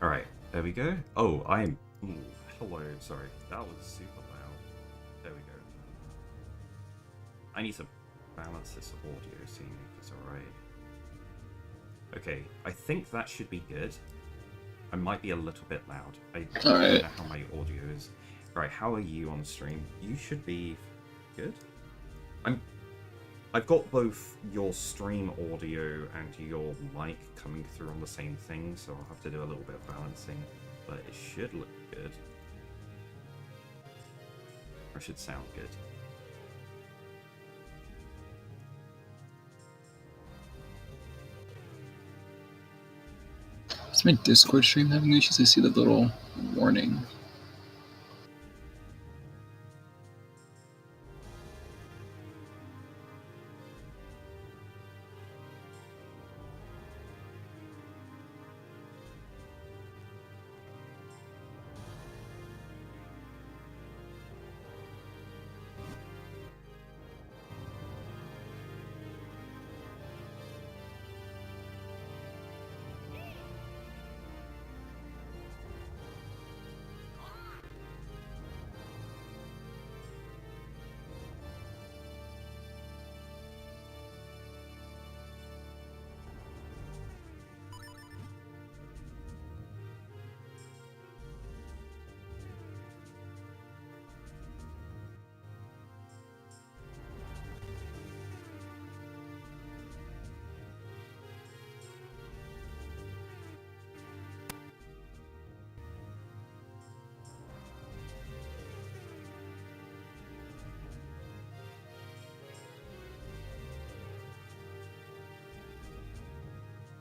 Alright, there we go. Oh, I'm... Ooh, hello, sorry. That was super loud. There we go. I need to balance this audio, seeing if it's alright. Okay, I think that should be good. I might be a little bit loud. I don't know how my audio is. Right, how are you on stream? You should be good. I've got both your stream audio and your mic coming through on the same thing, so I'll have to do a little bit of balancing, but it should look good. Or it should sound good. Is my Discord stream having issues? I see the little warning.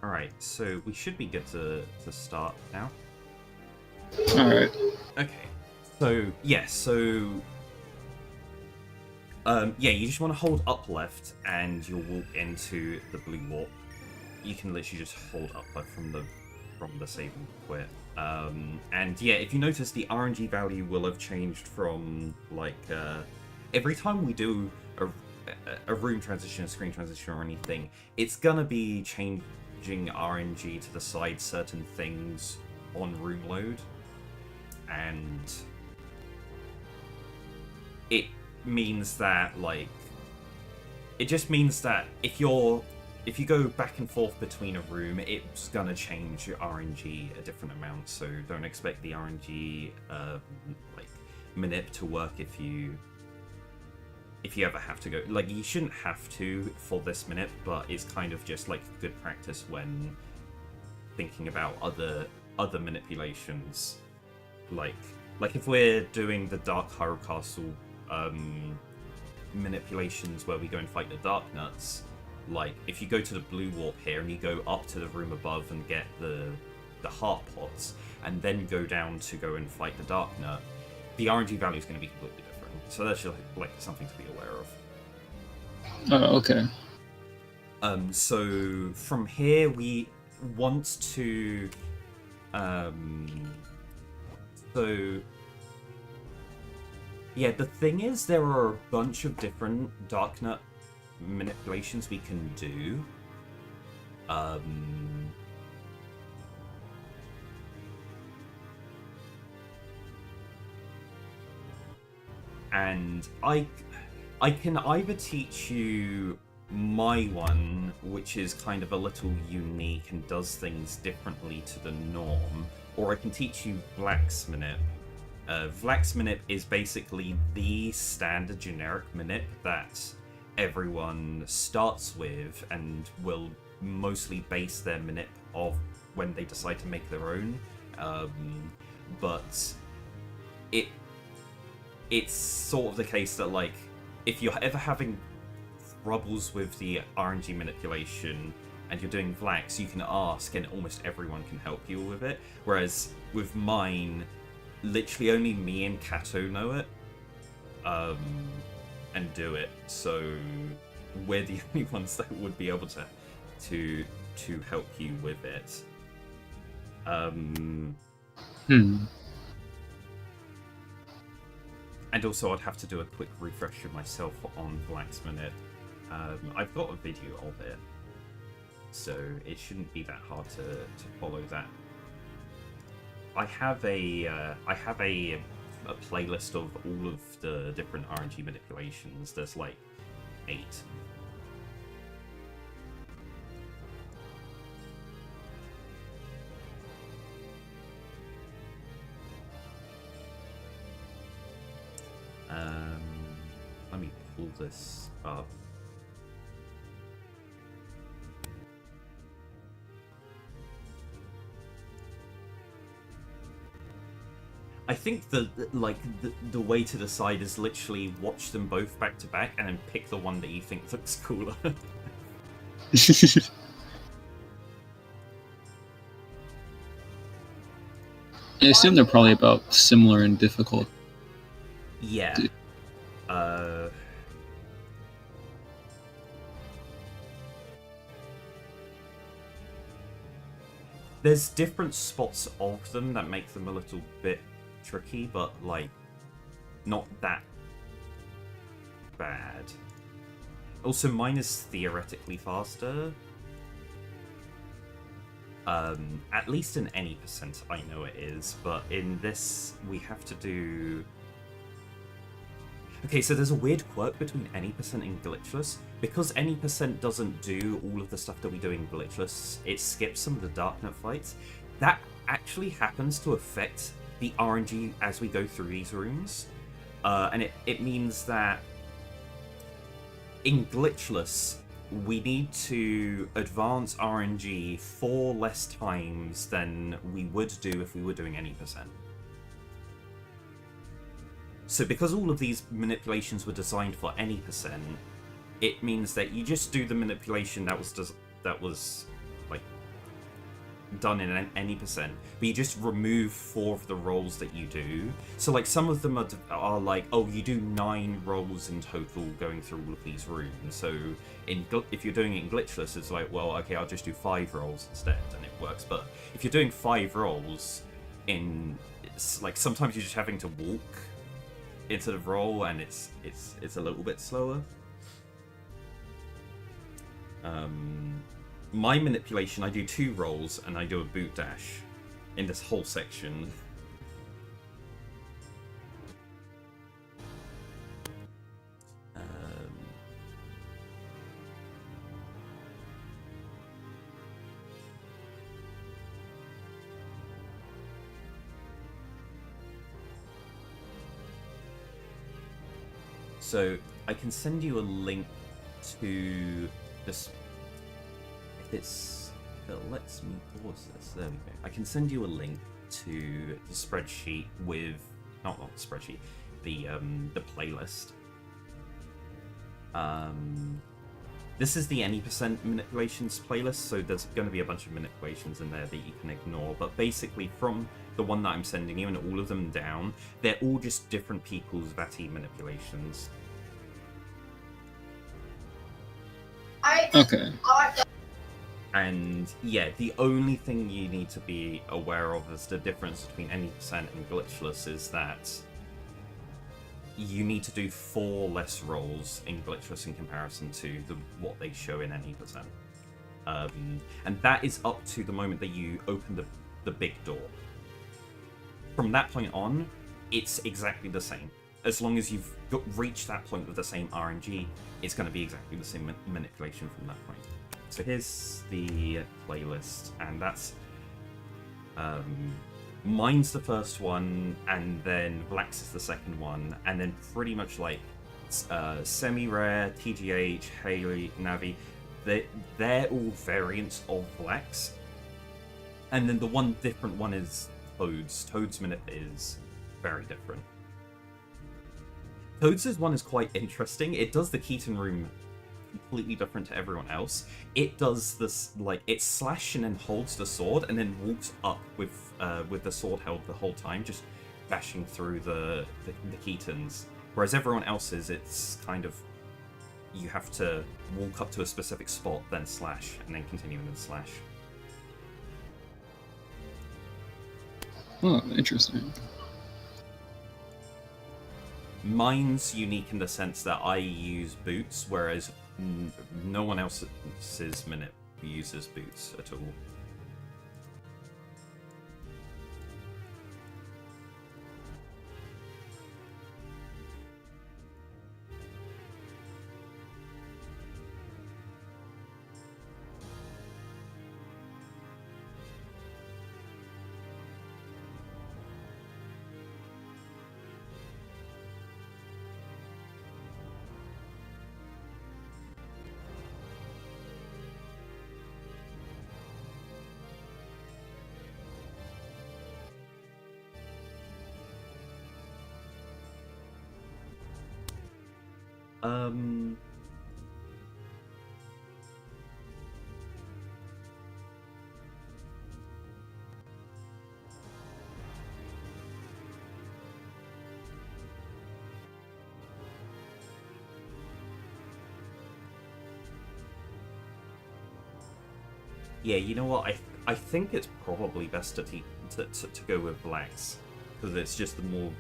Alright, so we should be good to start now. Alright. Okay, so, yeah, yeah, you just want to hold up left and you'll walk into the blue warp. You can literally just hold up left from the save and quit. And yeah, if you notice, the RNG value will have changed from, like, every time we do a room transition, a screen transition, or anything, it's gonna be changing RNG to decide certain things on room load. And it means that, like, it just means that if you go back and forth between a room, it's gonna change your RNG a different amount. So don't expect the RNG like manip to work if you ever have to go. Like, you shouldn't have to for this manip, but it's kind of just like good practice when thinking about other manipulations. Like if we're doing the Dark Hyrule Castle manipulations where we go and fight the Dark Nuts, like, if you go to the blue warp here and you go up to the room above and get the heart pots, and then go down to go and fight the Dark Nut, the RNG value is going to be completely different. So that's just like something to be aware of. Oh, okay. So from here we want to so yeah, the thing is, there are a bunch of different Dark Nut manipulations we can do. And I can either teach you my one, which is kind of a little unique and does things differently to the norm, or I can teach you Black's manip. Vlax's manip is basically the standard generic manip that everyone starts with and will mostly base their manip off when they decide to make their own. But it's sort of the case that, like, if you're ever having troubles with the RNG manipulation and you're doing Vlax, you can ask and almost everyone can help you with it. Whereas with mine, literally only me and Kato know it, and do it. So we're the only ones that would be able to help you with it. And also, I'd have to do a quick refresher myself on Black's manip. I've got a video of it, so it shouldn't be that hard to follow that. I have a playlist of all of the different RNG manipulations. There's like 8. Let me pull this up. I think the way to decide is literally watch them both back to back and then pick the one that you think looks cooler. I assume they're probably about similar in difficulty. Yeah. There's different spots of them that make them a little bit tricky, but like not that bad. Also, mine is theoretically faster. At least in any percent I know it is, but in this we have to do... Okay, so there's a weird quirk between any percent and Glitchless. Because any percent doesn't do all of the stuff that we do in Glitchless, it skips some of the Darknet fights. That actually happens to affect the RNG as we go through these rooms. And it means that in Glitchless, we need to advance RNG 4 less times than we would do if we were doing any percent. So because all of these manipulations were designed for any percent, it means that you just do the manipulation that was like done in any percent, but you just remove 4 of the rolls that you do. So like some of them are like, oh, you do 9 rolls in total going through all of these rooms. So if you're doing it in Glitchless, it's like, well, okay, I'll just do 5 rolls instead, and it works. But if you're doing 5 rolls it's like sometimes you're just having to walk instead of roll, and it's a little bit slower. My manipulation, I do 2 rolls and I do a boot dash in this whole section. So I can send you a link to this. If it lets me pause this, there we go. I can send you a link to the spreadsheet with not the spreadsheet, the playlist. This is the any percent manipulations playlist, so there's going to be a bunch of manipulations in there that you can ignore. But basically, from the one that I'm sending you and all of them down, they're all just different people's Vati manipulations. Okay. And yeah, the only thing you need to be aware of as the difference between any percent and Glitchless is that you need to do 4 less rolls in Glitchless in comparison to what they show in any percent. And that is up to the moment that you open the big door. From that point on, it's exactly the same. As long as you've reached that point with the same RNG, it's going to be exactly the same manipulation from that point. So here's the playlist, and that's mine's the first one, and then Black's is the second one, and then pretty much like semi-rare, TGH, Haley, Navi, they're all variants of Black's. And then the one different one is Toad's. Toad's minute is very different. Toad's one is quite interesting. It does the Keaton room completely different to everyone else. It does this, like, it slash and then holds the sword and then walks up with the sword held the whole time, just bashing through the Keatons. Whereas everyone else's, it's kind of, you have to walk up to a specific spot, then slash, and then continue and then slash. Oh, interesting. Mine's unique in the sense that I use boots, whereas no one else's minute uses boots at all. Um. Yeah, you know what? I think it's probably best to go with blacks because it's just the more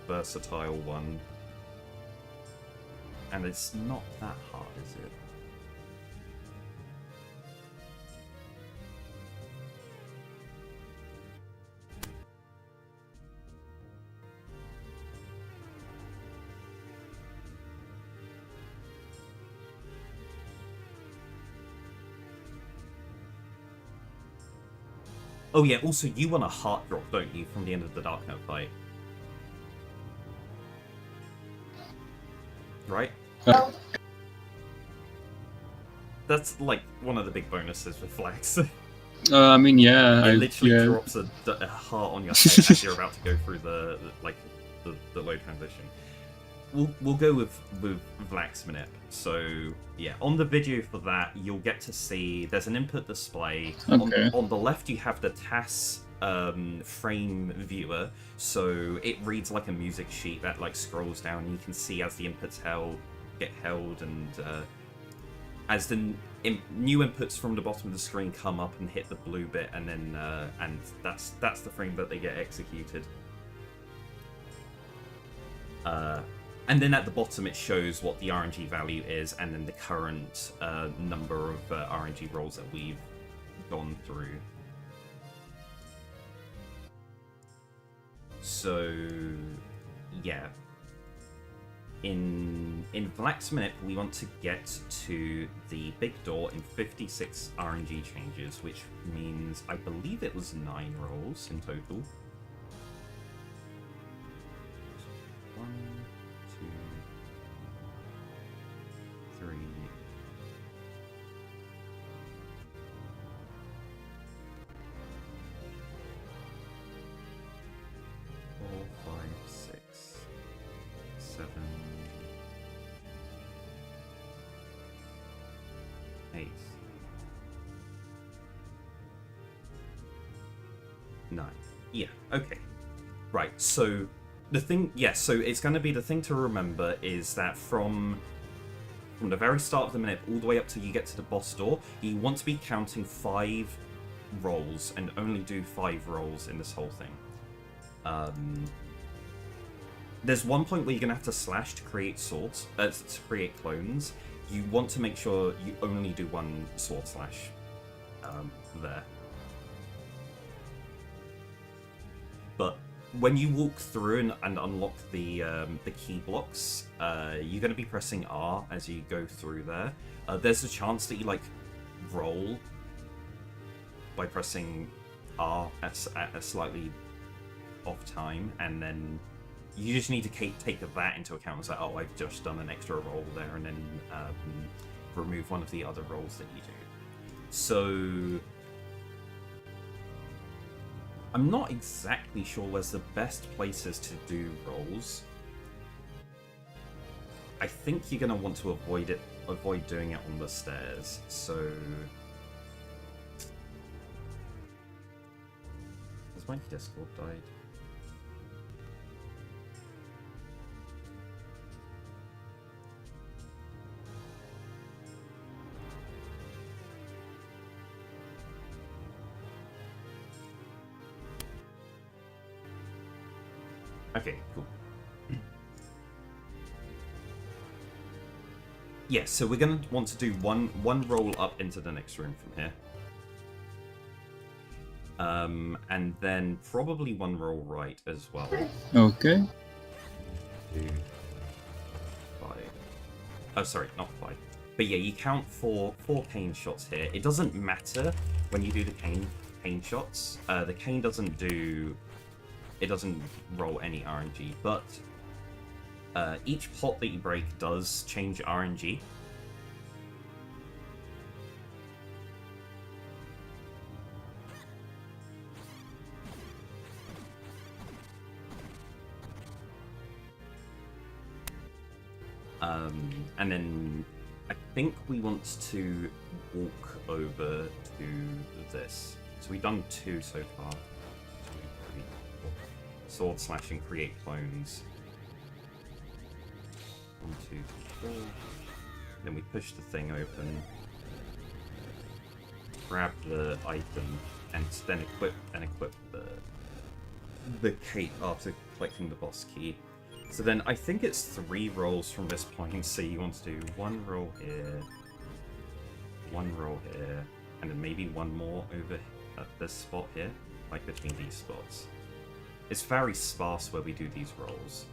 versatile one, and it's not that hard, is it? Oh yeah, also you want a heart drop, don't you, from the end of the Dark Knight fight? Right? That's like one of the big bonuses with Flax. I mean, yeah. It literally yeah. drops a heart on your head as you're about to go through the low transition. We'll go with Vlax Minute. So yeah, on the video for that, you'll get to see there's an input display. Okay. On the left, you have the TAS frame viewer, so it reads like a music sheet that like scrolls down. And you can see as the inputs get held, and as the new inputs from the bottom of the screen come up and hit the blue bit, and then and that's the frame that they get executed. And then at the bottom it shows what the RNG value is, and then the current number of RNG rolls that we've gone through. So, yeah. In Vlax Minute, we want to get to the big door in 56 RNG changes, which means I believe it was 9 rolls in total. 1, 2, 3. 4, 5, 6, 7, 8, 9. Yeah, okay. Right, so the thing, so it's going to be the thing to remember is that from the very start of the minute all the way up till you get to the boss door, you want to be counting 5 rolls and only do 5 rolls in this whole thing. There's one point where you're going to have to slash to create swords, to create clones. You want to make sure you only do 1 sword slash there. But when you walk through and unlock the key blocks, you're going to be pressing R as you go through there. There's a chance that you like roll by pressing R at a slightly off time, and then you just need to take that into account. It's like, oh, I've just done an extra roll there, and then remove one of the other rolls that you do. So I'm not exactly sure where's the best places to do rolls. I think you're going to want to avoid doing it on the stairs. So has my Discord died? Okay, cool. Yeah, so we're going to want to do one roll up into the next room from here. And then probably 1 roll right as well. Okay. 2, 5. Oh, sorry, not 5. But yeah, you count for 4 cane shots here. It doesn't matter when you do the cane shots. The cane doesn't roll any RNG, but each pot that you break does change RNG. And then I think we want to walk over to this. So we've done 2 so far. 2, 3, 4. Sword slashing, create clones. 1, 2, 3, 4. Then we push the thing open. Grab the item and then equip the cape after collecting the boss key. So then I think it's 3 rolls from this point. So you want to do 1 roll here, 1 roll here, and then maybe 1 more over at this spot here, like between these spots. It's very sparse where we do these rolls.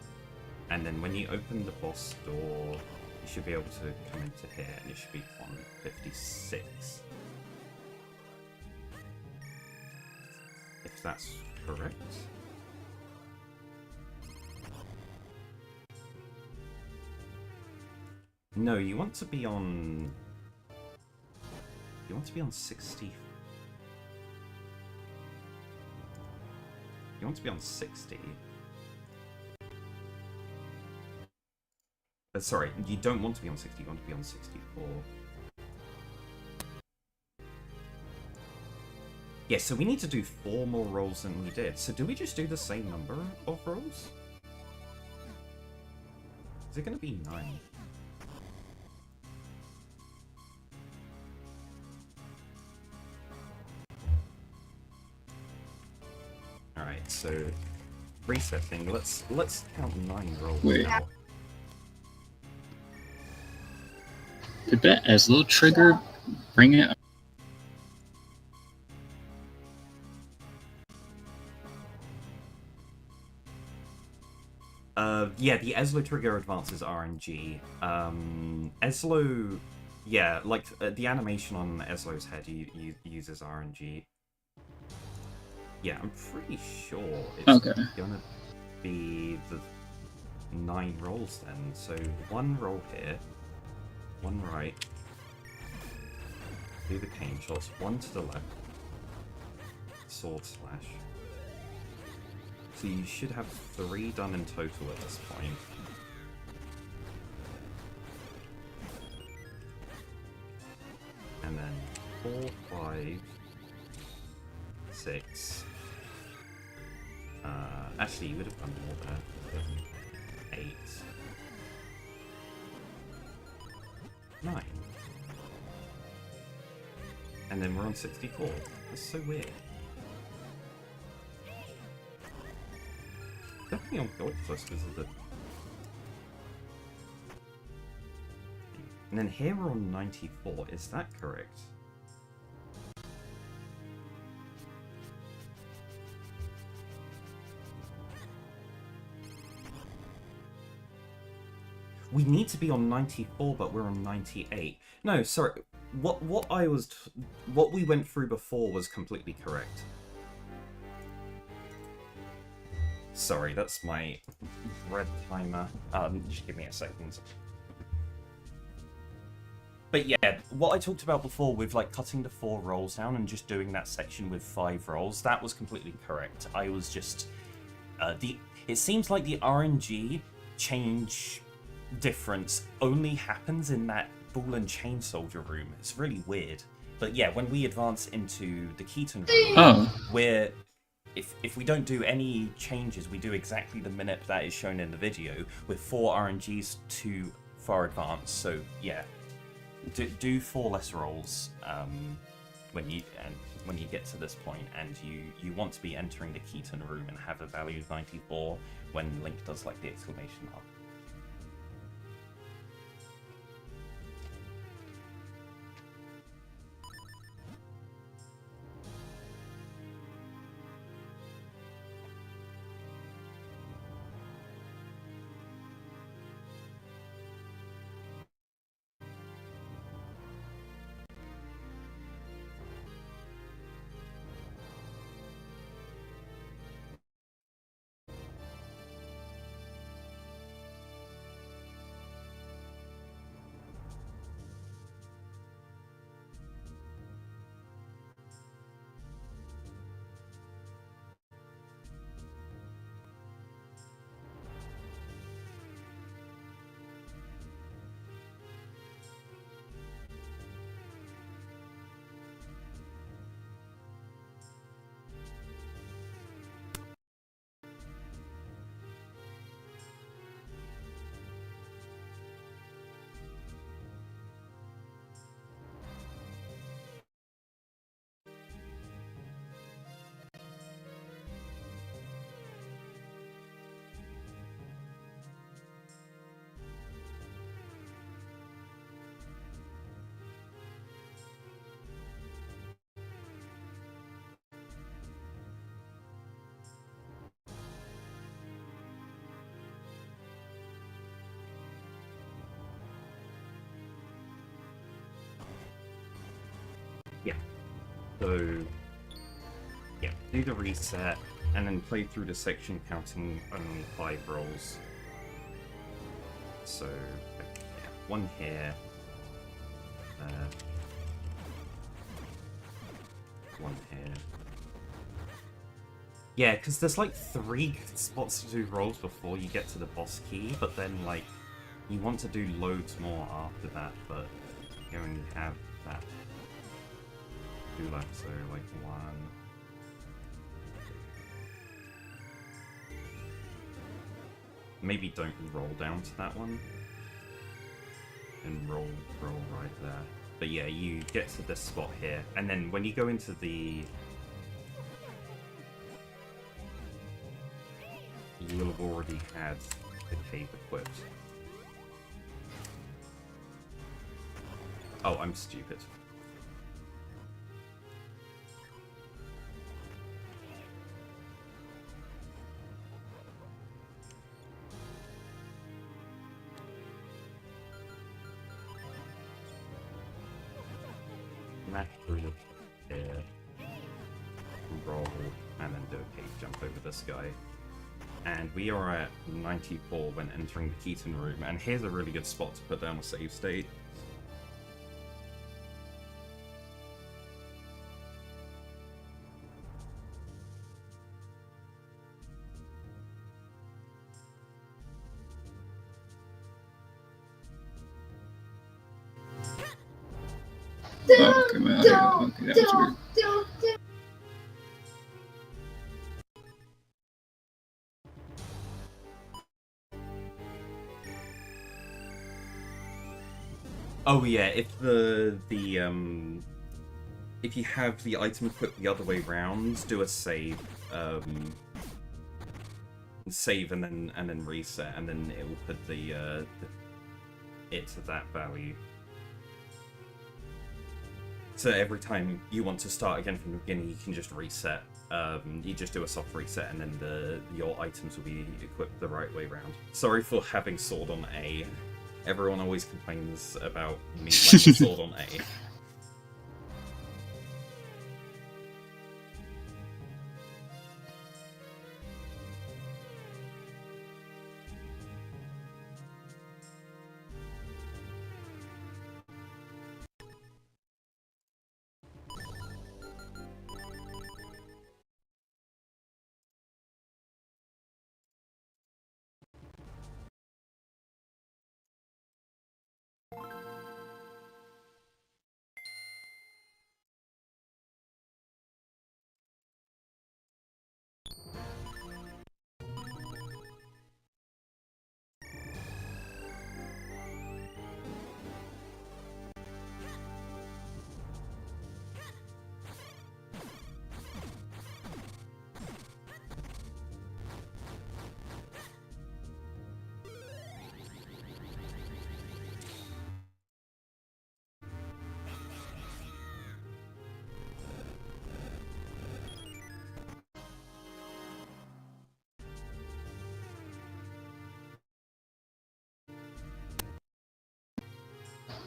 And then when you open the boss door, you should be able to come into here, and it should be on 56. If that's correct. No, you want to be on... You want to be on 60... You want to be on 60. Sorry, you don't want to be on 60, you want to be on 64. Yeah, so we need to do 4 more rolls than we did. So do we just do the same number of rolls? Is it going to be 9? Alright, so resetting. Let's count 9 rolls. Wait. Now. Did that Eslo trigger bring it? Yeah, the Eslo trigger advances RNG. Eslo, yeah, like the animation on Eslo's head uses RNG. Yeah, I'm pretty sure it's gonna be the 9 rolls then. So 1 roll here, 1 right, do the cane shots, 1 to the left, sword slash. So you should have 3 done in total at this point. And then 4, 5, 6. Actually, you would have done more there. 7, 8, 9. And then we're on 64. That's so weird. Definitely on Glitchless because of the... And then here we're on 94. Is that correct? We need to be on 94, but we're on 98. No, sorry. What we went through before was completely correct. Sorry, that's my red timer. Just give me a second. But yeah, what I talked about before with like cutting the 4 rolls down and just doing that section with 5 rolls, that was completely correct. I was just it seems like the RNG change difference only happens in that ball and chain soldier room. It's really weird. But yeah, when we advance into the Keaton room, we're if we don't do any changes, we do exactly the minute that is shown in the video with 4 RNGs too far advanced. So yeah, do 4 less rolls when you get to this point, and you want to be entering the Keaton room and have a value of 94 when Link does like the exclamation mark. So, yeah, do the reset, and then play through the section counting only 5 rolls. So, yeah, 1 here. 1 here. Yeah, because there's like 3 spots to do rolls before you get to the boss key, but then like you want to do loads more after that, but you only have that 2 left, so like 1. Maybe don't roll down to that one. And roll right there. But yeah, you get to this spot here, and then when you go into the... You will have already had the cave equipped. Oh, I'm stupid. Smash through the air, roll, and then do a cave jump over this guy. And we are at 94 when entering the Keaton room, and here's a really good spot to put down a save state. Oh, okay, man. Okay, that was weird. Oh yeah, if if you have the item equipped the other way round, do a save. Save and then reset, and then it will put it to that value. So every time you want to start again from the beginning, you can just reset. You just do a soft reset, and then your items will be equipped the right way round. Sorry for having sword on A. Everyone always complains about me playing sword on A.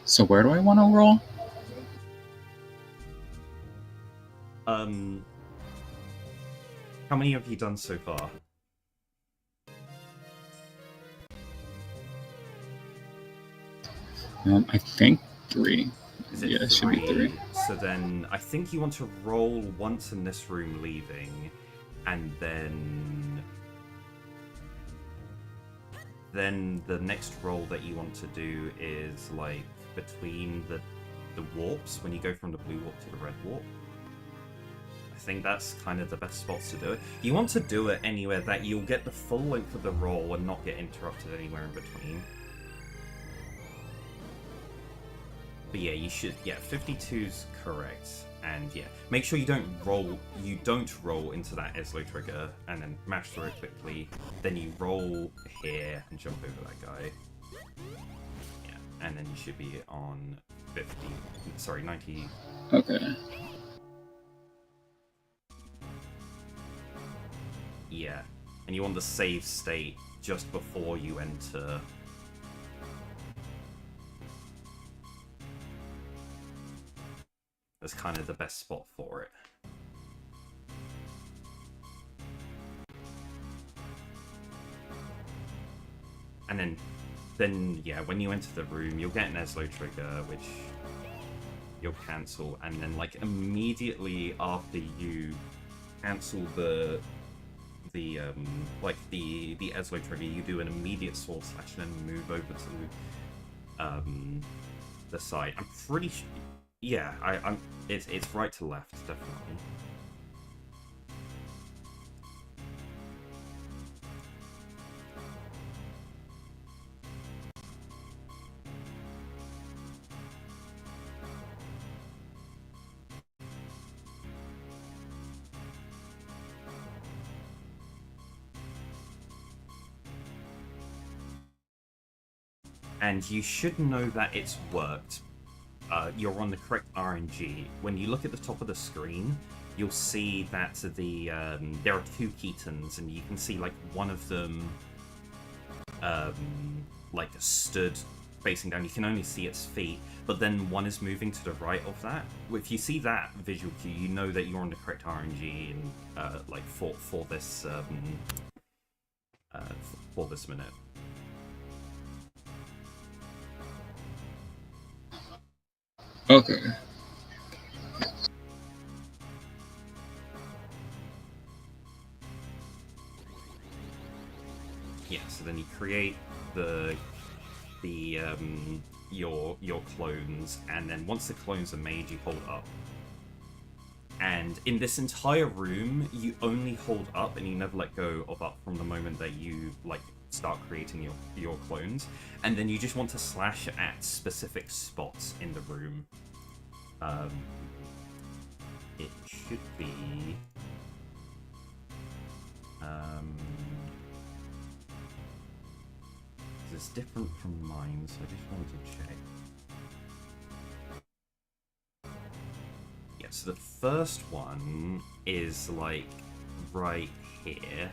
So where do I want to roll? How many have you done so far? I think 3. Is it Yeah, it should be 3. So then I think you want to roll once in this room leaving, and then the next roll that you want to do is like between the warps, when you go from the blue warp to the red warp. I think that's kind of the best spots to do it. You want to do it anywhere that you'll get the full length of the roll and not get interrupted anywhere in between. But yeah, you should, 52's correct. And yeah, make sure you don't roll into that Eslo trigger and then mash through it quickly. Then you roll here and jump over that guy. Yeah, and then you should be on 90. Okay. Yeah, and you want the save state just before you enter. The as kind of the best spot for it. And then yeah, when you enter the room, you'll get an Eslo trigger, which you'll cancel, and then like immediately after you cancel the Eslo trigger, you do an immediate sword slash and then move over to the side. I'm pretty sure, yeah, it's right to left, definitely. And you should know that it's worked. You're on the correct RNG. When you look at the top of the screen, you'll see that there are 2 Ketons, and you can see like one of them like stood facing down. You can only see its feet, but then one is moving to the right of that. If you see that visual cue, you know that you're on the correct RNG and like for this minute. Okay. Yeah, so then you create your clones, and then once the clones are made, you hold up. And in this entire room, you only hold up and you never let go of up from the moment that you like start creating your clones. And then you just want to slash at specific spots in the room. It should be it's different from mine, so I just wanted to check. Yeah, so the first one is like right here.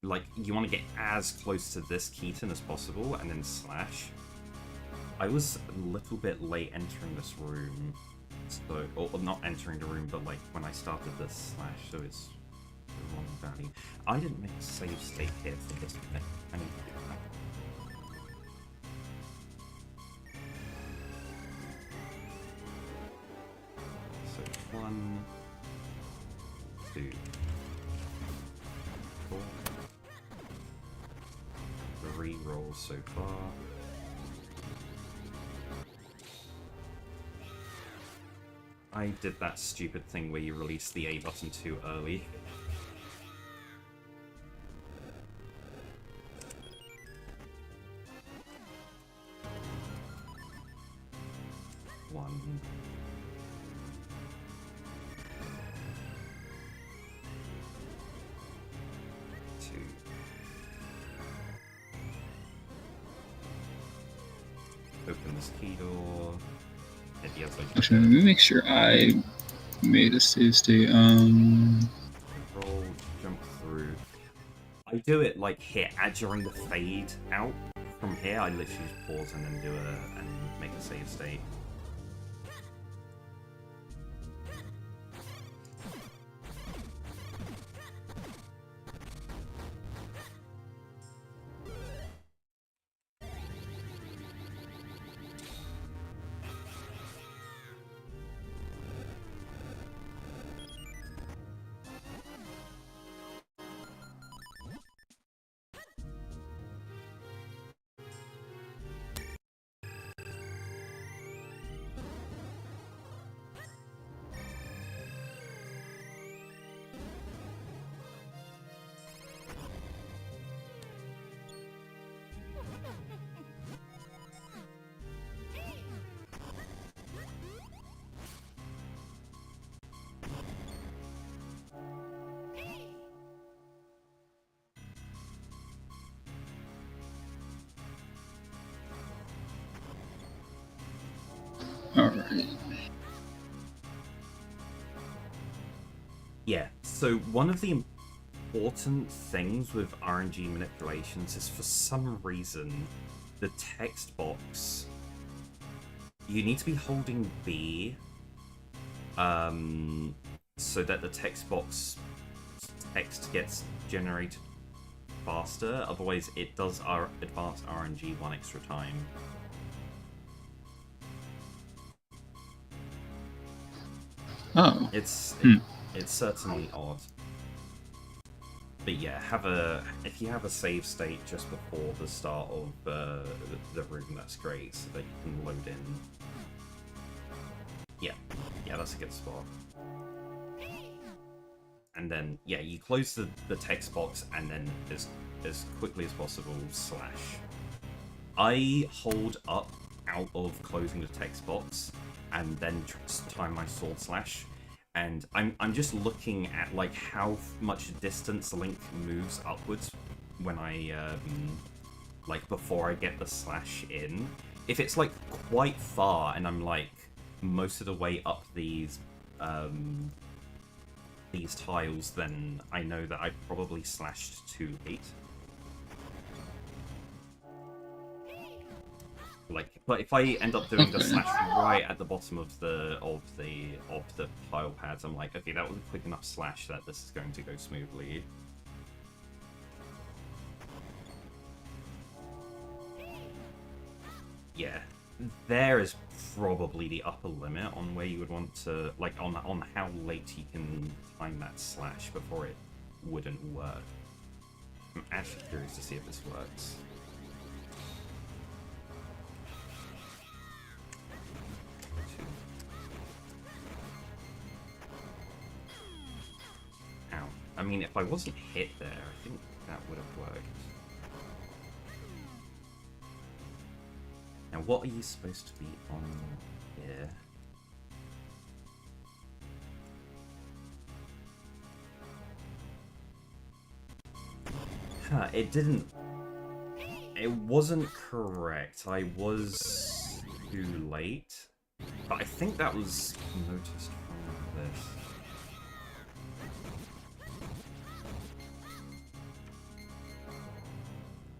Like, you want to get as close to this Keton as possible, and then slash. I was a little bit late entering this room, so, or not entering the room, but like when I started this slash, so it's the wrong value. I didn't make a save state here for this minute. I need to do that. So 1, 2, 4. 3 rolls so far. I did that stupid thing where you release the A button too early. One. 2. Open this key door. Actually, let me make sure I made a save state. Roll, jump through. I do it like here, during the fade out. From here, I literally just pause and then and make a save state. Alright. Yeah, so one of the important things with RNG manipulations is for some reason the text box, you need to be holding B so that the text box text gets generated faster. Otherwise, it does our advanced RNG one extra time. Oh. It's certainly odd. But yeah, if you have a save state just before the start of the room, that's great, so that you can load in. Yeah, that's a good spot. And then, yeah, you close the text box, and then as quickly as possible, slash. I hold up out of closing the text box, and then time my sword slash. And I'm just looking at like how much distance Link moves upwards when I like before I get the slash in. If it's like quite far and I'm like most of the way up these tiles, then I know that I probably slashed too late. Like, but if I end up doing the slash right at the bottom of the pile pads, I'm like, okay, that was a quick enough slash that this is going to go smoothly. Yeah, there is probably the upper limit on where you would want to, like, on how late you can time that slash before it wouldn't work. I'm actually curious to see if this works. Ow. I mean, if I wasn't hit there, I think that would have worked. Now, what are you supposed to be on here? Huh, it didn't... It wasn't correct. I was too late. But I think that was noticed from this.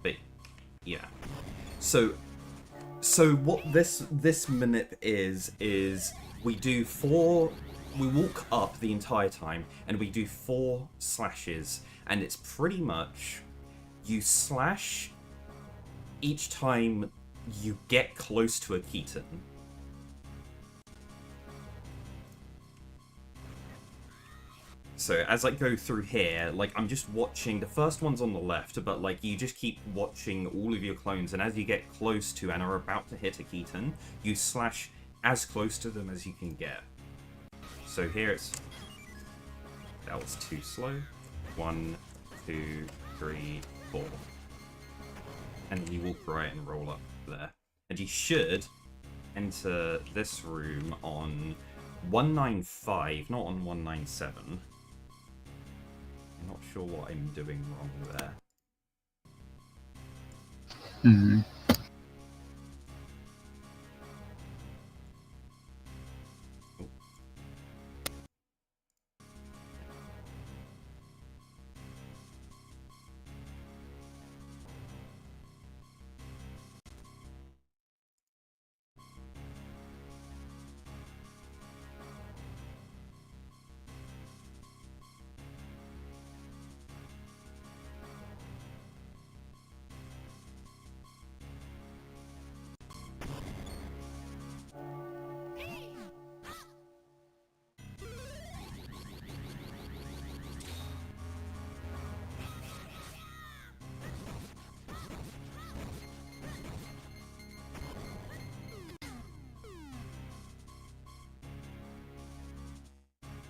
But, yeah. So what this manip is we walk up the entire time and we do 4 slashes, and it's pretty much you slash each time you get close to a Keaton. So as I go through here, like, I'm just watching, the first one's on the left, but like you just keep watching all of your clones, and as you get close to and are about to hit a Keaton, you slash as close to them as you can get. So here it's... That was too slow. 1, 2, 3, 4. And then you walk right and roll up there. And you should enter this room on 195, not on 197. I'm not sure what I'm doing wrong there. Hmm.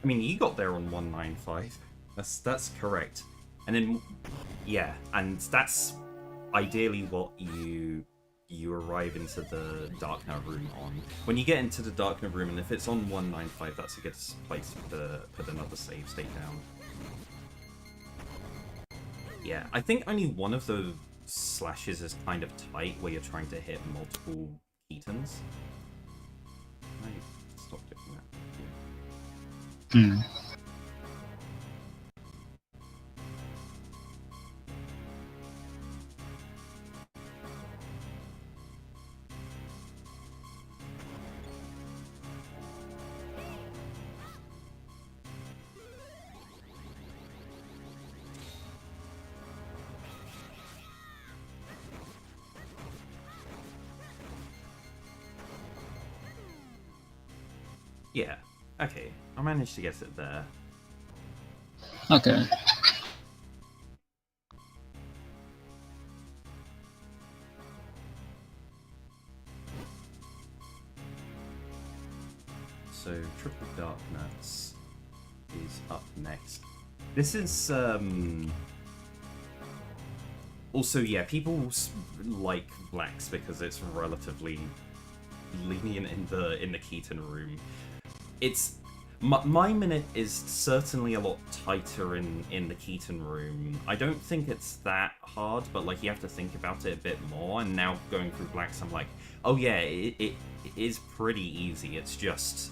I mean, you got there on 195. That's correct. And then, yeah, and that's ideally what you arrive into the Darkner room on. When you get into the Darkner room, and if it's on 195, that's a good place to put another save state down. Yeah, I think only one of the slashes is kind of tight, where you're trying to hit multiple Keatons. I stopped doing that. Hmm. Yeah. Okay. I managed to get it there. Okay. So Triple Dark Nuts is up next. This is also, yeah, people like blacks because it's relatively lenient in the Keaton room. It's my minute is certainly a lot tighter in the Keaton room. I don't think it's that hard, but like you have to think about it a bit more. And now going through blacks, I'm like, oh yeah, it is pretty easy. It's just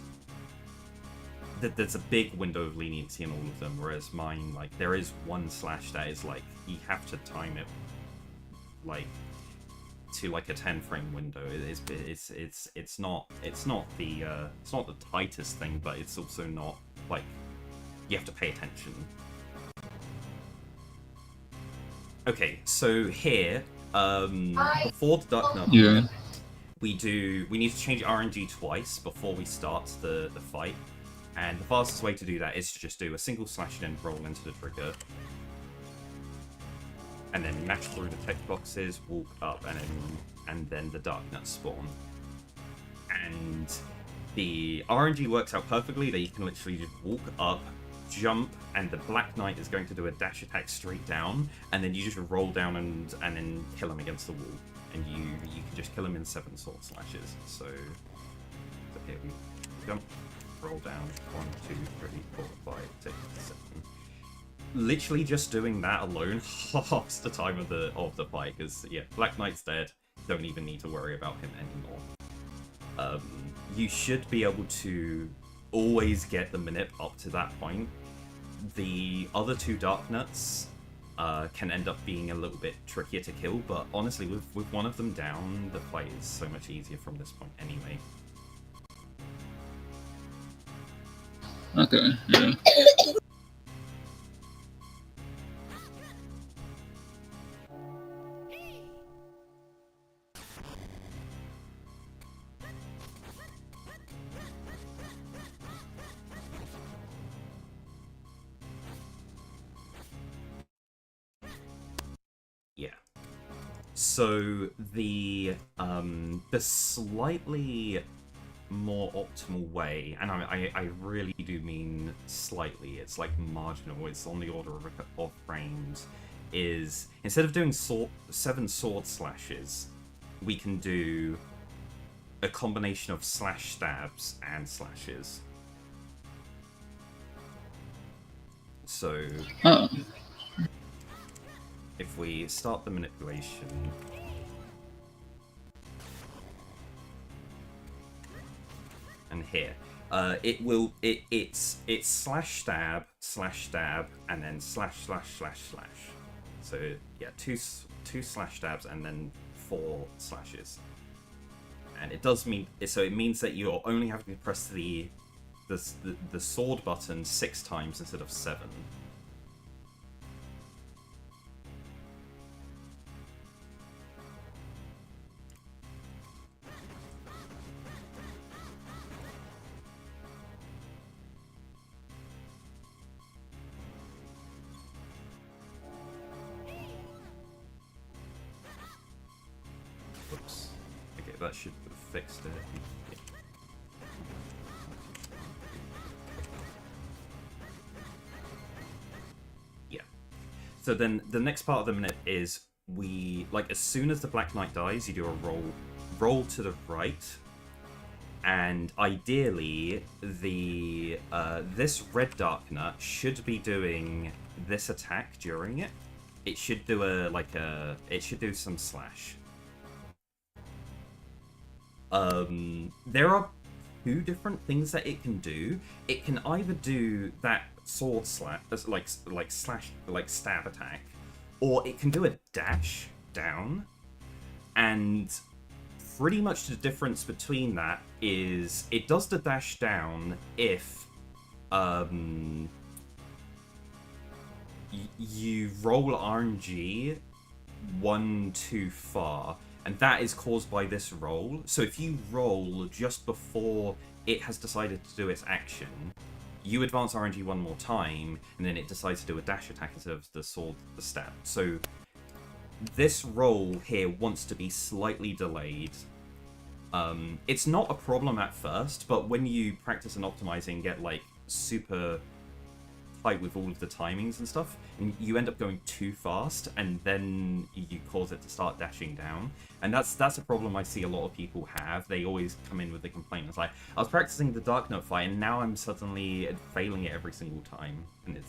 that there's a big window of leniency in all of them, whereas mine, like, there is one slash that is like you have to time it like to like a 10 frame window. It's not the tightest thing, but it's also not like you have to pay attention. Okay, so here, before the Dark Knuckle, Yeah. we need to change RNG twice before we start the fight. And the fastest way to do that is to just do a single slash and then roll into the trigger. And then match through the text boxes, walk up, and then the Dark Nuts spawn. And the RNG works out perfectly that you can literally just walk up, jump, and the Black Knight is going to do a dash attack straight down, and then you just roll down and then kill him against the wall. And you can just kill him in 7 sword slashes. So here we jump, roll down, 1, 2, 3, 4, 5, 6, 7. Literally just doing that alone halves the time of the fight, because yeah, Black Knight's dead. Don't even need to worry about him anymore. You should be able to always get the minute up to that point. The other 2 Dark Nuts can end up being a little bit trickier to kill, but honestly, with one of them down, the fight is so much easier from this point anyway. Okay, yeah. Yeah. So the slightly more optimal way, and I really do mean slightly, it's like marginal, it's on the order of frames, is instead of doing 7 sword slashes, we can do a combination of slash stabs and slashes. So if we start the manipulation, and here, it's slash stab, and then slash. So yeah, two slash stabs and then 4 slashes. And it does mean, so it means that you're only having to press the sword button 6 times instead of 7. Oops. Okay, that should have fixed it. Yeah. So then the next part of the minute is we, like, as soon as the Black Knight dies, you do a roll to the right, and ideally the this red Dark Nut should be doing this attack during it. It should do it should do some slash. There are 2 different things that it can do. It can either do that sword slap, like stab attack, or it can do a dash down. And pretty much the difference between that is it does the dash down if you roll RNG 1 too far. And that is caused by this roll. So if you roll just before it has decided to do its action. You advance RNG one more time, and then it decides to do a dash attack instead of the sword, the stab. So this roll here wants to be slightly delayed. It's not a problem at first, but when you practice and optimize and get like super tight with all of the timings and stuff, and you end up going too fast, and then you cause it to start dashing down. And that's a problem I see a lot of people have. They always come in with the complaint. It's like, I was practicing the Dark Note fight, and now I'm suddenly failing it every single time. And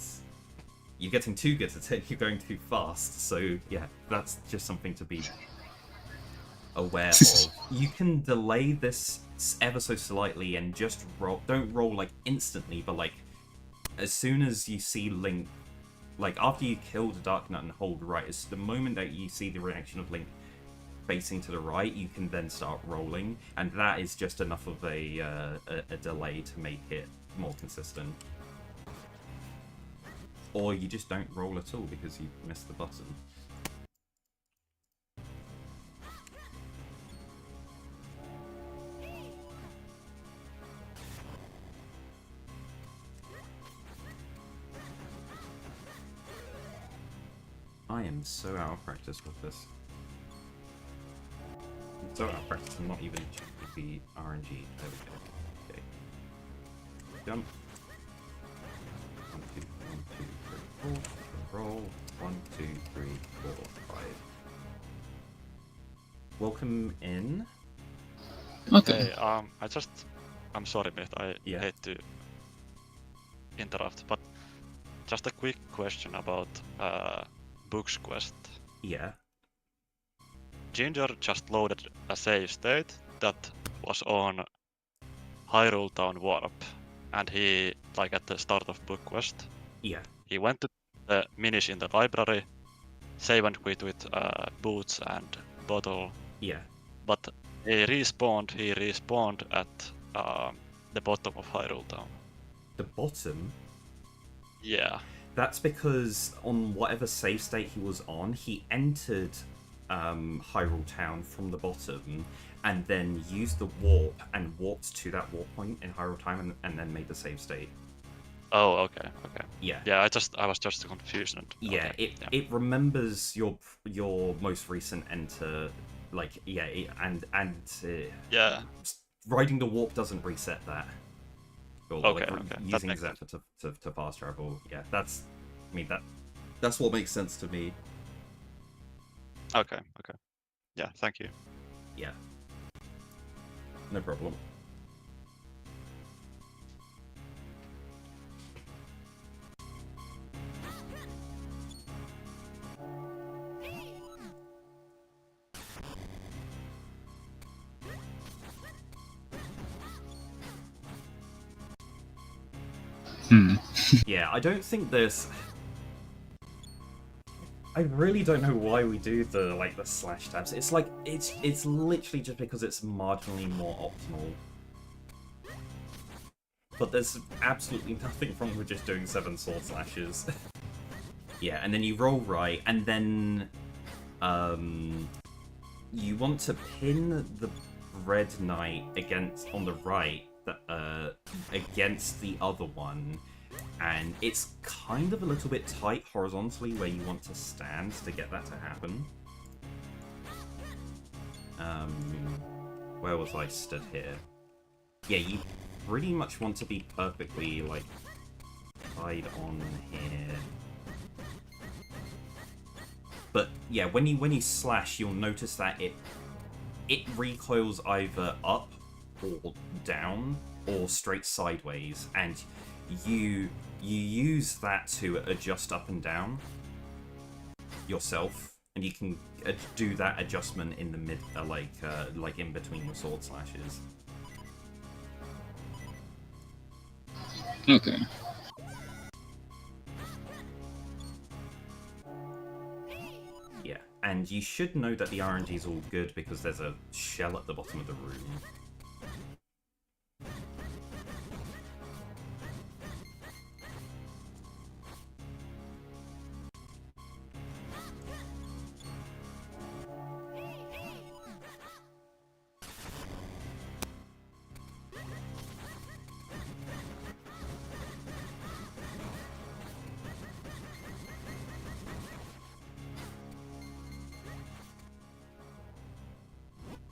you're getting too good at it, you're going too fast. So yeah, that's just something to be aware of. You can delay this ever so slightly and just roll. Don't roll like instantly, but like as soon as you see Link, like after you kill the Dark Nut and hold right, it's the moment that you see the reaction of Link facing to the right, you can then start rolling, and that is just enough of a delay to make it more consistent. Or you just don't roll at all because you missed the button. I am so out of practice with this. I'm so out of practice, I'm not even checking the RNG. There we go. Okay. Jump. 1, 2, 1, 2, 3, 4. Roll. 1, 2, 3, 4, 5. Welcome in. Okay. Hey, I'm sorry, mate. I hate to interrupt, but just a quick question about Book's quest. Yeah. Ginger just loaded a save state that was on Hyrule Town Warp, and he, like at the start of Book quest, he went to the Minish in the library, save and quit with Boots and Bottle. Yeah. But he respawned at the bottom of Hyrule Town. The bottom? Yeah. That's because on whatever save state he was on, he entered Hyrule Town from the bottom and then used the warp and warped to that warp point in Hyrule Town and then made the save state. Oh, okay. Yeah. Yeah, I was just confused. Yeah, okay. It remembers your most recent enter, like riding the warp doesn't reset that. Or, okay. Using Zephyr to fast travel. Yeah, that's what makes sense to me. Okay. Yeah, thank you. Yeah. No problem. Yeah, I don't think there's... I really don't know why we do the slash tabs. It's like it's literally just because it's marginally more optimal. But there's absolutely nothing wrong with just doing 7 sword slashes. Yeah, and then you roll right, and then you want to pin the red knight on the right against the other one. And it's kind of a little bit tight horizontally where you want to stand to get that to happen. Where was I stood here? Yeah, you pretty much want to be perfectly, tied on here. But yeah, when you slash, you'll notice that it recoils either up or down or straight sideways, and you use that to adjust up and down yourself, and you can do that adjustment in the mid, like in between the sword slashes. Okay. Yeah, and you should know that the RNG is all good because there's a shell at the bottom of the room.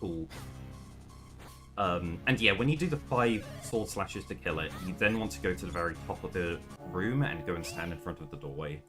Cool. And yeah, when you do the 5 sword slashes to kill it, you then want to go to the very top of the room and go and stand in front of the doorway.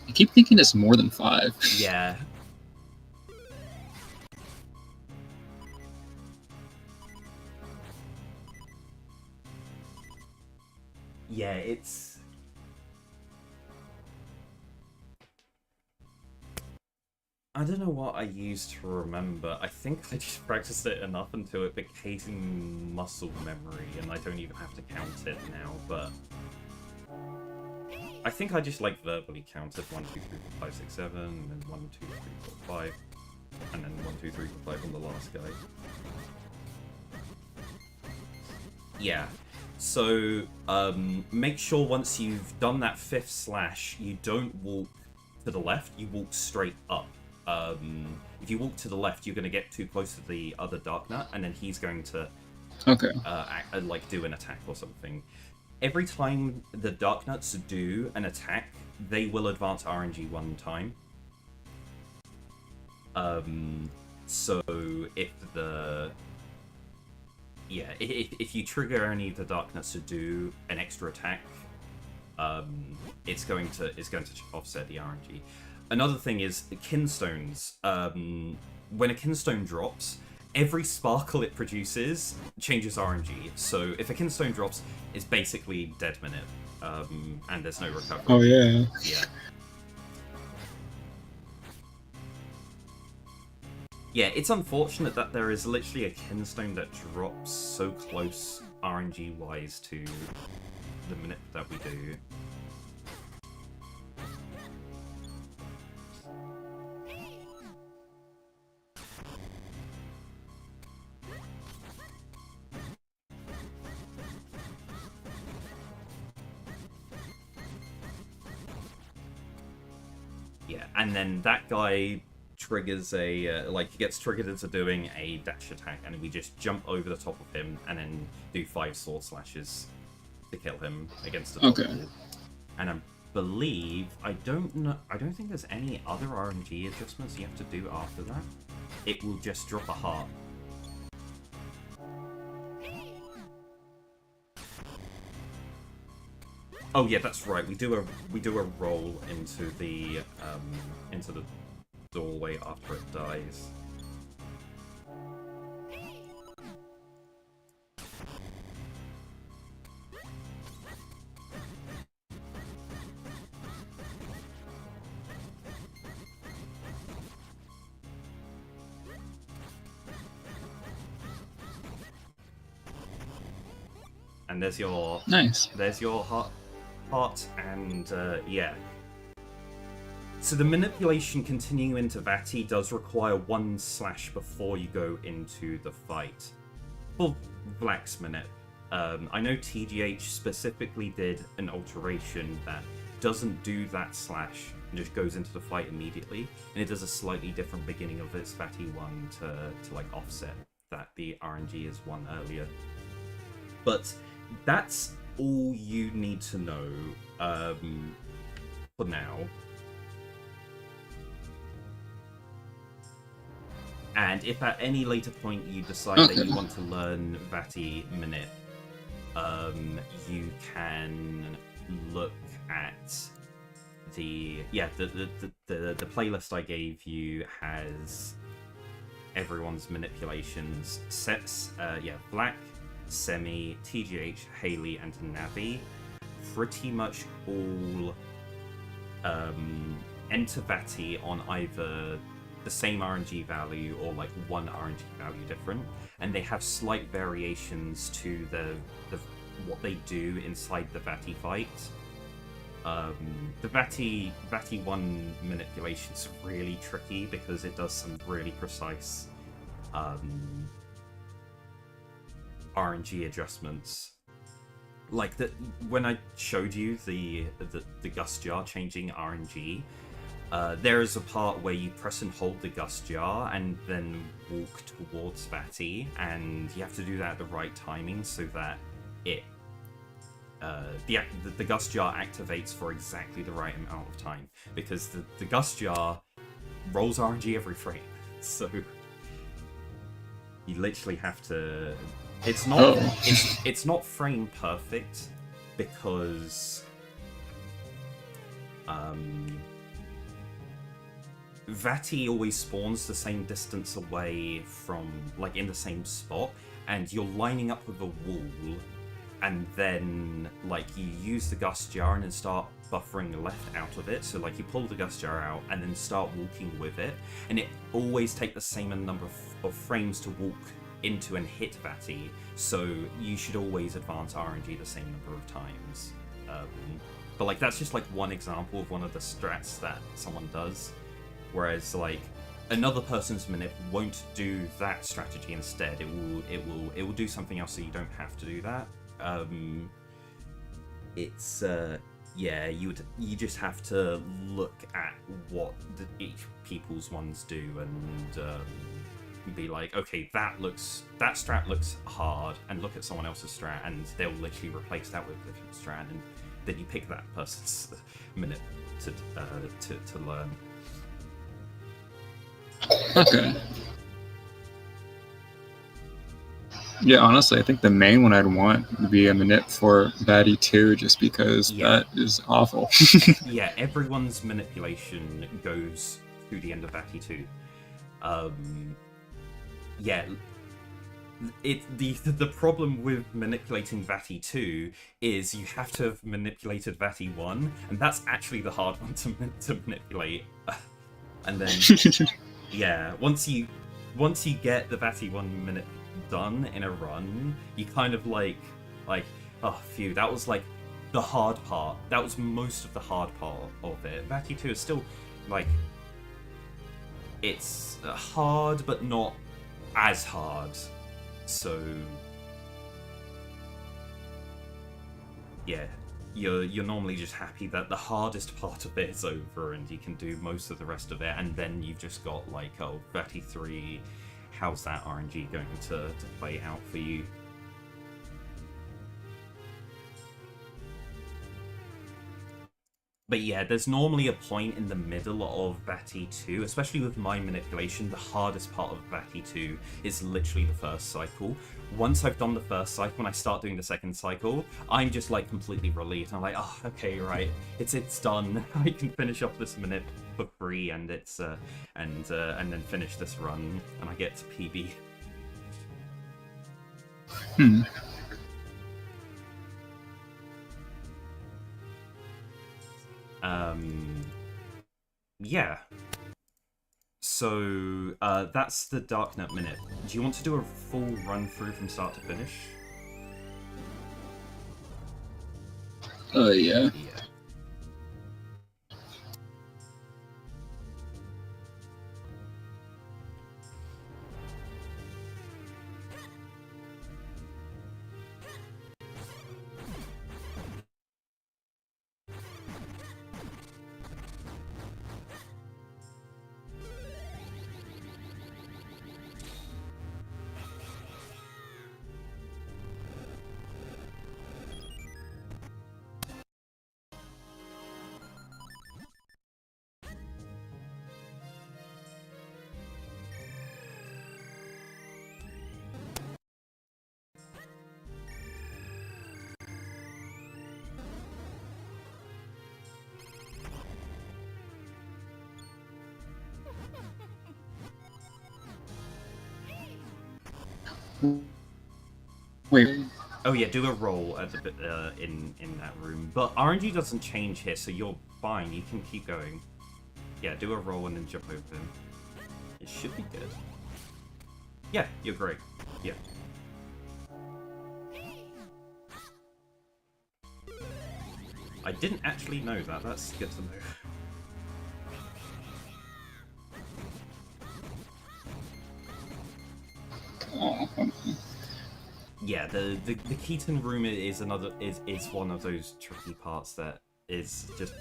I keep thinking it's more than 5. Yeah. Yeah, it's... I don't know what I used to remember. I think I just practiced it enough until it became muscle memory, and I don't even have to count it now, but... I think I just, like, verbally counted 1, 2, 3, 4, 5, 6, 7, and then 1, 2, 3, 4, 5, and then 1, 2, 3, 4, 5 on the last guy. Yeah. So, make sure once you've done that 5th slash, you don't walk to the left, you walk straight up. If you walk to the left, you're going to get too close to the other Dark Nut, and then he's going to like do an attack or something. Every time the Dark Nuts do an attack, they will advance RNG 1 time. So if the... Yeah, if you trigger any of the Dark Nuts to do an extra attack, it's going to offset the RNG. Another thing is kinstones. When a kinstone drops, every sparkle it produces changes RNG. So if a kinstone drops, it's basically dead minute, and there's no recovery. Oh yeah. Yeah. Yeah, it's unfortunate that there is literally a kinstone that drops so close RNG-wise to the minute that we do. Yeah, and then that guy triggers a, he gets triggered into doing a dash attack, and we just jump over the top of him and then do 5 sword slashes to kill him against the top wall. And I believe, I don't think there's any other RNG adjustments you have to do after that. It will just drop a heart. Oh yeah, that's right. We do a roll into the doorway after it dies. And there's your There's your heart, and yeah. So the manipulation continuing into Vati does require 1 slash before you go into the fight. For Vlax's Manip, I know TGH specifically did an alteration that doesn't do that slash and just goes into the fight immediately, and it does a slightly different beginning of its Vati 1 to like offset that the RNG is 1 earlier. But that's all you need to know for now. And if at any later point you decide that you want to learn Vati Minute, you can look at the playlist I gave you has everyone's manipulations sets. Black, Semi, TGH, Haley, and Navi pretty much all enter Vati on either the same RNG value or like 1 RNG value different, and they have slight variations to the what they do inside the Vati fight. The Vati 1 manipulation is really tricky because it does some really precise RNG adjustments. Like when I showed you the Gust Jar changing RNG, there is a part where you press and hold the Gust Jar and then walk towards Vati, and you have to do that at the right timing so that it the Gust Jar activates for exactly the right amount of time, because the Gust Jar rolls RNG every frame, so you literally have to. It's not it's not frame perfect because Vati always spawns the same distance away from, like, in the same spot, and you're lining up with a wall, and then, like, you use the Gust Jar and then start buffering left out of it. So, like, you pull the Gust Jar out and then start walking with it, and it always takes the same number of frames to walk into and hit Vati, so you should always advance RNG the same number of times. But, like, that's just, like, one example of one of the strats that someone does. Whereas, like, another person's manip won't do that strategy instead. It will do something else so you don't have to do that. Yeah, you just have to look at what each people's ones do and be like, okay, that strat looks hard, and look at someone else's strat, and they'll literally replace that with a different strat, and then you pick that person's manip to learn. Okay. Yeah, honestly, I think the main one I'd want would be a manip for Batty 2, just because that is awful. Yeah, everyone's manipulation goes to the end of Batty 2. Yeah, the problem with manipulating Vati 2 is you have to have manipulated Vati 1, and that's actually the hard one to manipulate. And then, yeah, once you get the Vati 1 minute done in a run, you kind of like, oh, phew, that was like the hard part. That was most of the hard part of it. Vati 2 is still, like, it's hard, but not as hard. So, yeah, you're normally just happy that the hardest part of it is over and you can do most of the rest of it, and then you've just got, like, oh, 33, how's that RNG going to play out for you? But yeah, there's normally a point in the middle of Vati 2, especially with my manipulation. The hardest part of Vati 2 is literally the first cycle. Once I've done the first cycle and I start doing the second cycle, I'm just, like, completely relieved. I'm like, oh, okay, right, it's done. I can finish off this manip for free, and it's and then finish this run, and I get to PB. Yeah. So, that's the Darknet minute. Do you want to do a full run through from start to finish? Yeah. Yeah. Wait. Oh yeah, do a roll at the in that room. But RNG doesn't change here, so you're fine. You can keep going. Yeah, do a roll and then jump over him. It should be good. Yeah, you're great. Yeah. I didn't actually know that. That's good to know. Yeah, the Keaton room is one of those tricky parts that is just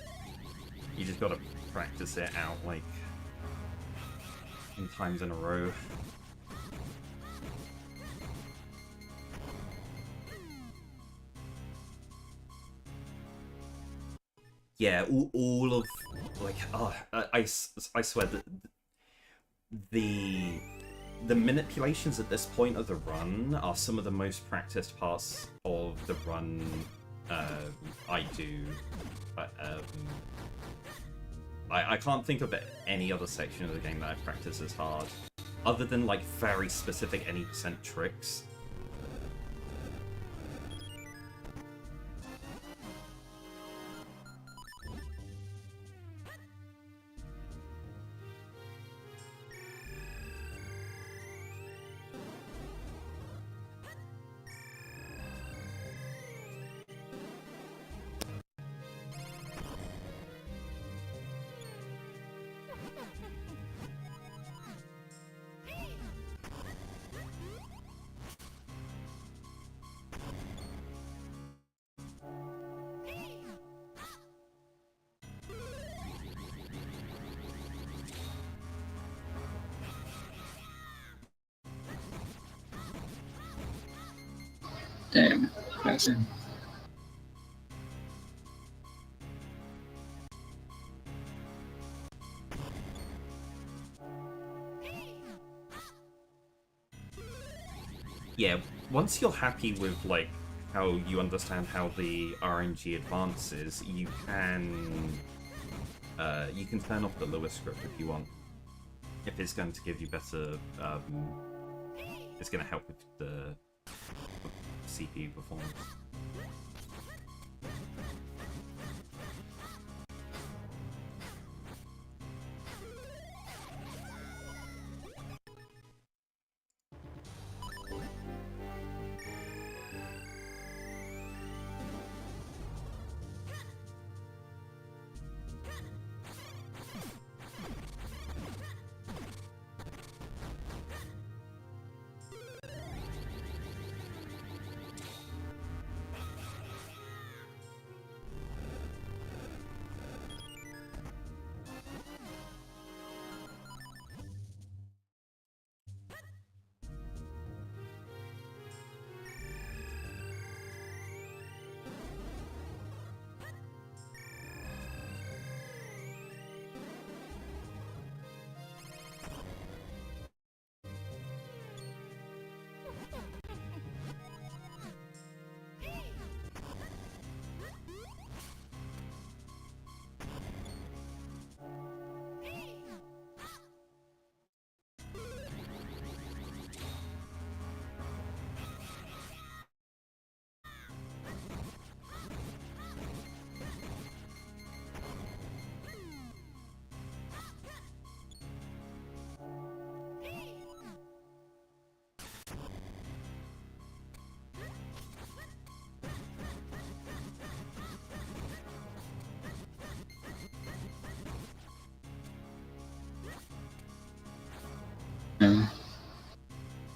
you just gotta practice it out like in times in a row. Yeah, all of like I swear that the manipulations at this point of the run are some of the most practiced parts of the run I do. I can't think of any other section of the game that I practice as hard, other than like very specific any percent tricks. Damn, that's it. Yeah, once you're happy with like how you understand how the RNG advances, you can turn off the lower script if you want. If it's going to give you better, it's going to help with the CPU performance.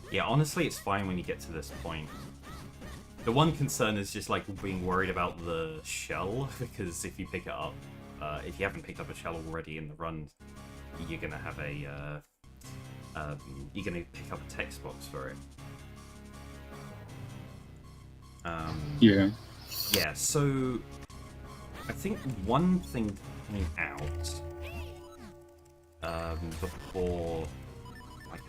Yeah, honestly, it's fine when you get to this point. The one concern is just like being worried about the shell, because if you pick it up, if you haven't picked up a shell already in the run, you're gonna have you're gonna pick up a text box for it. Yeah. Yeah, so I think one thing to point out before like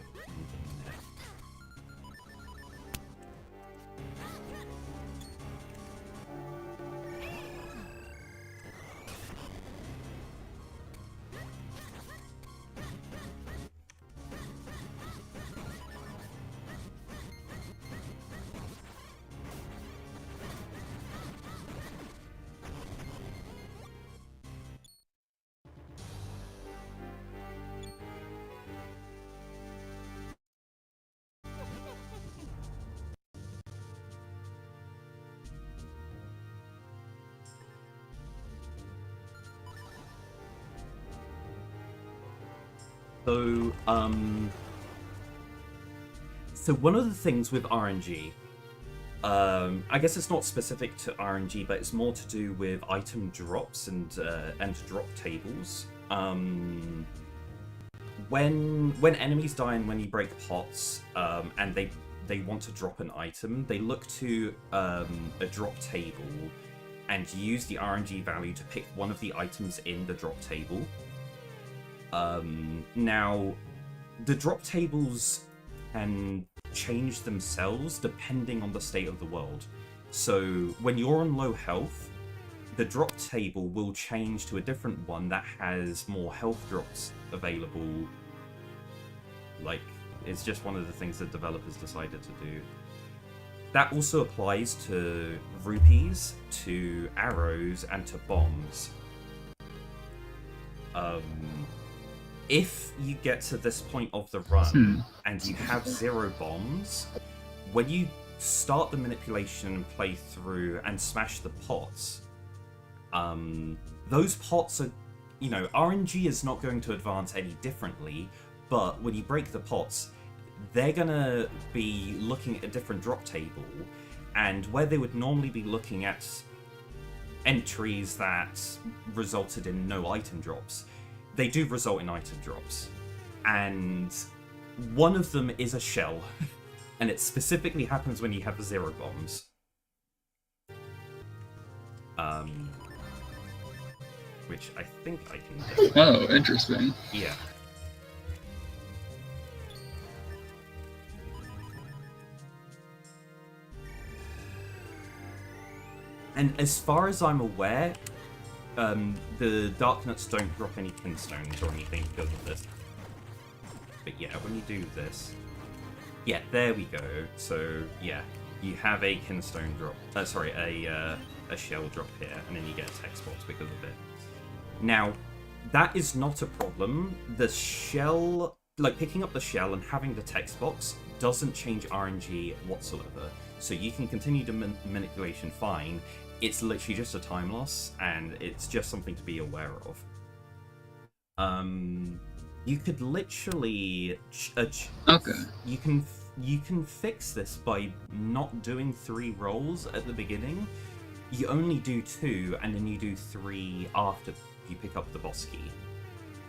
So, so one of the things with RNG, I guess it's not specific to RNG, but it's more to do with item drops and drop tables. When enemies die and when you break pots, and they want to drop an item, they look to a drop table and use the RNG value to pick one of the items in the drop table. Now, the drop tables can change themselves depending on the state of the world. So when you're on low health, the drop table will change to a different one that has more health drops available. Like, it's just one of the things that developers decided to do. That also applies to rupees, to arrows, and to bombs. If you get to this point of the run and you have 0 bombs, when you start the manipulation and play through and smash the pots, those pots are, you know, RNG is not going to advance any differently, but when you break the pots, they're gonna be looking at a different drop table, and where they would normally be looking at entries that resulted in no item drops, they do result in item drops. And one of them is a shell, and it specifically happens when you have 0 bombs. Which I think I can get. Oh, interesting. Yeah. And as far as I'm aware, the Dark Nuts don't drop any kinstones or anything because of this. But yeah, when you do this... Yeah, there we go. So, yeah, you have a kinstone drop. Sorry, a shell drop here, and then you get a text box because of it. Now, that is not a problem. The shell... Like, picking up the shell and having the text box doesn't change RNG whatsoever. So you can continue the manipulation fine. It's literally just a time loss, and it's just something to be aware of. You could literally... Okay. You can fix this by not doing 3 rolls at the beginning. You only do 2, and then you do 3 after you pick up the boss key.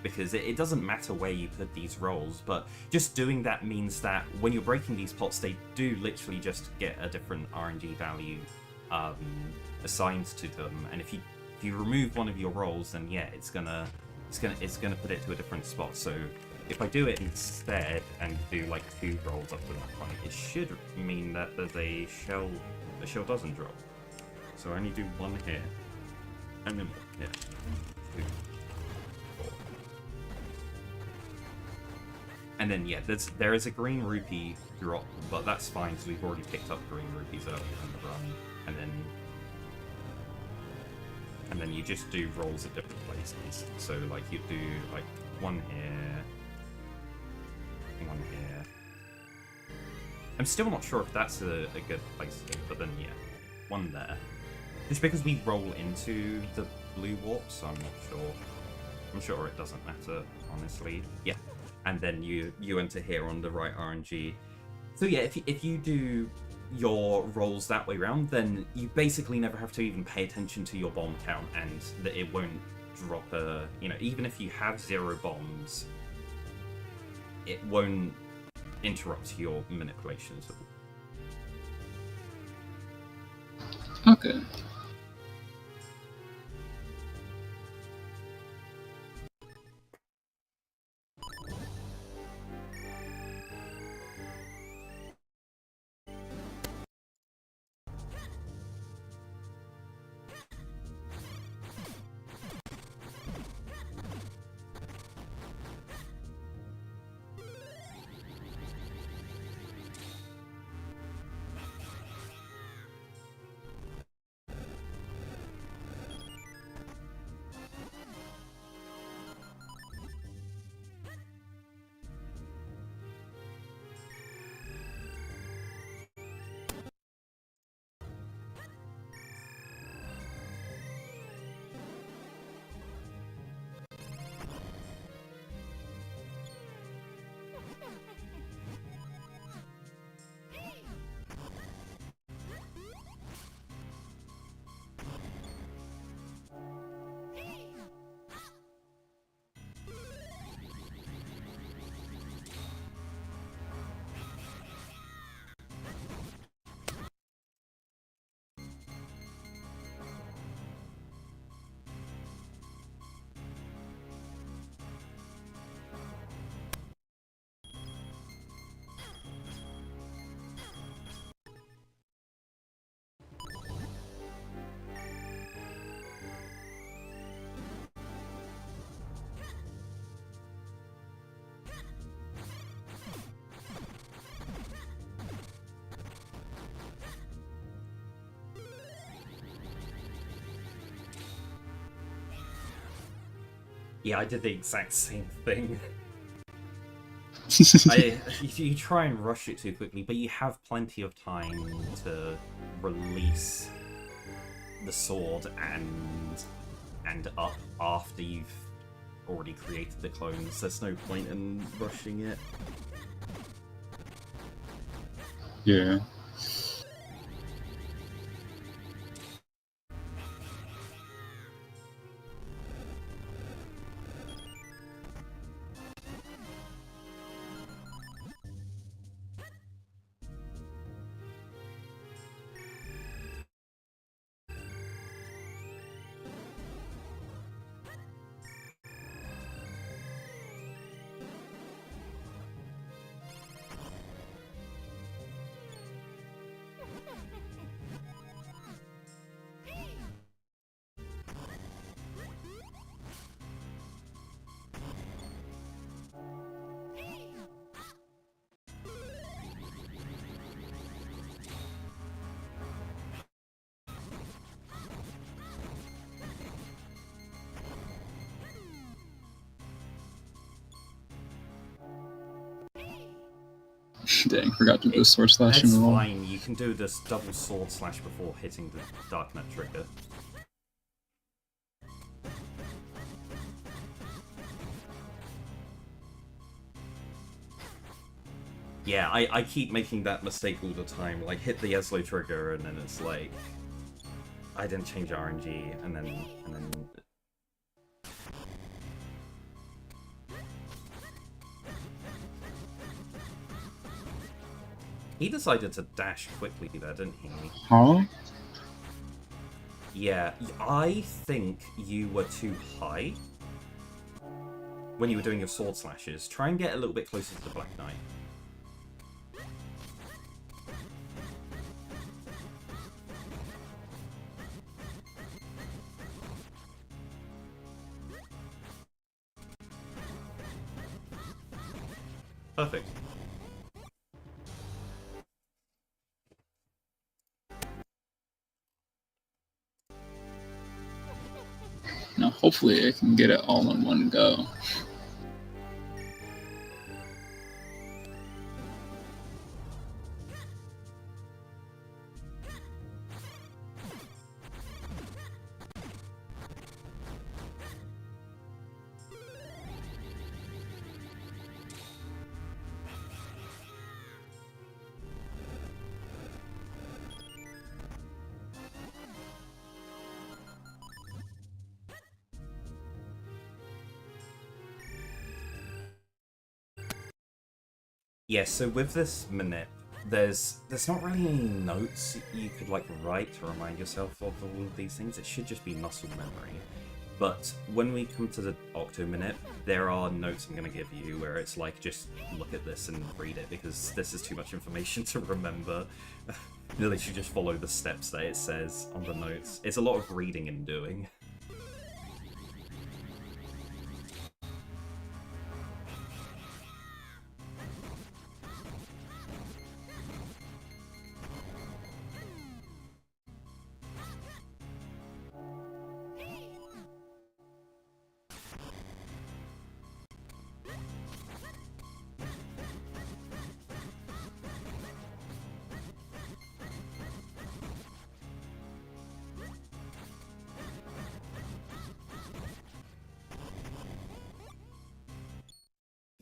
Because it doesn't matter where you put these rolls, but just doing that means that when you're breaking these pots, they do literally just get a different RNG value assigned to them. And if you remove one of your rolls, then yeah, it's gonna put it to a different spot. So if I do it instead and do like 2 rolls up to that point, it should mean that there's a shell doesn't drop. So I only do 1 here, and then yeah, 2. And then, yeah, there is a green rupee drop, but that's fine, because we've already picked up green rupees earlier in the run. And then you just do rolls at different places. So, like, you do, like, 1 here, 1 here. I'm still not sure if that's a good place to do, but then, yeah, 1 there. Just because we roll into the blue warps, I'm not sure. I'm sure it doesn't matter, honestly. Yeah. And then you enter here on the right RNG. So yeah, if you do your rolls that way around, then you basically never have to even pay attention to your bomb count, and that it won't drop a... You know, even if you have 0 bombs, it won't interrupt your manipulations at all. Okay. Yeah, I did the exact same thing. You try and rush it too quickly, but you have plenty of time to release the sword and up after you've already created the clones. There's no point in rushing it. Yeah. Dang, forgot to do sword slash. It's fine, you can do this double sword slash before hitting the Dark Knight trigger. Yeah, I keep making that mistake all the time. Like, hit the Eslo trigger, and then it's like, I didn't change RNG, and then. He decided to dash quickly there, didn't he? Huh? Yeah, I think you were too high when you were doing your sword slashes. Try and get a little bit closer to the Black Knight. Perfect. Now, hopefully I can get it all in one go. Yeah, so with this manip, there's not really any notes you could like write to remind yourself of all of these things. It should just be muscle memory. But when we come to the Octo Minute, there are notes I'm going to give you where it's like, just look at this and read it, because this is too much information to remember. You literally just follow the steps that it says on the notes. It's a lot of reading and doing.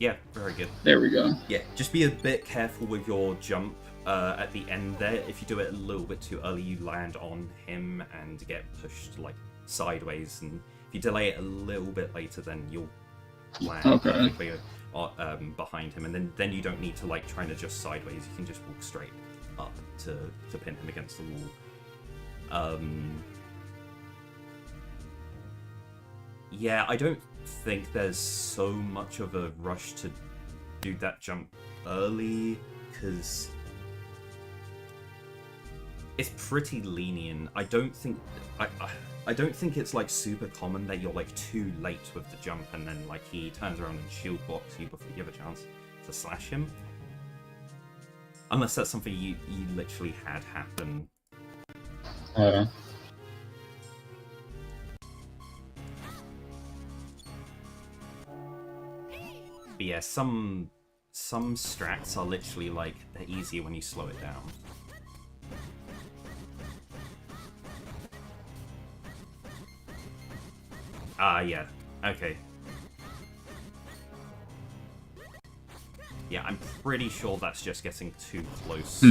Yeah, very good. There we go. Yeah, just be a bit careful with your jump at the end there. If you do it a little bit too early, you land on him and get pushed like sideways. And if you delay it a little bit later, then you'll land perfectly behind him. And then you don't need to like try and adjust sideways. You can just walk straight up to pin him against the wall. Yeah, I don't think there's so much of a rush to do that jump early, because it's pretty lenient. I don't think it's like super common that you're like too late with the jump and then like he turns around and shield blocks you before you have a chance to slash him. Unless that's something you literally had happen. But yeah, some strats are literally like they're easier when you slow it down. Ah, yeah. Okay. Yeah, I'm pretty sure that's just getting too close.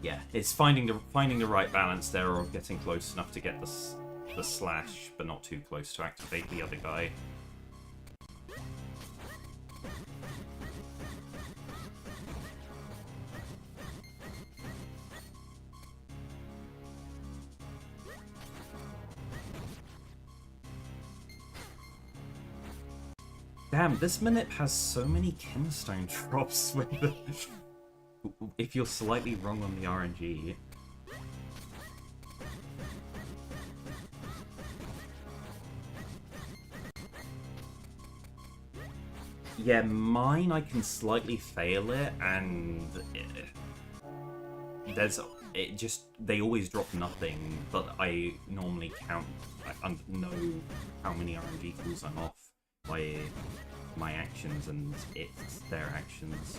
Yeah, it's finding the right balance there of getting close enough to get the slash, but not too close to activate the other guy. Damn, this Minip has so many Kinstone drops with the... if you're slightly wrong on the RNG. Yeah, mine I can slightly fail it, and they always drop nothing, but I normally count, I know how many RNG calls I'm off by my actions, and it's their actions.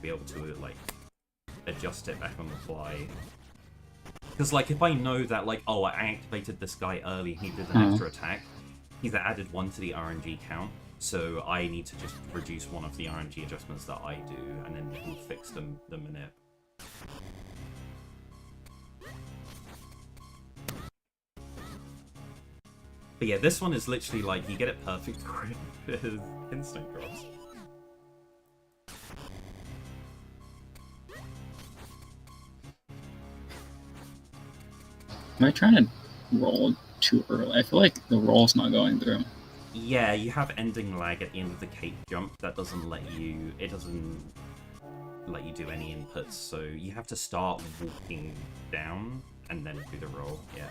Be able to like adjust it back on the fly. Because like if I know that like, oh, I activated this guy early, he did an extra attack, he's added 1 to the RNG count, so I need to just reduce one of the RNG adjustments that I do, and then it will fix the Minip. But yeah, this one is literally like, you get it perfect with instant drops. Am I trying to roll too early? I feel like the roll's not going through. Yeah, you have ending lag at the end of the cape jump. That doesn't let you... It doesn't let you do any inputs, so you have to start walking down and then do the roll, yeah.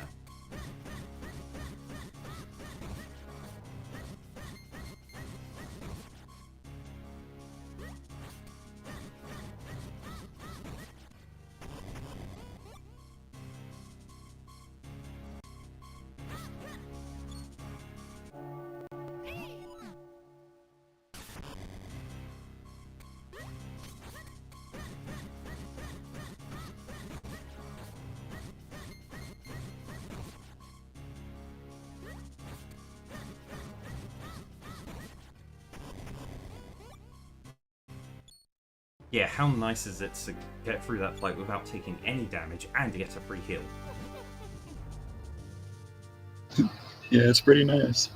Yeah, how nice is it to get through that fight without taking any damage and to get a free heal? Yeah, it's pretty nice.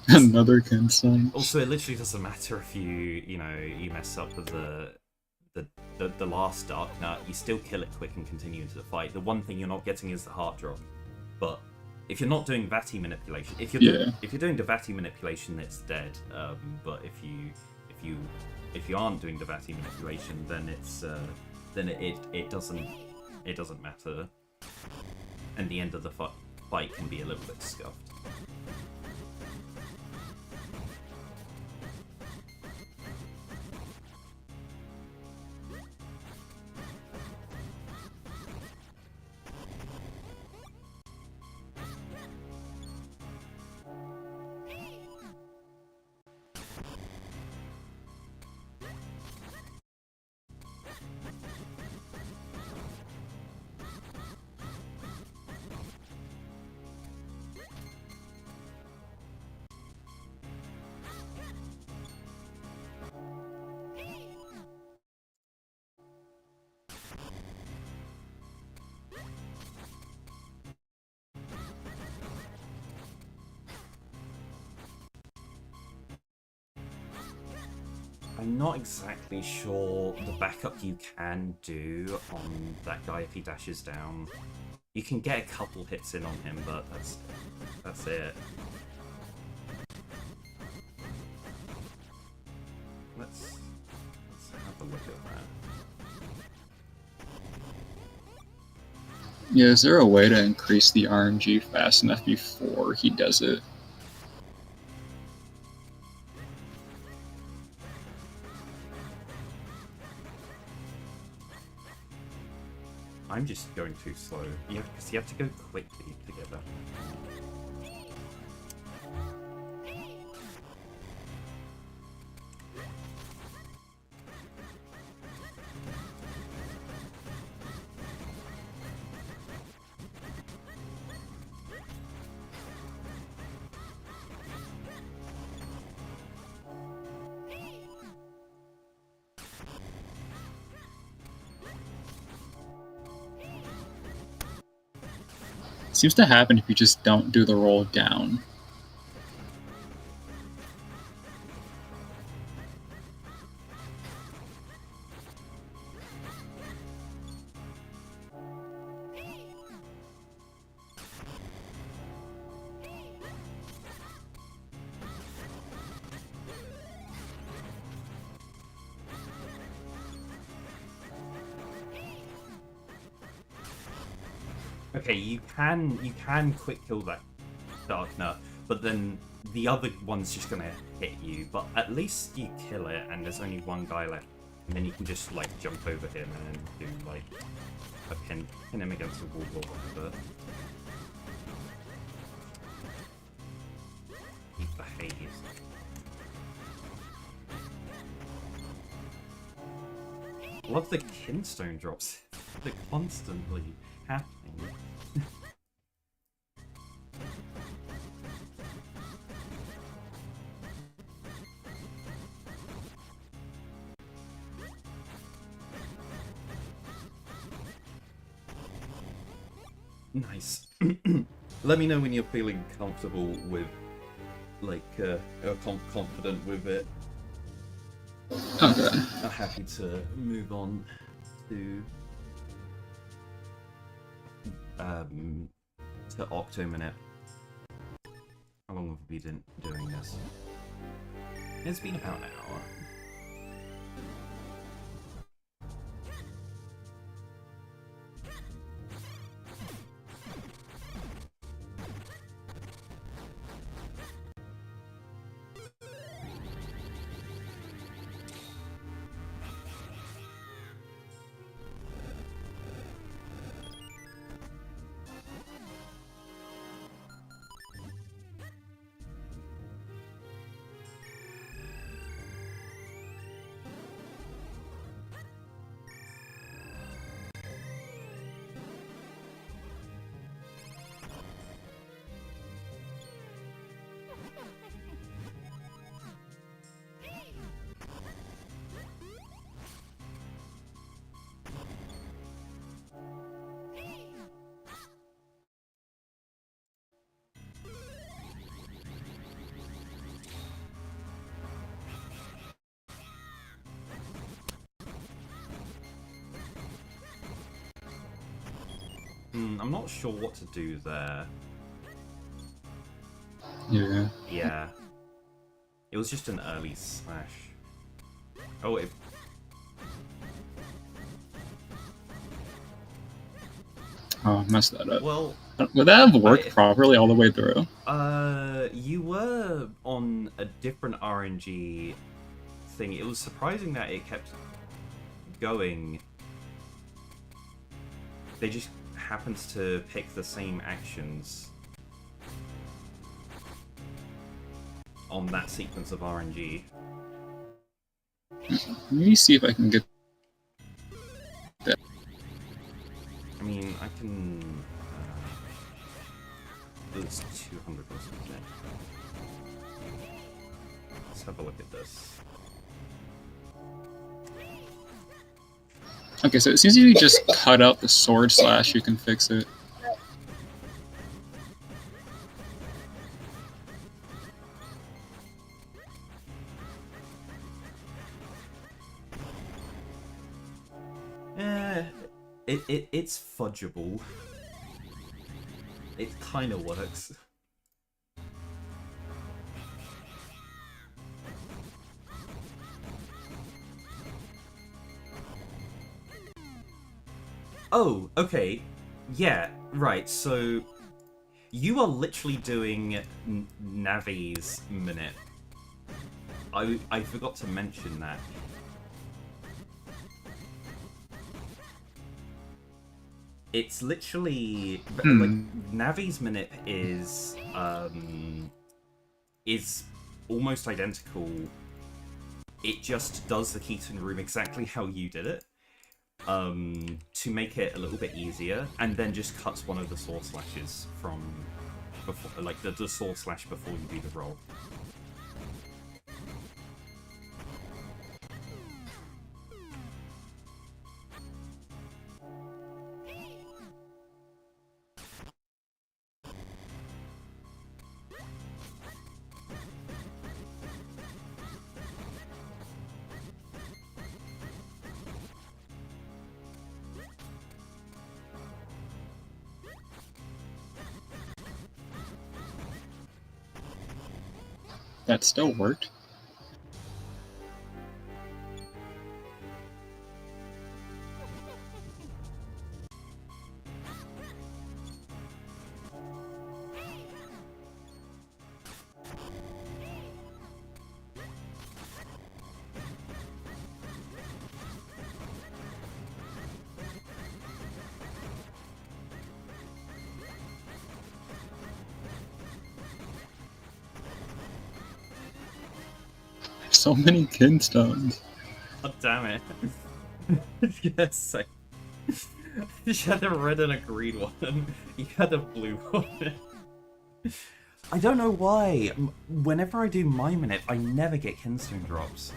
Another Kinstone. Also, it literally doesn't matter if you mess up with the last Dark Nut, you still kill it quick and continue into the fight. The one thing you're not getting is the heart drop. But if you're not doing Vati manipulation, if you're doing the Vati manipulation, it's dead. But if you aren't doing the Vati manipulation, then it doesn't matter, and the end of the fight can be a little bit scuffed. I'm not exactly sure the backup you can do on that guy if he dashes down. You can get a couple hits in on him, but that's it. look at that. Yeah, is there a way to increase the RNG fast enough before he does it? I'm just going too slow. Because you have to go quickly to get that. Seems to happen if you just don't do the roll down. Okay, you can quick kill that Darkner, but then the other one's just gonna hit you. But at least you kill it, and there's only one guy left, and then you can just like jump over him and do like a pin him against the wall or whatever. He behaves. Love the kinstone drops. They're constantly happening. Nice. Let me know when you're feeling comfortable with, like, confident with it. Okay. I'm happy to move on to Octominute. How long have we been doing this? It's been about an hour. I'm not sure what to do there. Yeah. Yeah. It was just an early smash. Oh, it... Oh, I messed that up. Well... Would that have worked properly all the way through? You were on a different RNG thing. It was surprising that it kept going. They just happens to pick the same actions on that sequence of RNG. Let me see if I can get that. I mean, I can... it's 200 or something. Let's have a look at this. Okay, so it seems if you just cut out the sword slash, you can fix it. It's fudgeable. It kind of works. Oh, okay. Yeah, right, so... You are literally doing Navi's minute. I forgot to mention that. It's literally... Like, Navi's minute is almost identical. It just does the Keaton room exactly how you did it. To make it a little bit easier, and then just cuts one of the sword slashes from before, like the sword slash before you do the roll. That still worked. So many kinstones. God damn it. Yes, you had a red and a green one. You had a blue one. I don't know why. Whenever I do my minute, I never get kinstone drops.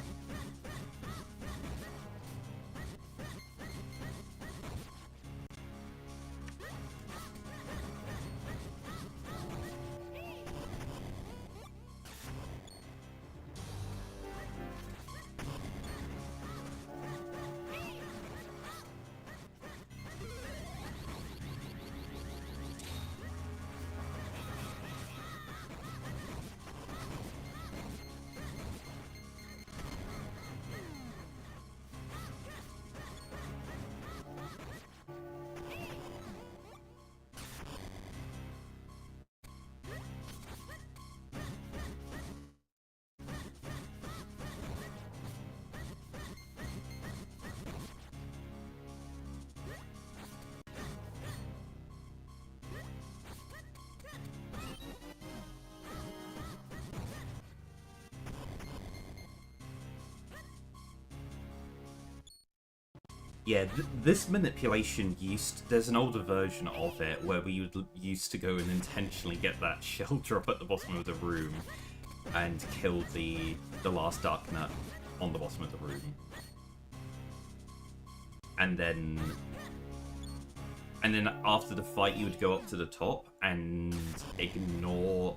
Yeah, this manipulation there's an older version of it where we used to go and intentionally get that shell drop at the bottom of the room and kill the last Dark Nut on the bottom of the room. And then after the fight you would go up to the top and ignore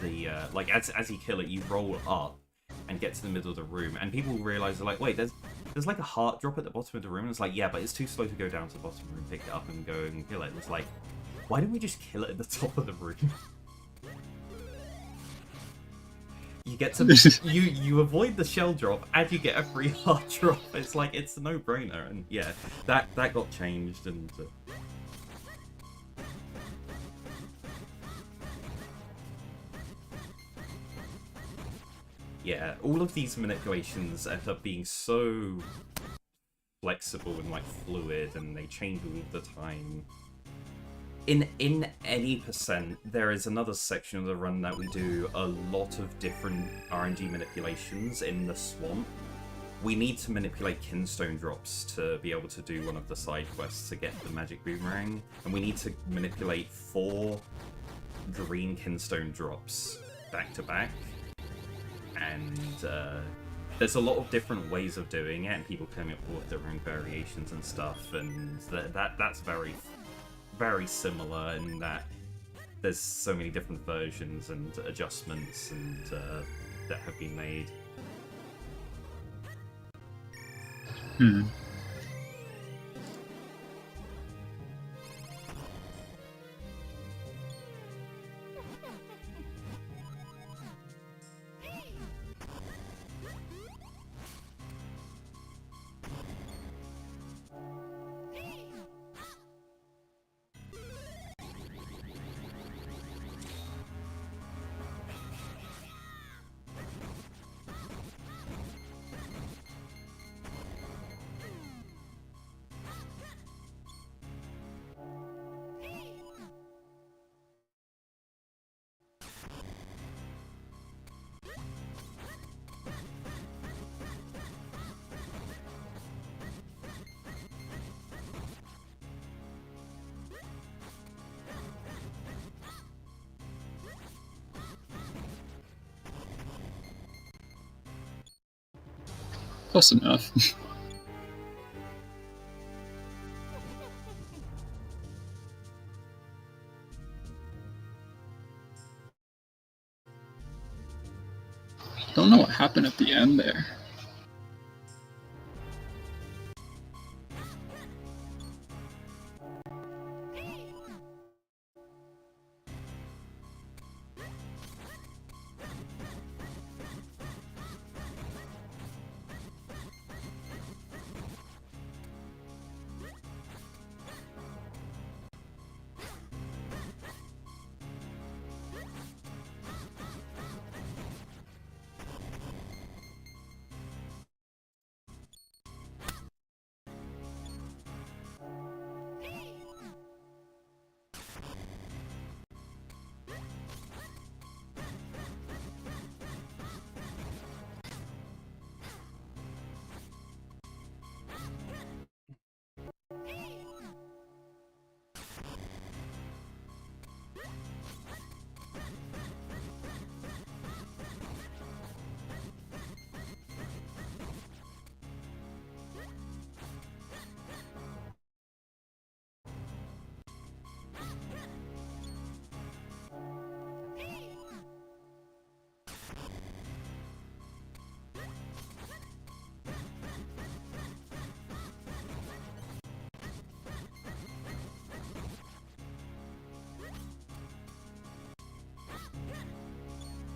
the, like, as you kill it, you roll up and get to the middle of the room, and people realize, they're like, wait, there's like a heart drop at the bottom of the room, and it's like, yeah, but it's too slow to go down to the bottom of the room, pick it up and go and kill it. And it's like, why don't we just kill it at the top of the room? You get to you avoid the shell drop and you get a free heart drop. It's like, it's a no-brainer. And yeah, that got changed. And yeah, all of these manipulations end up being so flexible and like fluid, and they change all the time. In any percent, there is another section of the run that we do a lot of different RNG manipulations in the swamp. We need to manipulate kinstone drops to be able to do one of the side quests to get the magic boomerang, and we need to manipulate 4 green kinstone drops back to back. And there's a lot of different ways of doing it, and people come up with their own variations and stuff, and that's very, very similar in that there's so many different versions and adjustments and that have been made. Close enough. Don't know what happened at the end there.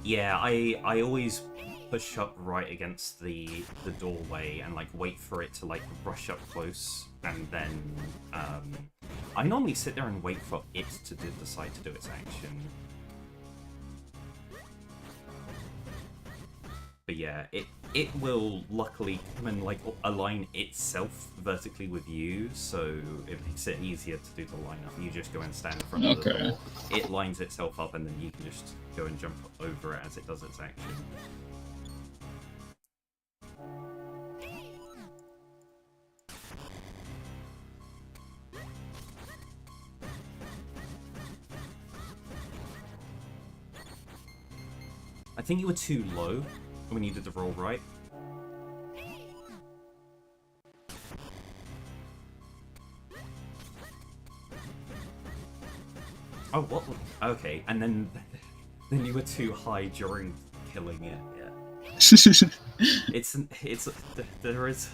Yeah, I always push up right against the doorway and like wait for it to like rush up close, and then I normally sit there and wait for it to decide to do its action. But yeah, it will luckily come and like align itself vertically with you, so it makes it easier to do the lineup. You just go and stand in front of the door. It lines itself up, and then you can just go and jump over it as it does its action. I think you were too low when you did the roll, right? Oh, what? Okay, and then you were too high during killing it. Yeah. There is.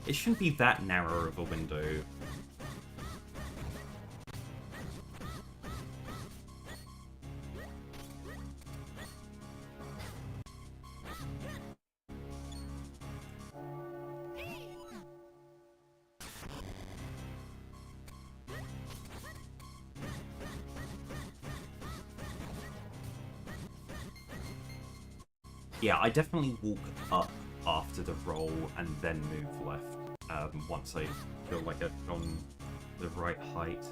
It shouldn't be that narrow of a window. Yeah, I definitely walk up after the roll and then move left once I feel like I've gone the right height.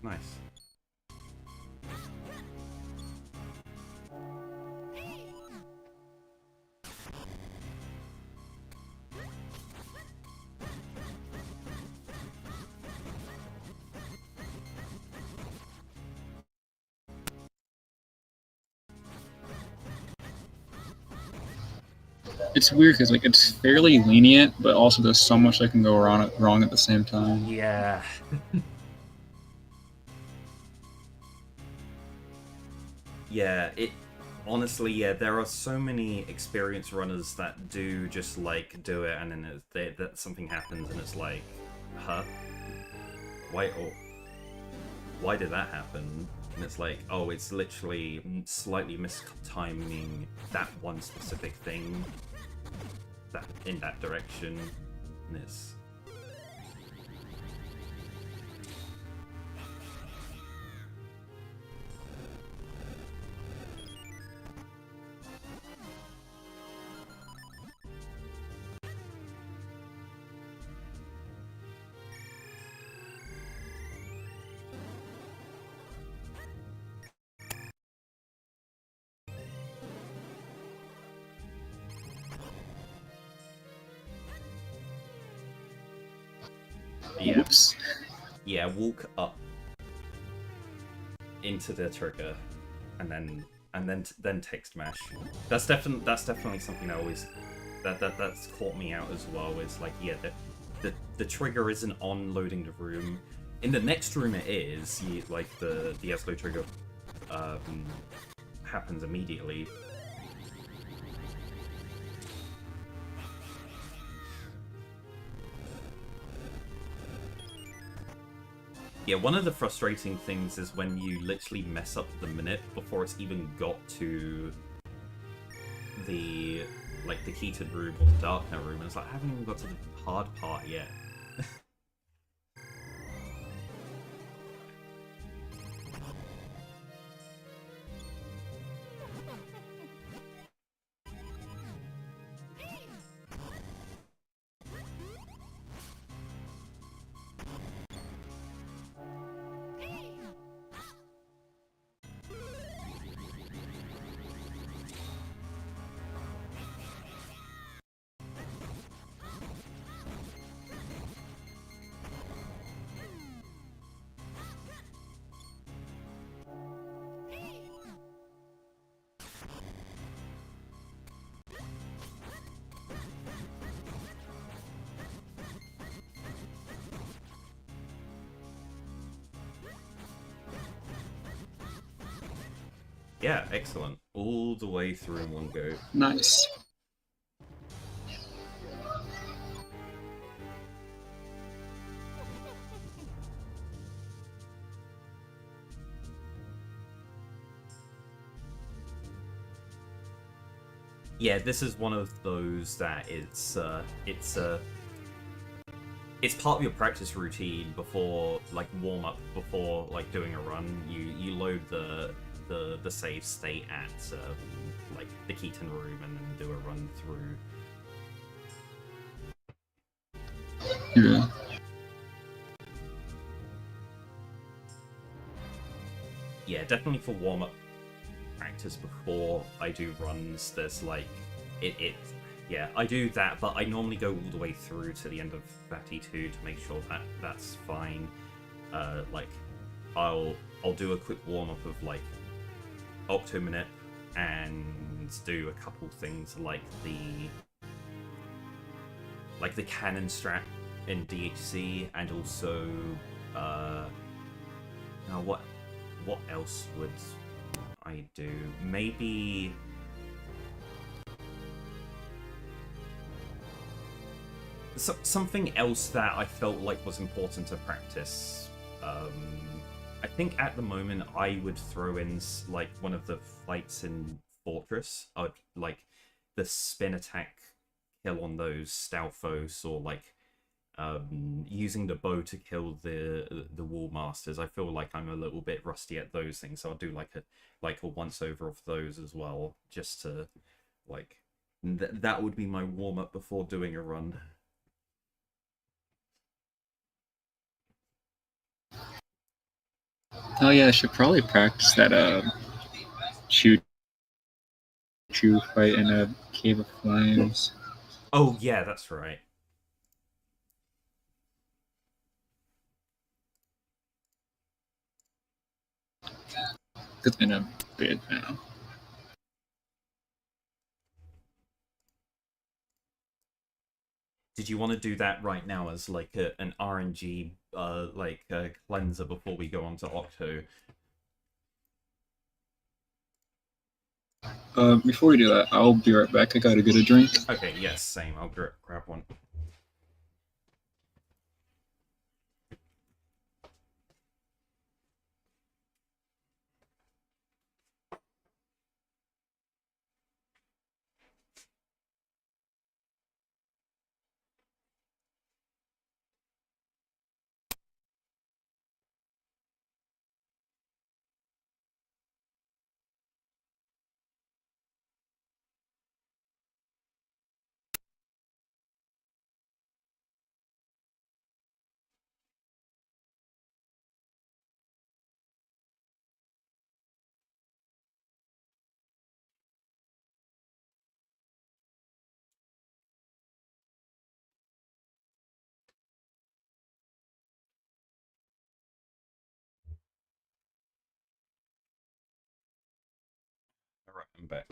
Nice. It's weird because like it's fairly lenient, but also there's so much that can go wrong at the same time. Yeah. Yeah, honestly, yeah, there are so many experienced runners that do just like do it, and then that something happens, and it's like, huh? Why did that happen? And it's like, oh, it's literally slightly mistiming that one specific thing that in that direction. And it's... Yeah. Oops. Yeah, walk up into the trigger, and then text mash. That's definitely something I always that's caught me out as well. Is like, yeah, the trigger isn't on loading the room. In the next room, it is. Like the escalate trigger happens immediately. Yeah, one of the frustrating things is when you literally mess up the minute before it's even got to the Keaton room or the Darkner room, and it's like, I haven't even got to the hard part yet. Yeah, excellent. All the way through in one go. Nice. Yeah, this is one of those that it's part of your practice routine before, like, warm up before, like, doing a run. You load the save state at like the Keaton room and then do a run through. Yeah. Yeah, definitely for warm up practice before I do runs. There's like yeah, I do that, but I normally go all the way through to the end of Batty 2 to make sure that that's fine. Like I'll do a quick warm up of like Octominute and do a couple things like the cannon strat in DHC, and also now what else would I do? Maybe something else that I felt like was important to practice. I think at the moment I would throw in like one of the fights in Fortress. I'd like the spin attack kill on those Stalfos, or like using the bow to kill the wall masters. I feel like I'm a little bit rusty at those things, so I'll do like a once over of those as well, just to like that would be my warm up before doing a run. Oh yeah, I should probably practice that Choo fight in a Cave of Flames. Oh yeah, that's right. It's been a bit now. Did you want to do that right now as like an RNG cleanser before we go on to Octo? Before we do that, I'll be right back. I gotta get a drink. Okay, yes, same. I'll grab one. Right, I'm back.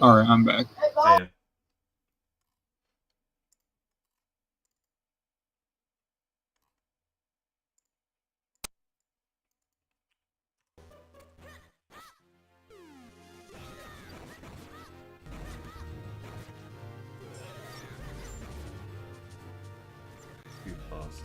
Alright, I'm back. Yeah. Too fast.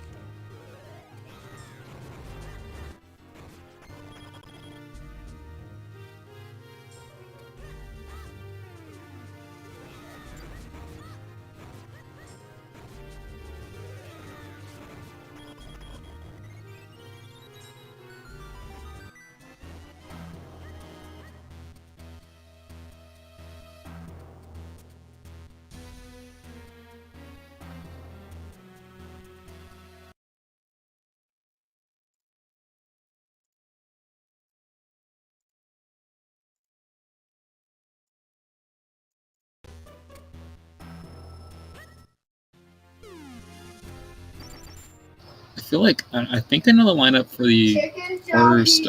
I feel like I think I know the lineup for the first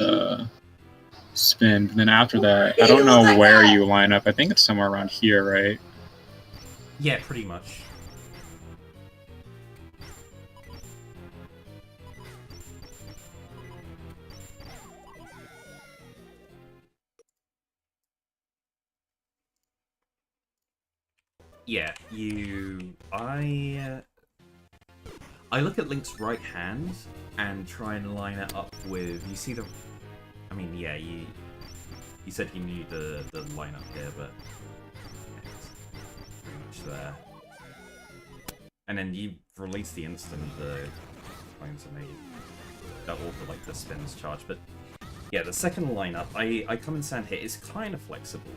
spin, but then after that, I don't know where you line up. I think it's somewhere around here, right? Yeah, pretty much. Yeah, I look at Link's right hand and try and line it up with, you see the, I mean, yeah, you said you knew the lineup here, but it's pretty much there. And then you release the instant the clones are made, that all for like the spins charge, but yeah, the second lineup, I come and stand here, is kind of flexible.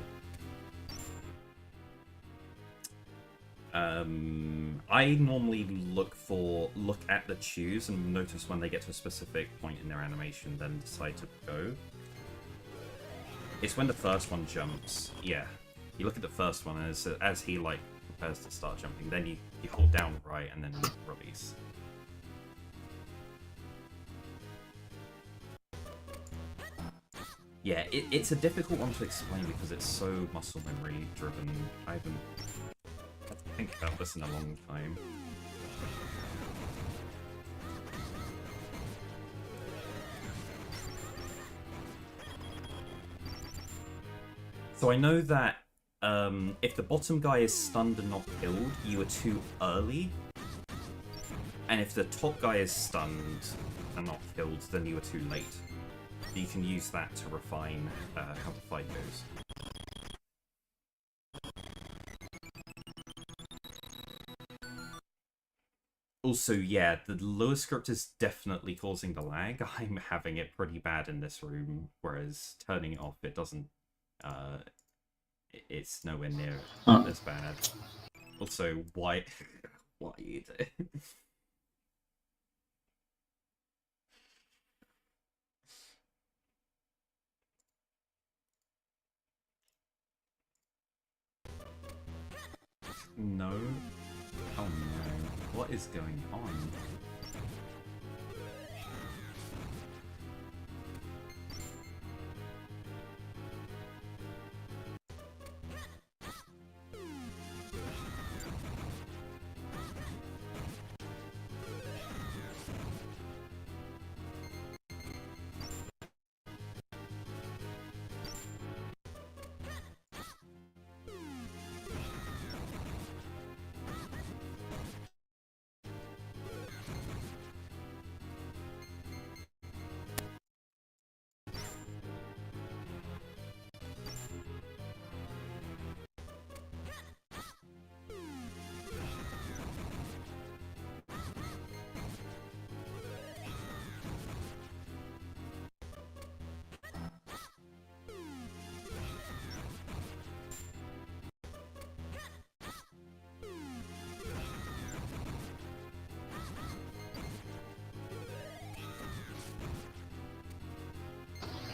I normally look at the choose and notice when they get to a specific point in their animation, then decide to go. It's when the first one jumps. Yeah, you look at the first one as he like prepares to start jumping, then you hold down right and then release. Yeah, it's a difficult one to explain because it's so muscle memory driven. I haven't had to think about this in a long time. So I know that if the bottom guy is stunned and not killed, you are too early. And if the top guy is stunned and not killed, then you are too late. You can use that to refine how the fight goes. Also, yeah, the Lua script is definitely causing the lag. I'm having it pretty bad in this room, whereas turning it off, it doesn't... it's nowhere near as bad. Also, why... why are you doing... No? Oh no. What is going on?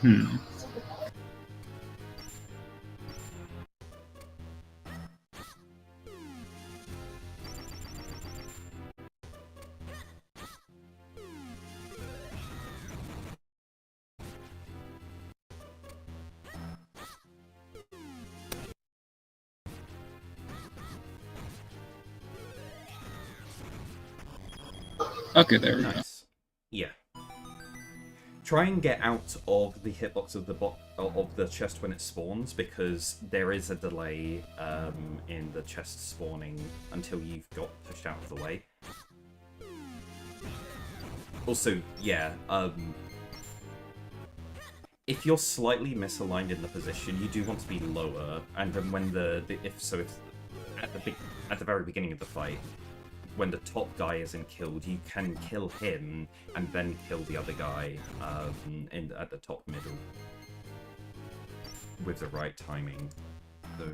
Hmm. Okay, there we go. Nice. Yeah. Try and get out of the hitbox of the chest when it spawns, because there is a delay in the chest spawning until you've got pushed out of the way. Also, yeah, if you're slightly misaligned in the position, you do want to be lower, and then when if at the very beginning of the fight, when the top guy isn't killed, you can kill him and then kill the other guy at the top middle with the right timing. So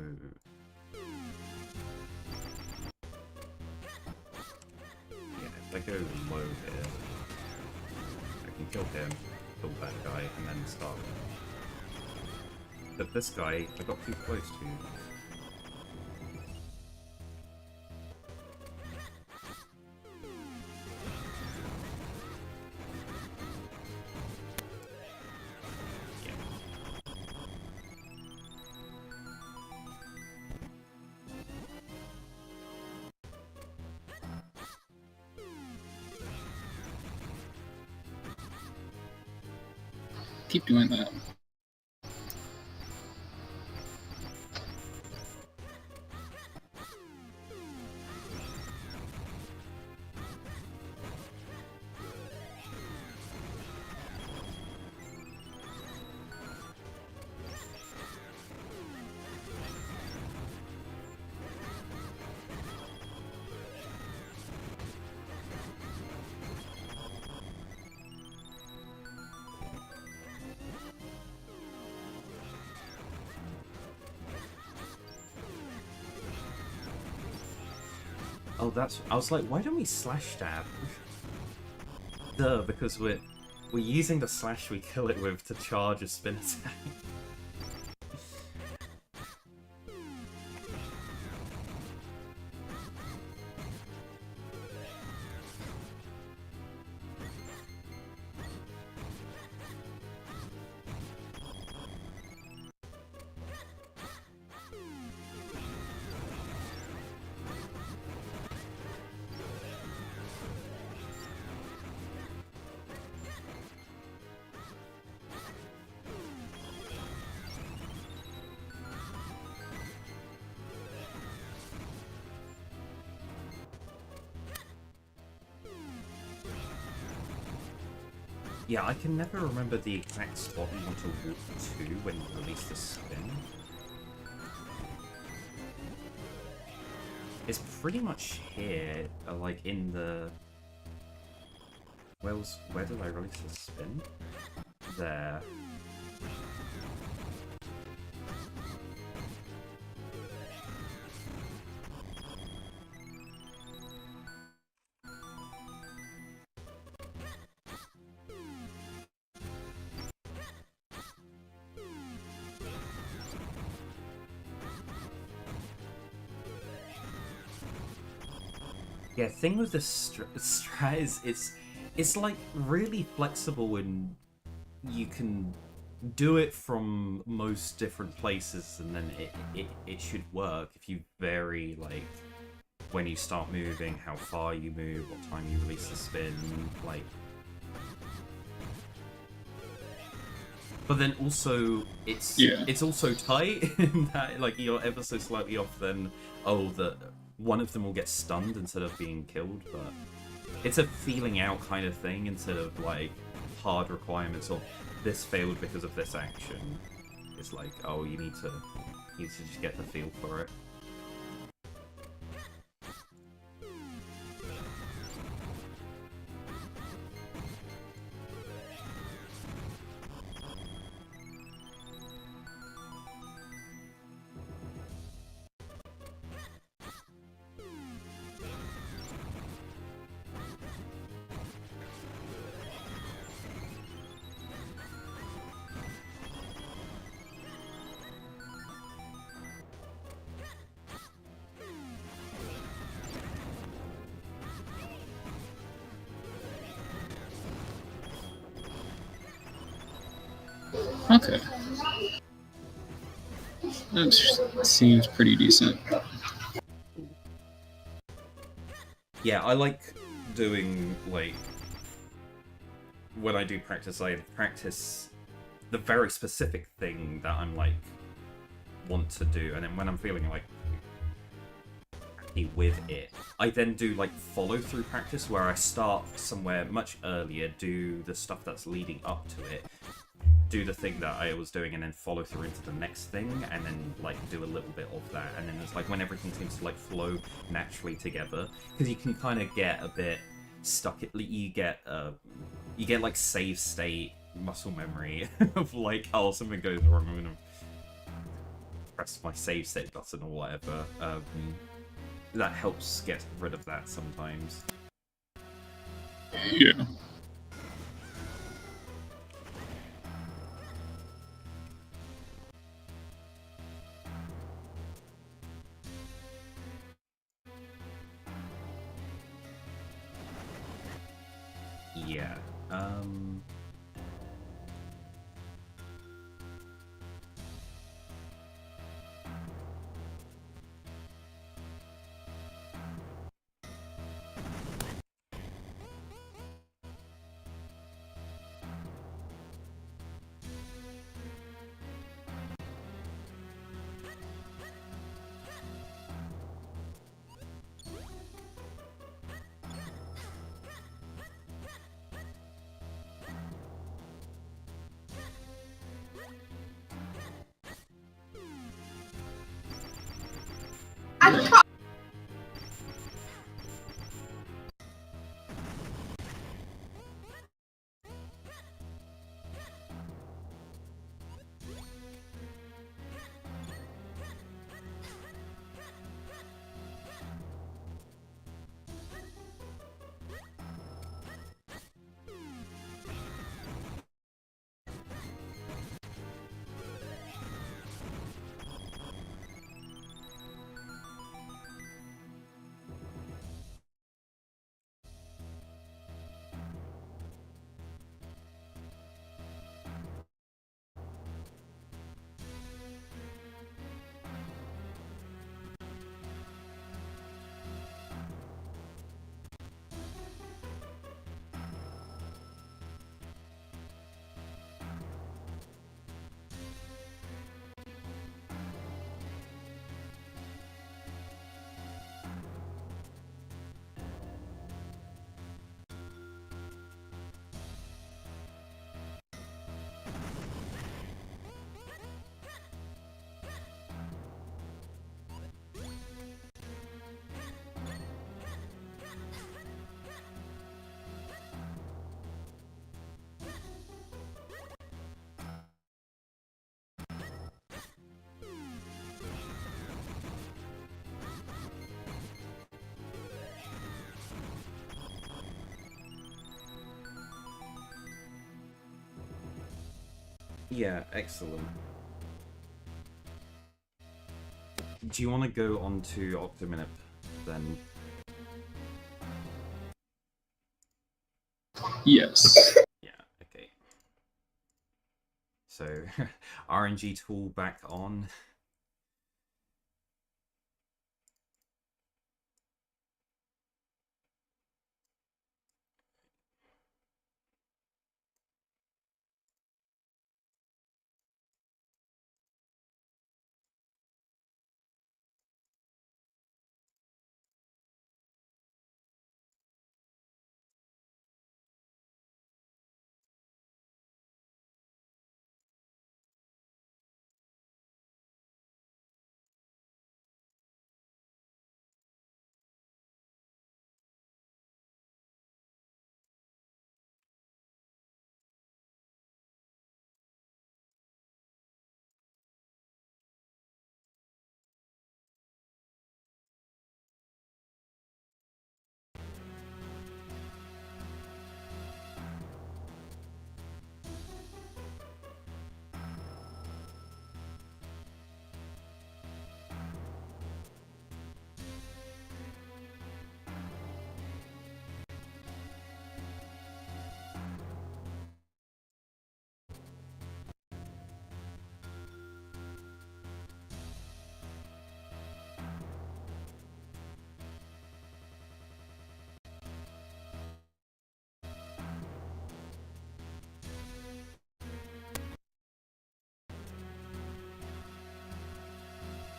yeah, if I go low here, I can kill him, kill that guy, and then start. But this guy, I got too close to. Keep doing that. Oh, I was like, why don't we slash stab? Duh, because we're using the slash we kill it with to charge a spin attack. Yeah, I can never remember the exact spot you want to walk to when you release the spin. It's pretty much here, like in the... Where did I release the spin? There. Yeah, thing with the strat is it's like really flexible and you can do it from most different places, and then it should work if you vary like when you start moving, how far you move, what time you release the spin, like. But then also it's also tight in that like you're ever so slightly off, then one of them will get stunned instead of being killed, but it's a feeling out kind of thing instead of like hard requirements of this failed because of this action. It's like, oh, you need to just get the feel for it. Okay. That seems pretty decent. Yeah, I like doing, like, when I do practice, I practice the very specific thing that I'm, like, want to do, and then when I'm feeling, like, happy with it, I then do, like, follow-through practice, where I start somewhere much earlier, do the stuff that's leading up to it, do the thing that I was doing, and then follow through into the next thing, and then, like, do a little bit of that, and then it's like when everything seems to, like, flow naturally together, because you can kind of get a bit stuck. You get, like, save state muscle memory of, like, oh, something goes wrong, I'm gonna press my save state button or whatever. That helps get rid of that sometimes. Yeah. Yeah. Yeah, excellent. Do you want to go on to Octominute then? Yes. Yeah, okay. So, RNG tool back on.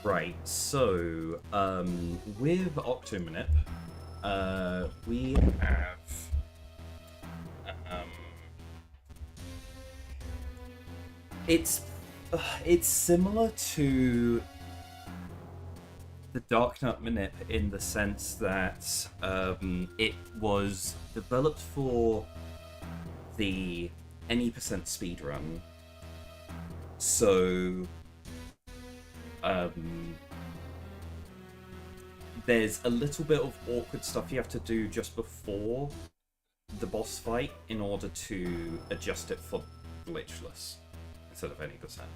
Right, so with Octominip, we have it's similar to the Darknut Minip in the sense that it was developed for the any percent speedrun. So there's a little bit of awkward stuff you have to do just before the boss fight in order to adjust it for glitchless instead of any percent.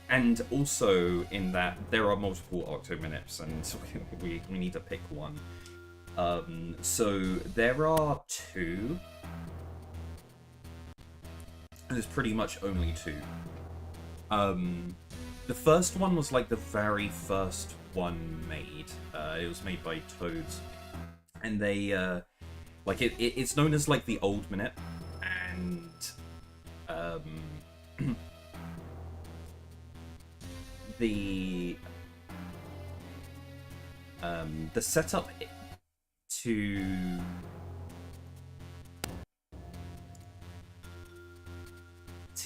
And also in that there are multiple Octominips, and so we need to pick one. So there are two. There's pretty much only two. The first one was like the very first one made. It was made by Toads, and they like it's known as like the old Minip, and the setup to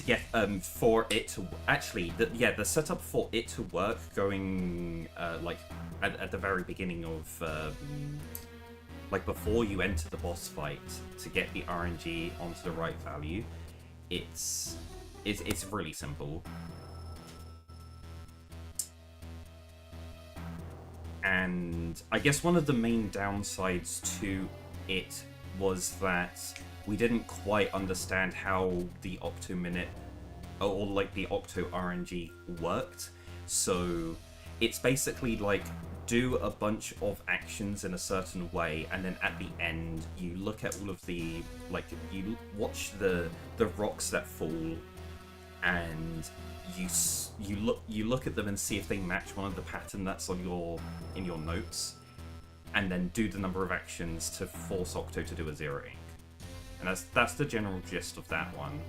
get for it to actually the setup for it to work going like at the very beginning of like before you enter the boss fight to get the RNG onto the right value, it's really simple. And I guess one of the main downsides to it was that we didn't quite understand how the Octominip or like the Octo RNG worked. So it's basically like do a bunch of actions in a certain way, and then at the end you look at all of the like you watch the rocks that fall, and you look at them and see if they match one of the pattern that's on in your notes, and then do the number of actions to force Octo to do a zeroing. And that's the general gist of that one.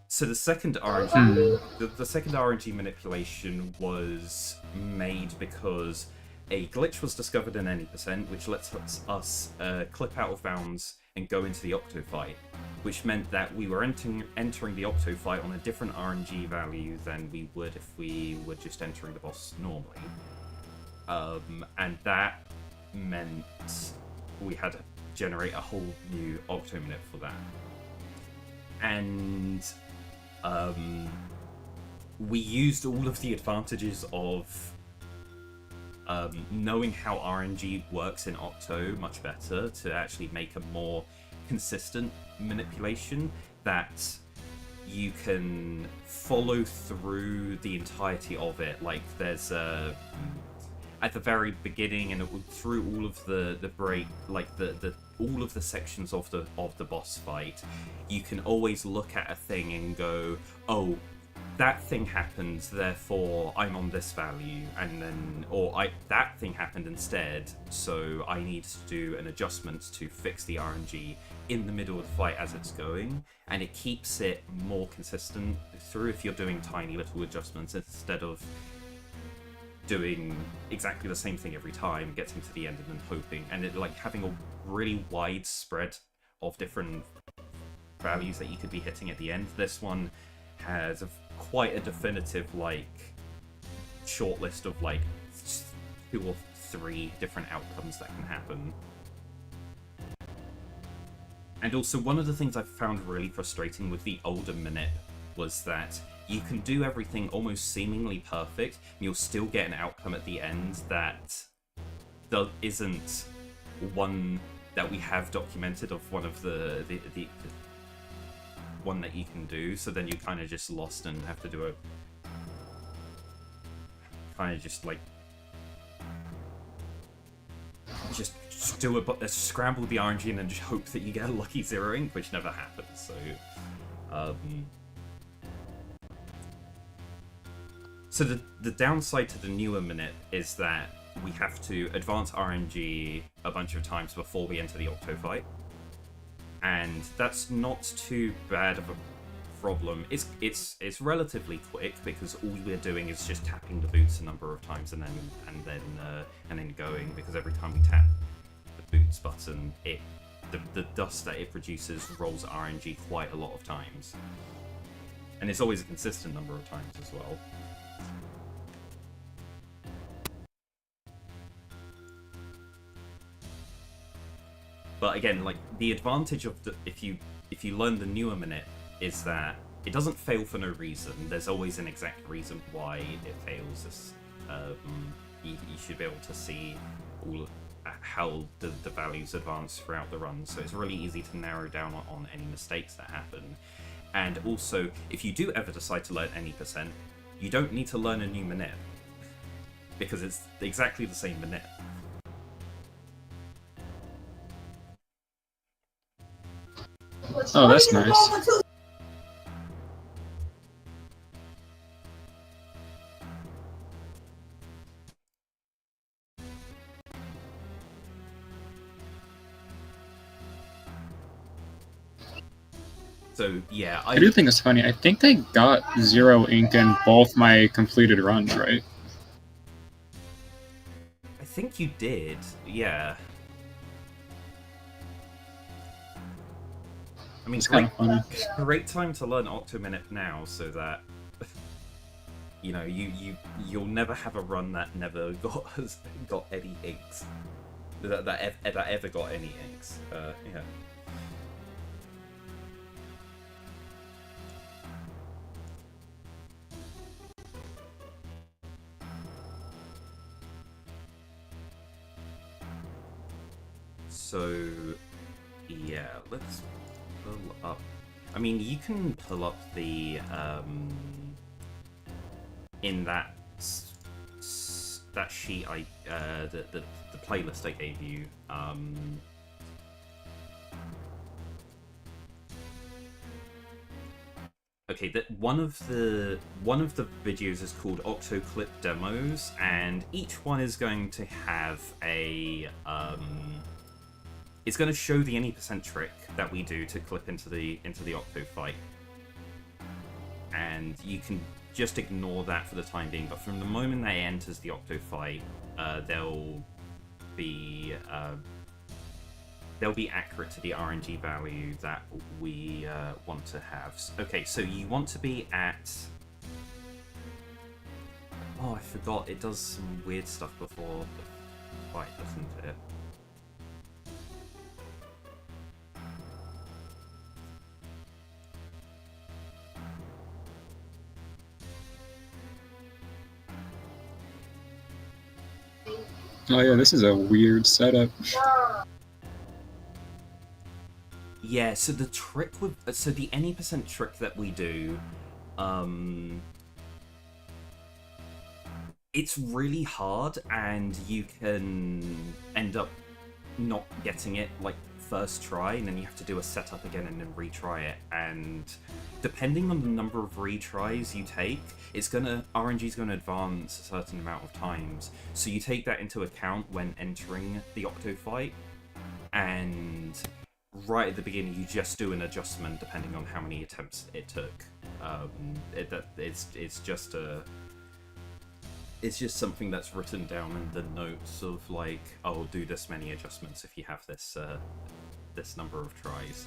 So the second RNG, the second RNG manipulation was made because a glitch was discovered in any percent, which lets us clip out of bounds and go into the Octo fight, which meant that we were entering the Octo fight on a different RNG value than we would if we were just entering the boss normally. And that meant we had to generate a whole new Octominip for that. And we used all of the advantages of knowing how RNG works in Octo much better to actually make a more consistent manipulation that you can follow through the entirety of it. Like there's at the very beginning and through all of the break, like the all of the sections of the boss fight, you can always look at a thing and go, oh, that thing happened, therefore I'm on this value, and then that thing happened instead, so I need to do an adjustment to fix the RNG in the middle of the fight as it's going, and it keeps it more consistent through if you're doing tiny little adjustments instead of doing exactly the same thing every time, getting to the end and then hoping, and it like having a really wide spread of different values that you could be hitting at the end. This one has quite a definitive like short list of like 2 or 3 different outcomes that can happen. And also one of the things I found really frustrating with the older Minip was that you can do everything almost seemingly perfect, and you'll still get an outcome at the end that isn't one that we have documented of one of the one that you can do. So then you're kind of just lost and have to do a kind of just like just do a scramble the RNG and then just hope that you get a lucky zeroing, which never happens. So so the downside to the newer Minip is that we have to advance RNG a bunch of times before we enter the Octo fight. And that's not too bad of a problem. It's relatively quick because all we're doing is just tapping the boots a number of times and then going, because every time we tap the boots button, the dust that it produces rolls RNG quite a lot of times. And it's always a consistent number of times as well. But again, like, the advantage of if you learn the newer minute is that it doesn't fail for no reason. There's always an exact reason why it fails. You should be able to see how the values advance throughout the run, so it's really easy to narrow down on any mistakes that happen. And also, if you do ever decide to learn any percent, you don't need to learn a new minute, because it's exactly the same minute. Oh, that's nice. So, yeah, I do think it's funny. I think I got 0 ink in both my completed runs, right? I think you did, yeah. I mean, It's kind of funny. Great time to learn Octominute now, so that you know you'll never have a run that never got any inks, that ever got any inks. Yeah. So, yeah, let's pull up. I mean, you can pull up the in that sheet the playlist I gave you. Okay, that one of the videos is called Octo Clip Demos, and each one is going to have a it's going to show the any percent trick that we do to clip into the Octo fight, and you can just ignore that for the time being. But from the moment that it enters the Octo fight, they'll be accurate to the RNG value that we want to have. Okay, so you want to be at... Oh, I forgot. It does some weird stuff before the fight, doesn't it? Oh yeah, this is a weird setup. Yeah, so the trick with... So the any percent trick that we do... it's really hard, and you can end up not getting it, like, first try, and then you have to do a setup again and then retry it. And depending on the number of retries you take, RNG's gonna advance a certain amount of times. So you take that into account when entering the Octo fight, and right at the beginning you just do an adjustment depending on how many attempts it took. It's just something that's written down in the notes of, like, oh, do this many adjustments if you have this this number of tries.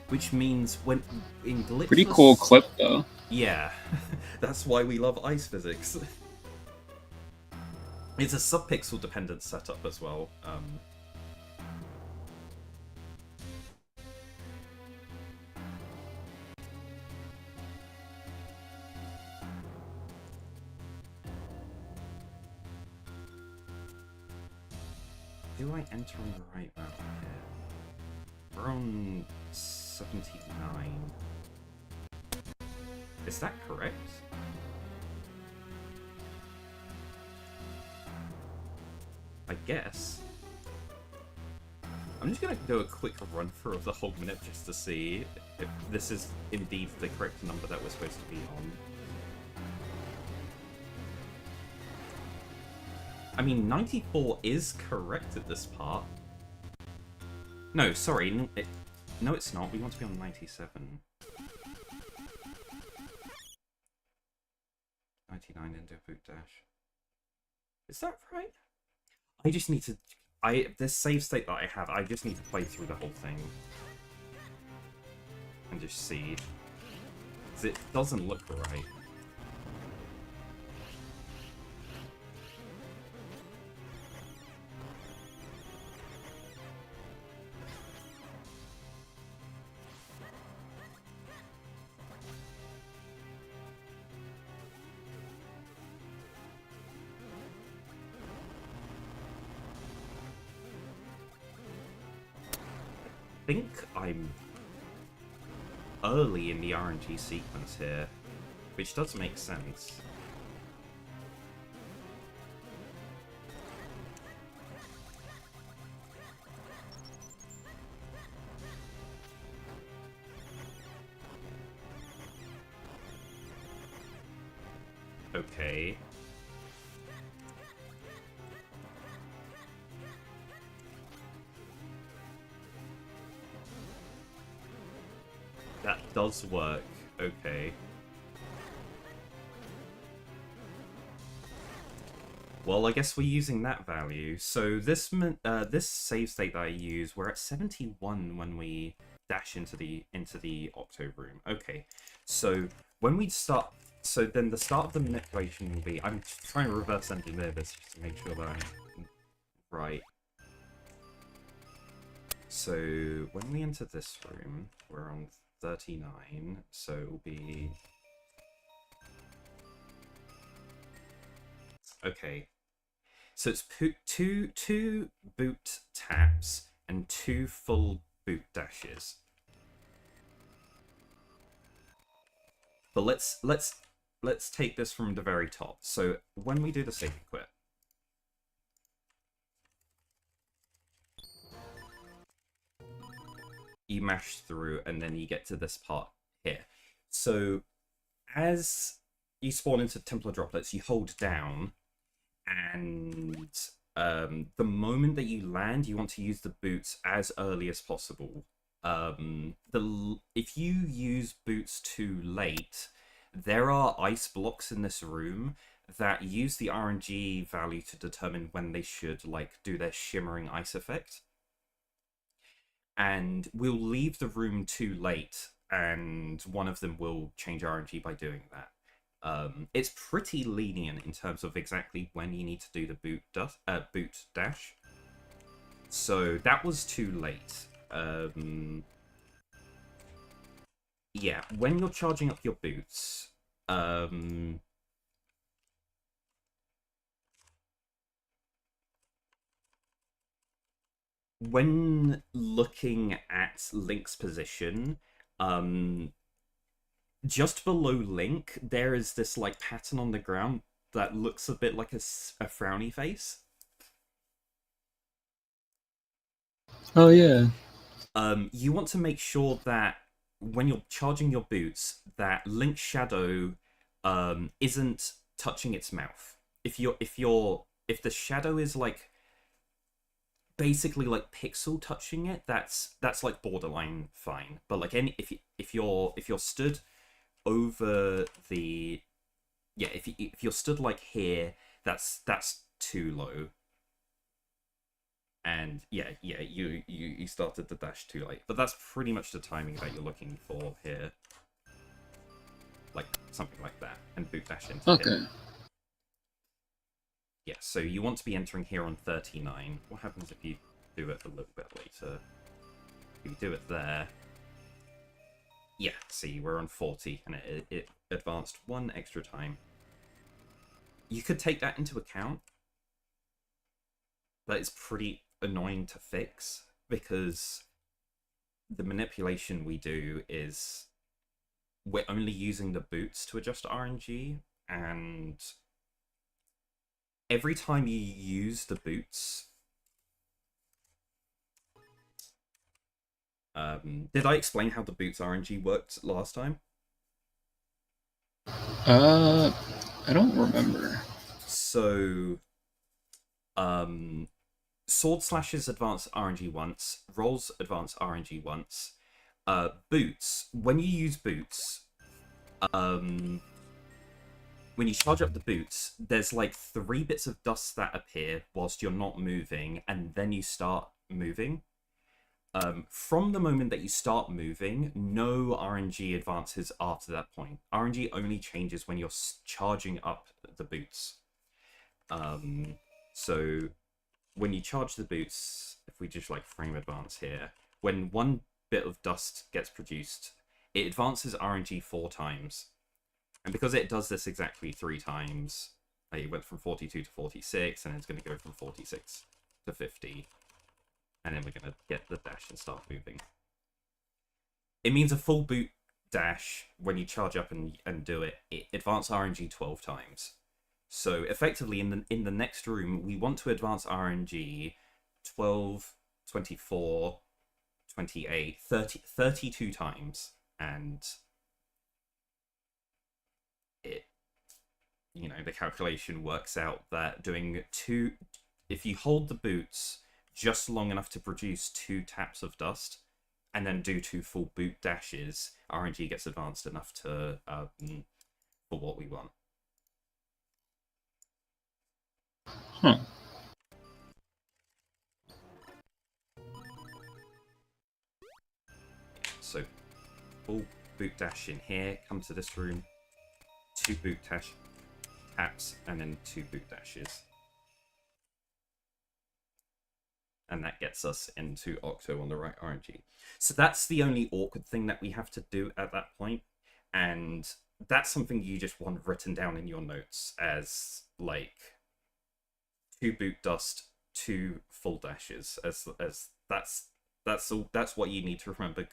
Which means when in Glitchless... Pretty cool clip, though. Yeah, that's why we love ice physics. It's a subpixel dependent setup as well. Do I enter on the right map here? We're on 79. Is that correct? I guess. I'm just gonna do a quick run through of the whole minute just to see if this is indeed the correct number that we're supposed to be on. I mean, 94 is correct at this part. No, sorry. No, it's not. We want to be on 97. 99 into boot dash. Is that right? I just need to... this save state that I have, I just need to play through the whole thing. And just see. 'Cause it doesn't look right. I think I'm early in the RNG sequence here, which does make sense. Okay. That does work. Okay. Well, I guess we're using that value. So this this save state that I use, we're at 71 when we dash into the Octo room. Okay. So when we start, so then the start of the manipulation will be. I'm trying to reverse engineer this just to make sure that I'm right. So when we enter this room, we're on 39, so it'll be... Okay. So it's two boot taps and 2 full boot dashes. But let's take this from the very top. So when we do the save and quit, you mash through, and then you get to this part here. So as you spawn into Templar droplets, you hold down, and the moment that you land, you want to use the boots as early as possible. If you use boots too late, there are ice blocks in this room that use the RNG value to determine when they should do their shimmering ice effect. And we'll leave the room too late, and one of them will change RNG by doing that. It's pretty lenient in terms of exactly when you need to do the boot dash. So that was too late. Yeah, when you're charging up your boots, when looking at Link's position, just below Link, there is this pattern on the ground that looks a bit like a frowny face. Oh yeah. You want to make sure that when you're charging your boots, that Link's shadow isn't touching its mouth. If the shadow is basically pixel touching it, that's borderline fine. But if you're stood over the if you're stood here, that's too low. And you started the dash too late. But that's pretty much the timing that you're looking for here. Something like that. And boot dash into here. Yeah, so you want to be entering here on 39. What happens if you do it a little bit later? If you do it there... Yeah, see, we're on 40, and it advanced 1 extra time. You could take that into account, but it's pretty annoying to fix, because the manipulation we do is we're only using the boots to adjust RNG, and every time you use the boots... did I explain how the boots RNG worked last time? I don't remember. So, Sword Slashes advance RNG once, Rolls advance RNG once. Boots, when you use boots, when you charge up the boots, there's like 3 bits of dust that appear whilst you're not moving, and then you start moving. From the moment that you start moving, no RNG advances after that point. RNG only changes when you're charging up the boots. So when you charge the boots, if we just like frame advance here, when 1 bit of dust gets produced, it advances RNG 4 times. And because it does this exactly 3 times, it went from 42 to 46, and it's going to go from 46 to 50. And then we're going to get the dash and start moving. It means a full boot dash, when you charge up and do it, it advances RNG 12 times. So effectively, in the next room, we want to advance RNG 12, 24, 28, 30, 32 times. And it, you know, the calculation works out that doing 2, if you hold the boots just long enough to produce 2 taps of dust, and then do 2 full boot dashes, RNG gets advanced enough to for what we want. Huh. So, full boot dash in here, come to this room, 2 boot dash taps, and then 2 boot dashes. And that gets us into Octo on the right RNG. So that's the only awkward thing that we have to do at that point. And that's something you just want written down in your notes as, like, 2 boot dust, 2 full dashes. As that's what you need to remember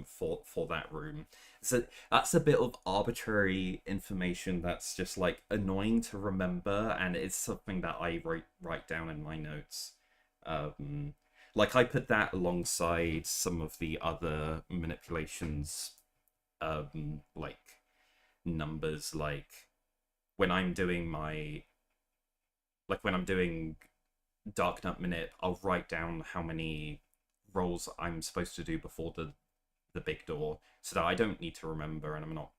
for that room. So that's a bit of arbitrary information that's just, like, annoying to remember, and it's something that I write down in my notes. Like, I put that alongside some of the other manipulations, like numbers, like when I'm doing Dark Nut Minute, I'll write down how many rolls I'm supposed to do before the big door, so that I don't need to remember and I'm not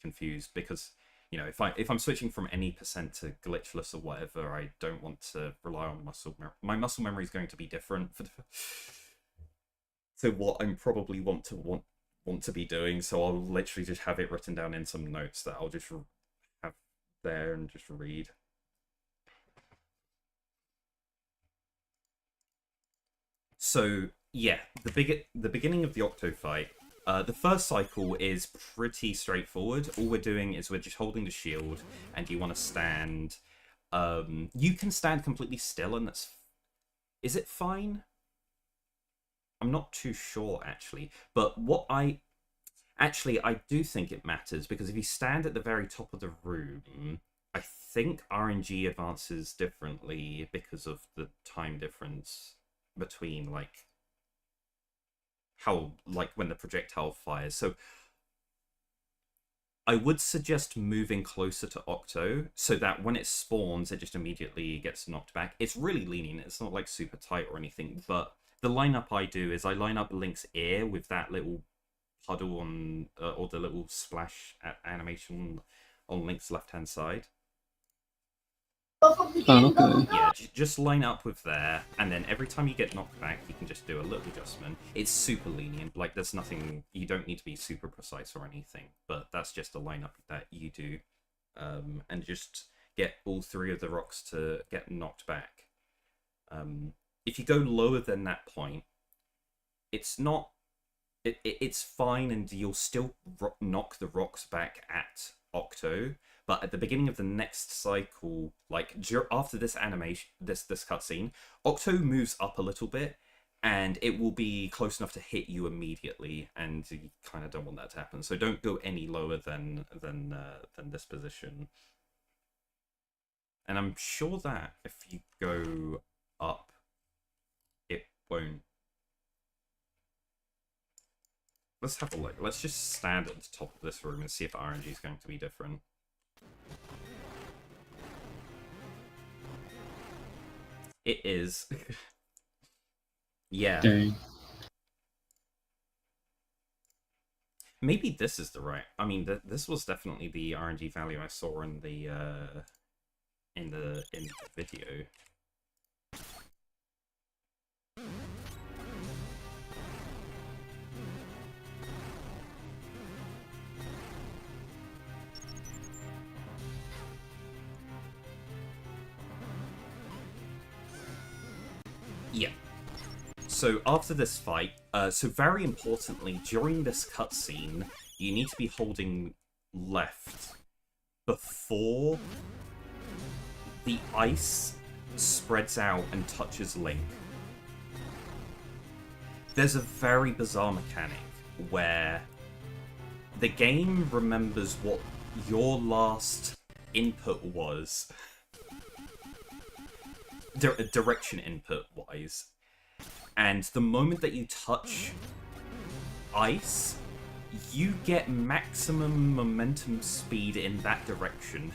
confused, because, you know, if I'm switching from any percent to glitchless or whatever, I don't want to rely on muscle memory. My muscle memory is going to be different to what I'm probably want to be doing. So I'll literally just have it written down in some notes that I'll just have there and just read. So yeah, the beginning of the Octo fight. The first cycle is pretty straightforward. All we're doing is we're just holding the shield, and you want to stand. You can stand completely still, and that's... Is it fine? I'm not too sure, actually. But what I do think it matters, because if you stand at the very top of the room, I think RNG advances differently because of the time difference between, like, how, like, when the projectile fires. So I would suggest moving closer to Octo so that when it spawns, it just immediately gets knocked back. It's really lenient. It's not, like, super tight or anything, but the lineup I do is I line up Link's ear with that little puddle on, or the little splash animation on Link's left-hand side. Oh, okay. Yeah, just line up with there, and then every time you get knocked back, you can just do a little adjustment. It's super lenient, like, there's nothing, you don't need to be super precise or anything, but that's just a lineup that you do, and just get all 3 of the rocks to get knocked back. If you go lower than that point, it's not, it's fine, and you'll still knock the rocks back at Octo, but at the beginning of the next cycle, like after this animation, this cutscene, Octo moves up a little bit, and it will be close enough to hit you immediately, and you kind of don't want that to happen. So don't go any lower than this position. And I'm sure that if you go up, it won't. Let's have a look. Let's just stand at the top of this room and see if RNG is going to be different. It is. Yeah. Dang. Maybe this is the right. I mean, this was definitely the RNG value I saw in the video. Yeah. So after this fight, so very importantly, during this cutscene, you need to be holding left before the ice spreads out and touches Link. There's a very bizarre mechanic where the game remembers what your last input was, direction input wise, and the moment that you touch ice, you get maximum momentum speed in that direction.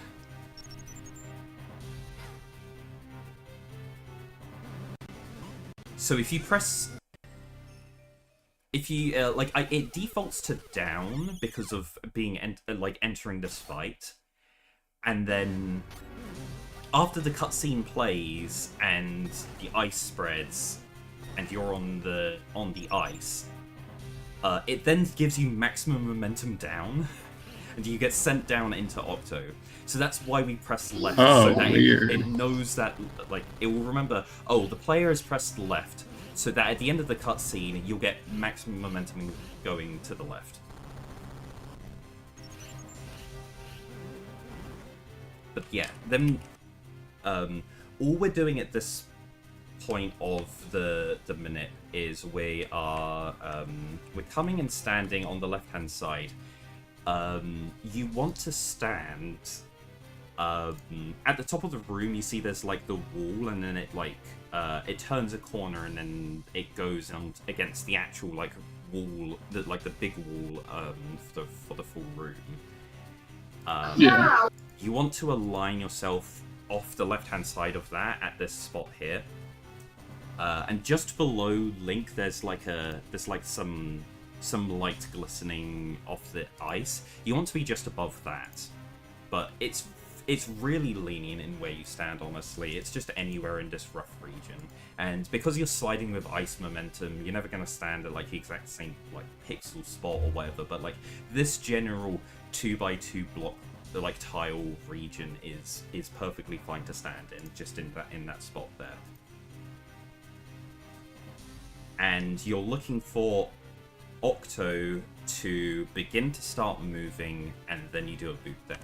So if you press... If you, it defaults to down because of being, entering this fight. And then, after the cutscene plays and the ice spreads, and you're on the ice, it then gives you maximum momentum down, and you get sent down into Octo. So that's why we press left, so that it knows that, it will remember, oh, the player has pressed left, so that at the end of the cutscene, you'll get maximum momentum going to the left. But yeah, then, all we're doing at this point of the minute is we're coming and standing on the left-hand side. You want to stand at the top of the room. You see there's like the wall, and then it turns a corner, and then it goes on against the actual wall, the big wall for the full room. Yeah. You want to align yourself off the left-hand side of that at this spot here, and just below Link, there's some light glistening off the ice. You want to be just above that, but it's really lenient in where you stand, honestly. It's just anywhere in this rough region. And because you're sliding with ice momentum, you're never going to stand at the exact same pixel spot or whatever, but this general 2x2 block, the tile region is perfectly fine to stand in, just in that spot there. And you're looking for Octo to begin to start moving, and then you do a boot dash.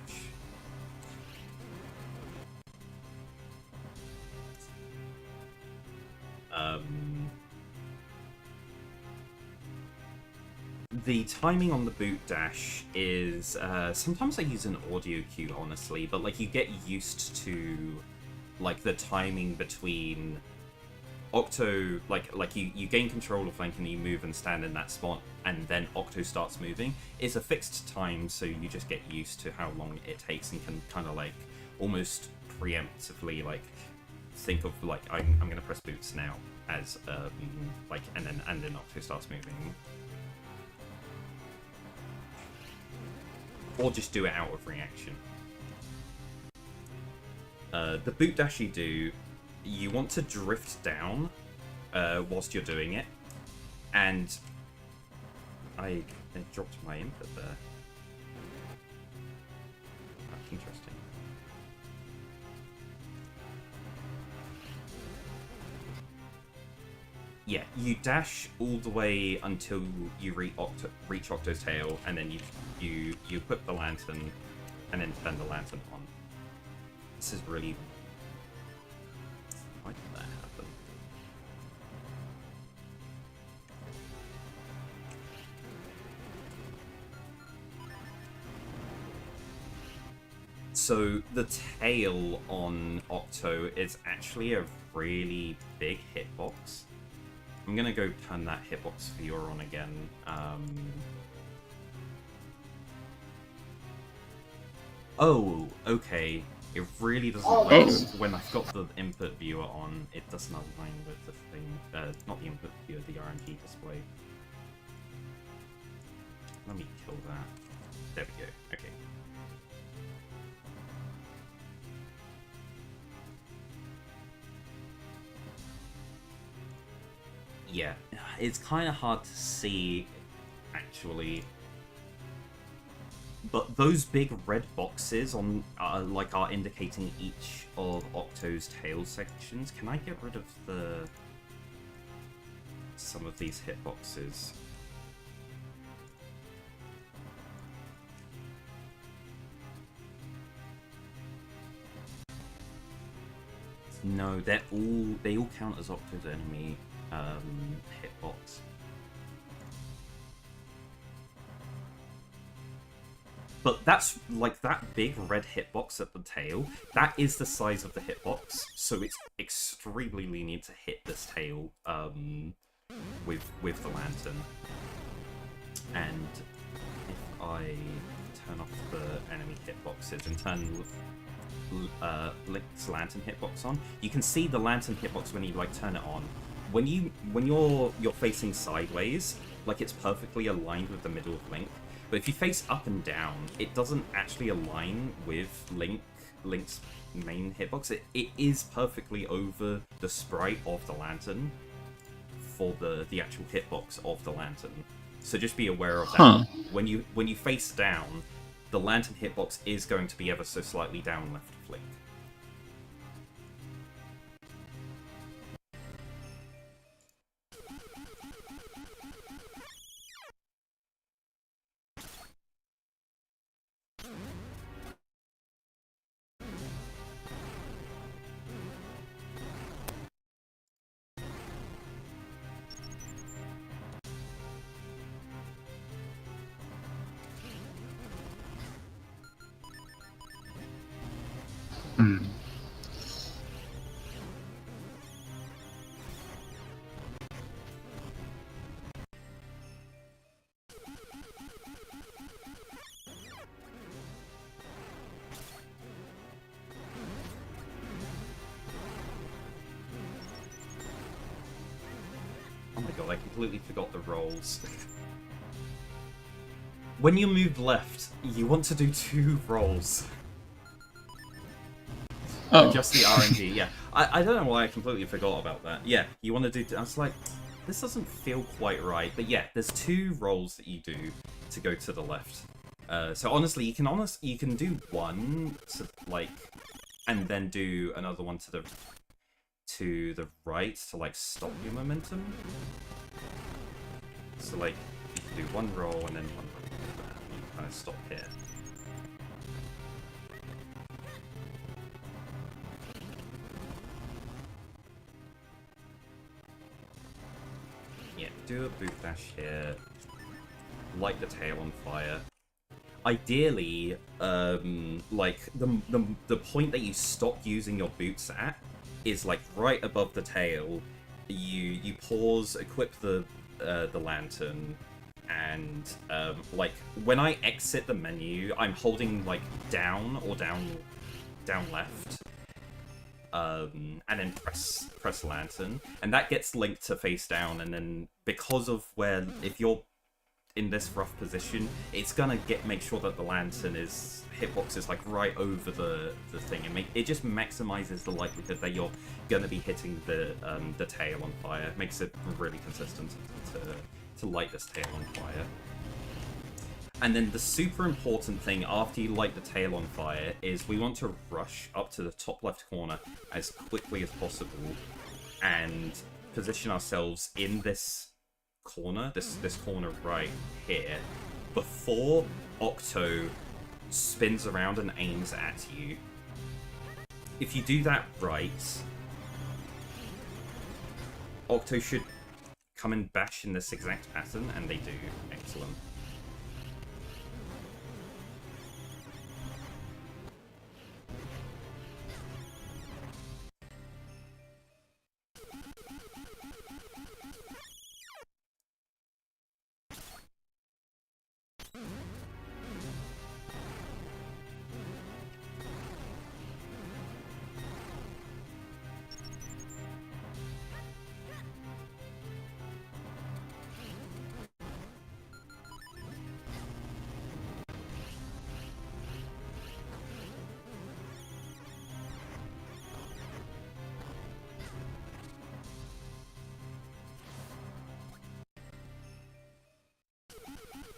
The timing on the boot dash is, sometimes I use an audio cue, honestly, but you get used to the timing between Octo, you gain control of Link and you move and stand in that spot, and then Octo starts moving. It's a fixed time, so you just get used to how long it takes and can kind of almost preemptively think of I'm gonna press boots now as and then Octo starts moving. Or just do it out of reaction. The boot dash you do, you want to drift down whilst you're doing it, and I dropped my input there. That's interesting. Yeah, you dash all the way until you reach Octo's tail, and then you equip the lantern, and then turn the lantern on. This is really... Why did that happen? So the tail on Octo is actually a really big hitbox. I'm gonna go turn that hitbox viewer on again. Oh, okay. It really doesn't like when I've got the input viewer on, it doesn't align with the thing, not the input viewer, the RNG display. Let me kill that. There we go, okay. Yeah, it's kind of hard to see, actually. But those big red boxes on are indicating each of Octo's tail sections. Can I get rid of some of these hitboxes? No, they all count as Octo's enemy hitbox. But that's like that big red hitbox at the tail. That is the size of the hitbox, so it's extremely lenient to hit this tail with the lantern. And if I turn off the enemy hitboxes and turn Link's lantern hitbox on, you can see the lantern hitbox when you like turn it on. When you're facing sideways, like it's perfectly aligned with the middle of Link. But if you face up and down, it doesn't actually align with Link's main hitbox. It is perfectly over the sprite of the lantern for the actual hitbox of the lantern. So just be aware of that. When you face down, the lantern hitbox is going to be ever so slightly down left of Link. Oh my god, I completely forgot the rolls. When you move left, you want to do 2 rolls. Just the RNG, yeah. I don't know why I completely forgot about that. Yeah, you want to do... I was like, this doesn't feel quite right. But yeah, there's 2 rolls that you do to go to the left. So honestly, you can do one to, like, and then do another one to the right to like stop your momentum. So like you can do one roll and then one roll like that. You kind of stop here. Yeah, do a boot dash here. Light the tail on fire. Ideally, like the point that you stop using your boots at is like right above the tail. You pause, equip the lantern, and like when I exit the menu, I'm holding like down or down left, and then press lantern, and that gets Link to face down. And then because of where, if you're in this rough position, it's gonna make sure that the lantern hitbox is like right over the thing, and it just maximizes the likelihood that you're gonna be hitting the tail on fire. It makes it really consistent to light this tail on fire. And then the super important thing after you light the tail on fire is we want to rush up to the top left corner as quickly as possible and position ourselves in this corner, this corner right here, before Octo spins around and aims at you. If you do that right, Octo should come and bash in this exact pattern, and they do. Excellent.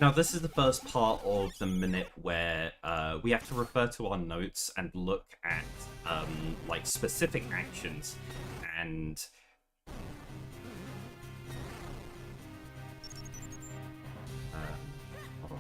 Now, this is the first part of the minute where we have to refer to our notes and look at like specific actions and hold on.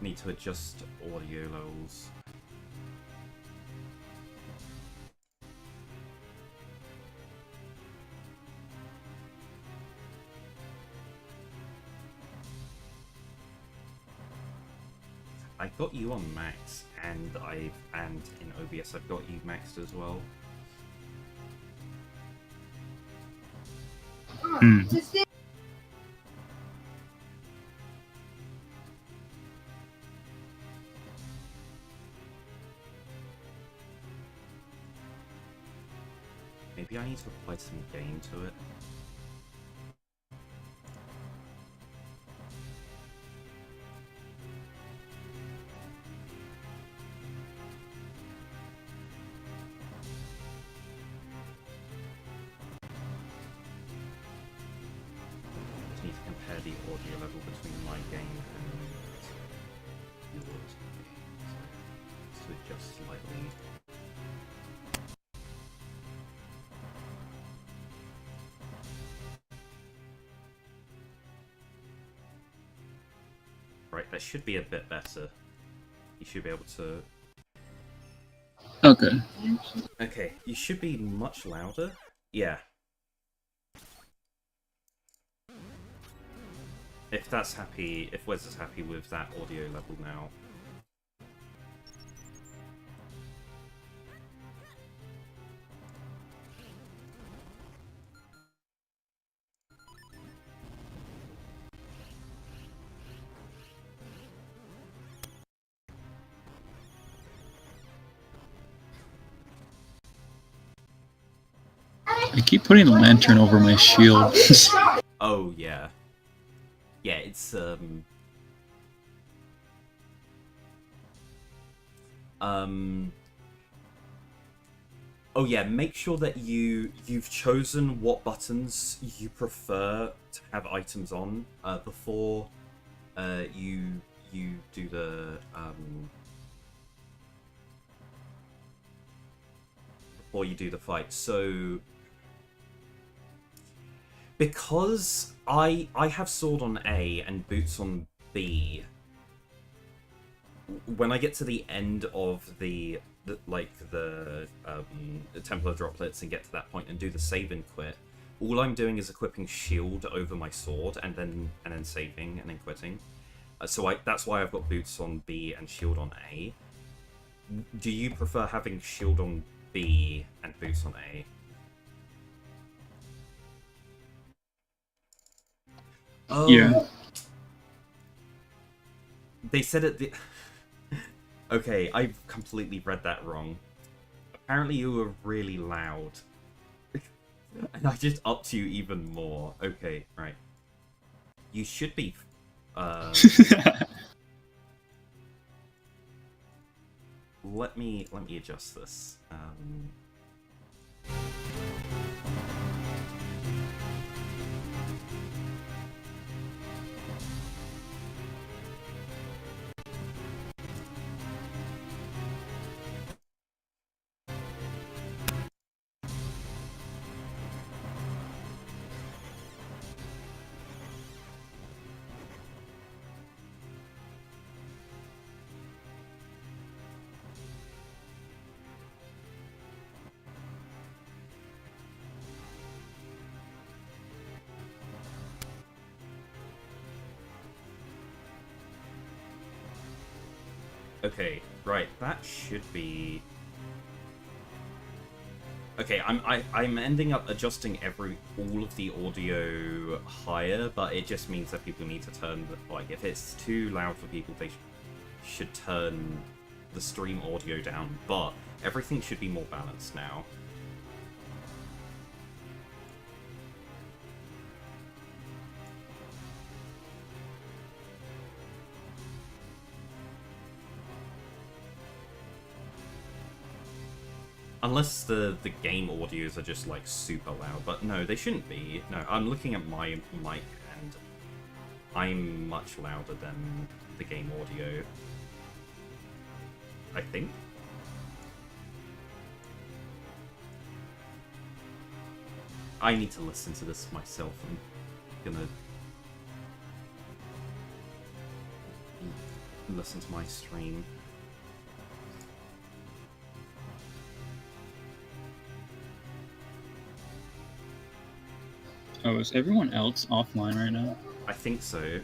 Need to adjust audio levels. I got you on max, and in OBS I've got you maxed as well. Maybe I need to apply some gain to it. Just need to compare the audio level between my gain and yours. So adjust slightly. Right, that should be a bit better. You should be able to... Okay. Okay, you should be much louder. Yeah. If that's happy, if Wes is happy with that audio level now. I keep putting the lantern over my shield. Oh, yeah. Yeah, it's, oh yeah, make sure that you've chosen what buttons you prefer to have items on, before, you do the, before you do the fight. So... because I have sword on A and boots on B, when I get to the end of the Templar droplets and get to that point and do the save and quit, all I'm doing is equipping shield over my sword and then saving and then quitting. So that's why I've got boots on B and shield on A. Do you prefer having shield on B and boots on A? Oh, yeah. They said it. Okay, I've completely read that wrong. Apparently, you were really loud, and I just upped you even more. Okay, right. You should be. Let me adjust this. Okay, right, that should be... Okay, I'm ending up adjusting all of the audio higher, but it just means that people need to turn the... Like, if it's too loud for people, they should... should turn the stream audio down, but everything should be more balanced now. Unless the game audios are just like super loud, but no, they shouldn't be. No, I'm looking at my mic and I'm much louder than the game audio. I think. I need to listen to this myself. I'm gonna listen to my stream. Oh, is everyone else offline right now? I think so.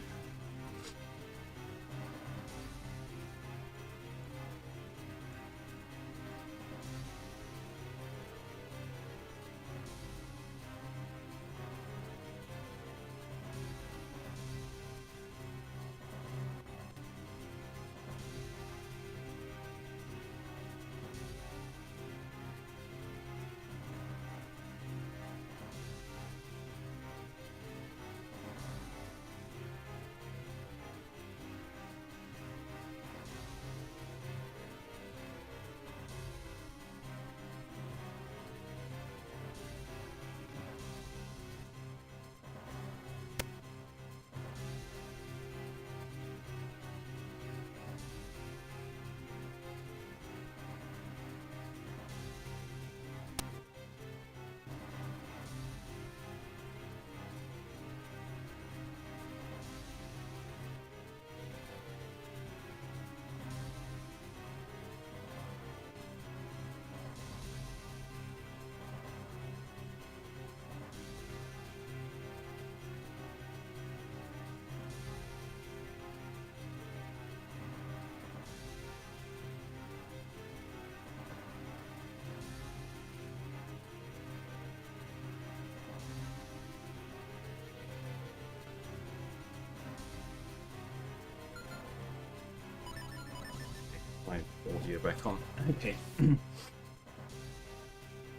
My audio back on. Okay.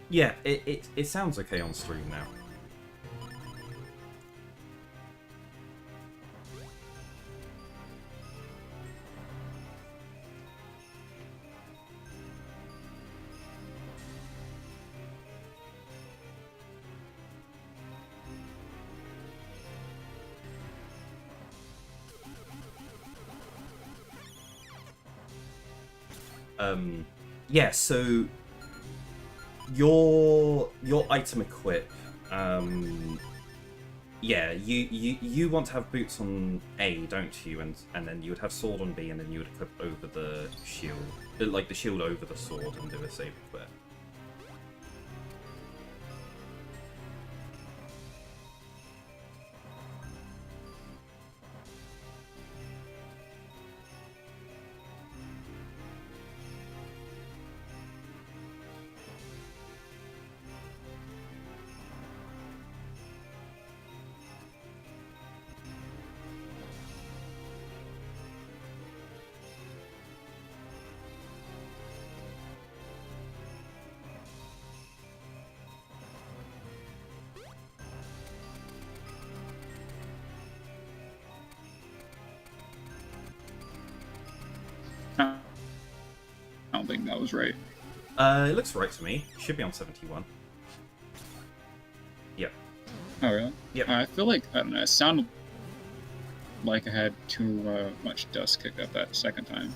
Yeah, it sounds okay on stream now. Yeah, so your item equip, yeah, you want to have boots on A, don't you? And then you would have sword on B, and then you would equip over the shield, like the shield over the sword, and do a save equip. I don't think that was right. It looks right to me. Should be on 71. Yep. Oh, really? Yep. I feel like, I don't know, it sounded like I had too much dust kicked up that second time.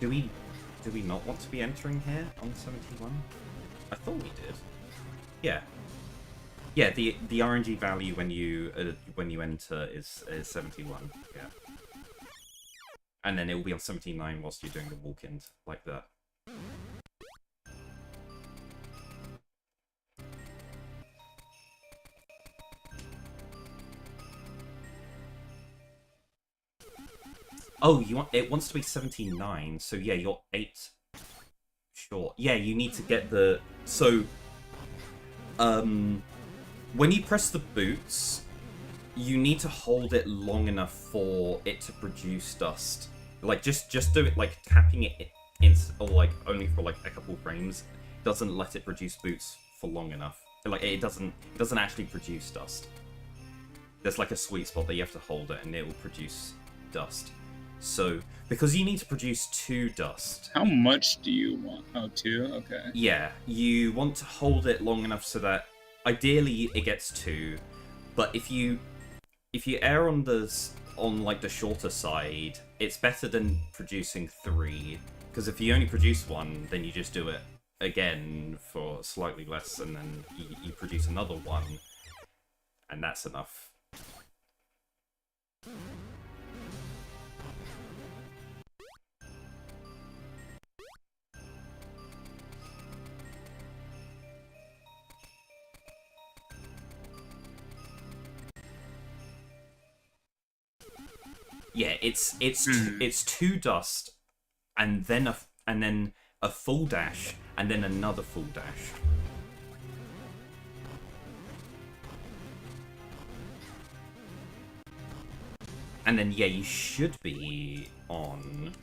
Do we not want to be entering here on 71? I thought we did. Yeah. Yeah, the RNG value when you enter is 71. Yeah. And then it will be on 79 whilst you're doing the walk-in like that. Oh, it wants to be 79, so yeah, your 8 Sure. Yeah, you need to get the... So, when you press the boots, you need to hold it long enough for it to produce dust. Like, just do it, like, tapping it in, or, like, only for, like, a couple frames doesn't let it produce boots for long enough. Like, it doesn't actually produce dust. There's, like, a sweet spot that you have to hold it, and it will produce dust. So, because you need to produce 2 dust... How much do you want? Oh, 2? Okay. Yeah, you want to hold it long enough so that, ideally, it gets 2, but if you err on like the shorter side, it's better than producing 3, because if you only produce 1, then you just do it again for slightly less, and then you produce another 1, and that's enough. Yeah, it's 2 dust, and then a full dash, and then another full dash. And then yeah, you should be on.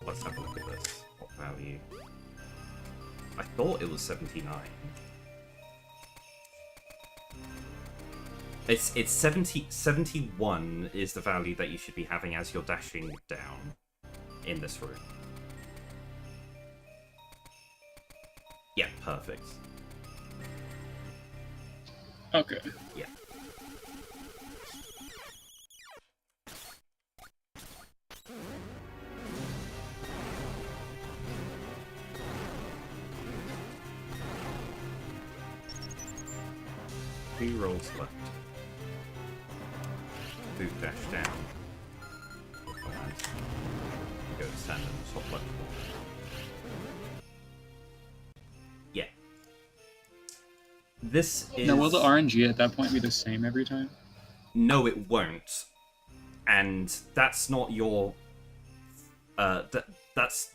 Let's have a look at this. What value? I thought it was 79. It's 71 is the value that you should be having as you're dashing down in this route. Yeah, perfect. Okay. Yeah. Three rolls left. Boot dash down. And go to stand in the top left corner. Yeah. This is... Now, will the RNG at that point be the same every time? No, it won't. And that's not your... That's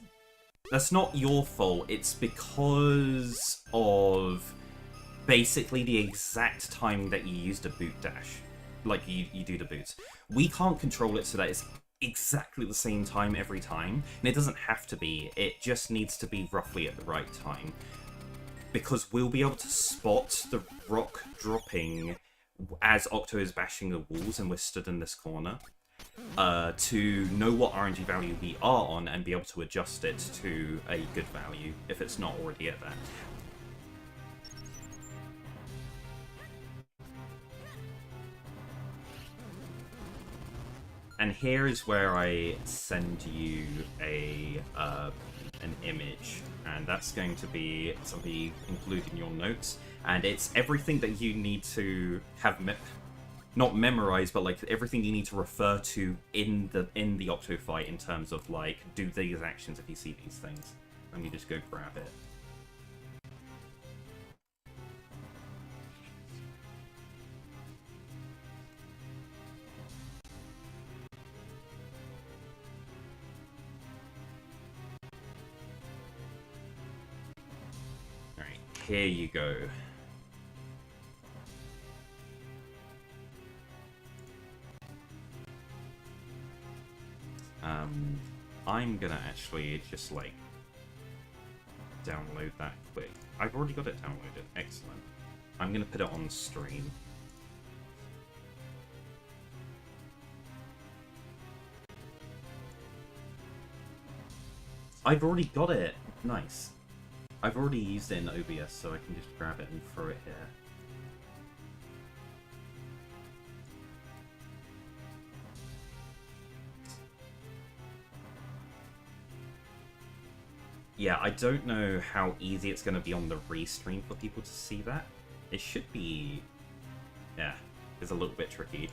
not your fault. It's because of basically the exact time that you use the boot dash. Like, you do the boots. We can't control it so that it's exactly the same time every time. And it doesn't have to be. It just needs to be roughly at the right time. Because we'll be able to spot the rock dropping as Octo is bashing the walls and we're stood in this corner. To know what RNG value we are on and be able to adjust it to a good value if it's not already at that. And here is where I send you an image, and that's going to be something you include in your notes, and it's everything that you need to have not memorized, but like everything you need to refer to in the Octo fight in terms of like do these actions if you see these things. Let me just go grab it. Alright, here you go. I'm gonna actually just like download that quick. I've already got it downloaded. Excellent. I'm gonna put it on stream. I've already got it. Nice. I've already used it in OBS, so I can just grab it and throw it here. Yeah, I don't know how easy it's going to be on the restream for people to see that. It should be... yeah, it's a little bit tricky.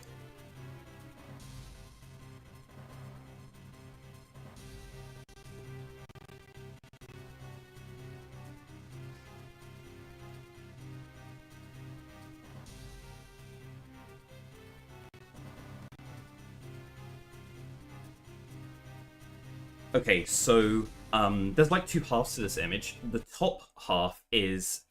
Okay, so there's like two halves to this image. The top half is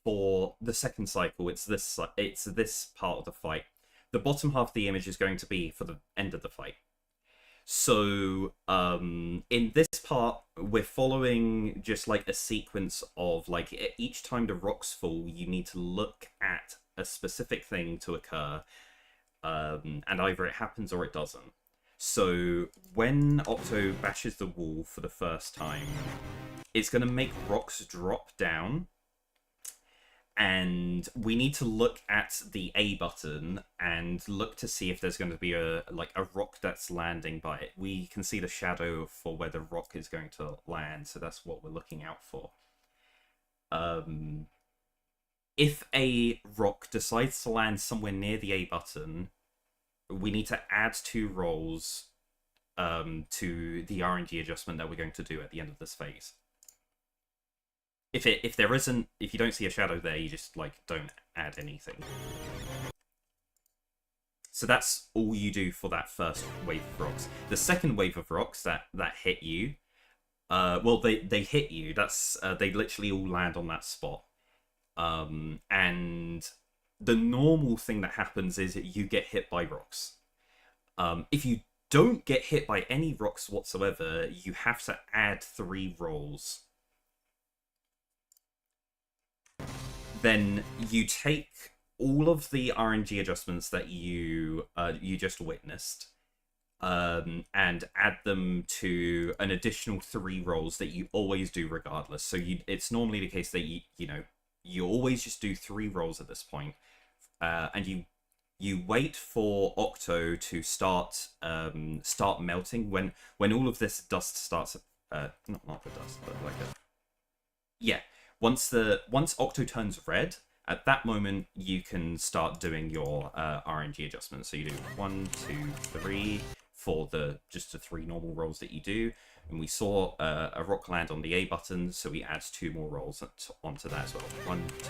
for the second cycle. It's this part of the fight. The bottom half of the image is going to be for the end of the fight. So in this part, we're following just like a sequence of like each time the rocks fall, you need to look at a specific thing to occur, and either it happens or it doesn't. So when Octo bashes the wall for the first time, it's going to make rocks drop down, and we need to look at the A button and look to see if there's going to be a rock that's landing by it. We can see the shadow for where the rock is going to land, so that's what we're looking out for. If a rock decides to land somewhere near the A button, we need to add 2 rolls to the RNG adjustment that we're going to do at the end of this phase. If you don't see a shadow there, you just like don't add anything. So that's all you do for that first wave of rocks. The second wave of rocks that hit you, well, they hit you. That's they literally all land on that spot. And the normal thing that happens is that you get hit by rocks. If you don't get hit by any rocks whatsoever, you have to add 3 rolls. Then you take all of the RNG adjustments that you just witnessed, and add them to an additional 3 rolls that you always do regardless. So it's normally the case that you always just do 3 rolls at this point, and you wait for Octo to start melting when all of this dust starts. Not the dust, but like yeah. Once Octo turns red, at that moment you can start doing your RNG adjustments. So you do 1, 2, 3 for just the 3 normal rolls that you do. And we saw a rock land on the A button, so we add 2 more rolls onto that as well. 1, 2.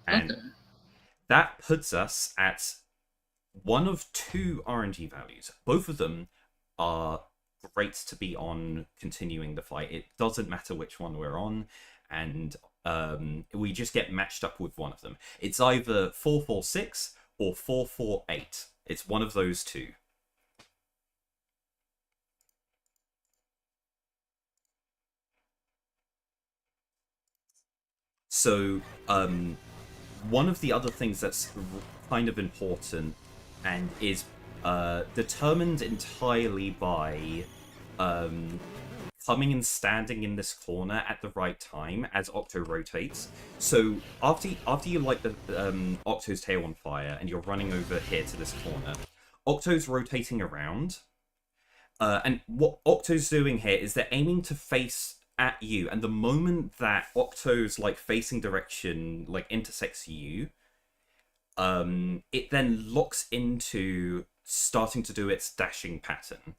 And okay. That puts us at one of 2 RNG values. Both of them are great to be on continuing the fight. It doesn't matter which one we're on, and we just get matched up with one of them. It's either 446 or 448. It's one of those 2. So one of the other things that's kind of important and is determined entirely by coming and standing in this corner at the right time as Octo rotates. So after you light the Octo's tail on fire and you're running over here to this corner, Octo's rotating around, and what Octo's doing here is they're aiming to face at you, and the moment that Octo's like facing direction like intersects you, it then locks into starting to do its dashing pattern.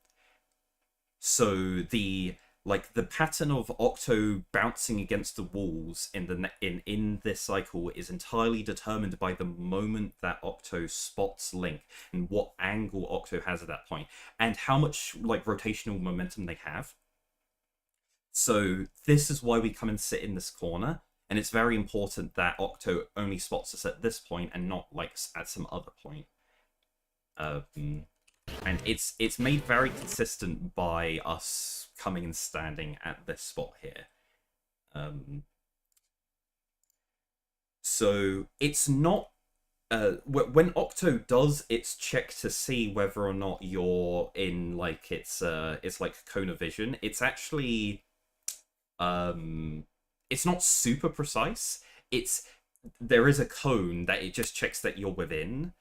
So the pattern of Octo bouncing against the walls in this cycle is entirely determined by the moment that Octo spots Link and what angle Octo has at that point and how much like rotational momentum they have. So this is why we come and sit in this corner, and it's very important that Octo only spots us at this point and not like at some other point. And it's made very consistent by us coming and standing at this spot here. So it's not when Octo does its check to see whether or not you're in like it's like cone of vision. It's actually it's not super precise. There is a cone that it just checks that you're within,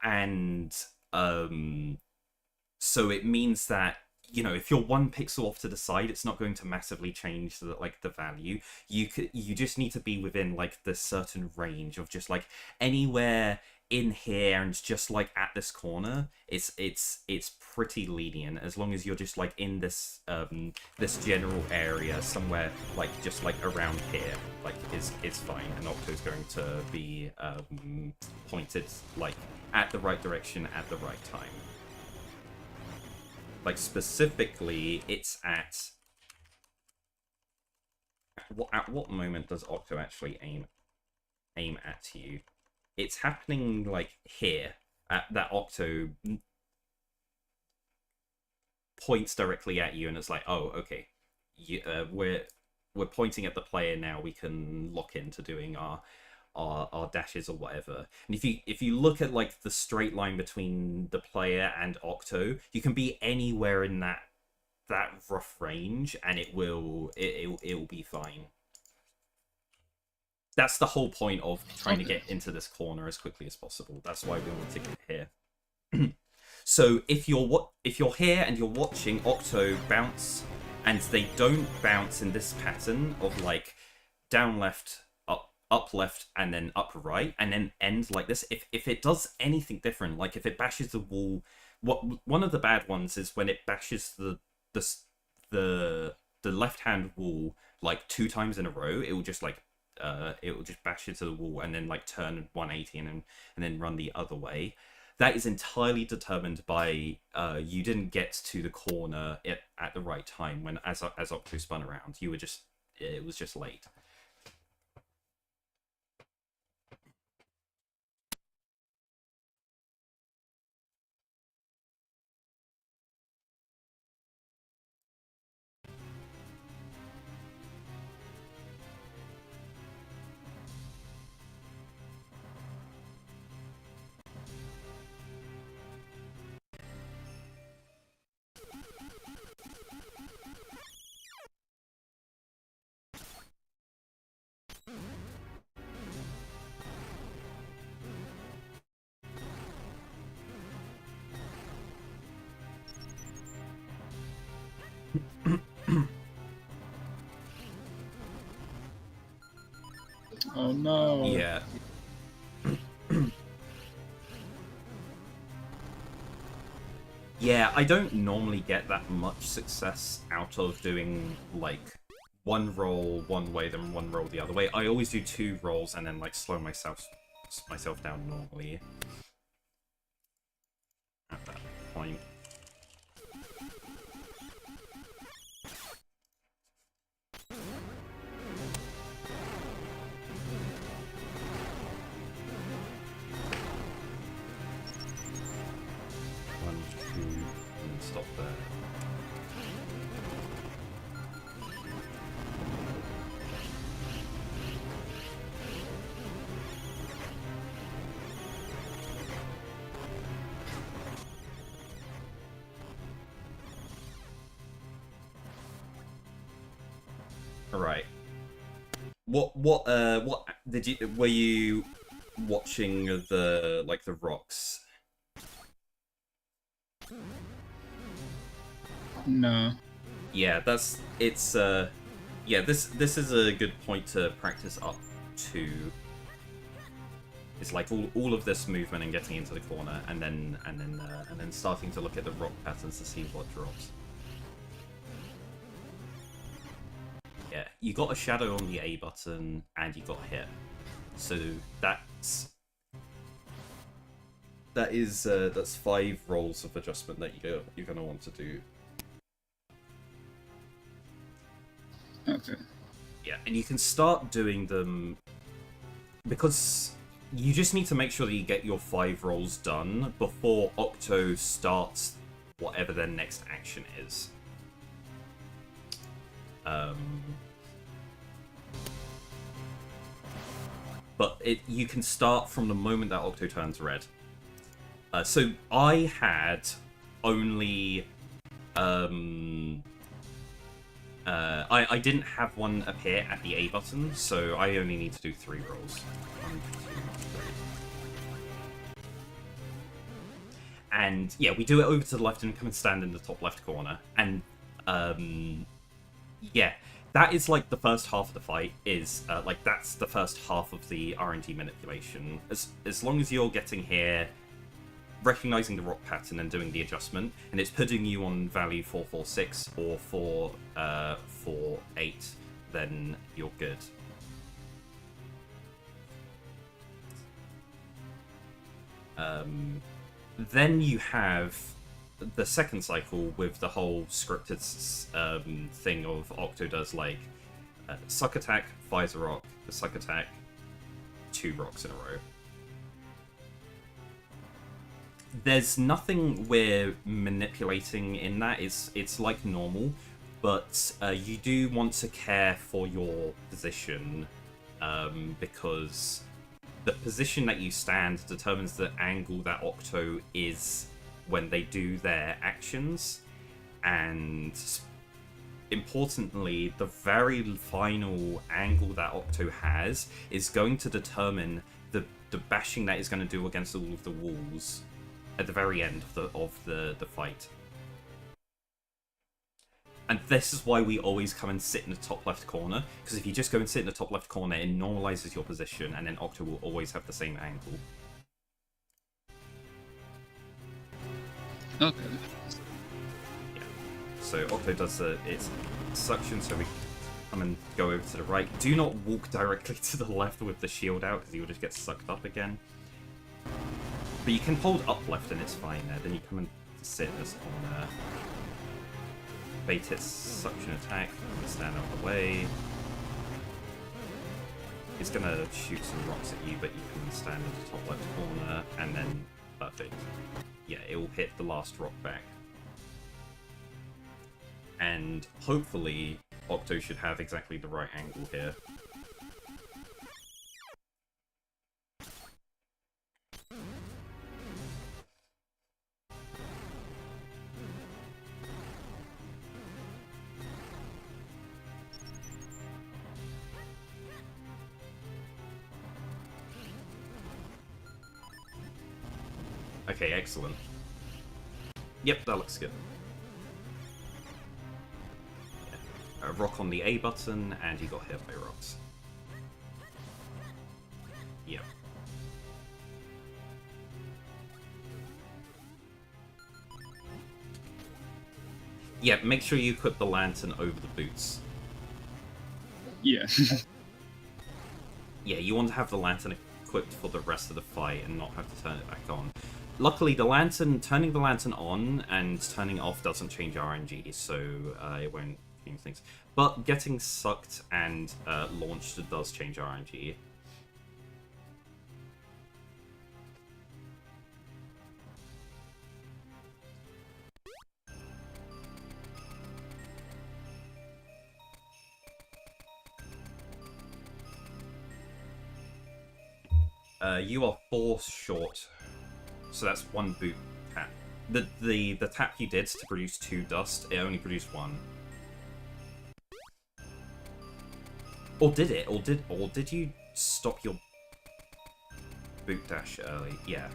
and so it means that if you're 1 pixel off to the side, it's not going to massively change the value. You just need to be within like this certain range of just like anywhere in here and just like at this corner. It's pretty lenient as long as you're just like in this this general area somewhere, like just like around here, like is fine, and Octo's going to be pointed like at the right direction at the right time. Like, specifically, it's at what moment does Octo actually aim at you? It's happening, like, here, at that Octo points directly at you, and it's like, oh, okay, we're pointing at the player now. We can lock into doing our dashes or whatever. And if you look at like the straight line between the player and Octo, you can be anywhere in that rough range, and it'll be fine. That's the whole point of trying to get into this corner as quickly as possible. That's why we want to get here. So if you're here and you're watching Octo bounce, and they don't bounce in this pattern of like down left, up left, and then up right, and then end like this, if it does anything different, like if it bashes the wall, one of the bad ones is when it bashes the left hand wall like 2 times in a row, it will just like it will just bash into the wall and then like turn 180 and then run the other way. That is entirely determined by you didn't get to the corner at the right time when as Octo spun around. It was just late. Oh no. Yeah. Yeah, I don't normally get that much success out of doing like one roll one way, then one roll the other way. I always do 2 rolls and then like slow myself down normally at that point. Stop there. All right. What were you watching the rocks? No. Yeah, this is a good point to practice up to. It's like all of this movement and getting into the corner, and then starting to look at the rock patterns to see what drops. Yeah, you got a shadow on the A button, and you got hit. So that's 5 rolls of adjustment that you're gonna want to do. Okay. Yeah, and you can start doing them because you just need to make sure that you get your 5 rolls done before Octo starts whatever their next action is. But you can start from the moment that Octo turns red. So I had only I didn't have one appear at the A button, so I only need to do 3 rolls. 1, 2, 3. And yeah, we do it over to the left and come and stand in the top left corner. And yeah, that is like the first half of the fight. Is like that's the first half of the RNG manipulation. As long as you're getting here, recognizing the rock pattern and doing the adjustment, and it's putting you on value 446 or 448, then you're good. Then you have the second cycle with the whole scripted thing of Octo does like suck attack, fires a rock, the suck attack, 2 rocks in a row. There's nothing we're manipulating in that. It's like normal, but you do want to care for your position because the position that you stand determines the angle that Octo is when they do their actions, and importantly, the very final angle that Octo has is going to determine the bashing that he's going to do against all of the walls at the very end of the fight. And this is why we always come and sit in the top left corner, because if you just go and sit in the top left corner, it normalizes your position, and then Octo will always have the same angle. Okay. Yeah. So Octo does its suction, so we come and go over to the right. Do not walk directly to the left with the shield out, because you will just get sucked up again. But you can hold up left and it's fine there. Then you come and sit in this corner. Bait its suction attack, stand out of the way. It's gonna shoot some rocks at you, but you can stand in the top left corner, and then perfect. Yeah, it will hit the last rock back. And hopefully, Octo should have exactly the right angle here. Okay, excellent. Yep, that looks good. Yeah. A rock on the A button, and you got hit by rocks. Yep. Yeah, make sure you put the lantern over the boots. Yeah. Yeah, you want to have the lantern equipped for the rest of the fight and not have to turn it back on. Luckily, turning the lantern on and turning it off doesn't change RNG, so it won't change things. But getting sucked and launched does change RNG. You are 4 short. So that's 1 boot tap. The tap you did to produce 2 dust, it only produced 1. Or did it? Or did you stop your boot dash early? Yeah.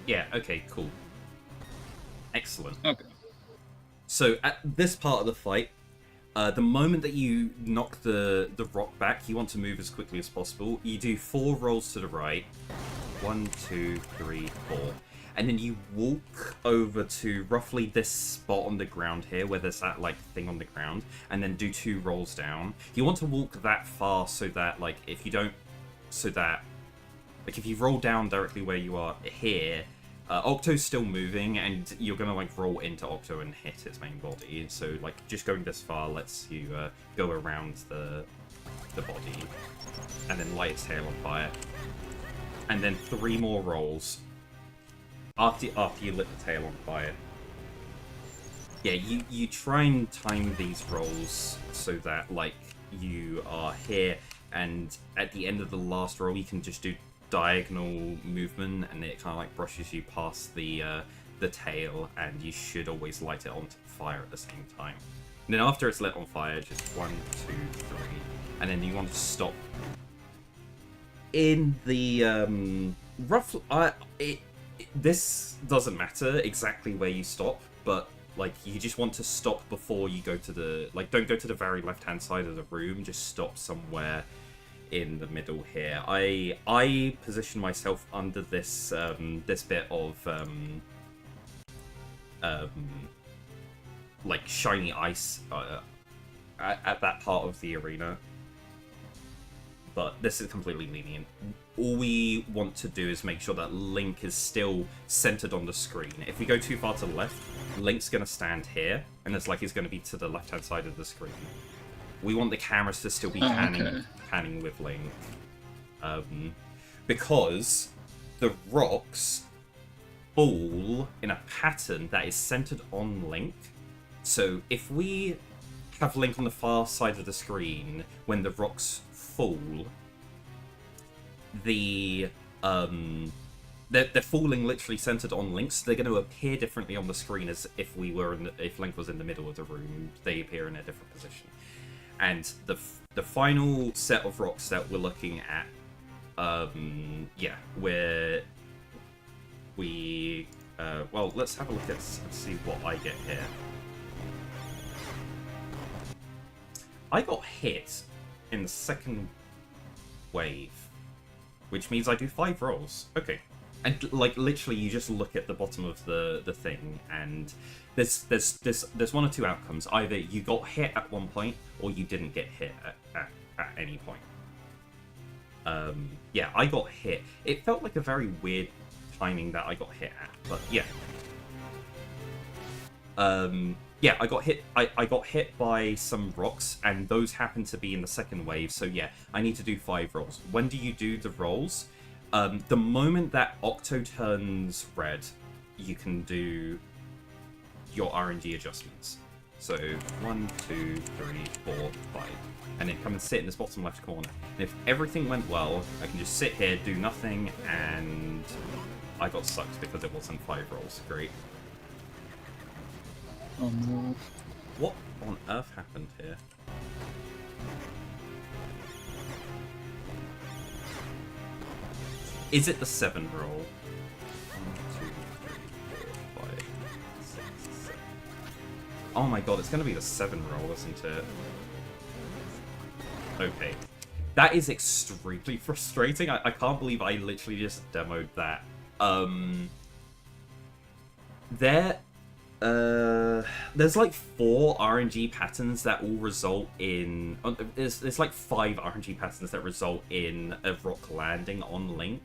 Yeah, okay, cool. Excellent. Okay. So at this part of the fight, the moment that you knock the rock back, you want to move as quickly as possible. You do 4 rolls to the right. 1, 2, 3, 4. And then you walk over to roughly this spot on the ground here, where there's that, like, thing on the ground, and then do 2 rolls down. You want to walk that far so that, like, if you don't... So that... Like, if you roll down directly where you are here... Octo's still moving, and you're gonna like roll into Octo and hit its main body. So like just going this far lets you go around the body, and then light its tail on fire, and then 3 more rolls after you lit the tail on fire. yeah, you try and time these rolls so that like you are here, and at the end of the last roll you can just do diagonal movement, and it kind of like brushes you past the tail, and you should always light it onto fire at the same time. And then after it's lit on fire, just 1, 2, 3, and then you want to stop in the this doesn't matter exactly where you stop, but like you just want to stop before you go to the don't go to the very left hand side of the room, just stop somewhere in the middle here. I position myself under this this bit of like shiny ice at that part of the arena. But this is completely lenient. All we want to do is make sure that Link is still centered on the screen. If we go too far to the left, Link's going to stand here, and it's like he's going to be to the left-hand side of the screen. We want the cameras to still be panning with Link. Because the rocks fall in a pattern that is centered on Link. So if we have Link on the far side of the screen when the rocks fall, they're falling literally centered on Link, so they're going to appear differently on the screen as if if Link was in the middle of the room. They appear in a different position. And the final set of rocks that we're looking at, where we well, let's have a look at see what I get here. I got hit in the second wave, which means I do 5 rolls. Okay. And like literally you just look at the bottom of the thing, and there's one or two outcomes. Either you got hit at one point or you didn't get hit at any point. Yeah, I got hit. It felt like a very weird timing that I got hit at, but yeah. Yeah, I got hit. I got hit by some rocks, and those happen to be in the second wave. So yeah, I need to do 5 rolls. When do you do the rolls? The moment that Octo turns red, you can do your RNG adjustments. So 1, 2, 3, 4, 5, and then come and sit in this bottom left corner. And if everything went well, I can just sit here, do nothing, and I got sucked because it wasn't 5 rolls. Great. Oh no. What on earth happened here? Is it the 7 roll? 1, 2, 3, 4, 5, 6, 7. Oh my god, it's gonna be the 7 roll, isn't it? Okay. That is extremely frustrating. I can't believe I literally just demoed that. There's like 4 RNG patterns that all result in... There's like 5 RNG patterns that result in a rock landing on Link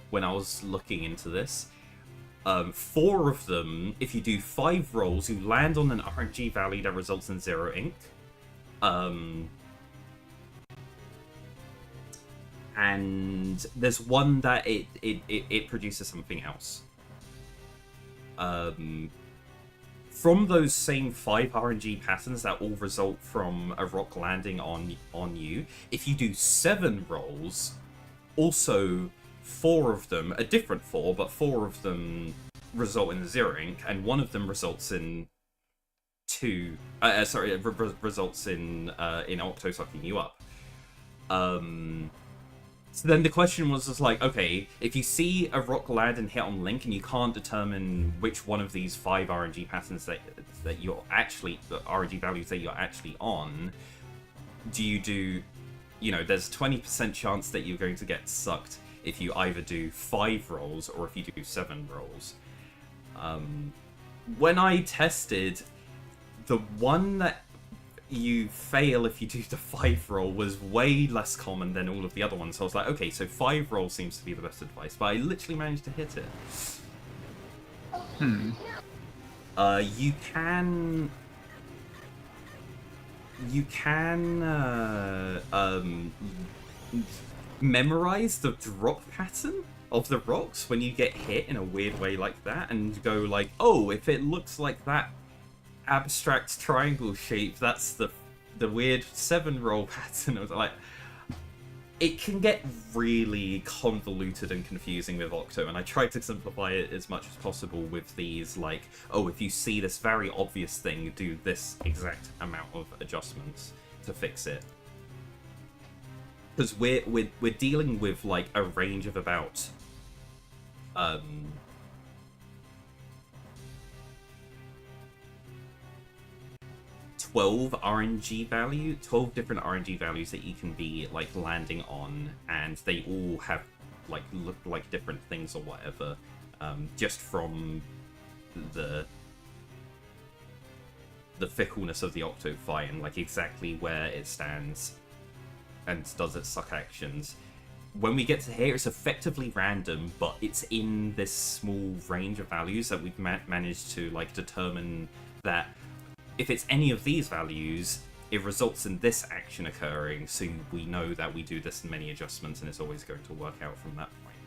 when I was looking into this. 4 of them, if you do 5 rolls, you land on an RNG value that results in 0 ink. And there's one that it produces something else. From those same 5 RNG patterns that all result from a rock landing on you, if you do 7 rolls, also 4 of them, a different 4, but 4 of them result in 0 ink, and one of them results in results in Octo sucking you up. So then the question was just like, okay, if you see a rock land and hit on Link and you can't determine which one of these 5 RNG patterns that you're actually, the RNG values that you're actually on, do you do, there's 20% chance that you're going to get sucked if you either do 5 rolls or if you do 7 rolls. When I tested, the one that you fail if you do the 5 roll was way less common than all of the other ones. So I was like, okay, so 5 roll seems to be the best advice, but I literally managed to hit it. You can memorize the drop pattern of the rocks when you get hit in a weird way like that, and go like, oh, if it looks like that abstract triangle shape. That's the weird 7-roll pattern. I was like, it can get really convoluted and confusing with Octo, and I tried to simplify it as much as possible with these, like, oh, if you see this very obvious thing, do this exact amount of adjustments to fix it. Because we're dealing with, like, a range of about 12 different RNG values that you can be, like, landing on, and they all have, like, look like different things or whatever, just from the fickleness of the Octo fight and, like, exactly where it stands and does its suck actions. When we get to here, it's effectively random, but it's in this small range of values that we've managed to, like, determine that if it's any of these values, it results in this action occurring, so we know that we do this in many adjustments and it's always going to work out from that point.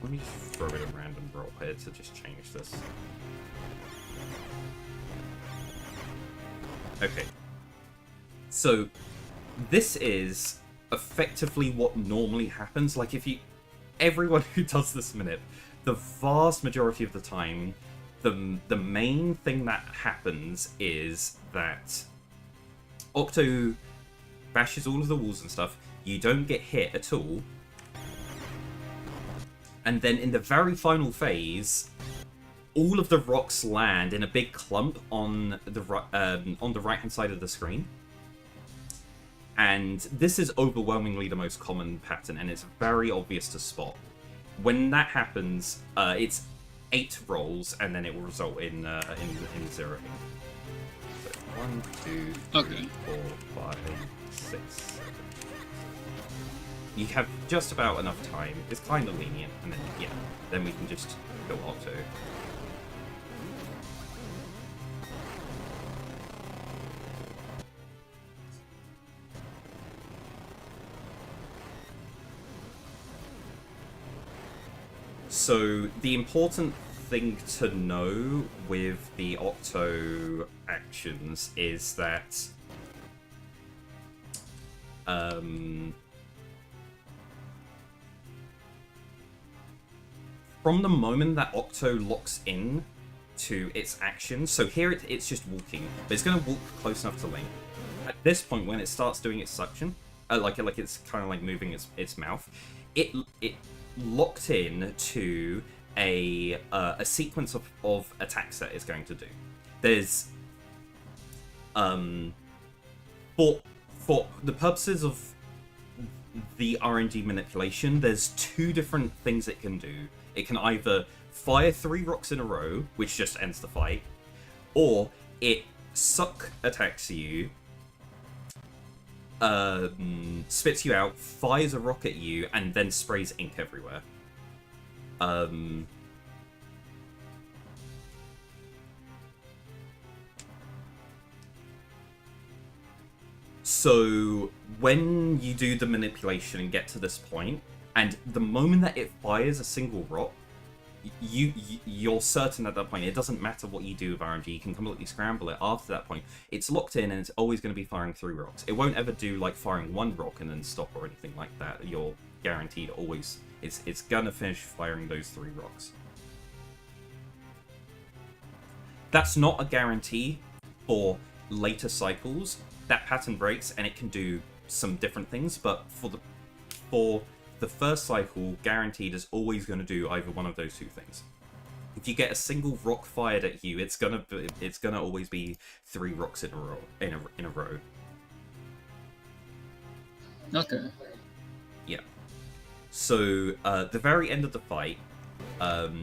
Let me just throw in a random roll here to just change this. Okay. So, this is effectively what normally happens. Like, if you... Everyone who does this minute, the vast majority of the time, the main thing that happens is that Octo bashes all of the walls and stuff, you don't get hit at all, and then in the very final phase, all of the rocks land in a big clump on the right-hand side of the screen. And this is overwhelmingly the most common pattern, and it's very obvious to spot. When that happens, it's 8 rolls, and then it will result in 0. So 1, 2, 3, 4, 5, 6, 7. You have just about enough time. It's kind of lenient, and then, yeah, then we can just go Octo. So, the important thing to know with the Octo actions is that from the moment that Octo locks in to its action, so here it's just walking, but it's going to walk close enough to Link. At this point, when it starts doing its suction, like it's kind of like moving its mouth, it locked in to a sequence of attacks that it's going to do. There's for the purposes of the RNG manipulation, there's 2 different things it can do. It can either fire 3 rocks in a row, which just ends the fight, or it suck attacks you, spits you out, fires a rock at you, and then sprays ink everywhere. So when you do the manipulation and get to this point, and the moment that it fires a single rock, you're certain at that point, it doesn't matter what you do with RNG, you can completely scramble it after that point. It's locked in and it's always going to be firing 3 rocks. It won't ever do like firing 1 rock and then stop or anything like that. You're guaranteed always, it's going to finish firing those 3 rocks. That's not a guarantee for later cycles. That pattern breaks and it can do some different things, but for the first cycle, guaranteed is always going to do either one of those 2 things. If you get a single rock fired at you, it's gonna always be 3 rocks in a row. Okay. Yeah. So the very end of the fight,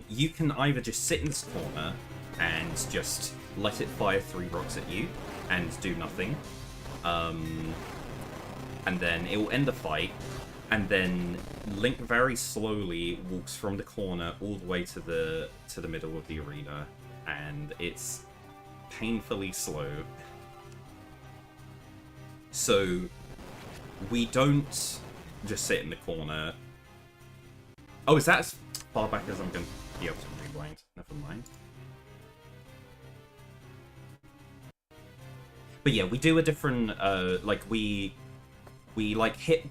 you can either just sit in this corner and just let it fire 3 rocks at you and do nothing, and then it will end the fight. And then Link very slowly walks from the corner all the way to the middle of the arena, and it's painfully slow. So we don't just sit in the corner. Oh, is that as far back as I'm going to be able to rewind? Never mind. But yeah, we do a different, like, we like hit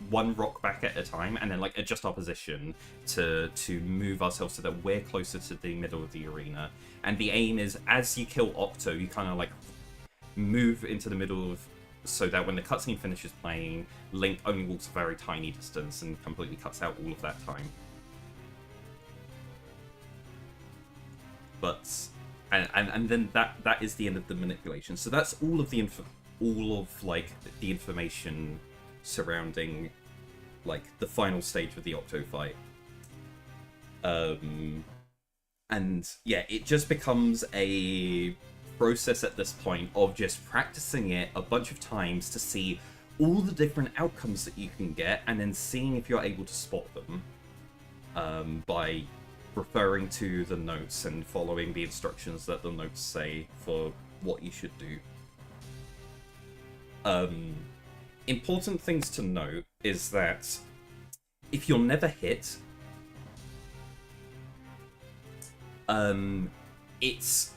one rock back at a time and then like adjust our position to move ourselves so that we're closer to the middle of the arena. And the aim is, as you kill Octo, you kind of like move into the middle of, so that when the cutscene finishes playing, Link only walks a very tiny distance and completely cuts out all of that time. But and then that is the end of the manipulation. So that's all of the information surrounding like the final stage of the Octo fight. And yeah, it just becomes a process at this point of just practicing it a bunch of times to see all the different outcomes that you can get, and then seeing if you're able to spot them by referring to the notes and following the instructions that the notes say for what you should do. Important things to note is that if you're never hit, it's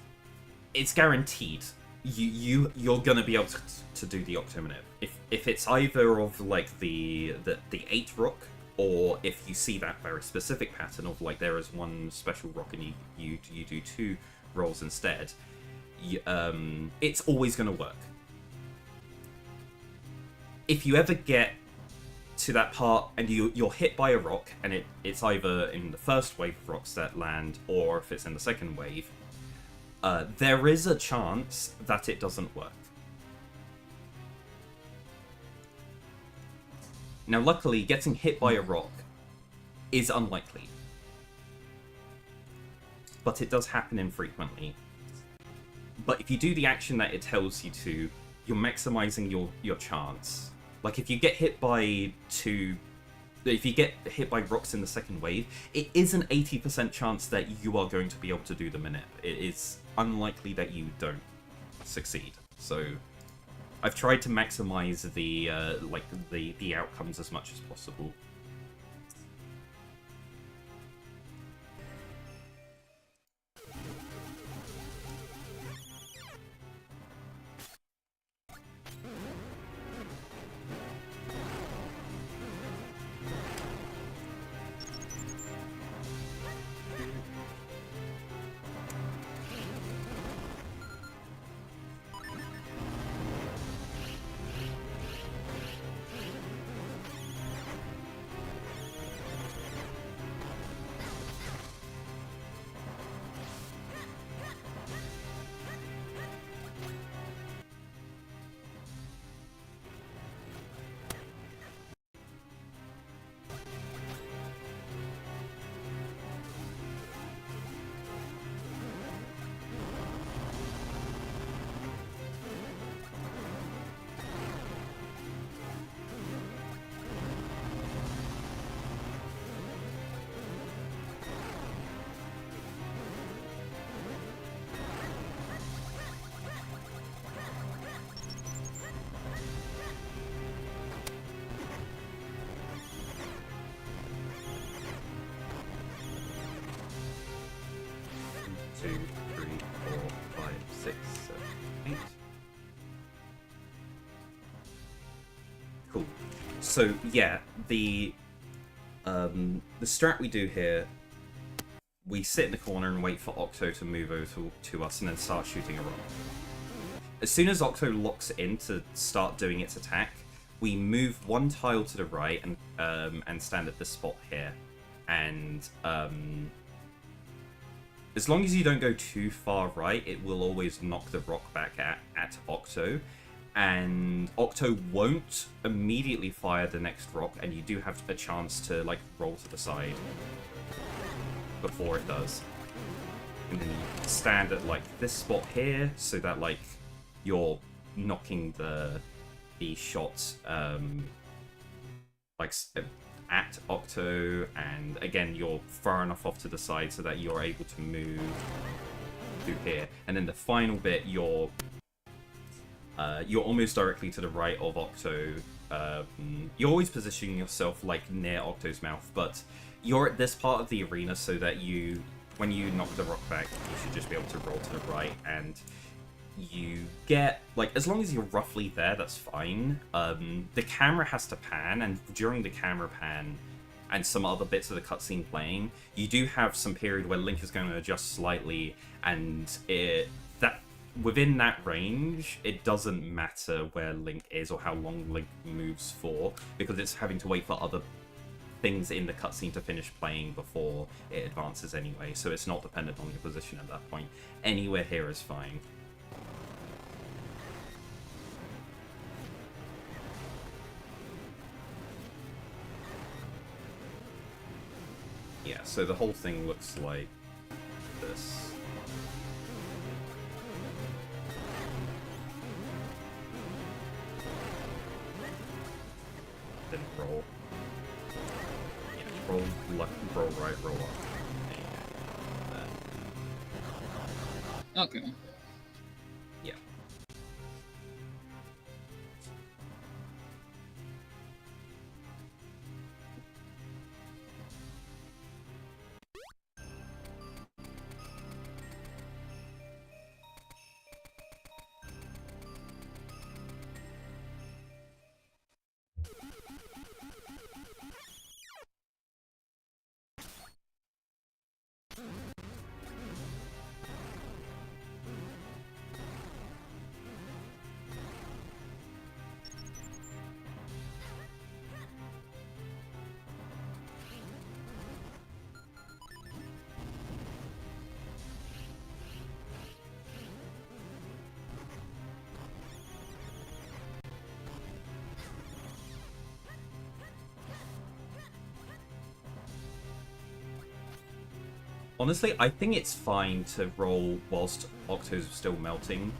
guaranteed you're gonna be able to do the Octo Manip. If it's either of like the 8 rock, or if you see that very specific pattern of like there is one special rock and you do 2 rolls instead, it's always gonna work. If you ever get to that part and you're hit by a rock and it's either in the first wave of rocks that land or if it's in the second wave, there is a chance that it doesn't work. Now luckily, getting hit by a rock is unlikely, but it does happen infrequently. But if you do the action that it tells you to, you're maximizing your chance. Like if you get hit by rocks in the second wave, it is an 80% chance that you are going to be able to do the Manip. It is unlikely that you don't succeed. So I've tried to maximize the outcomes as much as possible. Cool. So yeah, the strat we do here, we sit in the corner and wait for Octo to move over to us and then start shooting a rock. As soon as Octo locks in to start doing its attack, we move one tile to the right and stand at this spot here. And as long as you don't go too far right, it will always knock the rock back at Octo. And Octo won't immediately fire the next rock, and you do have a chance to like roll to the side before it does. And then you stand at like this spot here, so that like you're knocking the shot like at Octo, and again you're far enough off to the side so that you're able to move through here, and then the final bit, you're almost directly to the right of Octo. You're always positioning yourself like near Octo's mouth, but you're at this part of the arena so that when you knock the rock back, you should just be able to roll to the right, and you get, like, as long as you're roughly there, that's fine. The camera has to pan, and during the camera pan and some other bits of the cutscene playing, you do have some period where Link is going to adjust slightly, and within that range, it doesn't matter where Link is or how long Link moves for, because it's having to wait for other things in the cutscene to finish playing before it advances anyway, so it's not dependent on your position at that point. Anywhere here is fine. Yeah, so the whole thing looks like this. Then roll. Yeah, roll left, roll right, roll up. Okay. Yeah. Honestly, I think it's fine to roll whilst Octo's still melting.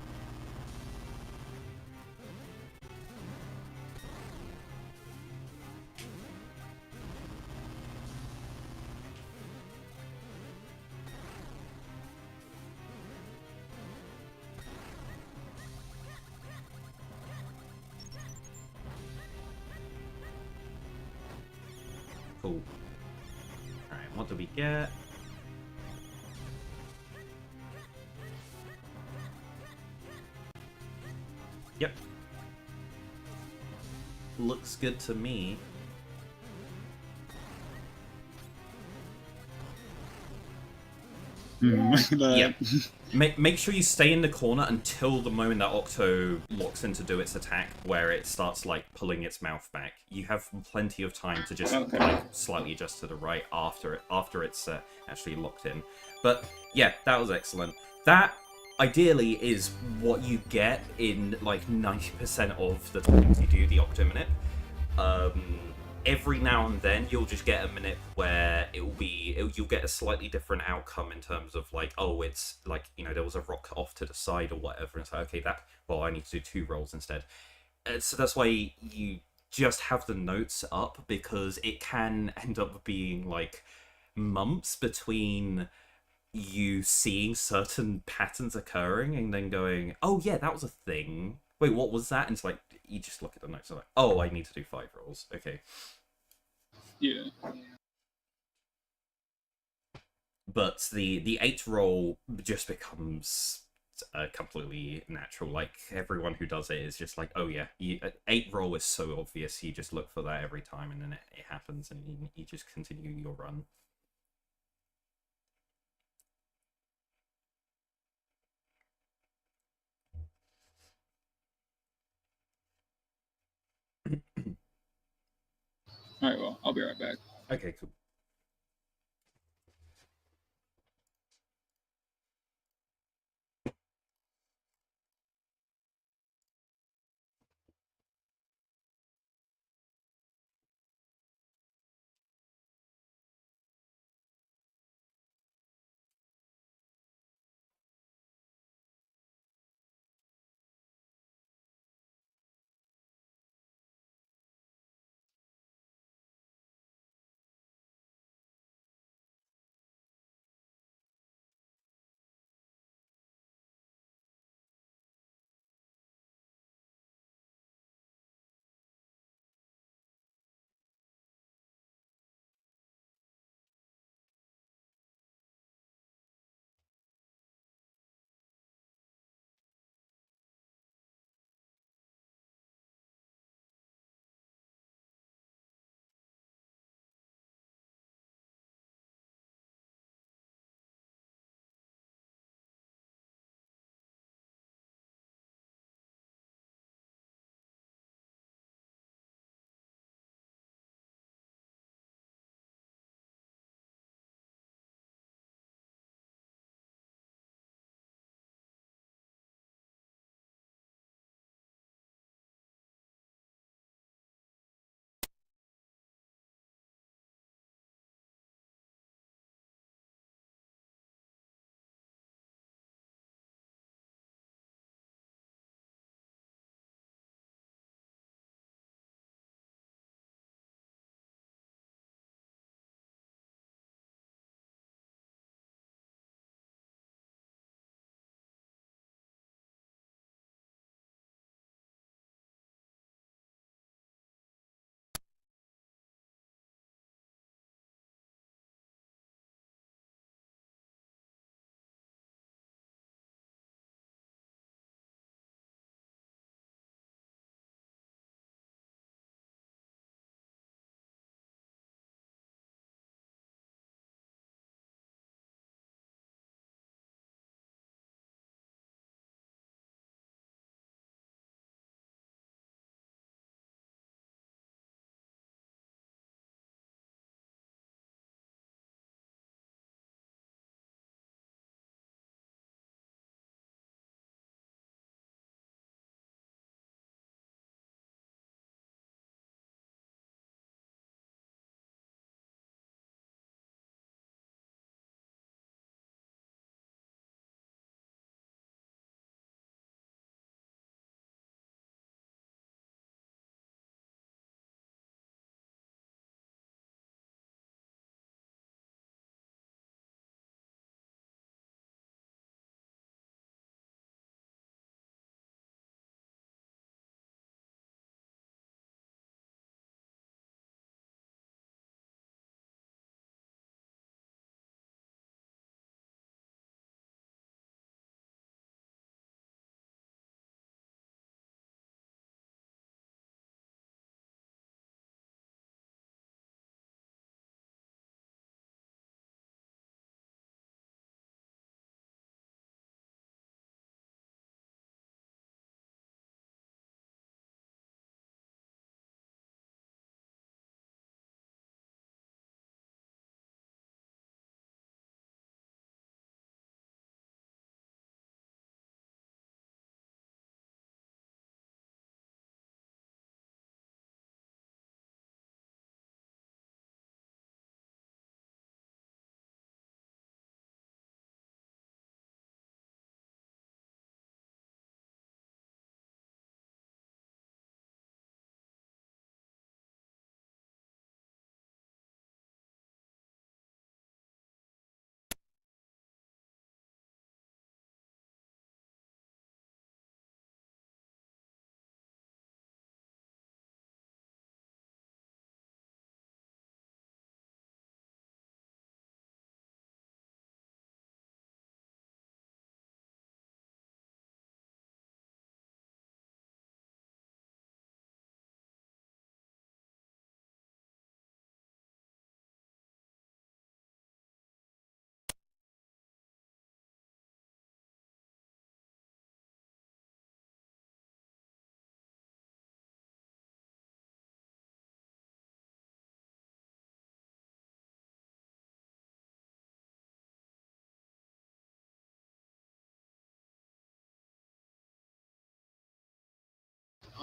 Cool. Alright, what do we get? Yep. Looks good to me. Yep. Make sure you stay in the corner until the moment that Octo locks in to do its attack, where it starts, like, pulling its mouth back. You have plenty of time to just, like, slightly adjust to the right after it's actually locked in. But, yeah, that was excellent. That, ideally, is what you get in, like, 90% of the times you do the Octo Minute. Every now and then you'll just get a minute where you'll get a slightly different outcome in terms of, like, oh, it's like, you know, there was a rock off to the side or whatever, and it's like, okay, I need to do 2 rolls instead. So that's why you just have the notes up, because it can end up being, like, months between you seeing certain patterns occurring and then going, oh yeah, that was a thing. Wait, what was that? And it's like, you just look at the notes and like, oh, I need to do 5 rolls. Okay. Yeah. But the 8 roll just becomes completely natural. Like, everyone who does it is just like, oh yeah, 8 roll is so obvious. You just look for that every time, and then it happens, and you just continue your run. Alright, well, I'll be right back. Okay, cool.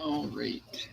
All right.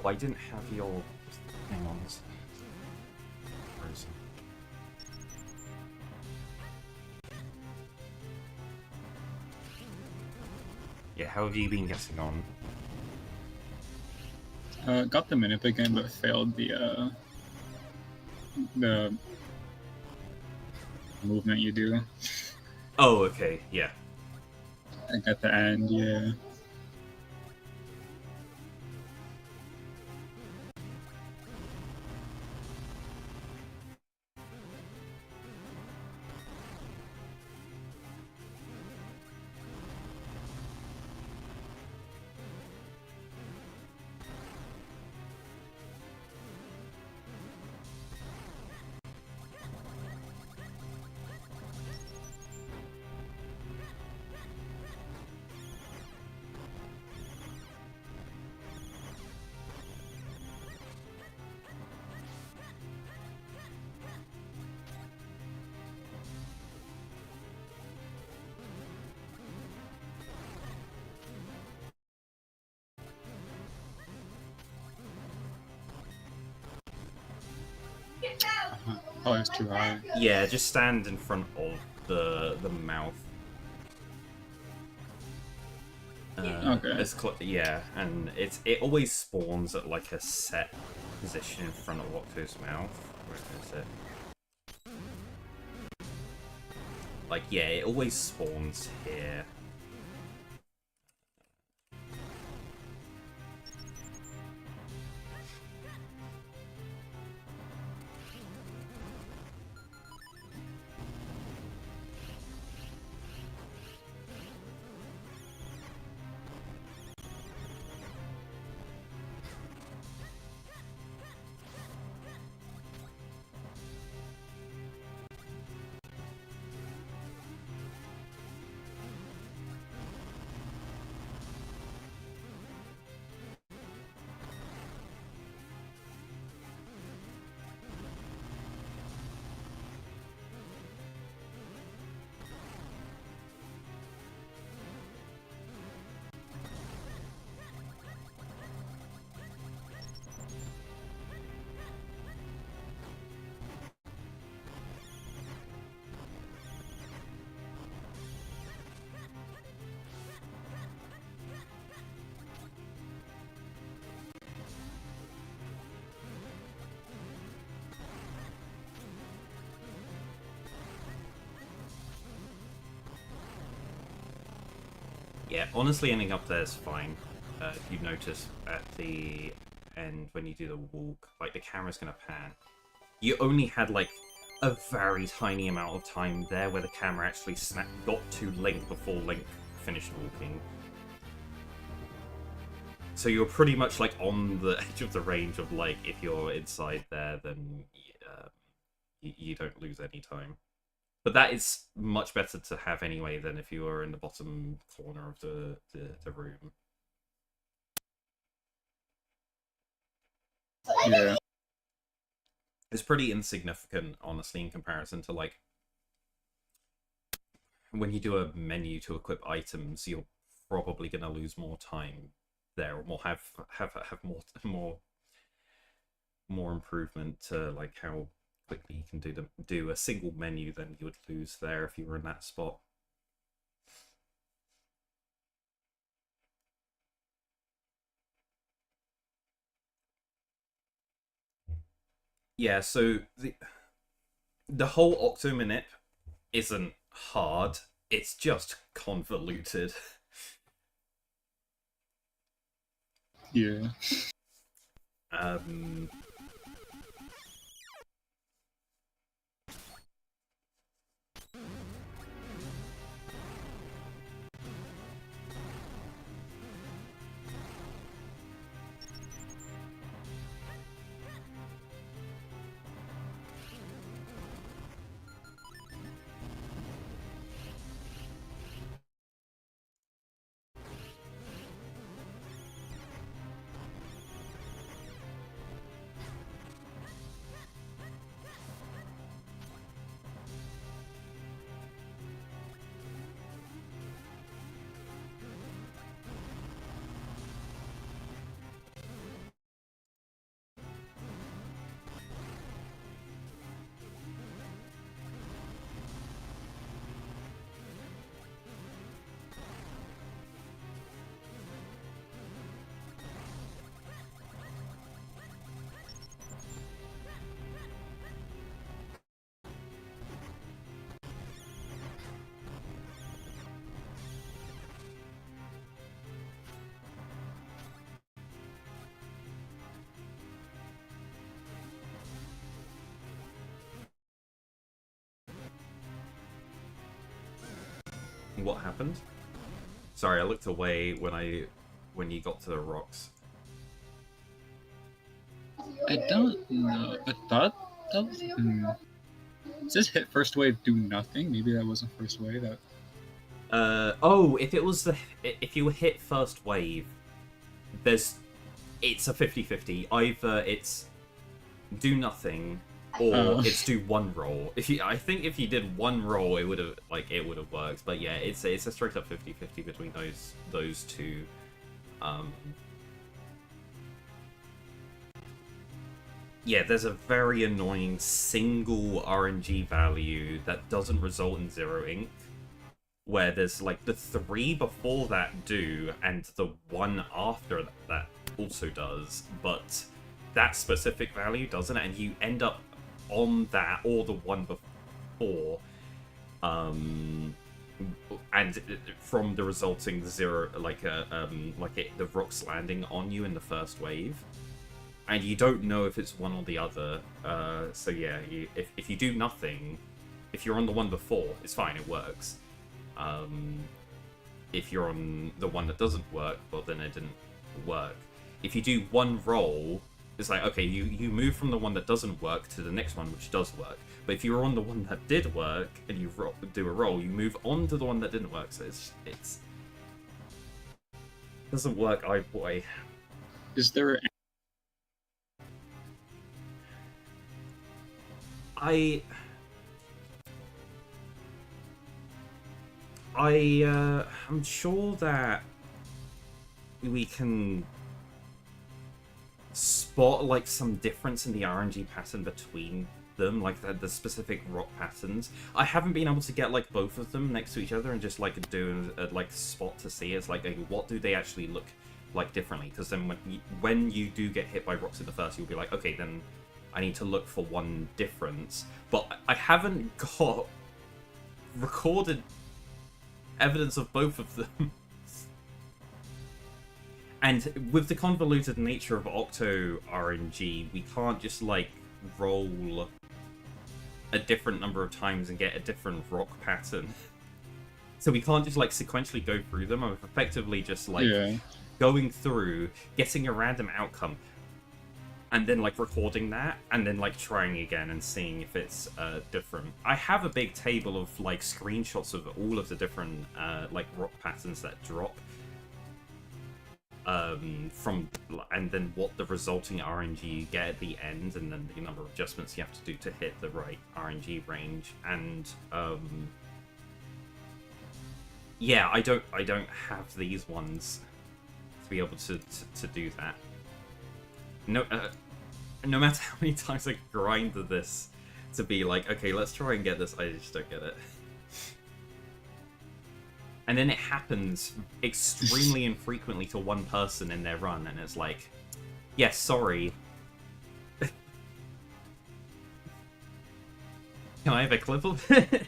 Oh, I didn't have your... Hang on. Where is it? Yeah, how have you been getting on? Got the minute again, but failed the movement you do. Oh, okay, yeah. Like at the end, yeah. Oh, it's too high. Yeah, just stand in front of the mouth. Okay. Yeah, and it always spawns at like a set position in front of Octo's mouth. Where is it? Like, yeah, it always spawns here. Yeah, honestly, ending up there is fine. If you notice at the end when you do the walk, like the camera's gonna pan. You only had like a very tiny amount of time there where the camera actually got to Link before Link finished walking. So you're pretty much like on the edge of the range of like if you're inside there, then you don't lose any time. But that is much better to have anyway than if you were in the bottom corner of the room. Yeah. It's pretty insignificant, honestly, in comparison to like when you do a menu to equip items, you're probably gonna lose more time there, or have more improvement to like how quickly you can do a single menu than you would lose there if you were in that spot. Yeah, so the whole Octomanip isn't hard, it's just convoluted. Yeah. What happened? Sorry, I looked away when you got to the rocks. I don't know. I thought that was... Does this hit first wave do nothing? Maybe that wasn't first wave. Oh, if if you hit first wave, it's a 50-50. Either it's do nothing or it's do one roll. I think if you did one roll, it would have worked. But yeah, it's a straight up 50-50 between those two. Yeah, there's a very annoying single RNG value that doesn't result in 0 ink, where there's like the 3 before that do, and the 1 after that also does, but that specific value doesn't, and you end up on that or the 1 before, and from the resulting 0, the rocks landing on you in the first wave. And you don't know if it's one or the other. So yeah, if you do nothing, if you're on the one before, it's fine, it works. If you're on the one that doesn't work, well then it didn't work. If you do one roll, it's like, okay, you move from the one that doesn't work to the next one which does work. But if you're on the one that did work and you do a roll, you move on to the one that didn't work. So it's doesn't work either way. Is there... I'm sure that we can spot like some difference in the RNG pattern between them, like the specific rock patterns. I haven't been able to get like both of them next to each other and just like do a like spot to see. It's like, what do they actually look like differently? Because then when you do get hit by rocks in the first, you'll be like, okay, then I need to look for one difference. But I haven't got recorded evidence of both of them. And with the convoluted nature of Octo RNG, we can't just, like, roll a different number of times and get a different rock pattern. So we can't just, like, sequentially go through them. I'm effectively just, like, going through, getting a random outcome, and then, like, recording that, and then, like, trying again and seeing if it's different. I have a big table of, like, screenshots of all of the different, like, rock patterns that drop. And then what the resulting RNG you get at the end, and then the number of adjustments you have to do to hit the right RNG range. And yeah, I don't have these ones to be able to do that. No matter how many times I grind this to be like, okay, let's try and get this, I just don't get it. And then it happens extremely infrequently to one person in their run, and it's like, yeah, sorry. Can I have a clip of it?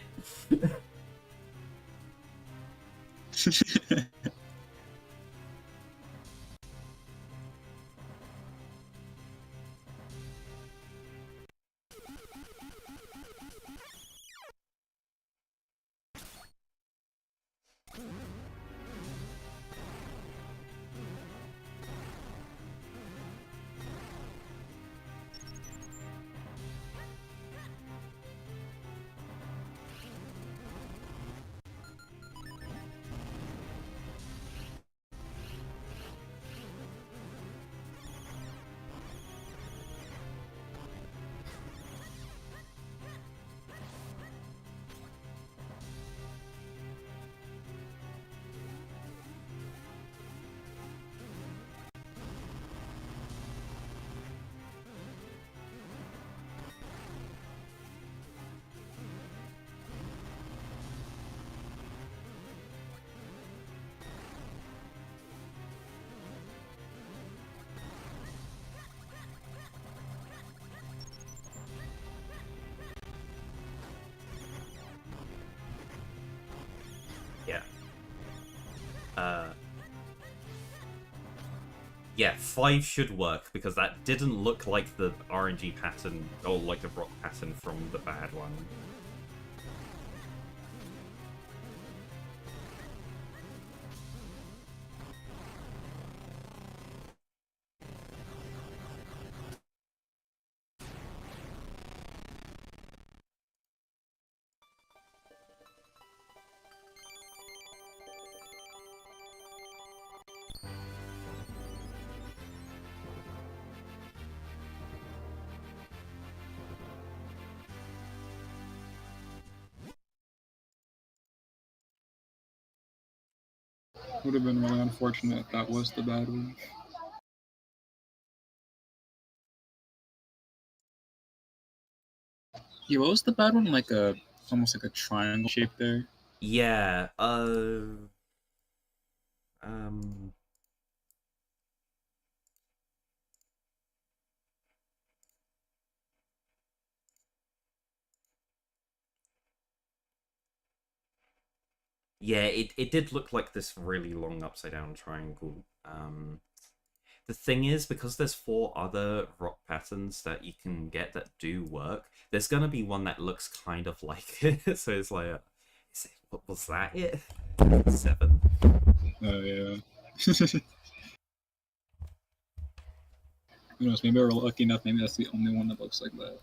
Yeah, 5 should work, because that didn't look like the RNG pattern, or like the rock pattern from the bad one. Would have been really unfortunate if that was the bad one. Yeah, what was the bad one? Like almost like a triangle shape there. Yeah, yeah, it did look like this really long upside down triangle. The thing is, because there's 4 other rock patterns that you can get that do work, there's gonna be one that looks kind of like it. So it's like, what was that? It 7. Oh yeah. Who knows? Maybe we're lucky enough. Maybe that's the only one that looks like that.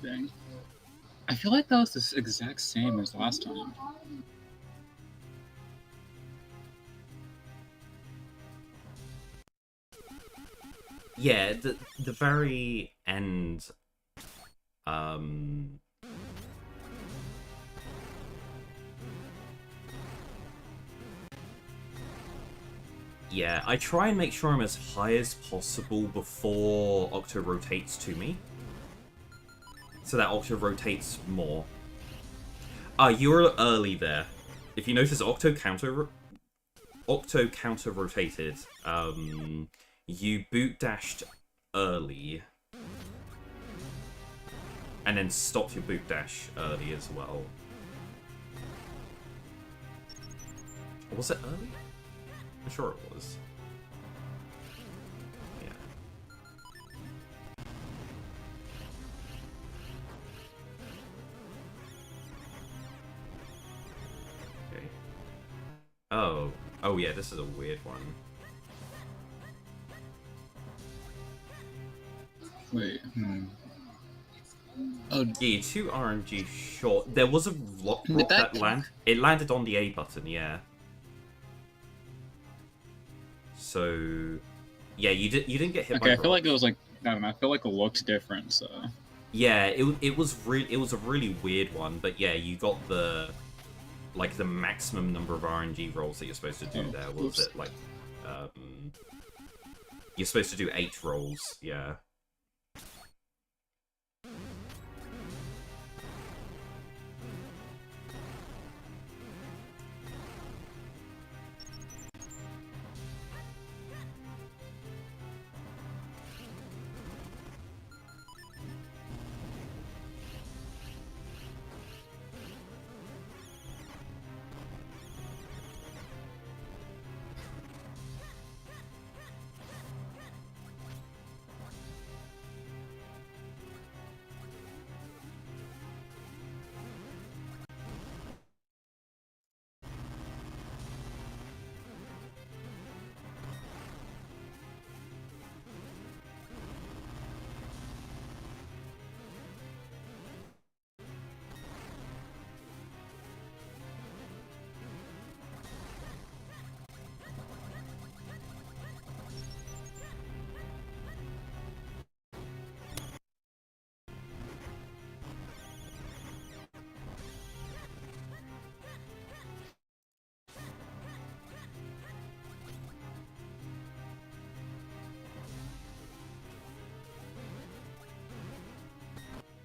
thing. I feel like that was the exact same as last time. Yeah, the very end. Yeah, I try and make sure I'm as high as possible before Octo rotates to me. So that Octo rotates more. You were early there. If you notice, Octo counter rotated. You boot dashed early. And then stopped your boot dash early as well. Was it early? I'm sure it was. Yeah. Okay. Oh. Oh yeah, this is a weird one. Wait, Oh, yeah, 2 RNG short. There was a lock block that landed. It landed on the A button, yeah. So, yeah, you didn't get hit by. Okay, I feel like it was like, I don't know. I feel like it looked different. So. Yeah, it was a really weird one, but yeah, you got the maximum number of RNG rolls that you're supposed to do there. Was it like, you're supposed to do 8 rolls? Yeah.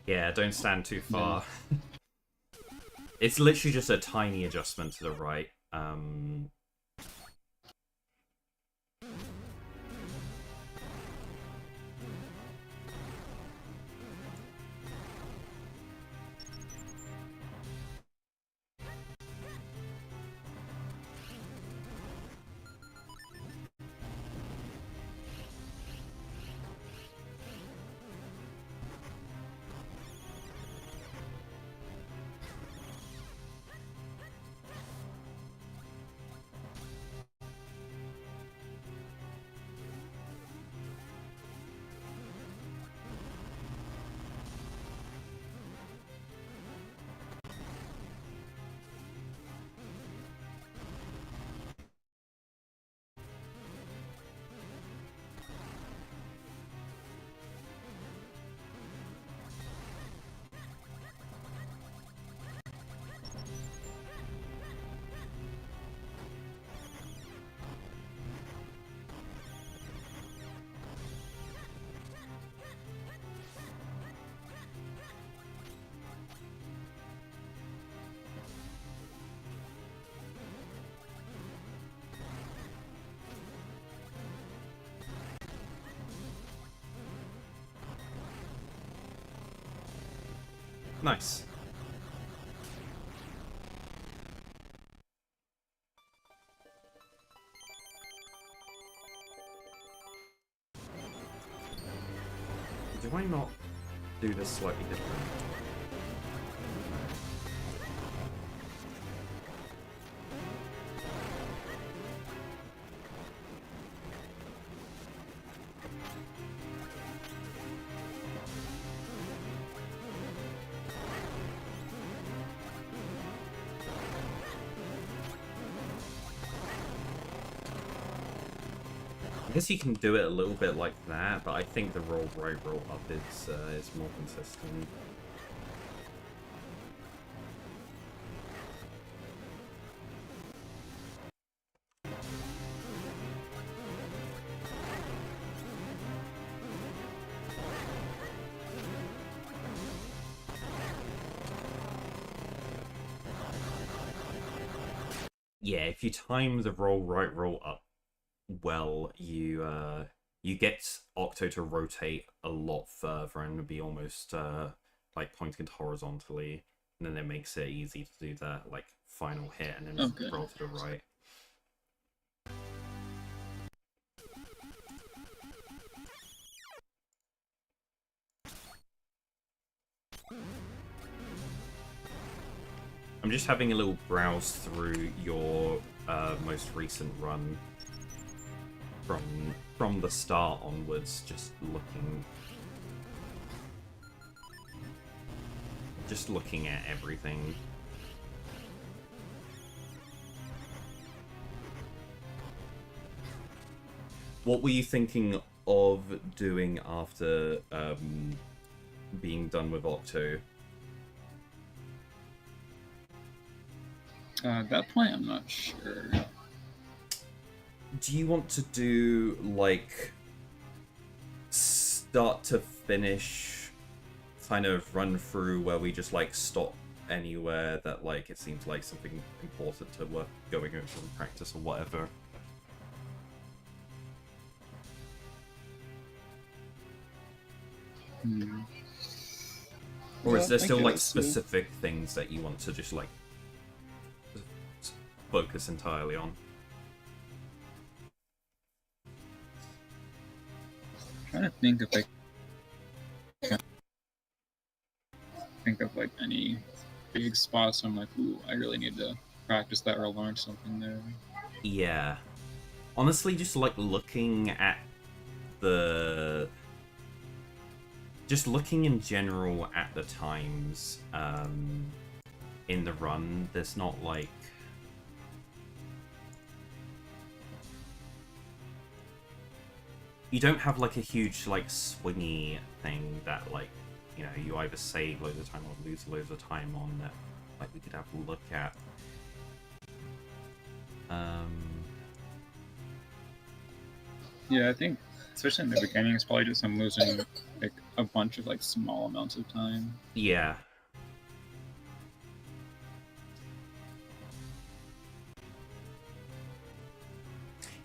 Yeah, don't stand too far. Yeah. It's literally just a tiny adjustment to the right. Nice. Do I not do this slightly different? guess you can do it a little bit like that, but I think the roll right, roll up is more consistent. Yeah, if you time the roll right, roll up well, you get Octo to rotate a lot further and be almost like pointing it horizontally, and then it makes it easy to do that like final hit and then roll to the right. I'm just having a little browse through your most recent run from the start onwards, just looking at everything. What were you thinking of doing after being done with Octo? At that point, I'm not sure. Do you want to do, like, start to finish kind of run through where we just, like, stop anywhere that, like, it seems like something important to work going over in practice or whatever? Or is there still, like, specific things that you want to just, like, focus entirely on? I'm trying to think if I can think of like any big spots. I'm like, ooh, I really need to practice that or learn something there. Yeah. Honestly, just like looking at the... Just looking in general at the times in the run, there's not like... You don't have like a huge like swingy thing that like, you know, you either save loads of time or lose loads of time on that like we could have a look at. Yeah, I think especially in the beginning, it's probably just I'm losing like a bunch of like small amounts of time. Yeah.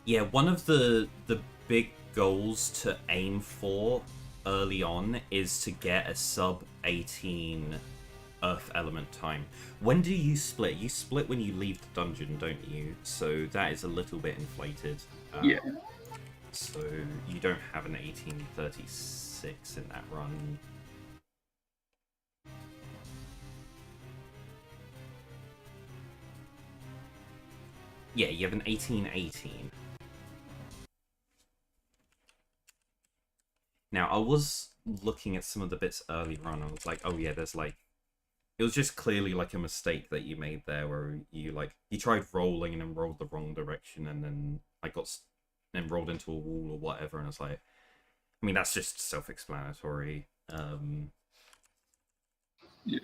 Yeah, one of the big goals to aim for early on is to get a sub 18 Earth element time. When do you split? You split when you leave the dungeon, don't you? So that is a little bit inflated. Yeah. So you don't have an 1836 in that run. Yeah, you have an 1818. Now, I was looking at some of the bits earlier on, and I was like, oh yeah, there's like... It was just clearly like a mistake that you made there, where you tried rolling and then rolled the wrong direction, and then then rolled into a wall or whatever, and I was like... I mean, that's just self-explanatory. Yeah.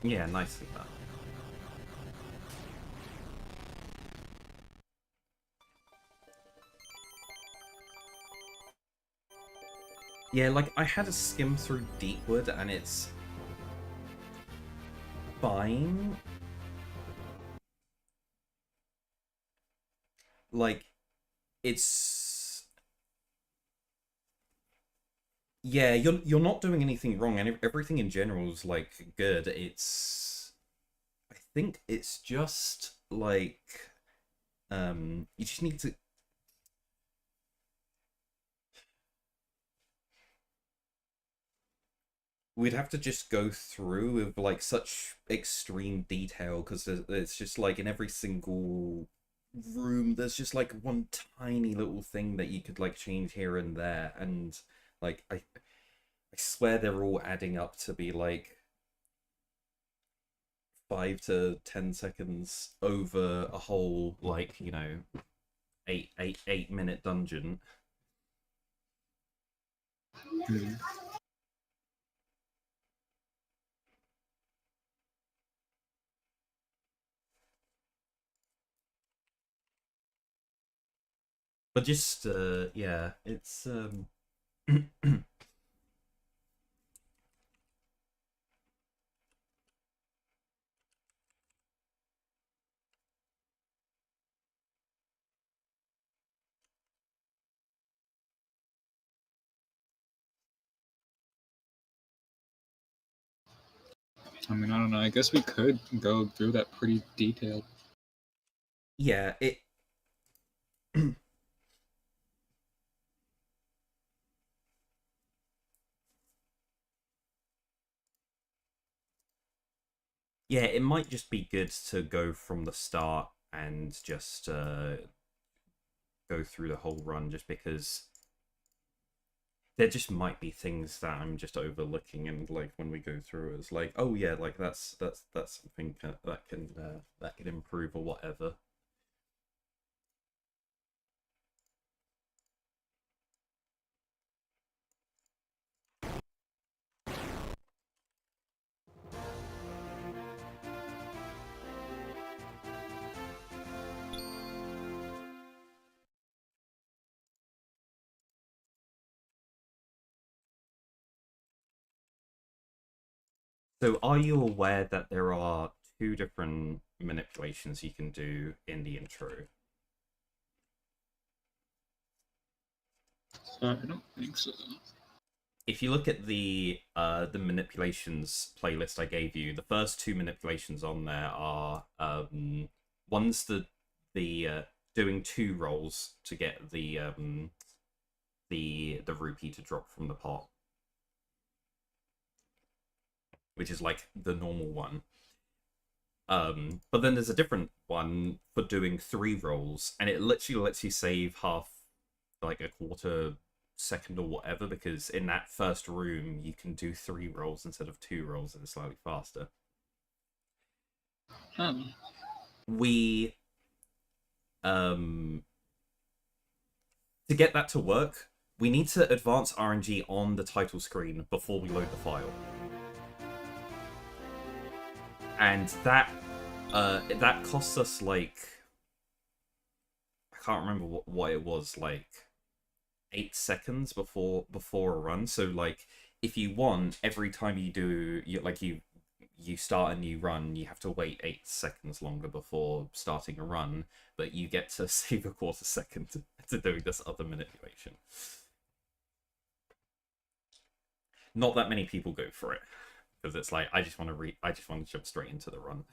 Yeah, nicely done. Yeah, like, I had a skim through Deepwood, and it's fine. Like, it's... Yeah, you're not doing anything wrong, and everything in general is, like, good. It's... I think it's just, like... You just need to... We'd have to just go through with, like, such extreme detail, because it's just, like, in every single room, there's just, like, one tiny little thing that you could, like, change here and there, and, like, I swear they're all adding up to be, like, 5 to 10 seconds over a whole, like, you know, 8 minute dungeon. Hmm. But just, yeah, it's, I mean, I don't know. I guess we could go through that pretty detailed. Yeah, it... Yeah, it might just be good to go from the start and just go through the whole run, just because there just might be things that I'm just overlooking, and, like, when we go through it's like, oh yeah, like that's something that can improve or whatever. So, are you aware that there are two different manipulations you can do in the intro? I don't think so. If you look at the manipulations playlist I gave you, the first two manipulations on there are one's the doing two rolls to get the rupee to drop from the pot, which is, like, the normal one. But then there's a different one for doing three rolls, and it literally lets you save half, like, a quarter second or whatever, because in that first room you can do three rolls instead of two rolls, and it's slightly faster. We to get that to work, we need to advance RNG on the title screen before we load the file. And that costs us, like, I can't remember what it was, like 8 seconds before a run. So, like, if you want, every time you start a new run, you have to wait 8 seconds longer before starting a run, but you get to save a quarter second to doing this other manipulation. Not that many people go for it, because it's like, I just want to jump straight into the run.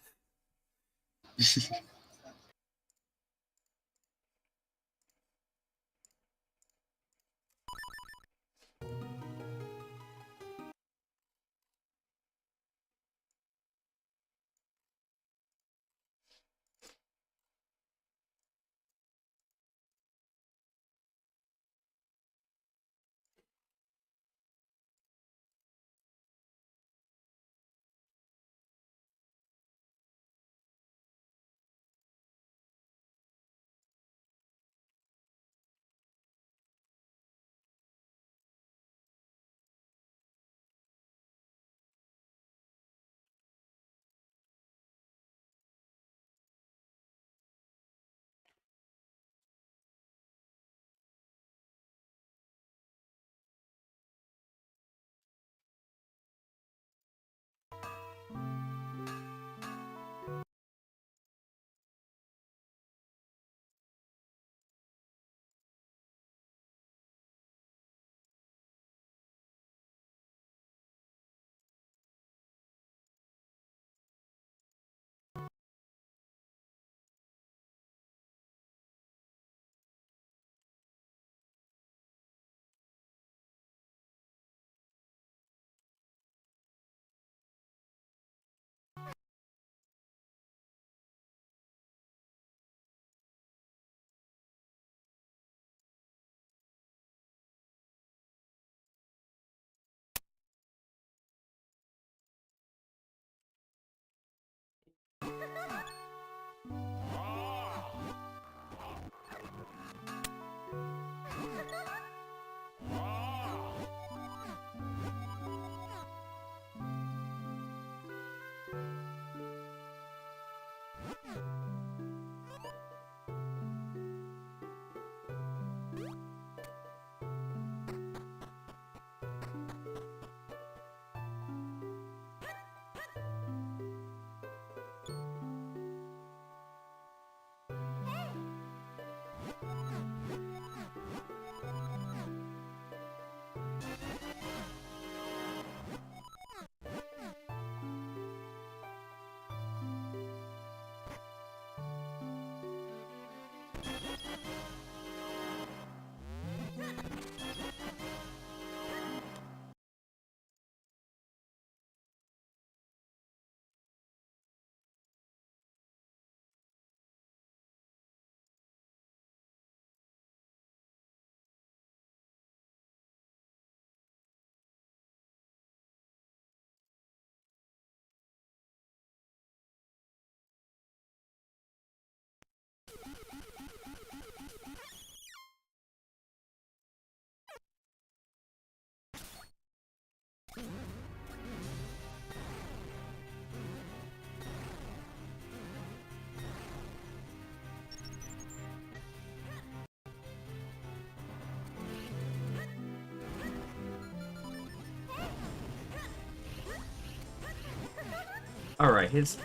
Alright, here's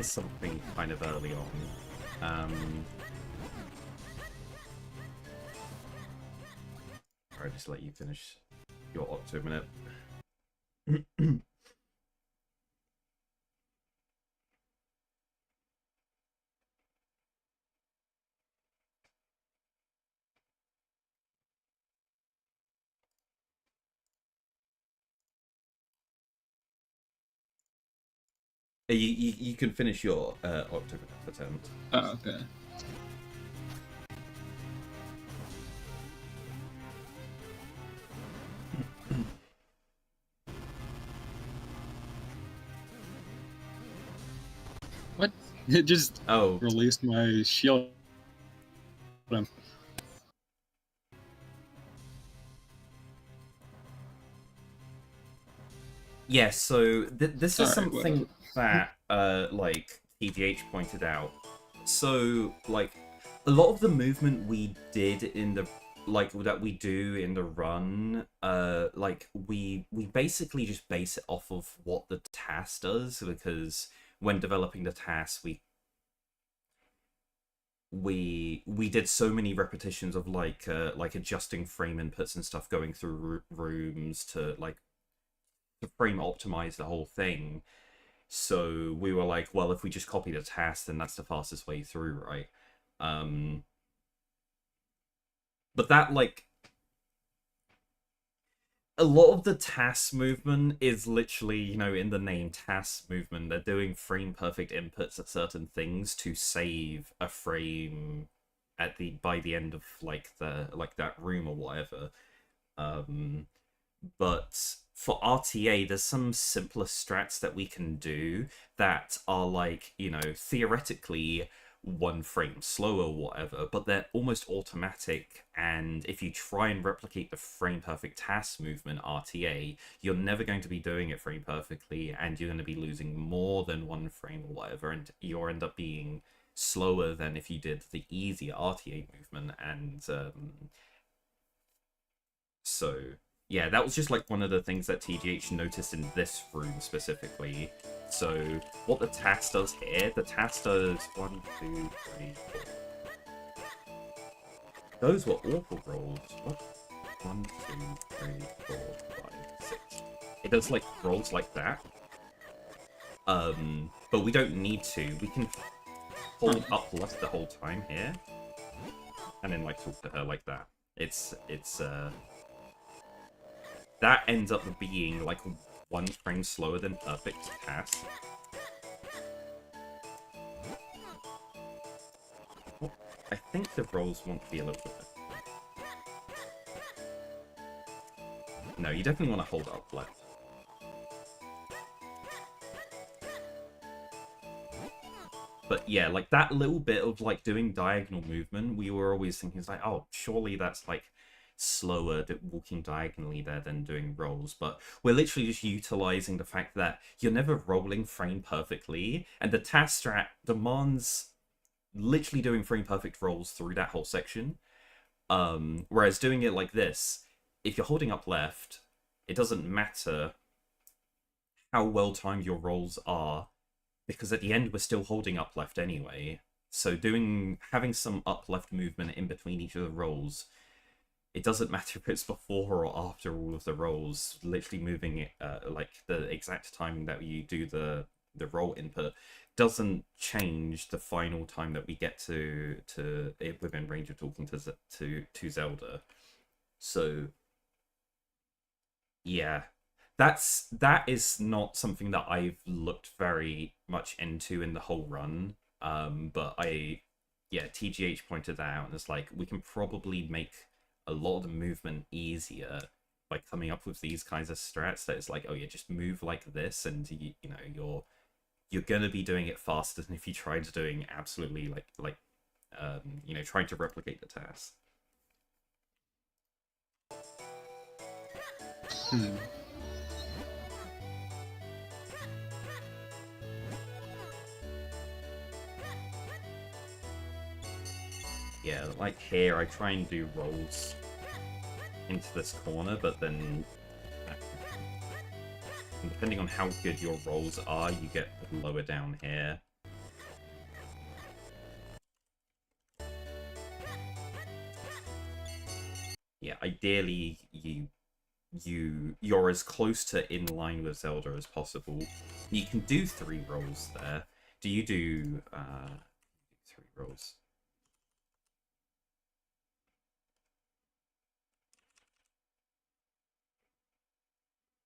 something kind of early on. Alright, just let you finish your Octo minute. You can finish your Octo attempt. Oh, okay. What? It just released my shield. Yeah, so this is something that like TGH pointed out. So like a lot of the movement we did in the that we do in the run, like we basically just base it off of what the task does, because when developing the task we did so many repetitions of like adjusting frame inputs and stuff, going through rooms to frame optimize the whole thing. So we were like, well, if we just copy the task, then that's the fastest way through, right? But that, like, a lot of the task movement is literally, you know, in the name, task movement. They're doing frame perfect inputs at certain things to save a frame at by the end of that room or whatever. But for RTA, there's some simpler strats that we can do that are like, you know, theoretically 1 frame slower or whatever, but they're almost automatic, and if you try and replicate the frame perfect task movement RTA, you're never going to be doing it frame perfectly, and you're going to be losing more than 1 frame or whatever, and you'll end up being slower than if you did the easier RTA movement. And so yeah, that was just like one of the things that TGH noticed in this room specifically. So what the task does here, the task does 1, 2, 3, 4. Those were awful rolls. What? 1, 2, 3, 4, 5, 6. It does like rolls like that. But we don't need to. We can hold up left the whole time here, and then like talk to her like that. It's that ends up being like 1 frame slower than perfect task. Well, I think the rolls want to be a little bit better. No, you definitely want to hold up left. But yeah, like that little bit of like doing diagonal movement, we were always thinking, it's like, oh, surely that's like slower walking diagonally there than doing rolls. But we're literally just utilizing the fact that you're never rolling frame perfectly, and the task strat demands literally doing frame perfect rolls through that whole section. Whereas doing it like this, if you're holding up left, it doesn't matter how well timed your rolls are, because at the end we're still holding up left anyway. So having some up left movement in between each of the rolls, it doesn't matter if it's before or after all of the rolls. Literally moving it like the exact timing that you do the roll input doesn't change the final time that we get to it within range of talking to Zelda. So yeah, that is not something that I've looked very much into in the whole run. But TGH pointed that out, and it's like, we can probably make a lot of the movement easier by coming up with these kinds of strats that it's like, oh yeah, just move like this, and you know you're gonna be doing it faster than if you tried doing absolutely you know, trying to replicate the task. Yeah, like here, I try and do rolls into this corner, but then depending on how good your rolls are, you get lower down here. Yeah, ideally you're as close to in line with Zelda as possible. You can do 3 rolls there. Do you do 3 rolls?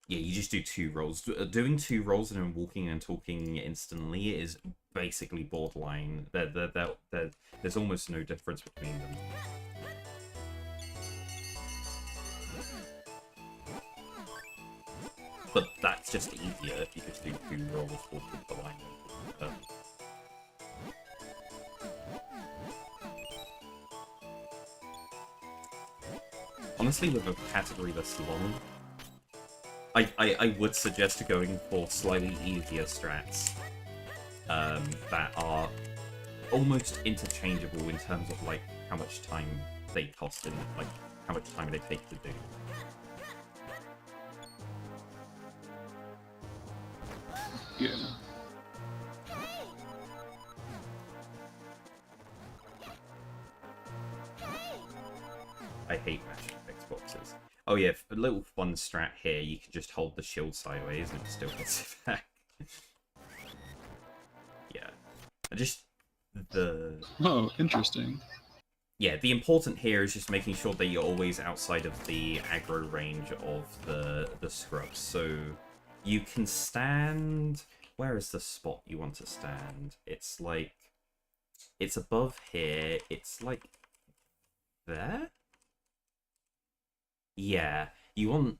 Yeah, you just do 2 rolls. Doing 2 rolls and then walking and talking instantly is basically borderline. There's almost no difference between them. But that's just easier if you just do 2 rolls, walk with the line. Honestly, with a category this long, I would suggest going for slightly easier strats that are almost interchangeable in terms of like how much time they cost and like how much time they take to do. Yeah. I hate mashing Xboxes. Oh yeah, a little fun strat here, you can just hold the shield sideways and it still gets it back. Yeah. Oh, interesting. Yeah, the important here is just making sure that you're always outside of the aggro range of the scrubs. So you can stand... Where is the spot you want to stand? It's like... It's above here. It's like... There? Yeah. You want...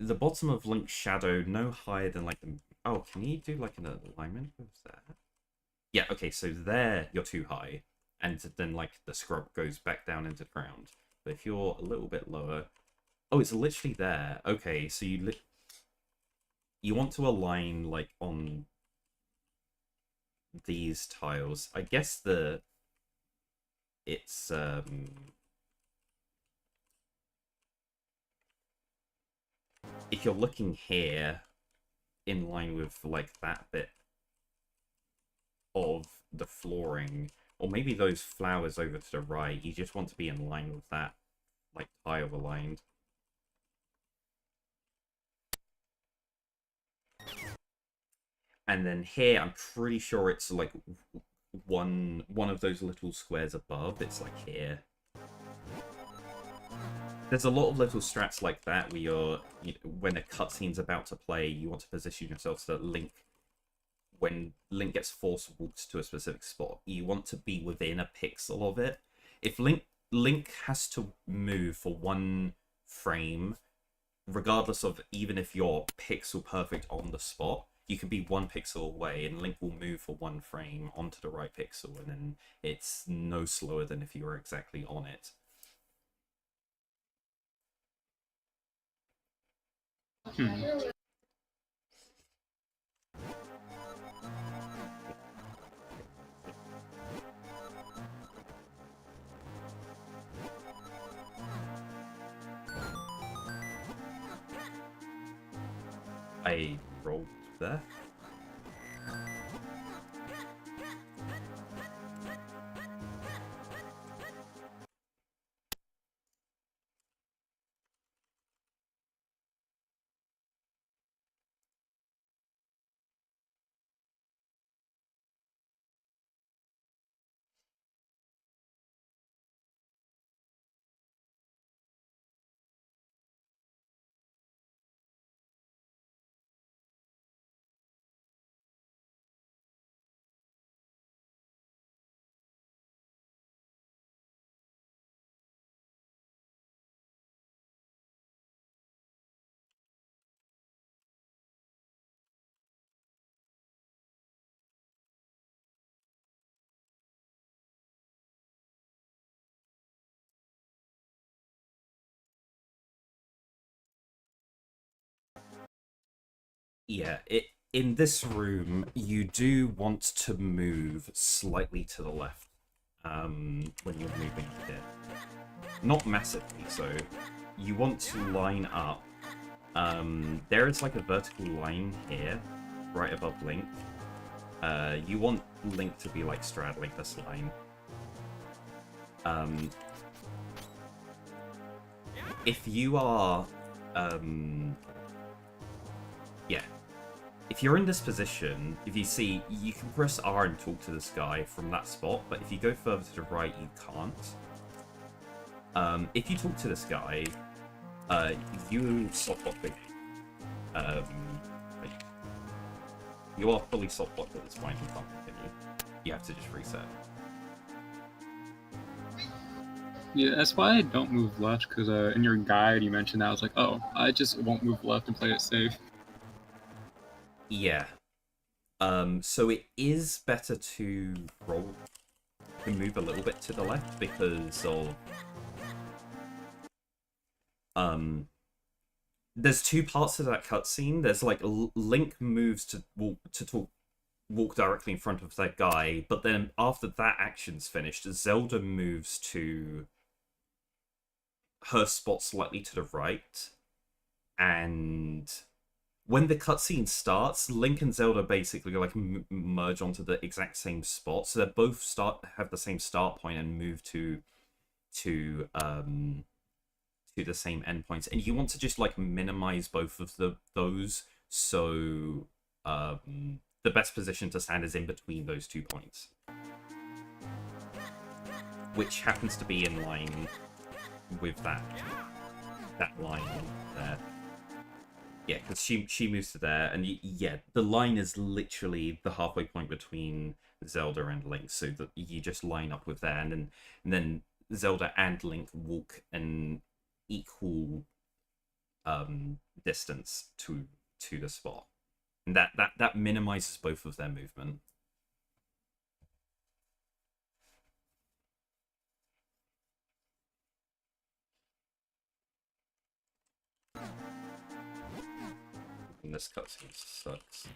The bottom of Link's shadow no higher than like the... Oh, can you do like an alignment with that? Yeah, okay, so there you're too high. And then like the scrub goes back down into the ground. But if you're a little bit lower... Oh, it's literally there. Okay, so you want to align like on these tiles. I guess it's if you're looking here in line with like that bit of the flooring, or maybe those flowers over to the right, you just want to be in line with that like tile aligned. And then here, I'm pretty sure it's like one of those little squares above. It's like here. There's a lot of little strats like that where when a cutscene's about to play, you want to position yourself so that when Link gets force walked to a specific spot, you want to be within a pixel of it. If Link has to move for 1 frame, regardless of even if you're pixel perfect on the spot, you can be 1 pixel away and Link will move for 1 frame onto the right pixel, and then it's no slower than if you were exactly on it. I rolled there. Yeah, in this room, you do want to move slightly to the left when you're moving here. Not massively, so you want to line up there is like a vertical line here, right above Link. You want Link to be like straddling this line. If you are, yeah. If you're in this position, if you see, you can press R and talk to this guy from that spot, but if you go further to the right, you can't. If you talk to this guy, you soft block the game. Like, you are fully soft blocked at this point, you can't continue. You have to just reset. Yeah, that's why I don't move left, because in your guide you mentioned that. I was like, oh, I just won't move left and play it safe. Yeah. So it is better to move a little bit to the left because of there's two parts of that cutscene. There's like Link moves to walk directly in front of that guy, but then after that action's finished, Zelda moves to her spot slightly to the right, and when the cutscene starts, Link and Zelda basically like merge onto the exact same spot, so they both have the same start point and move to the same endpoints. And you want to just like minimize both of those, so the best position to stand is in between those 2 points, which happens to be in line with that line there. Yeah, because she moves to there, and yeah, the line is literally the halfway point between Zelda and Link, so that you just line up with there, and then Zelda and Link walk an equal distance to the spot, and that minimizes both of their movement. And this cutscene sucks.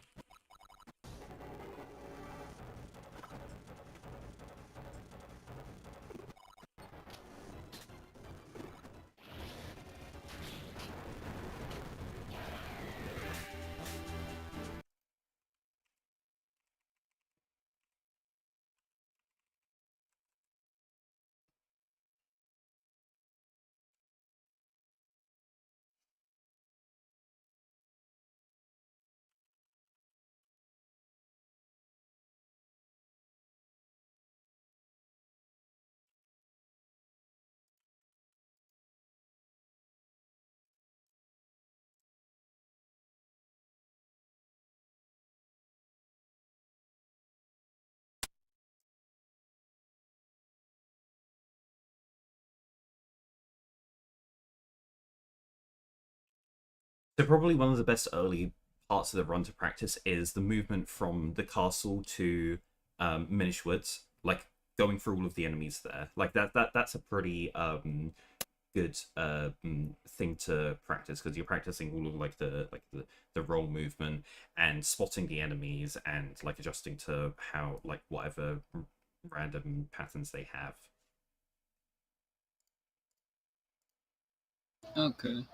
So probably one of the best early parts of the run to practice is the movement from the castle to Minish Woods, like going through all of the enemies there. Like that's a pretty good thing to practice, because you're practicing all of like the roll movement and spotting the enemies and like adjusting to how like whatever random patterns they have. Okay.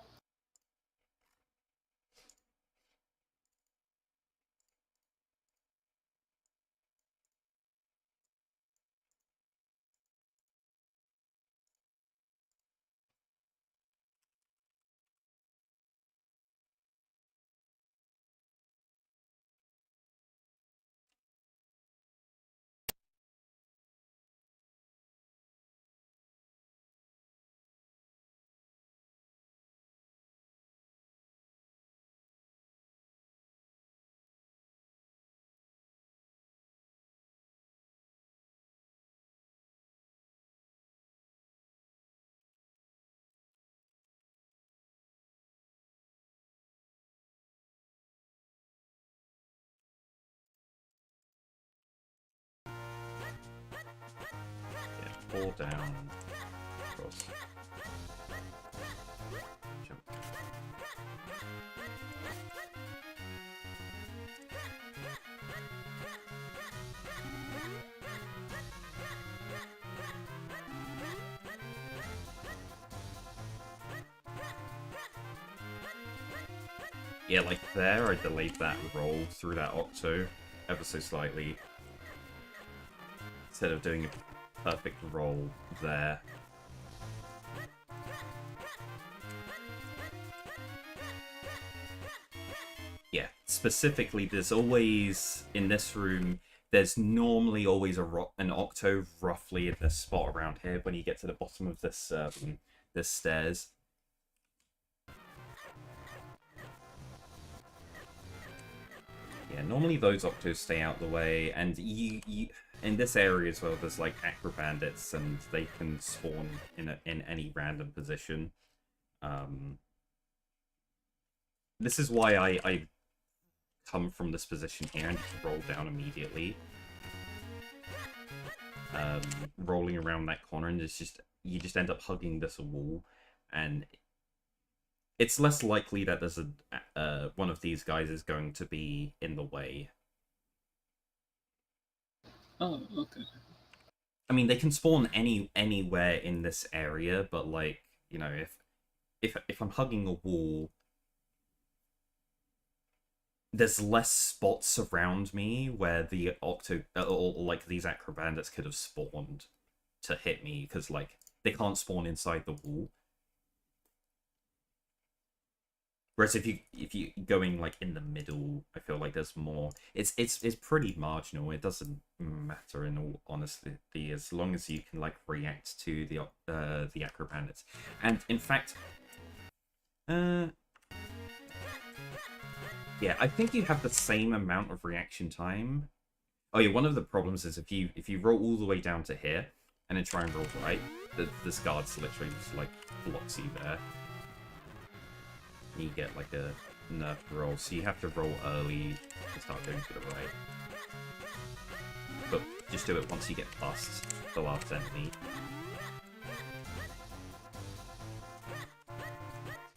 Fall down, cross, jump. Yeah, like there, I delayed that roll through that octo ever so slightly. Instead of doing a perfect roll there. Yeah, specifically, there's always, in this room, there's normally always an octo roughly in this spot around here when you get to the bottom of this, this stairs. Yeah, normally those octos stay out the way, and you in this area as well, there's like acro bandits, and they can spawn in any random position. This is why I come from this position here and just roll down immediately. Rolling around that corner, and it's just you just end up hugging this wall, and it's less likely that there's a one of these guys is going to be in the way. Oh, okay. I mean, they can spawn anywhere in this area, but like, you know, if I'm hugging a wall, there's less spots around me where the octo or like these acro bandits could have spawned to hit me, because like they can't spawn inside the wall. Whereas if you going like in the middle, I feel like there's more. It's pretty marginal. It doesn't matter in all honesty, as long as you can like react to the acro bandits. And in fact, yeah, I think you have the same amount of reaction time. Oh yeah, one of the problems is if you roll all the way down to here and then try and roll right, this guard's literally just like blocks you there. You get like a nerf roll, so you have to roll early to start going to the right. But just do it once you get past the last enemy.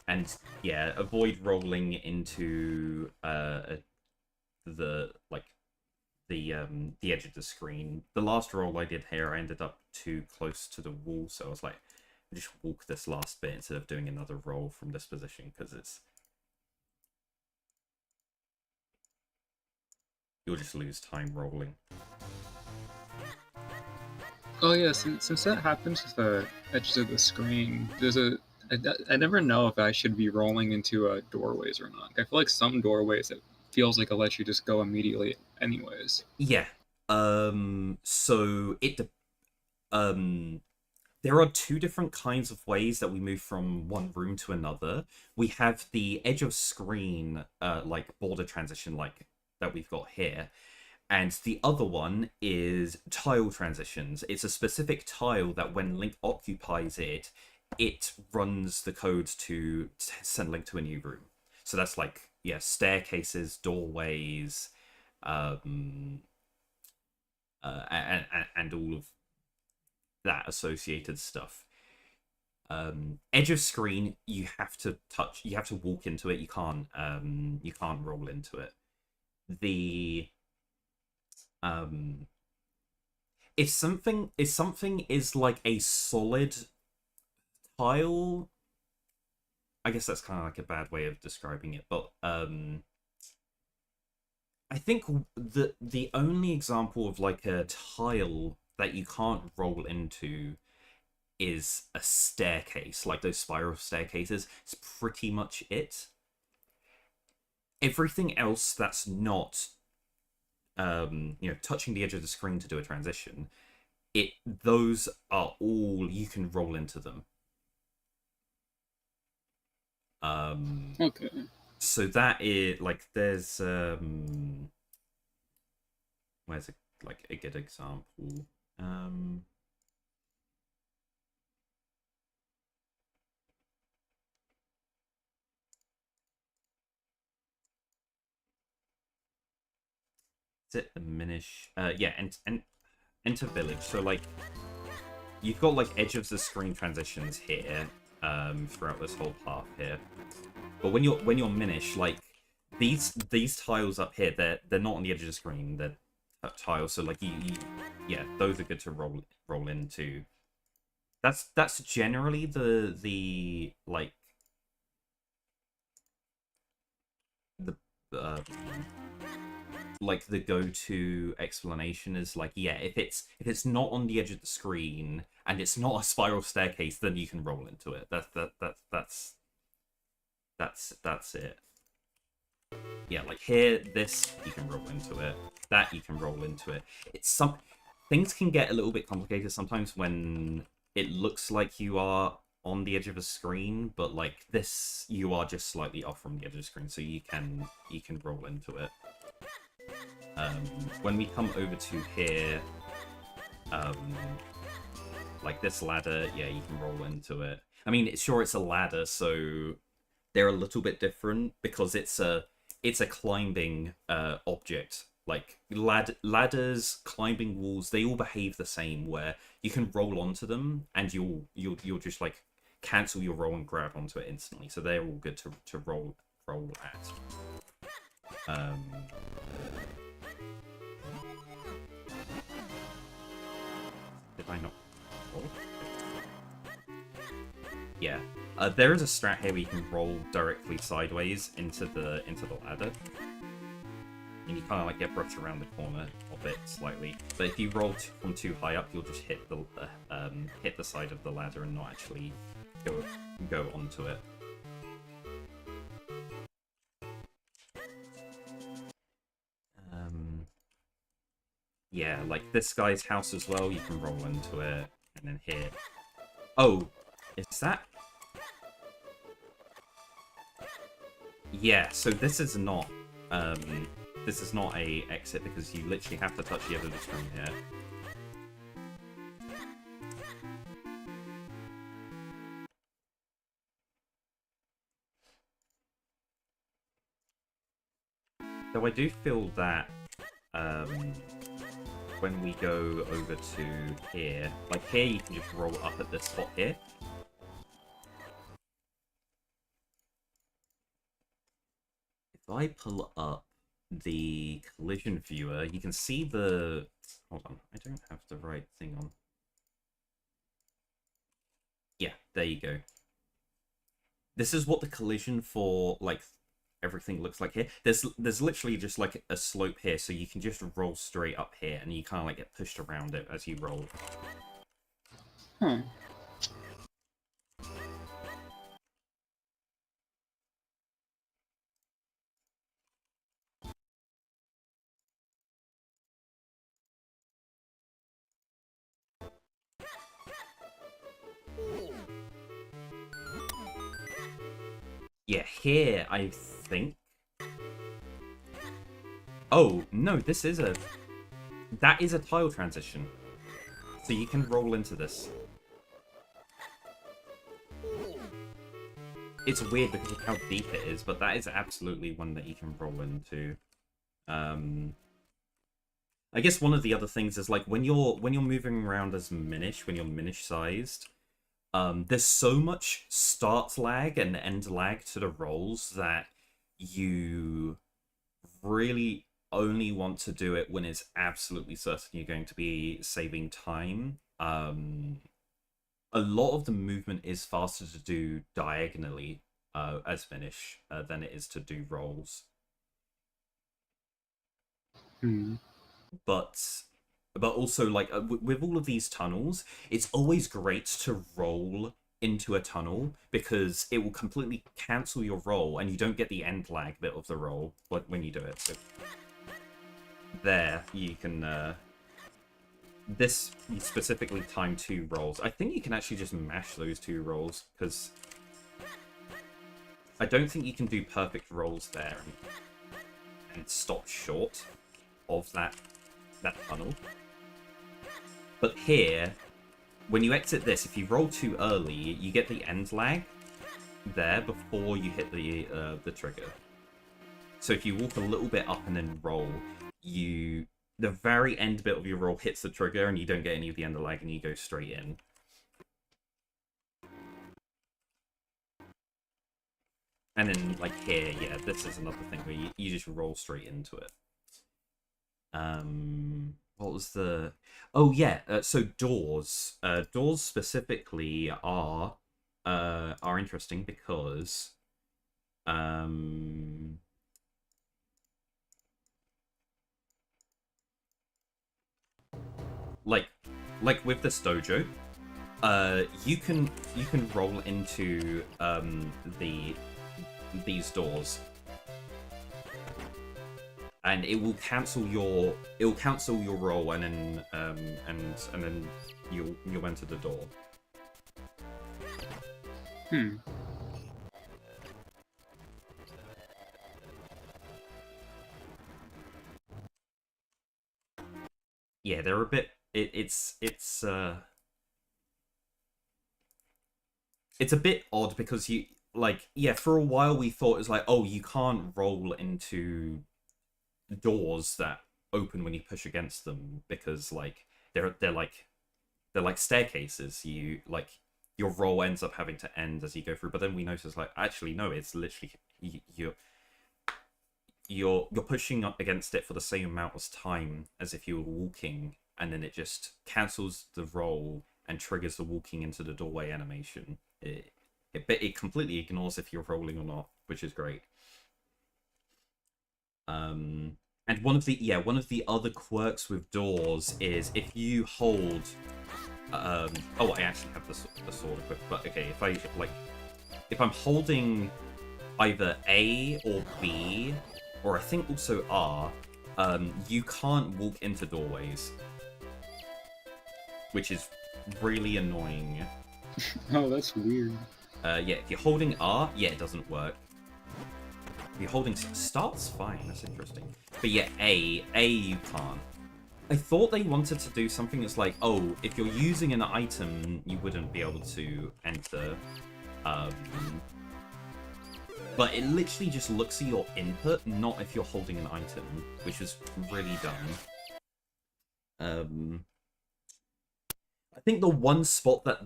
And yeah, avoid rolling into the edge of the screen. The last roll I did here, I ended up too close to the wall, so I was like, just walk this last bit instead of doing another roll from this position, because you'll just lose time rolling. Oh yeah, since that happens with the edges of the screen, there's I never know if I should be rolling into doorways or not. I feel like some doorways it feels like it'll let you just go immediately anyways. Yeah. So there are two different kinds of ways that we move from one room to another. We have the edge of screen, like border transition, like that we've got here. And the other one is tile transitions. It's a specific tile that when Link occupies it, it runs the code to send Link to a new room. So that's like, yeah, staircases, doorways, and all of that associated stuff. Edge of screen, you have to touch, you have to walk into it. You can't roll into it. If something is like a solid tile, I guess that's kind of like a bad way of describing it, but I think the only example of like a tile that you can't roll into is a staircase, like those spiral staircases. It's pretty much it. Everything else that's not touching the edge of the screen to do a transition, those are all you can roll into them. Okay. So that is like there's where's a good example? Is it the Minish? Yeah, and enter village. So like you've got like edge of the screen transitions here throughout this whole path here. But when you're Minish, like these tiles up here, they're not on the edge of the screen. They're tiles, so like yeah, those are good to roll into. That's generally the like like the go-to explanation is like, yeah, if it's not on the edge of the screen and it's not a spiral staircase, then you can roll into it. That's it. Yeah, like here, this you can roll into it. That you can roll into it. Things can get a little bit complicated sometimes when it looks like you are on the edge of a screen, but like this, you are just slightly off from the edge of the screen, so you can roll into it. When we come over to here, like this ladder, yeah, you can roll into it. I mean, sure, it's a ladder, so they're a little bit different because it's a climbing object. Like ladders, climbing walls, they all behave the same, where you can roll onto them and you'll just like cancel your roll and grab onto it instantly. So they're all good to roll at. Did I not roll? Yeah. There is a strat here where you can roll directly sideways into the ladder. And you kind of like get brushed around the corner of it slightly. But if you roll from too high up, you'll just hit the side of the ladder and not actually go onto it. Yeah, like this guy's house as well, you can roll into it, and then here. Oh, is that? Yeah, so this is not a exit because you literally have to touch the edge of the screen here. Though I do feel that when we go over to here, like here you can just roll up at this spot here. If I pull up the collision viewer, you can see the... Hold on, I don't have the right thing on. Yeah, there you go. This is what the collision for, like, everything looks like here. There's literally just like a slope here, so you can just roll straight up here, and you kind of like get pushed around it as you roll. Yeah, here, I think... Oh, no, this is a... That is a tile transition. So you can roll into this. It's weird because of how deep it is, but that is absolutely one that you can roll into. I guess one of the other things is, like, when you're moving around as Minish, when you're Minish-sized... there's so much start lag and end lag to the rolls that you really only want to do it when it's absolutely certain you're going to be saving time. A lot of the movement is faster to do diagonally as Minish than it is to do rolls. But also, like, with all of these tunnels, it's always great to roll into a tunnel because it will completely cancel your roll and you don't get the end lag bit of the roll when you do it. So there, you can... this, you specifically time 2 rolls. I think you can actually just mash those 2 rolls because I don't think you can do perfect rolls there and stop short of that tunnel. But here, when you exit this, if you roll too early, you get the end lag there before you hit the trigger. So if you walk a little bit up and then roll, the very end bit of your roll hits the trigger and you don't get any of the end lag and you go straight in. And then, like, here, yeah, this is another thing where you just roll straight into it. What was the... Oh, yeah, so doors. Doors specifically are interesting because... like with this dojo, you can roll into these doors, and it will cancel your roll, and then and then you'll enter the door. Yeah, they're a bit. It's a bit odd because you for a while we thought it was like, oh, you can't roll into doors that open when you push against them because like they're like staircases. You your roll ends up having to end as you go through. But then we noticed like actually no, it's literally you're pushing up against it for the same amount of time as if you were walking, and then it just cancels the roll and triggers the walking into the doorway animation. It completely ignores if you're rolling or not, which is great. And one of the other quirks with doors is if you hold oh, I actually have the sword equipped, but okay, if I'm holding either A or B, or I think also R, you can't walk into doorways, which is really annoying. Oh, that's weird. Yeah, if you're holding R, yeah, it doesn't work. If you're holding start's fine, that's interesting. But yeah, A you can't. I thought they wanted to do something that's like, oh, if you're using an item, you wouldn't be able to enter. But it literally just looks at your input, not if you're holding an item, which is really dumb. I think the one spot that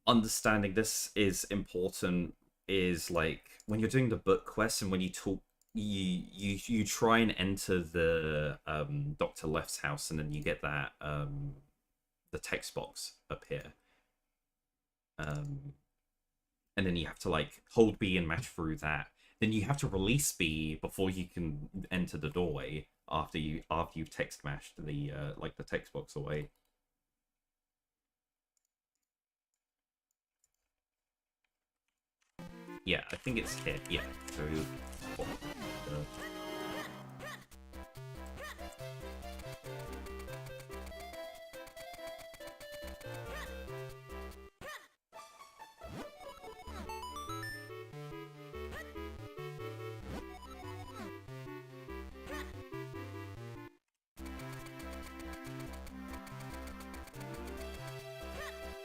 understanding this is important is like when you're doing the book quest and when you talk, you try and enter the Dr. Left's house, and then you get that the text box appear. And then you have to like hold B and match through that. Then you have to release B before you can enter the doorway after you've text mashed the the text box away. Yeah, I think it's hit. Yeah. So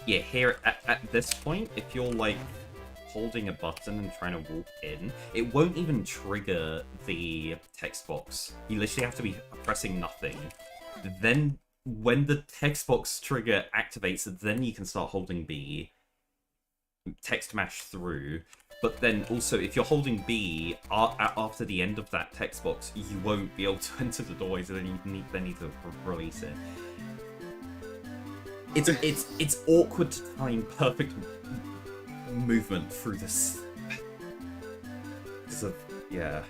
yeah, here at this point, if you're like holding a button and trying to walk in, it won't even trigger the text box. You literally have to be pressing nothing. Then when the text box trigger activates, then you can start holding B, text mash through. But then also, if you're holding B after the end of that text box, you won't be able to enter the doorway, so then you need to release it. It's awkward to time perfect movement through this. Yeah,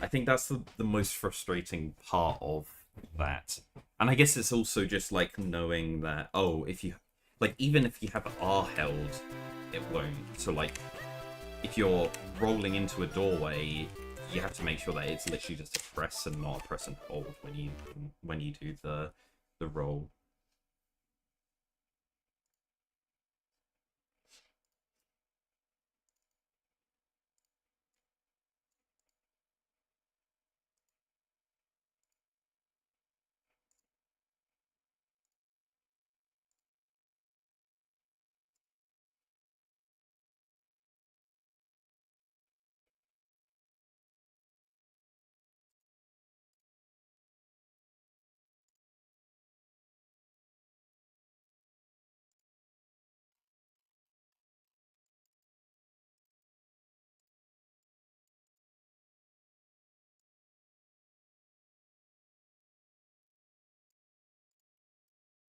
I think that's the most frustrating part of that. And I guess it's also just like knowing that, oh, if you like, even if you have R held, it won't. So like, if you're rolling into a doorway, you have to make sure that it's literally just a press and not a press and hold when you do the roll.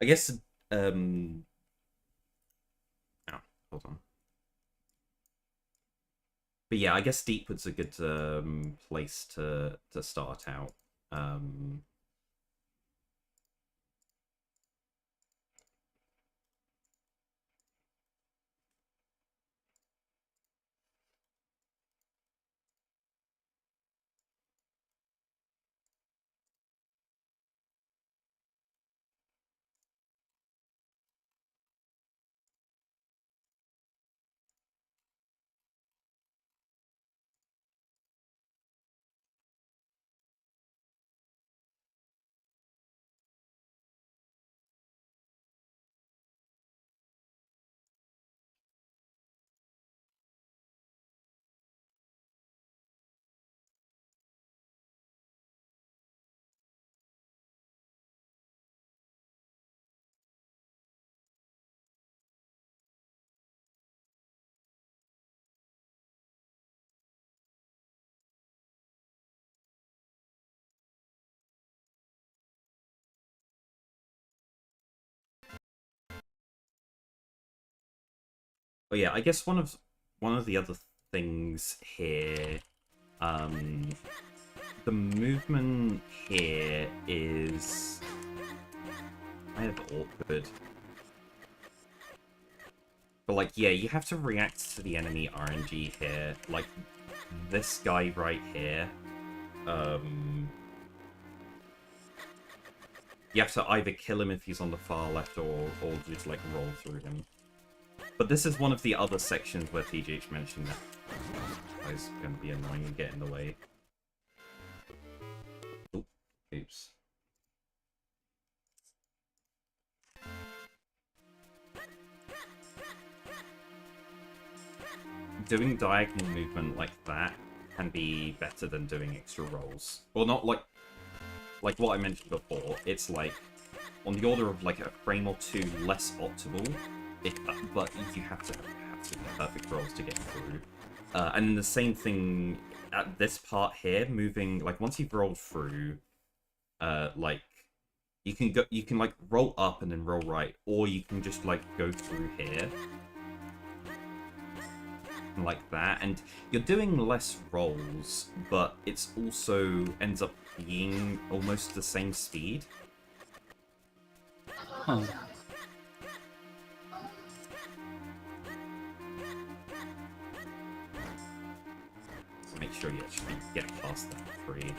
I guess oh, hold on. But yeah, I guess Deepwood's a good place to start out. Um, but yeah, I guess one of the other things here, the movement here is kind of awkward. But like, yeah, you have to react to the enemy RNG here. Like this guy right here. You have to either kill him if he's on the far left or just like roll through him. But this is one of the other sections where TGH mentioned that guy's going to be annoying and get in the way. Oop, oops. Doing diagonal movement like that can be better than doing extra rolls. Well, not like what I mentioned before. It's like on the order of like a frame or two less optimal, but you have to have perfect rolls to get through. And the same thing at this part here, moving like once you've rolled through, like you can like roll up and then roll right, or you can just like go through here. Like that, and you're doing less rolls, but it's also ends up being almost the same speed. Huh. So make sure you actually get past that free. Yeah.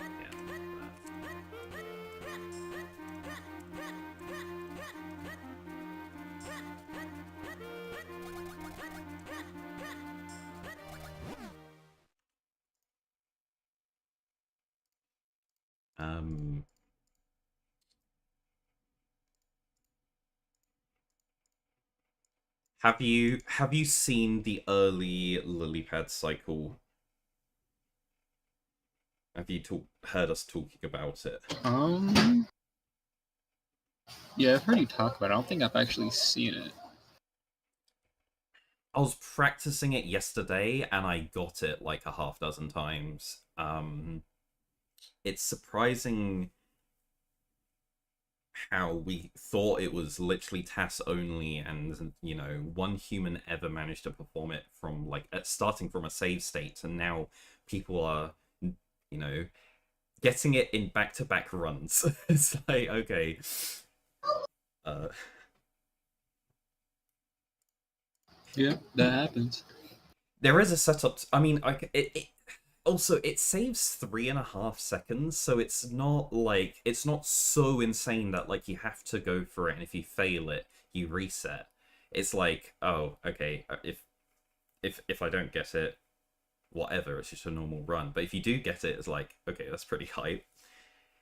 Have you seen the early Lilypad cycle? Have you heard us talking about it? Yeah, I've heard you talk about it. I don't think I've actually seen it. I was practicing it yesterday and I got it like a half dozen times. It's surprising how we thought it was literally TAS only, and you know, one human ever managed to perform it from like starting from a save state, and now people are, you know, getting it in back-to-back runs. It's like, okay. Yeah, that happens. There is a setup. I mean, also, it saves 3.5 seconds, so it's not like it's not so insane that like you have to go for it, and if you fail it, you reset. It's like, oh, okay, if I don't get it, whatever, it's just a normal run. But if you do get it, it's like, okay, that's pretty hype.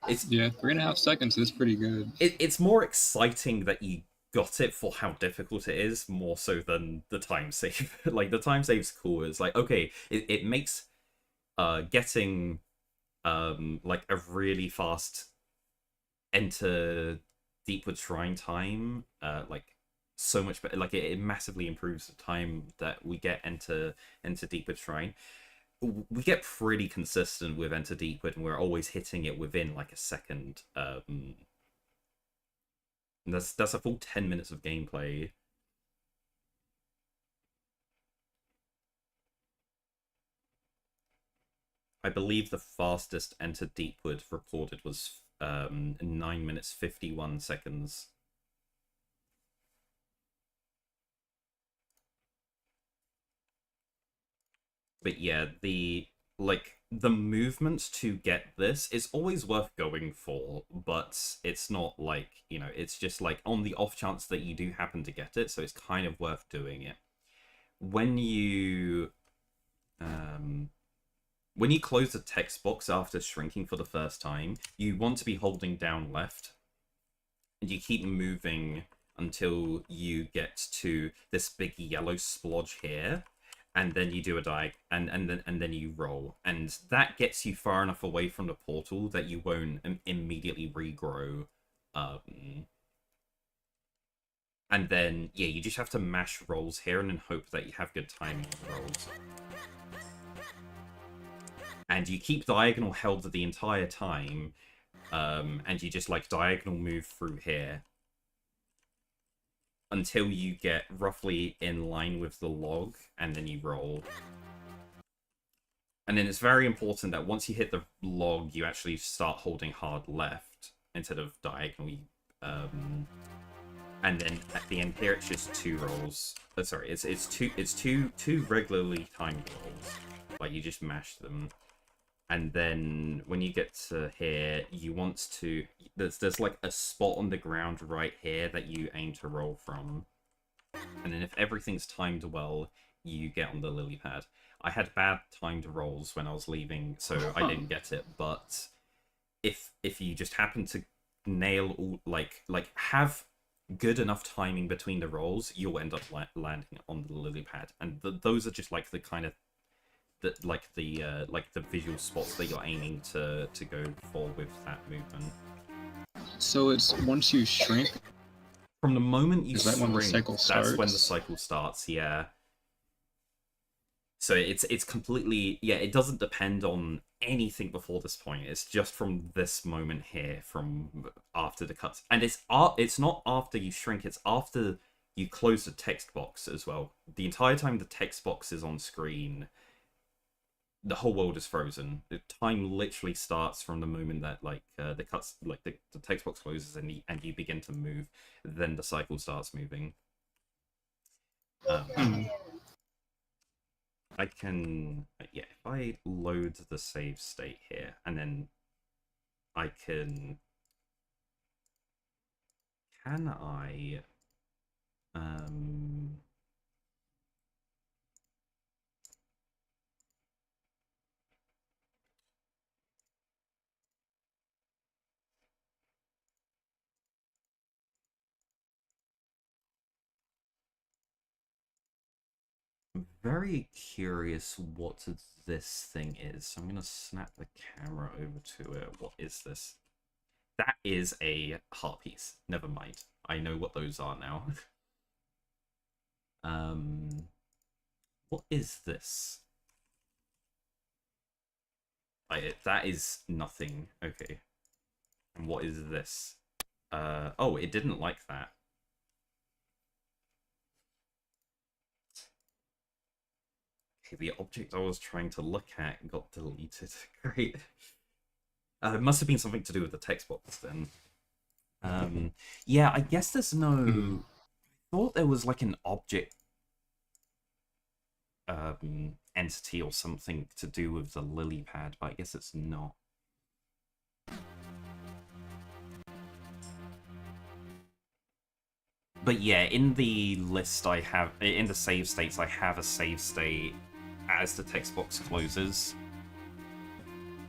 It's 3.5 seconds is pretty good. It's more exciting that you got it for how difficult it is, more so than the time save. Like the time save's cool. It's like, okay, it makes getting like a really fast enter Deepwood Shrine time like so much better. Like it massively improves the time that we get enter Deepwood Shrine. We get pretty consistent with Enter Deepwood, and we're always hitting it within like a second. And that's a full 10 minutes of gameplay. I believe the fastest Enter Deepwood recorded was 9 minutes 51 seconds. But yeah, the movement to get this is always worth going for, but it's not like, you know, it's just like on the off chance that you do happen to get it, so it's kind of worth doing it. When you close the text box after shrinking for the first time, you want to be holding down left, and you keep moving until you get to this big yellow splodge here, and then you do a and then you roll, and that gets you far enough away from the portal that you won't immediately regrow. And then yeah, you just have to mash rolls here and then hope that you have good timing on rolls. And you keep diagonal held the entire time, and you just like diagonal move through here until you get roughly in line with the log, and then you roll. And then it's very important that once you hit the log, you actually start holding hard left instead of diagonally. And then at the end here, it's just 2 rolls. Sorry, it's two regularly timed rolls. Like you just mash them. And then when you get to here, you want to... There's like a spot on the ground right here that you aim to roll from. And then if everything's timed well, you get on the lily pad. I had bad timed rolls when I was leaving, so I didn't get it. But if you just happen to nail all... Like have good enough timing between the rolls, you'll end up landing on the lily pad. And those are just like the kind of... the visual spots that you're aiming to go for with that movement. So it's once you shrink. From the moment you shrink, when the cycle starts? That's when the cycle starts. Yeah. So it's completely it doesn't depend on anything before this point. It's just from this moment here, from after the cuts, and it's not after you shrink. It's after you close the text box as well. The entire time the text box is on screen, the whole world is frozen. The time literally starts from the moment that the cuts, like the text box closes and you begin to move. Then the cycle starts moving. I can if I load the save state here, and then I can I I'm very curious what this thing is. So I'm going to snap the camera over to it. What is this? That is a heart piece. Never mind. I know what those are now. What is this? That is nothing. Okay. And what is this? Oh, it didn't like that. The object I was trying to look at got deleted. Great. It must have been something to do with the text box then. Yeah, I guess there's no... I thought there was like an object entity or something to do with the lily pad, but I guess it's not. But yeah, in the list I have... In the save states, I have a save state as the text box closes.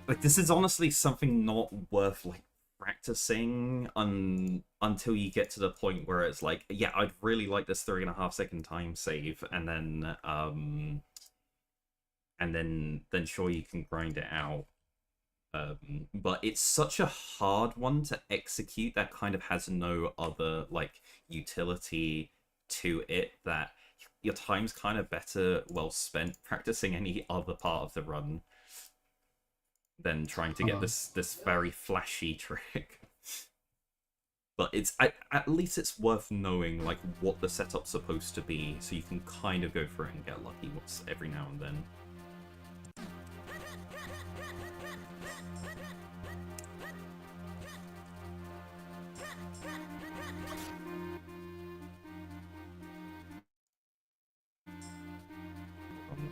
Like, this is honestly something not worth, like, practicing until you get to the point where it's like, yeah, I'd really like this 3.5 second time save, and then sure, you can grind it out. But it's such a hard one to execute that kind of has no other, like, utility to it that your time's kind of better well spent practicing any other part of the run than trying to get this very flashy trick. But it's at least it's worth knowing like what the setup's supposed to be, so you can kind of go for it and get lucky every now and then.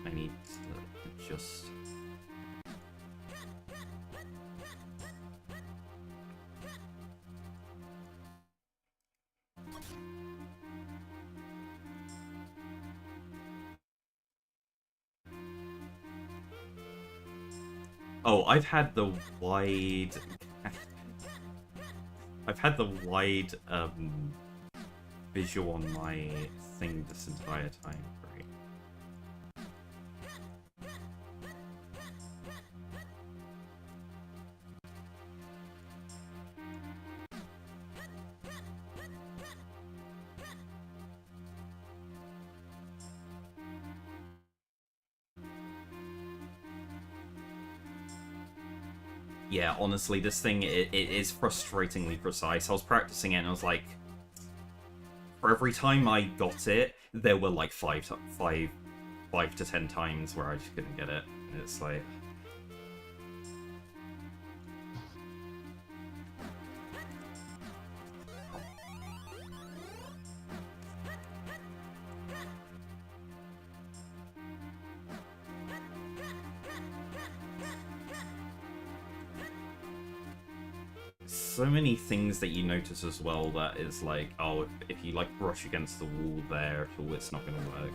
I need to just... Oh, I've had the wide visual on my thing this entire time. Great. Yeah, honestly, this thing, it is frustratingly precise. I was practicing it and I was like, for every time I got it, there were like 5 to 10 times where I just couldn't get it. And it's like... So many things that you notice as well that is like, oh, if you like brush against the wall there, it's not going to work.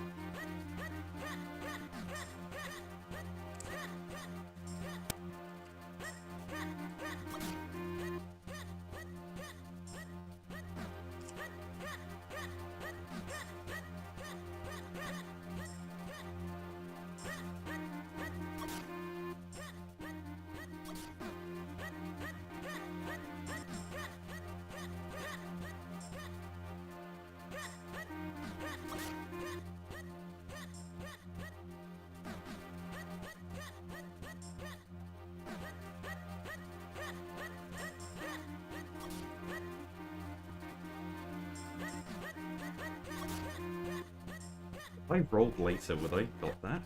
If I rolled later, would I have got that?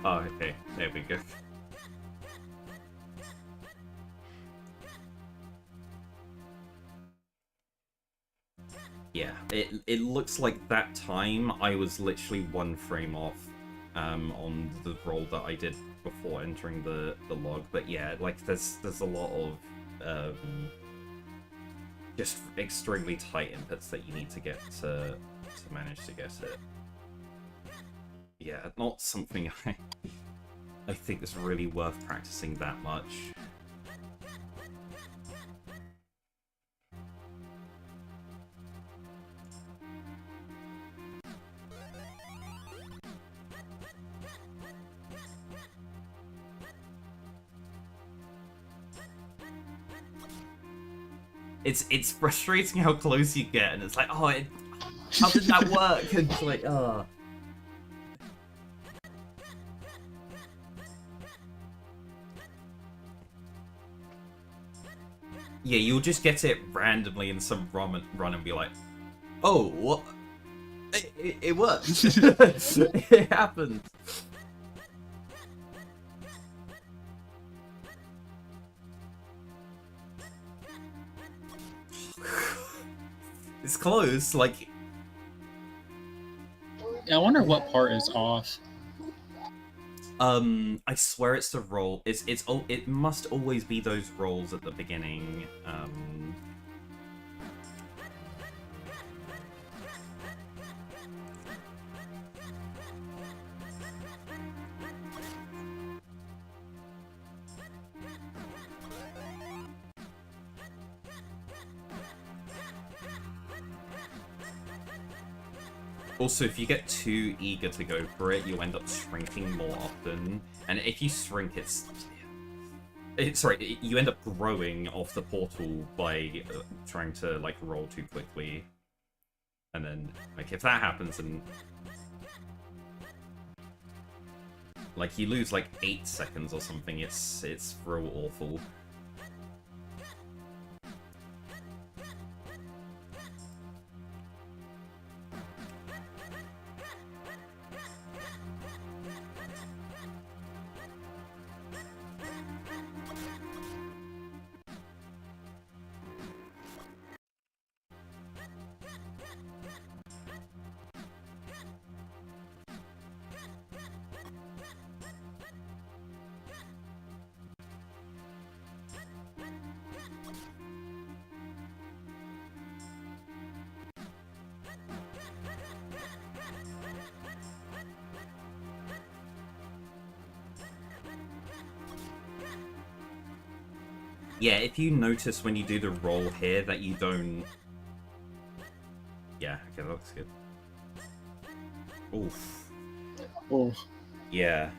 Oh, okay. There we go. Yeah, it looks like that time I was literally 1 frame off on the roll that I did before entering the log. But yeah, like there's a lot of just extremely tight inputs that you need to get to manage to get it. Yeah, not something I think is really worth practicing that much. It's frustrating how close you get, and it's like, oh, how did that work? And it's like, oh. Yeah, you'll just get it randomly in some run and be like, oh, what? It worked. It happened. It's close, like... Yeah, I wonder what part is off. I swear it's the roll. It must always be those rolls at the beginning. Also, if you get too eager to go for it, you'll end up shrinking more often. And if you shrink, sorry, you end up growing off the portal by trying to, like, roll too quickly. And then, like, if that happens, and like, you lose, like, 8 seconds or something, it's real awful. Yeah, if you notice when you do the roll here that you don't... Yeah, okay, that looks good. Oof. Oh. Yeah.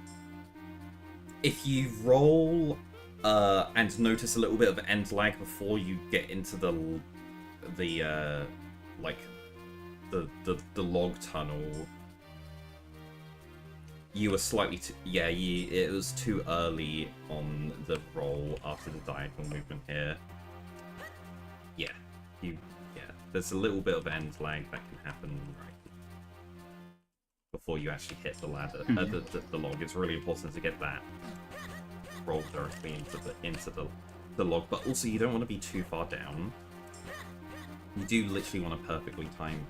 If you roll and notice a little bit of end lag before you get into the log tunnel, you were slightly it was too early on the roll after the diagonal movement here. Yeah, there's a little bit of end lag that can happen right before you actually hit the ladder, the log. It's really important to get that roll directly into the log, but also you don't want to be too far down. You do literally want to perfectly time,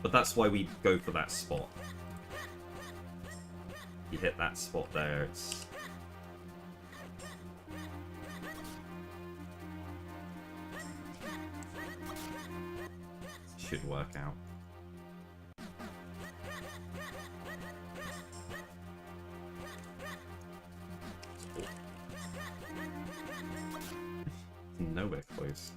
but that's why we go for that spot. You hit that spot there, it's... should work out. Nowhere close.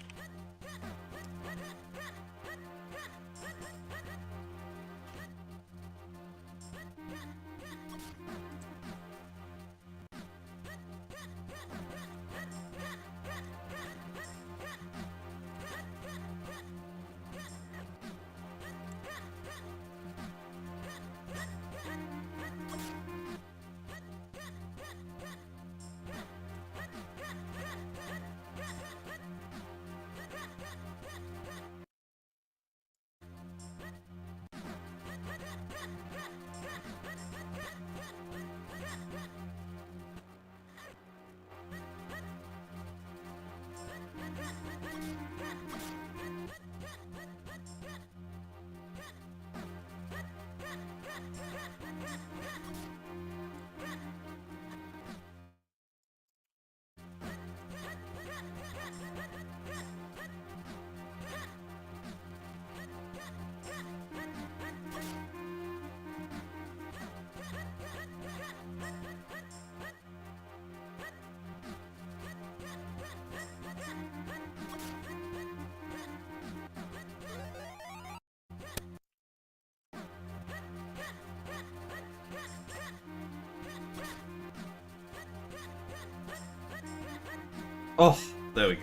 Oh, there we go.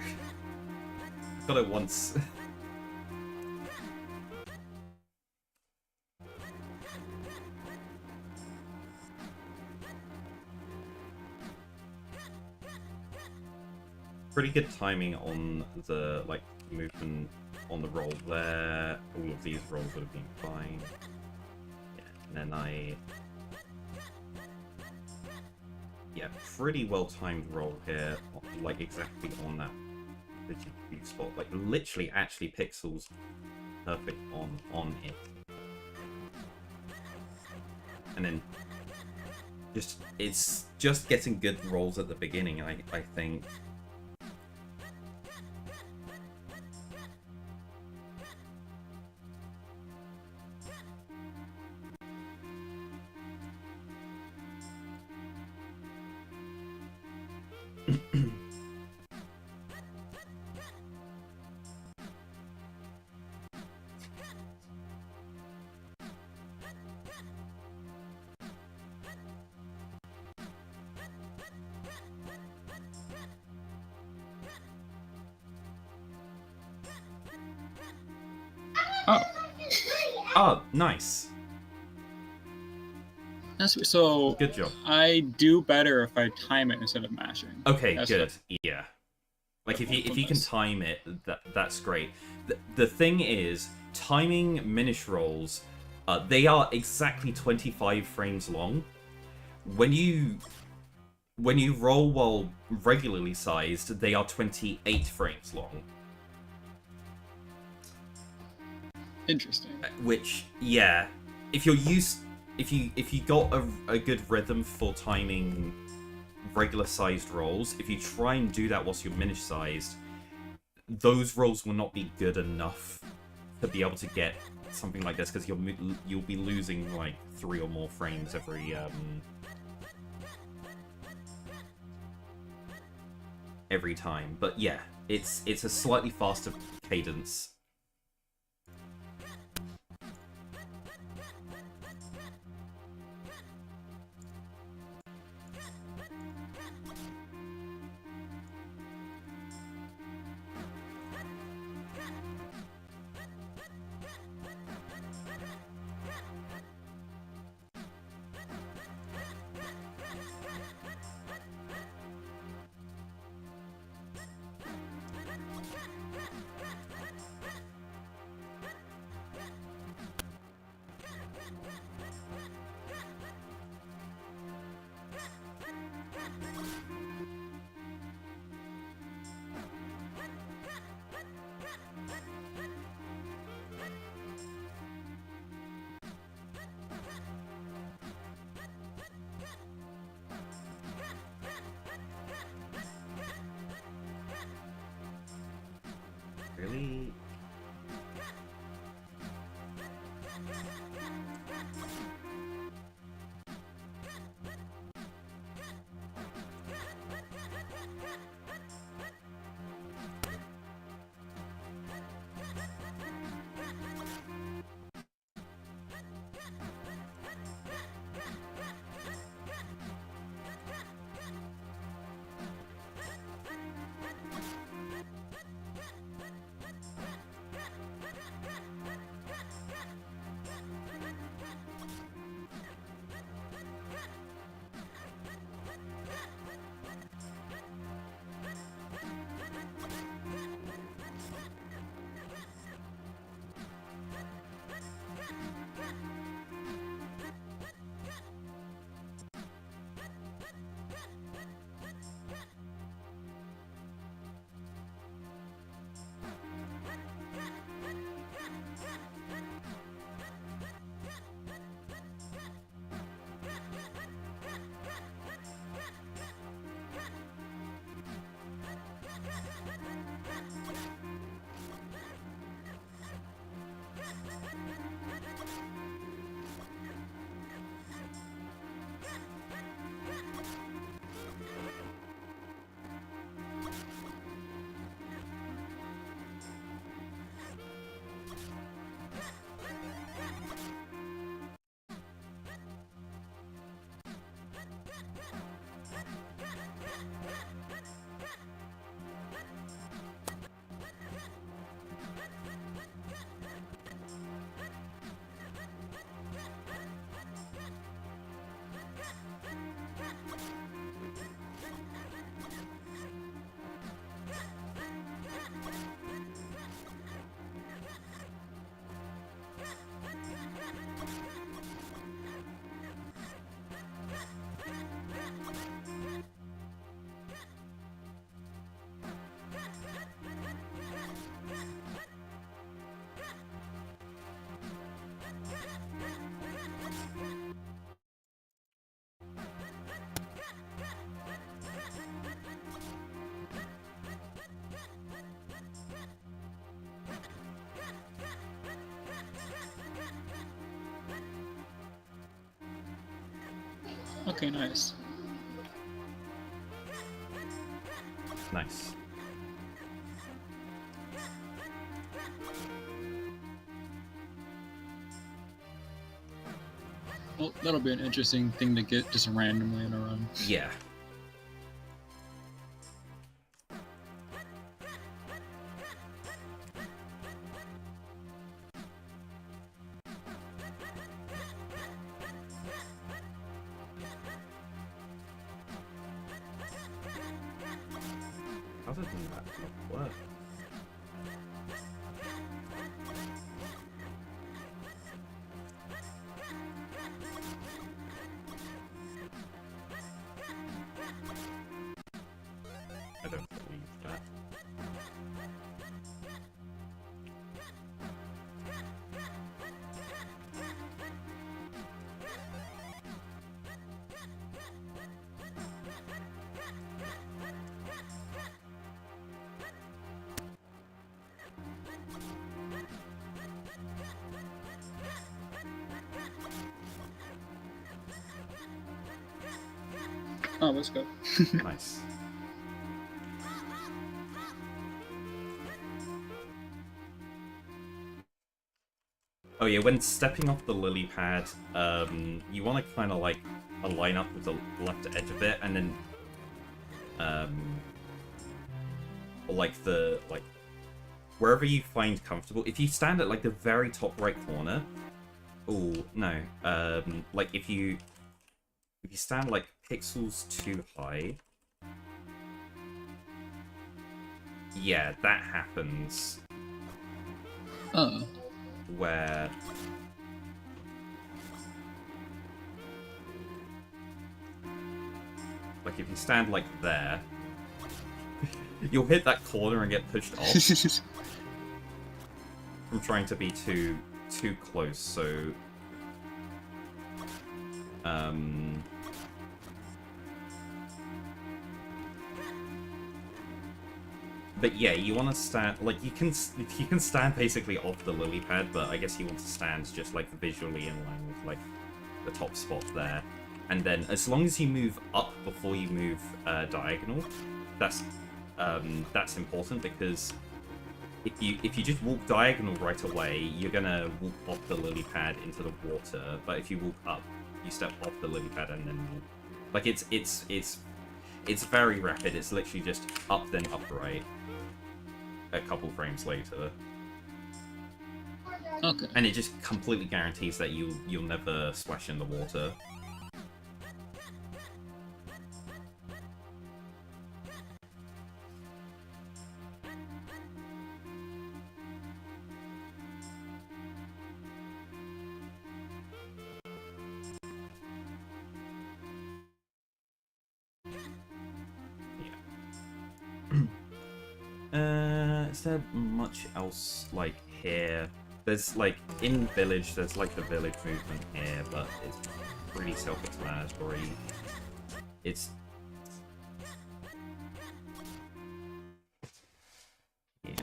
Got it once. Pretty good timing on the, like, movement on the roll there. All of these rolls would have been fine. Yeah, and then yeah, pretty well timed roll here, like exactly on that GPU spot. Like literally, actually pixels perfect on it. And then it's just getting good rolls at the beginning, I think. Oh. Oh, nice. So good job. I do better if I time it instead of mashing. Okay, good. Yeah. Like if you can time it, that's great. The thing is, timing Minish rolls, they are exactly 25 frames long. When you roll while regularly sized, they are 28 frames long. Interesting. Which, yeah, if you got a good rhythm for timing regular sized rolls, if you try and do that whilst you're Minish sized, those rolls will not be good enough to be able to get something like this, because you'll be losing like 3 or more frames every time. But yeah, it's a slightly faster cadence. Really? Okay, nice. Nice. Well, that'll be an interesting thing to get just randomly in a run. Yeah. How does that not work? I don't believe that. Oh, let's go. Nice. Oh yeah, when stepping off the lily pad, you want to kind of like align up with the left edge of it, and then, or like wherever you find comfortable. If you stand at like the very top right corner, oh no, like if you stand like pixels too high, yeah, that happens. Oh. Where like if you stand like there, you'll hit that corner and get pushed off from trying to be too close. So but yeah, you want to stand like you can stand basically off the lily pad, but I guess you want to stand just like visually in line with like the top spot there, and then as long as you move up before you move diagonal, that's important, because if you just walk diagonal right away, you're gonna walk off the lily pad into the water. But if you walk up, you step off the lily pad and then like it's very rapid. It's literally just up then upright a couple frames later. Okay. And it just completely guarantees that you'll never splash in the water. Is there much else like here? There's like in village, there's like the village movement here, but it's pretty self-explanatory. It's yeah.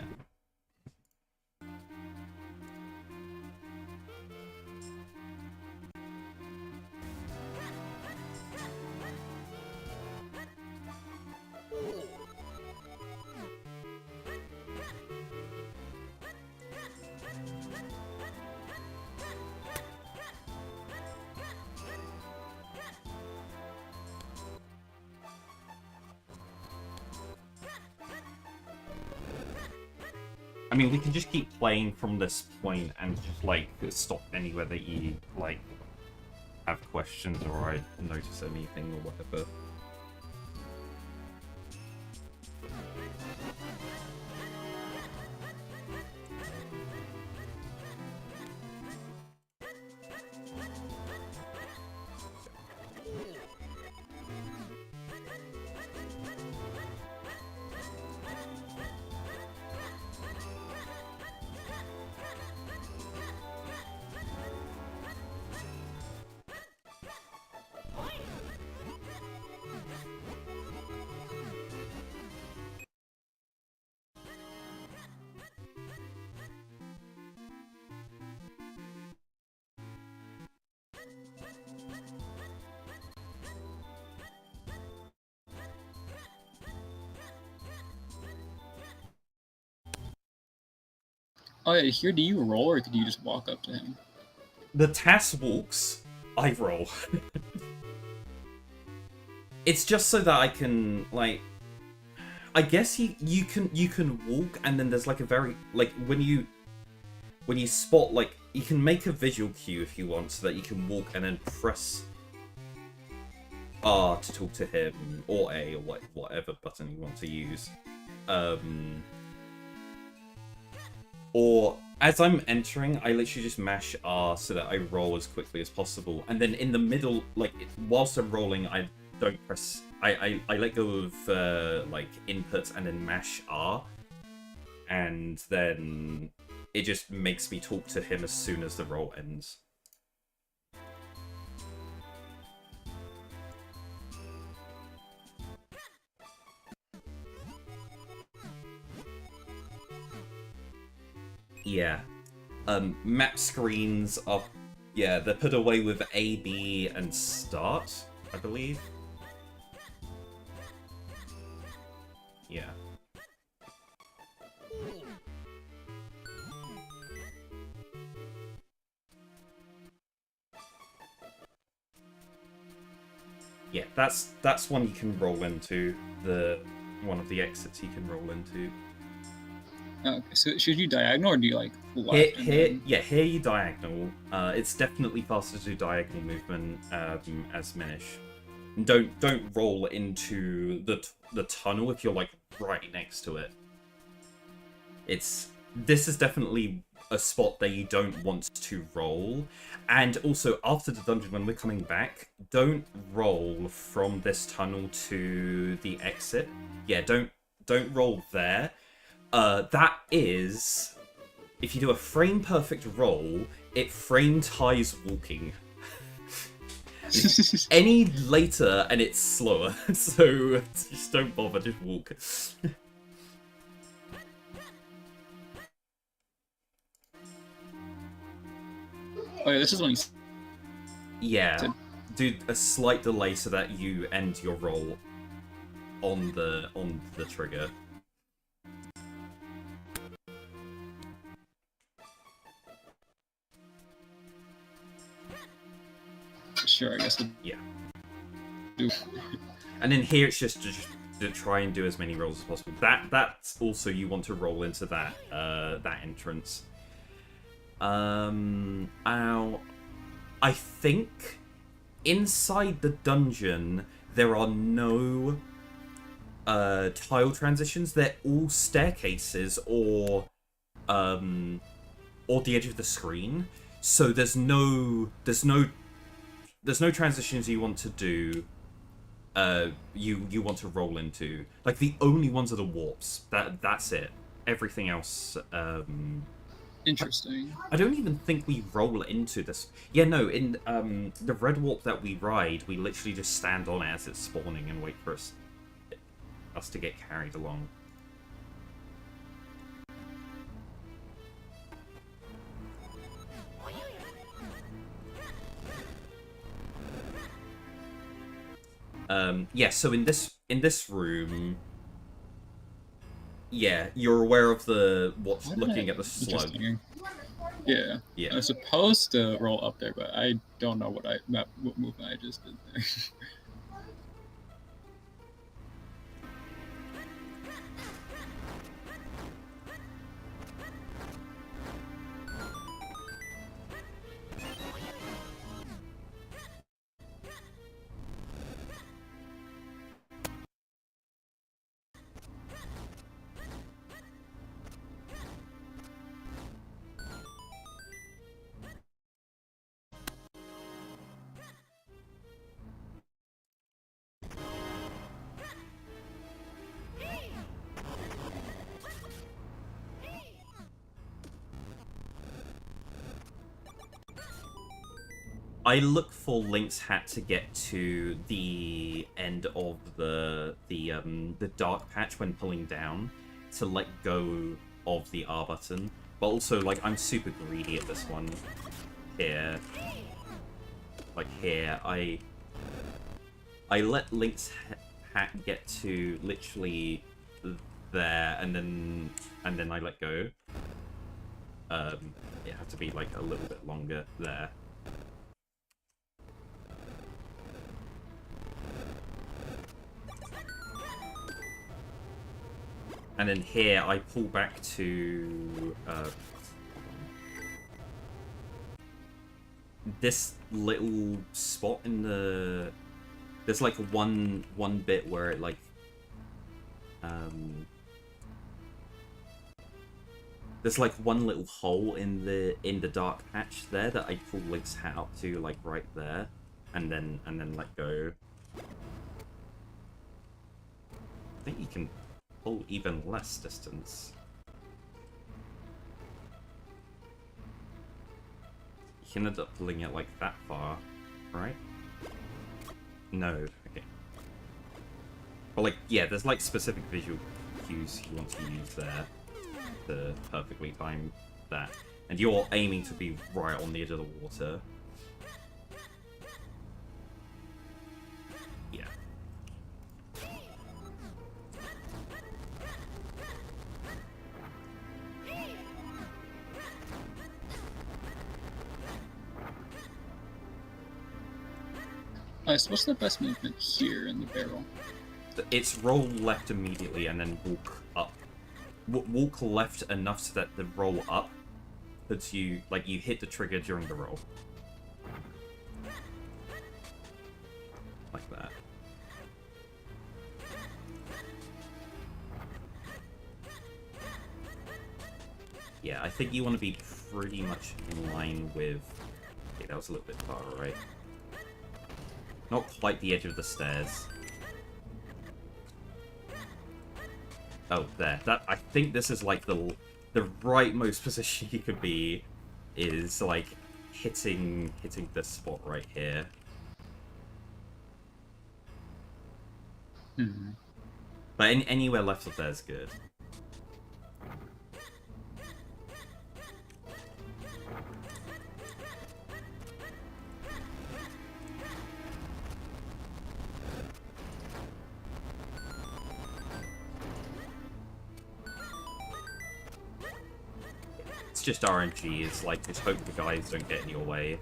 I mean, we can just keep playing from this point and just, like, stop anywhere that you, like, have questions or I notice anything or whatever. Oh yeah, here do you roll or do you just walk up to him? The task walks, I roll. It's just so that I can, like, I guess you can walk, and then there's like a very, like, when you spot, like, you can make a visual cue if you want, so that you can walk and then press R to talk to him, or A, or whatever button you want to use. Or as I'm entering, I literally just mash R so that I roll as quickly as possible. And then in the middle, like, whilst I'm rolling, I don't press... I let go of, like, inputs and then mash R. And then it just makes me talk to him as soon as the roll ends. Yeah. Map screens are... Yeah, they're put away with A, B, and start, I believe. Yeah. Yeah, that's one you can roll into. One of the exits you can roll into. Okay, so should you diagonal or do you like left? Here you diagonal. It's definitely faster to do diagonal movement as Minish. And don't roll into the tunnel if you're like right next to it. This is definitely a spot that you don't want to roll. And also after the dungeon, when we're coming back, don't roll from this tunnel to the exit. Yeah, don't roll there. That is, if you do a frame perfect roll, it frame ties walking. Any later and it's slower, so just don't bother, just walk. Oh yeah, this is when you... Yeah, do a slight delay so that you end your roll on the trigger. Sure, I guess. Yeah. Do. And then here it's just to try and do as many rolls as possible. That's also you want to roll into that that entrance. I think inside the dungeon there are no tile transitions. They're all staircases or the edge of the screen. So there's no transitions you want to do. You want to roll into. Like the only ones are the warps. That's it. Everything else. Interesting. I don't even think we roll into this. Yeah, no. In the red warp that we ride, we literally just stand on it as it's spawning and wait for us to get carried along. Yeah, so in this room, yeah, you're aware of what's looking at the slug. Yeah. Yeah. I was supposed to roll up there, but I don't know what movement I just did there. I look for Link's hat to get to the end of the dark patch when pulling down to let go of the R button. But also, like, I'm super greedy at this one. Here. Like, here. I let Link's hat get to literally there, and then I let go. it had to be like a little bit longer there. And then here I pull back to this little spot in the. There's like one bit where it like there's like one little hole in the dark patch there that I pull Link's hat up to, like right there, and then let go. I think you can pull even less distance. You can end up pulling it like that far, right? No, okay. But like, yeah, there's like specific visual cues you want to use there to perfectly time that. And you're aiming to be right on the edge of the water. Yeah. So what's the best movement here in the barrel? It's roll left immediately and then walk up. Walk left enough so that the roll up puts you, like, you hit the trigger during the roll. Like that. Yeah, I think you want to be pretty much in line with... Okay, that was a little bit far, right? Not quite the edge of the stairs. Oh, there. That, I think this is like the rightmost position you could be, is like hitting this spot right here. Hmm. But anywhere left of there is good. Just RNG. It's like, just hope the guys don't get in your way.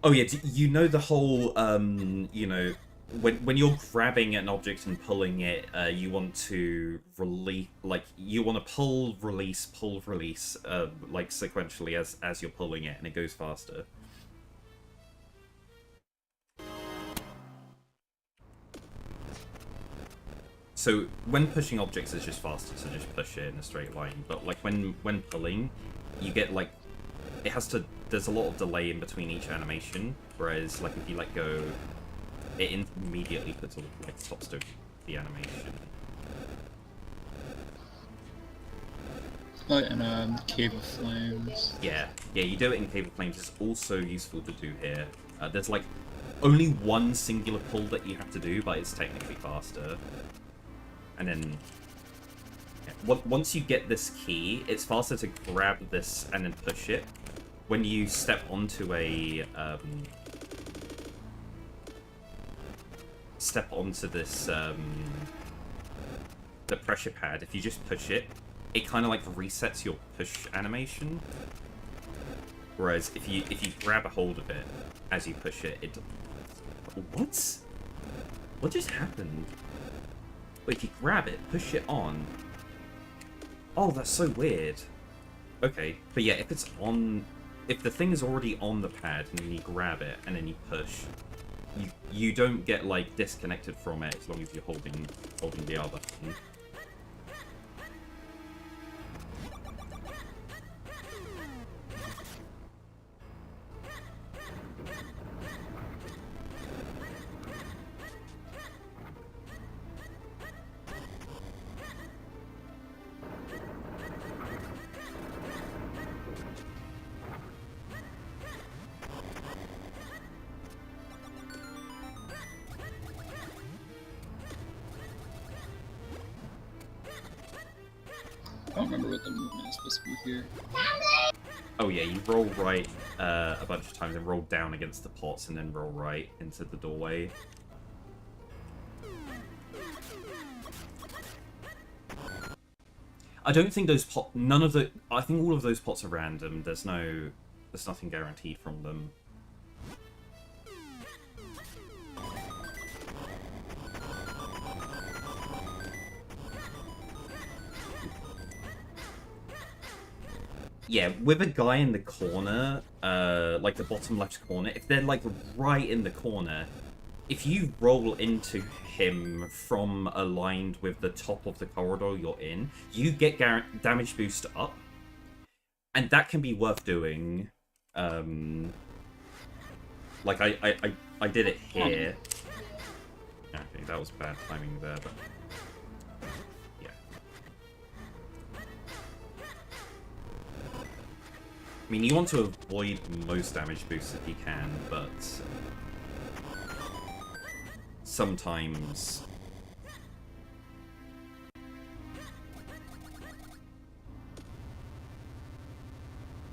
Oh yeah, you know the whole, you know, when you're grabbing an object and pulling it, you want to release, like, you want to pull, release, like, sequentially as you're pulling it, and it goes faster. So, when pushing objects, it's just faster to just push it in a straight line, but, like, when pulling, you get, like, it has to, there's a lot of delay in between each animation, whereas, like, if you let go, it immediately puts a, like, stops the animation. Oh, and Cave of Flames. Yeah, you do it in Cave of Flames. It's also useful to do here. There's, like, only one singular pull that you have to do, but it's technically faster. And then, yeah, once you get this key, it's faster to grab this and then push it. When you step onto a, this, the pressure pad, if you just push it, it kind of like resets your push animation. Whereas if you grab a hold of it as you push it, it... What? What just happened? Wait, if you grab it, push it on... Oh, that's so weird. Okay, but yeah, if it's on... If the thing is already on the pad and then you grab it and then you push, you don't get, like, disconnected from it as long as you're holding the R button. don't remember what the movement is supposed to be here. Oh yeah, you roll right a bunch of times and roll down against the pots and then roll right into the doorway. I don't think those I think all of those pots are random. There's nothing guaranteed from them. Yeah, with a guy in the corner, like the bottom left corner, if they're like right in the corner, if you roll into him from aligned with the top of the corridor you're in, you get damage boost up, and that can be worth doing. Like I did it here. Okay, that was bad timing there, but yeah. I mean, you want to avoid most damage boosts if you can, but sometimes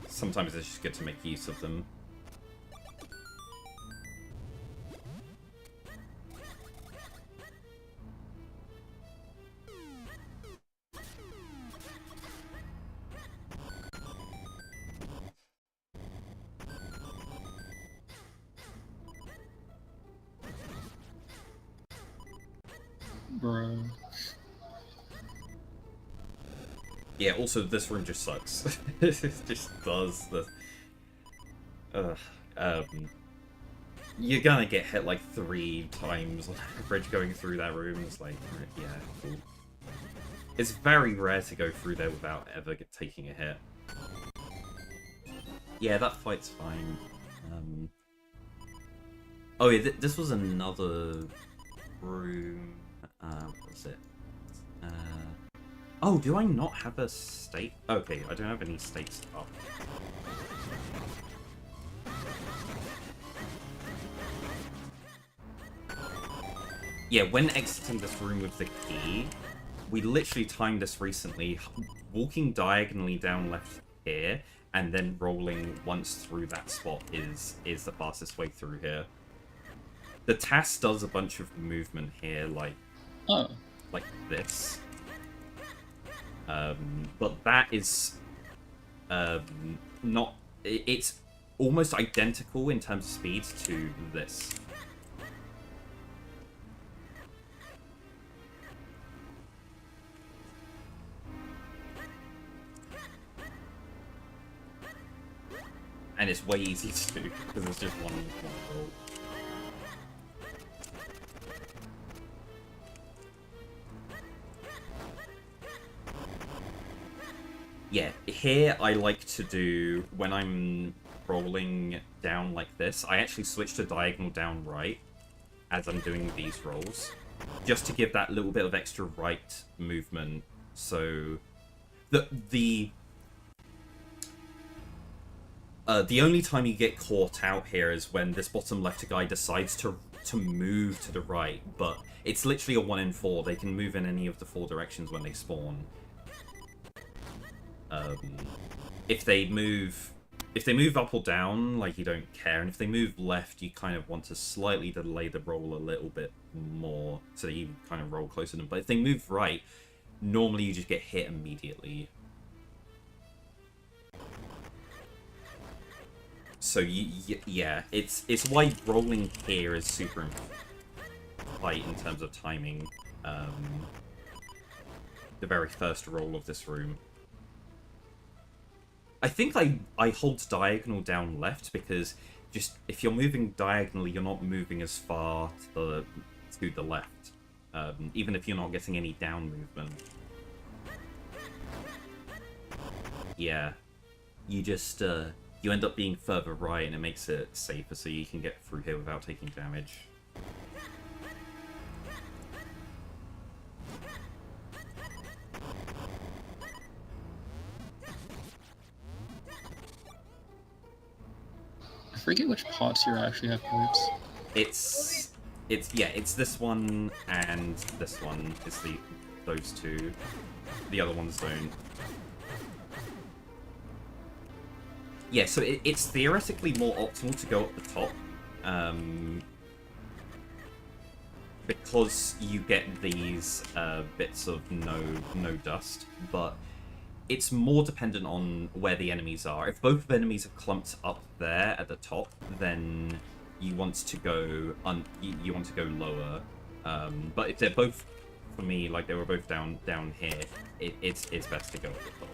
it's just good to make use of them. Bro. Yeah, also this room just sucks. It just does. You're gonna get hit like 3 times on average going through that room. It's like, yeah, cool. It's very rare to go through there without ever taking a hit. Yeah, that fight's fine. Oh yeah, this was another room. What was it? Oh, do I not have a state? Okay, I don't have any states up. Yeah, when exiting this room with the key, we literally timed this recently. Walking diagonally down left here, and then rolling once through that spot is the fastest way through here. The task does a bunch of movement here, like this. But that is not... It's almost identical in terms of speed to this. And it's way easy to do, because it's just one roll. Yeah, here I like to do, when I'm rolling down like this, I actually switch to diagonal down right as I'm doing these rolls, just to give that little bit of extra right movement, so the only time you get caught out here is when this bottom left guy decides to move to the right, but it's literally a 1 in 4. They can move in any of the 4 directions when they spawn. If they move up or down, like, you don't care, and if they move left, you kind of want to slightly delay the roll a little bit more, so that you kind of roll closer to them. But if they move right, normally you just get hit immediately. So yeah, it's why rolling here is super tight in terms of timing. The very first roll of this room. I think I hold diagonal down left because just if you're moving diagonally, you're not moving as far to the left, even if you're not getting any down movement. Yeah, you just you end up being further right, and it makes it safer, so you can get through here without taking damage. I forget which pots here actually have pipes. It's this one and this one. It's those two. The other ones don't. Yeah, so it's theoretically more optimal to go up the top. Because you get these bits of no dust, but it's more dependent on where the enemies are. If both enemies are clumped up there at the top, then you want to go you want to go lower. But if they're both, for me, like they were both down here, it's best to go at the top.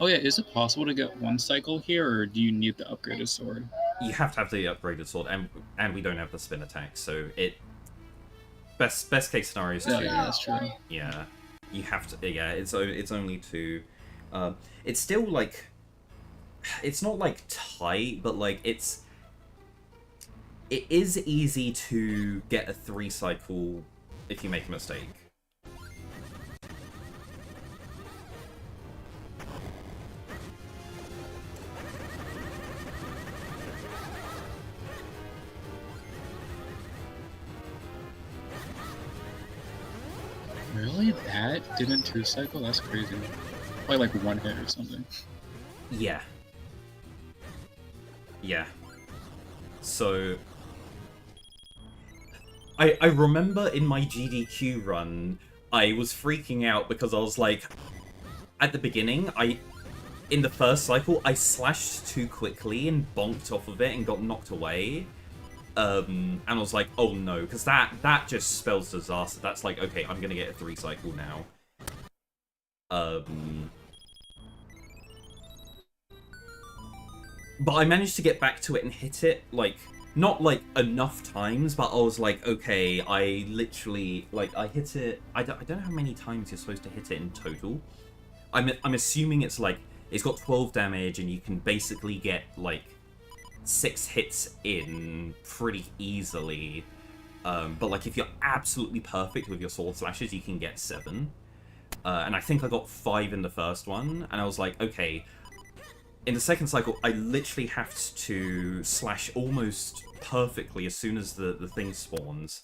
Oh yeah, is it possible to get one cycle here, or do you need the upgraded sword? You have to have the upgraded sword, and we don't have the spin attack, so it best case scenario is 2. Yeah, that's true. Yeah, you have to. Yeah, it's only 2. It's still like, it's not like tight, but like it is easy to get a 3 cycle if you make a mistake. Really? That didn't 2 cycle? That's crazy. Probably like 1 hit or something. Yeah. Yeah. So I remember in my GDQ run, I was freaking out because I was like, at the beginning, in the first cycle, I slashed too quickly and bonked off of it and got knocked away. And I was like, oh no, because that just spells disaster. That's like, okay, I'm gonna get a 3 cycle now. But I managed to get back to it and hit it, like, not like enough times, but I was like, okay, I literally, like, I hit it, I don't know how many times you're supposed to hit it in total. I'm assuming it's like, it's got 12 damage and you can basically get, like, 6 hits in pretty easily. But, like, if you're absolutely perfect with your sword slashes, you can get 7. And I think I got 5 in the first one, and I was like, okay, in the second cycle, I literally have to slash almost perfectly as soon as the thing spawns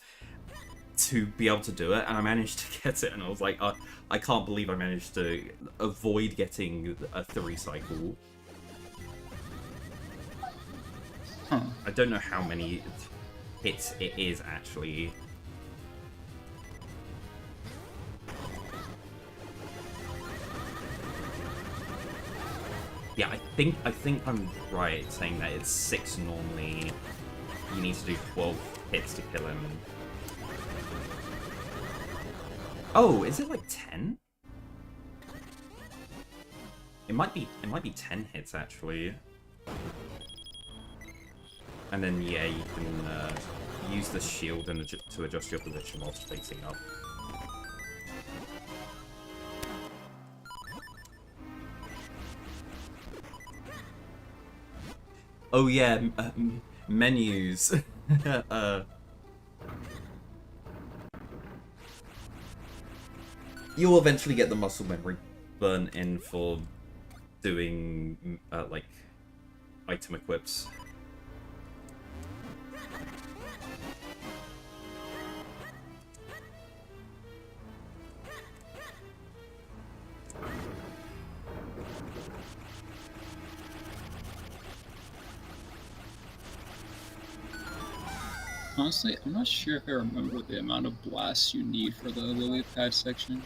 to be able to do it, and I managed to get it, and I was like, I can't believe I managed to avoid getting a 3 cycle. Huh. I don't know how many hits it is, actually. Yeah, I think I'm right saying that it's 6 normally. You need to do 12 hits to kill him. Oh, is it like 10? It might be 10 hits actually. And then yeah, you can use the shield and to adjust your position whilst facing up. Oh yeah, menus. You'll eventually get the muscle memory burnt in for doing like item equips. Honestly, I'm not sure if I remember the amount of blasts you need for the lily pad section.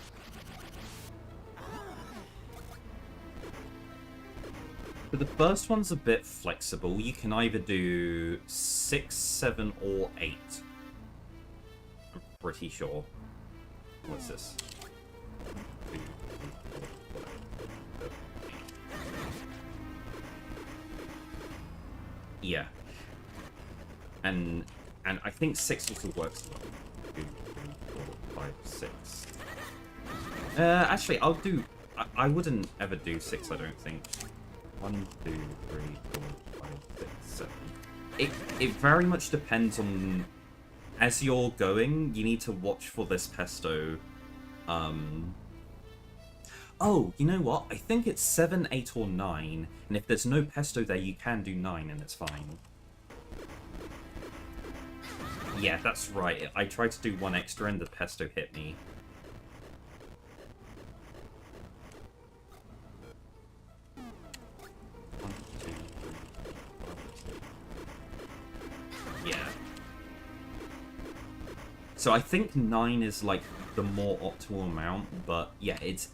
But the first one's a bit flexible. You can either do 6, 7, or 8. I'm pretty sure. What's this? 2, 3, 4, 5, 8. Yeah. And I think 6 also works as well. 2, 3, 4, 5, 6. Actually, I'll do... I wouldn't ever do 6, I don't think. 1, 2, 3, 4, 5, 6, 7. It very much depends on... As you're going, you need to watch for this pesto. Oh, you know what? I think it's 7, 8, or 9. And if there's no pesto there, you can do 9 and it's fine. Yeah, that's right. I tried to do 1 extra and the pesto hit me. So I think 9 is like the more optimal amount, but yeah, it's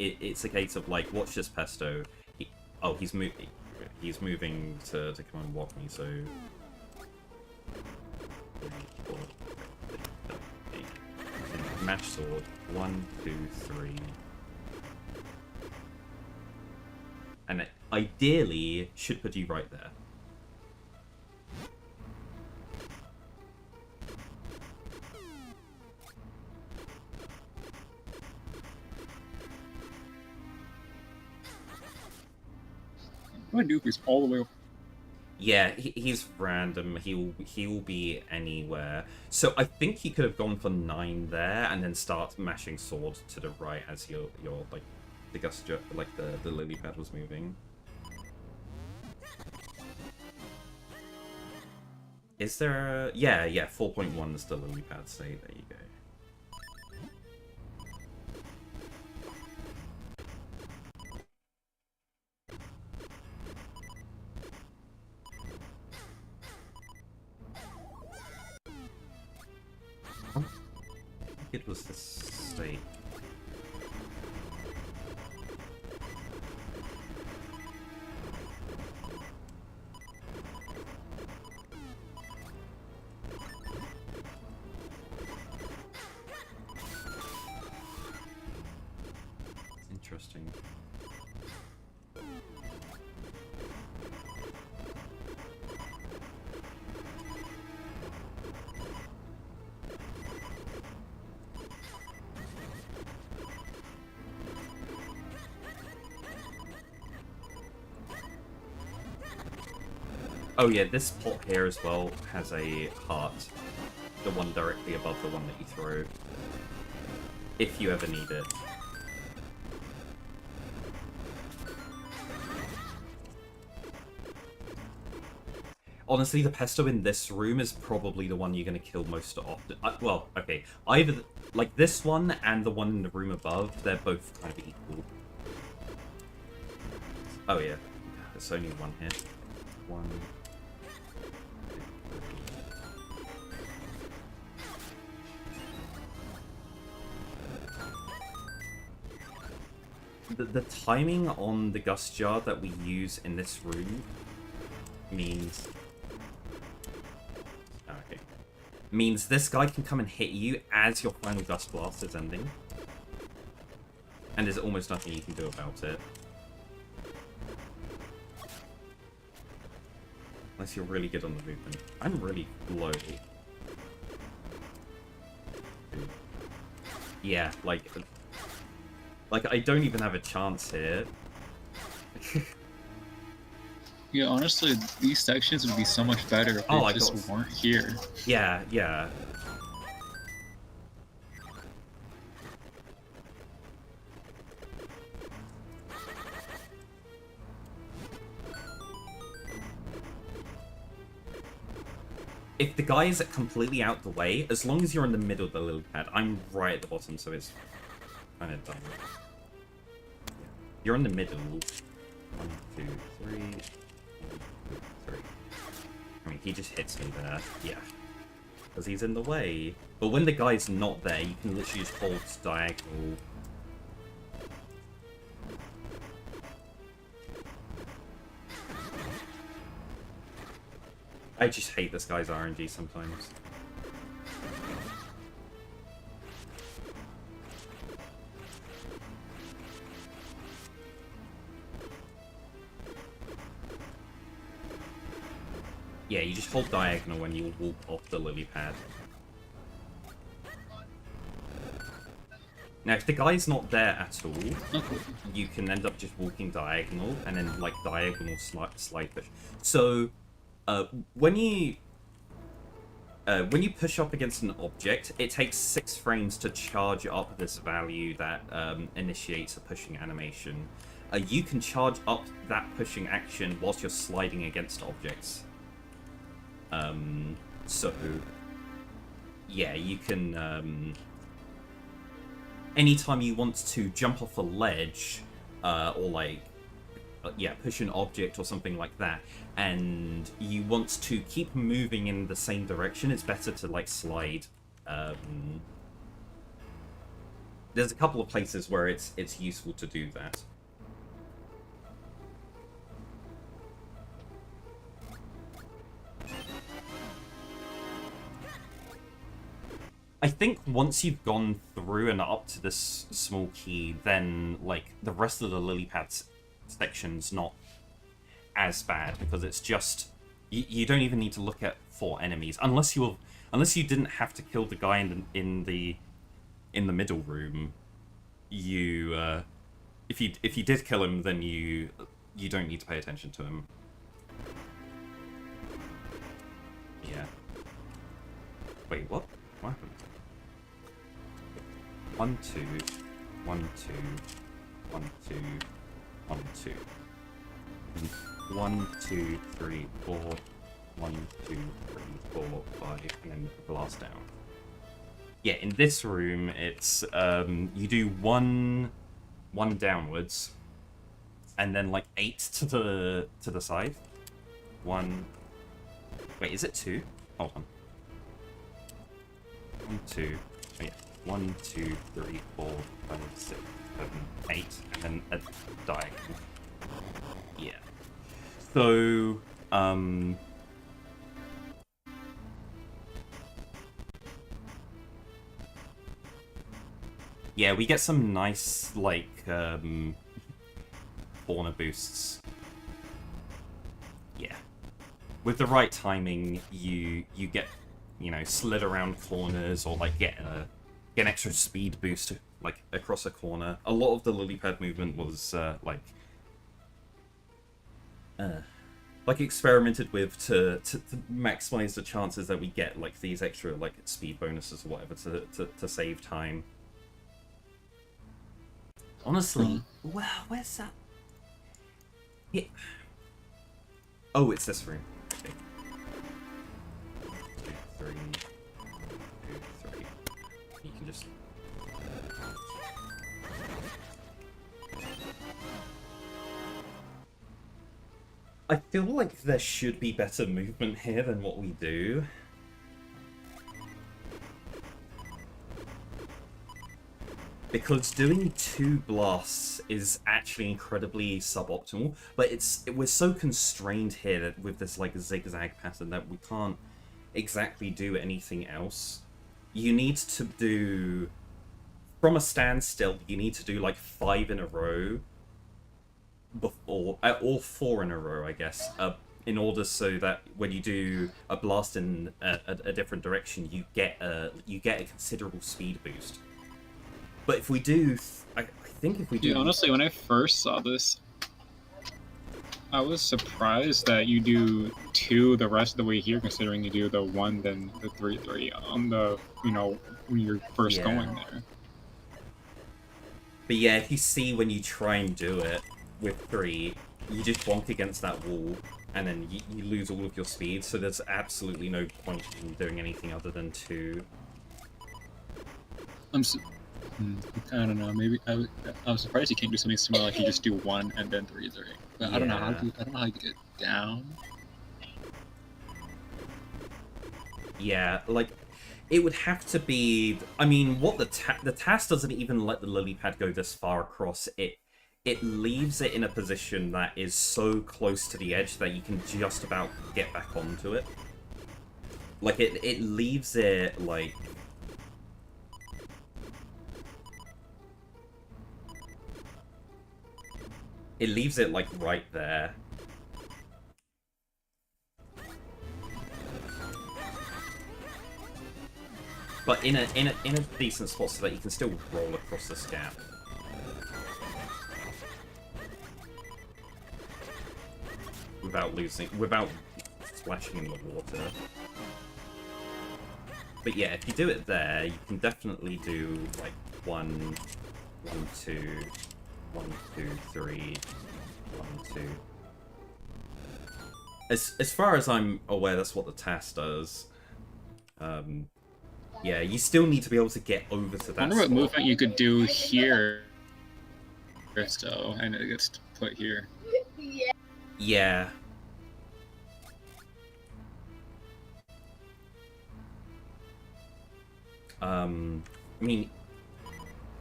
a case of like, watch this pesto. He's moving to come and walk me. So 3, 4, 5, 8. Match sword. 1, 2, 3. And it ideally should put you right there. What do I do if he's all the way over? Yeah, he's random. He'll be anywhere. So I think he could have gone for 9 there and then start mashing sword to the right as your like the gusture, like the lily pad was moving. Is there a... Yeah, 4.1 is the lily pad state. There you go. It was this state. Interesting. Oh yeah, this pot here as well has a heart. The one directly above the one that you throw. If you ever need it. Honestly, the pesto in this room is probably the one you're going to kill most often. Well, okay. Either, like, this one and the one in the room above, they're both kind of equal. Oh yeah, there's only one here. 1... The timing on the gust jar that we use in this room means... Okay. Means this guy can come and hit you as your final gust blast is ending. And there's almost nothing you can do about it. Unless you're really good on the movement. I'm really low. Yeah, like I don't even have a chance here. Yeah, honestly, these sections would be so much better if they just weren't here. Yeah, yeah. If the guy is completely out the way, as long as you're in the middle of the lily pad, I'm right at the bottom, so it's kind of done. You're in the middle. 1, 2, 3. 1, 2, 3. I mean, he just hits me there. Yeah. Because he's in the way. But when the guy's not there, you can literally just hold diagonal. I just hate this guy's RNG sometimes. Yeah, you just hold diagonal when you walk off the lily pad. Now, if the guy's not there at all, you can end up just walking diagonal and then like diagonal slide push. So, when you push up against an object, it takes 6 frames to charge up this value that initiates a pushing animation. You can charge up that pushing action whilst you're sliding against objects. So, yeah, you can, anytime you want to jump off a ledge, or like, yeah, push an object or something like that, and you want to keep moving in the same direction, it's better to, like, slide, there's a couple of places where it's useful to do that. I think once you've gone through and up to this small key, then like the rest of the lily pads section's not as bad, because it's just you don't even need to look at 4 enemies unless you didn't have to kill the guy in the middle room. You if you did kill him, then you don't need to pay attention to him. Yeah. Wait, what? What happened? 1, 2, 1, 2, 1, 2, 1, 2. 1, 2, 3, 4. 1, 2, 3, 4, 5, and then blast down. Yeah, in this room, it's you do one downwards, and then like 8 to the side. 1. Wait, is it 2? Hold on. 1, 2. Oh, yeah. 1, 2, 3, 4, 5, 6, 7, 8, and then a diagonal. Yeah. So, yeah, we get some nice, like, fauna boosts. Yeah. With the right timing, you get, you know, slid around corners, or, like, get an extra speed boost, like, across a corner. A lot of the lily pad movement was, like experimented with to maximize the chances that we get, like, these extra, like, speed bonuses or whatever to save time. Honestly, wow, where's that? Yeah. Oh, it's this room. Okay. 2, 3, 2, 3. You can just. I feel like there should be better movement here than what we do. Because doing 2 blasts is actually incredibly suboptimal, but we're so constrained here that with this like zigzag pattern that we can't exactly do anything else. You need to do, from a standstill, you need to do like 5 in a row, before, or 4 in a row, I guess, in order so that when you do a blast in a different direction, you get a considerable speed boost. But if we do, I think if we do... Yeah, honestly, when I first saw this, I was surprised that you do 2 the rest of the way here, considering you do the 1, then the 3, 3 on the, you know, when you're first going there. But yeah, if you see when you try and do it with 3, you just bonk against that wall, and then you lose all of your speed, so there's absolutely no point in doing anything other than 2. I don't know. Maybe I'm surprised you can't do something similar, like you just do 1 and then 3, 3. But I don't know how you get down. Yeah, like it would have to be. I mean, what the task doesn't even let the lily pad go this far across. It leaves it in a position that is so close to the edge that you can just about get back onto it. Like it leaves it like. It leaves it, like, right there. But in a decent spot so that you can still roll across this gap. Without splashing in the water. But yeah, if you do it there, you can definitely do, like, 1, 2... 1, 2, 3, 1, 2. As far as I'm aware, that's what the task does. Yeah, you still need to be able to get over to that. I wonder what movement you could do here, so, and it gets put here. Yeah. I mean,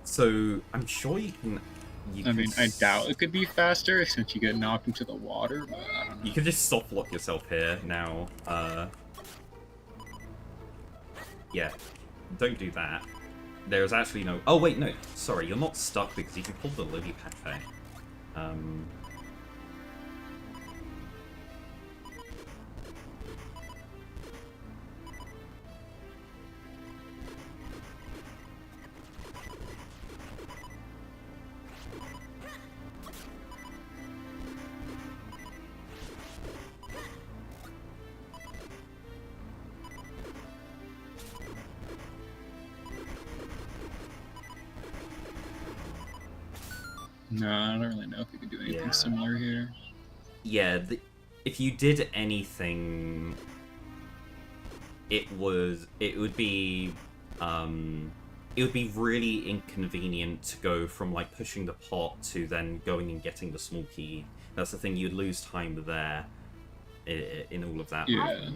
So I'm sure you can. I mean, I doubt it could be faster since you get knocked into the water, but I don't know. You could just soft lock yourself here now. Yeah, don't do that. There's actually no. Oh wait, no. Sorry, you're not stuck because you can pull the lily pad back. No, I don't really know if you could do anything similar here. Yeah, if you did anything, it would be really inconvenient to go from like pushing the pot to then going and getting the small key. That's the thing, you'd lose time there in all of that. Yeah.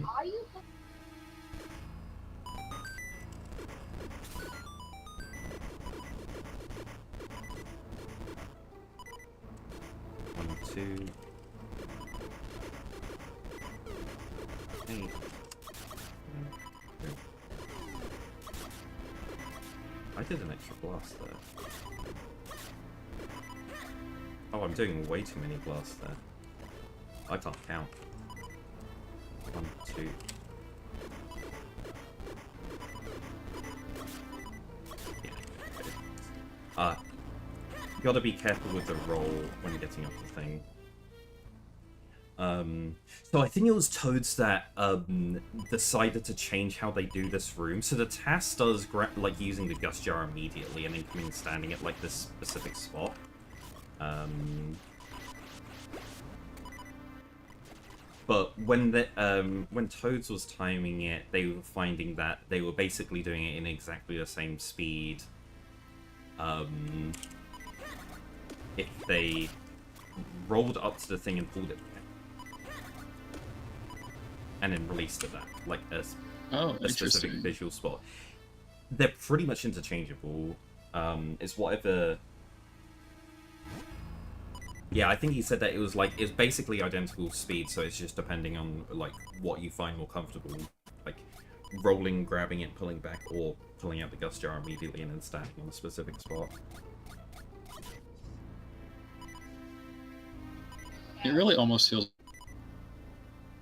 One, two. Three. I did an extra blast there. Oh, I'm doing way too many blasts there. I can't count. 1, 2. Yeah. You gotta be careful with the roll when getting up the thing. So I think it was Toads that decided to change how they do this room. So the task does like using the Gust Jar immediately and then coming and standing at like this specific spot. But when Toads was timing it, they were finding that they were basically doing it in exactly the same speed. If they rolled up to the thing and pulled it back, and then released it back, like a specific visual spot. They're pretty much interchangeable. It's whatever. Yeah, I think he said that it was basically identical speed, so it's just depending on like what you find more comfortable, like rolling, grabbing it, pulling back, or pulling out the Gust Jar immediately and then standing on a specific spot. It really almost feels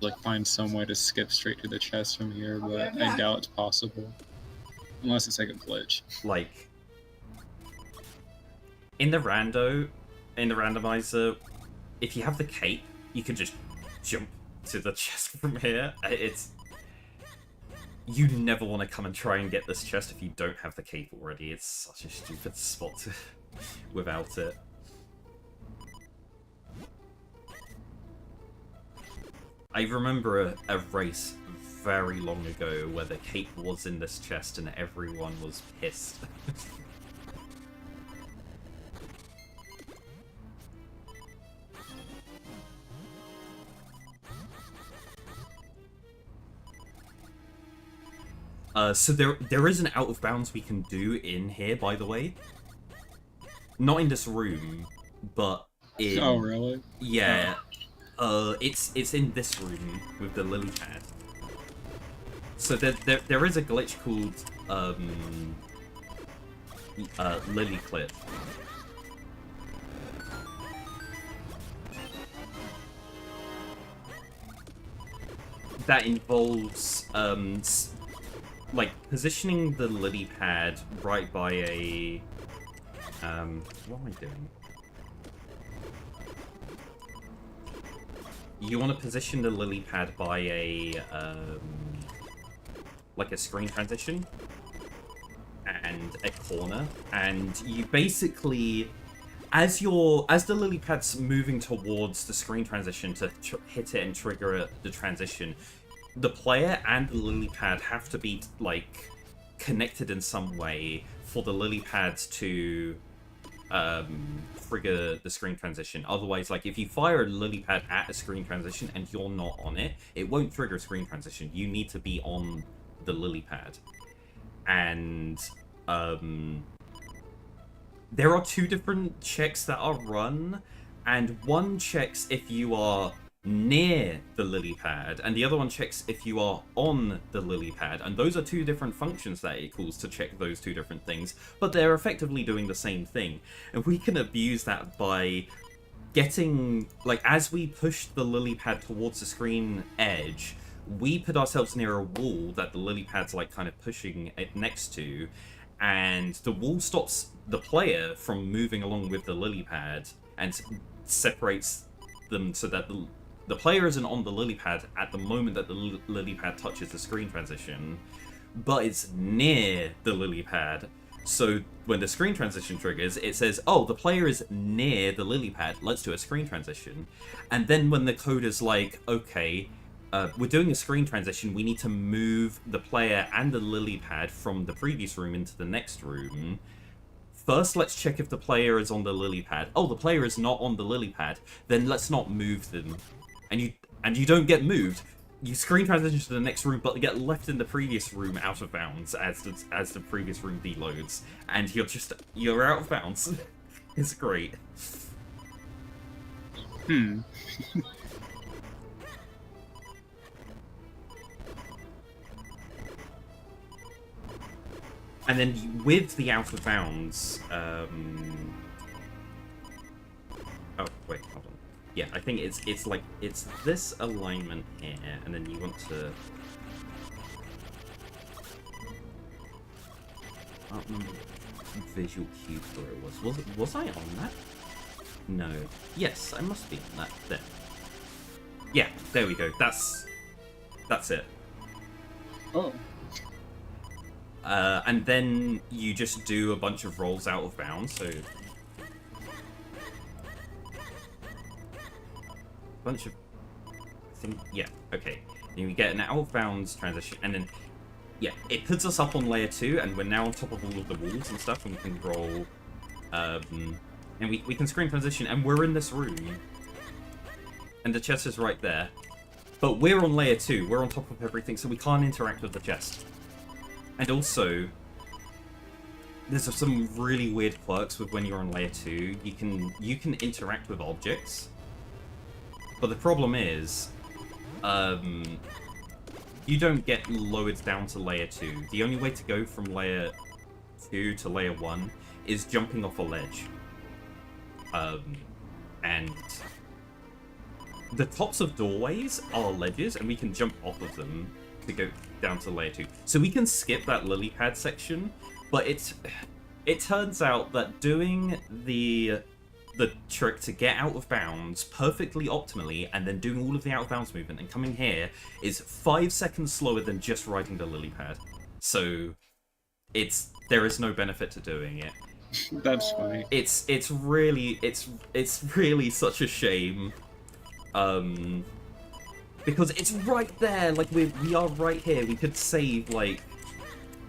like find some way to skip straight to the chest from here, but I doubt it's possible. Unless it's like a glitch. Like, in the randomizer, if you have the cape, you can just jump to the chest from here. You never want to come and try and get this chest if you don't have the cape already. It's such a stupid spot without it. I remember a race very long ago where the cape was in this chest and everyone was pissed. So there is an out of bounds we can do in here, by the way. Not in this room, but in... Oh, really? Yeah. It's in this room with the lily pad. So there is a glitch called lily clip. That involves like positioning the lily pad right by a what am I doing? You want to position the lily pad by a like a screen transition and a corner, and you basically, as the lily pad's moving towards the screen transition to hit it and trigger the transition, the player and the lily pad have to be like connected in some way for the lily pads to trigger the screen transition. Otherwise, like if you fire a lily pad at a screen transition and you're not on it, it won't trigger a screen transition. You need to be on the lily pad. And there are two different checks that are run, and one checks if you are near the lily pad, and the other one checks if you are on the lily pad, and those are two different functions that it calls to check those two different things, but they're effectively doing the same thing. And we can abuse that by getting, like, as we push the lily pad towards the screen edge, we put ourselves near a wall that the lily pad's like kind of pushing it next to, and the wall stops the player from moving along with the lily pad and separates them so that the player isn't on the lily pad at the moment that the lily pad touches the screen transition, but it's near the lily pad. So when the screen transition triggers, it says, oh, the player is near the lily pad, let's do a screen transition. And then when the code is like, okay, we're doing a screen transition, we need to move the player and the lily pad from the previous room into the next room. First, let's check if the player is on the lily pad. Oh, the player is not on the lily pad. Then let's not move them. And you don't get moved. You screen transition to the next room, but get left in the previous room out of bounds as the previous room deloads, and you're out of bounds. It's great. And then with the out of bounds, oh wait, hold on. Yeah, I think it's this alignment here, and then you want to. I don't remember visual cue where it was I on that? No. Yes, I must be on that. There. Yeah, there we go. That's it. Oh. And then you just do a bunch of rolls out of bounds, so... bunch of... yeah, okay. Then we get an out of bounds transition, and then... yeah, it puts us up on layer 2, and we're now on top of all of the walls and stuff, and we can roll... and we can screen transition, and we're in this room. And the chest is right there. But we're on layer 2, we're on top of everything, so we can't interact with the chest. And also, there's some really weird quirks with when you're on layer 2. You can interact with objects, but the problem is, you don't get lowered down to layer 2. The only way to go from layer 2 to layer 1 is jumping off a ledge. And the tops of doorways are ledges, and we can jump off of them to go down to layer 2. So we can skip that lily pad section, but it turns out that doing the trick to get out of bounds perfectly optimally and then doing all of the out of bounds movement and coming here is 5 seconds slower than just riding the lily pad. So there is no benefit to doing it. That's funny. It's really such a shame. Because it's right there, like we are right here. We could save like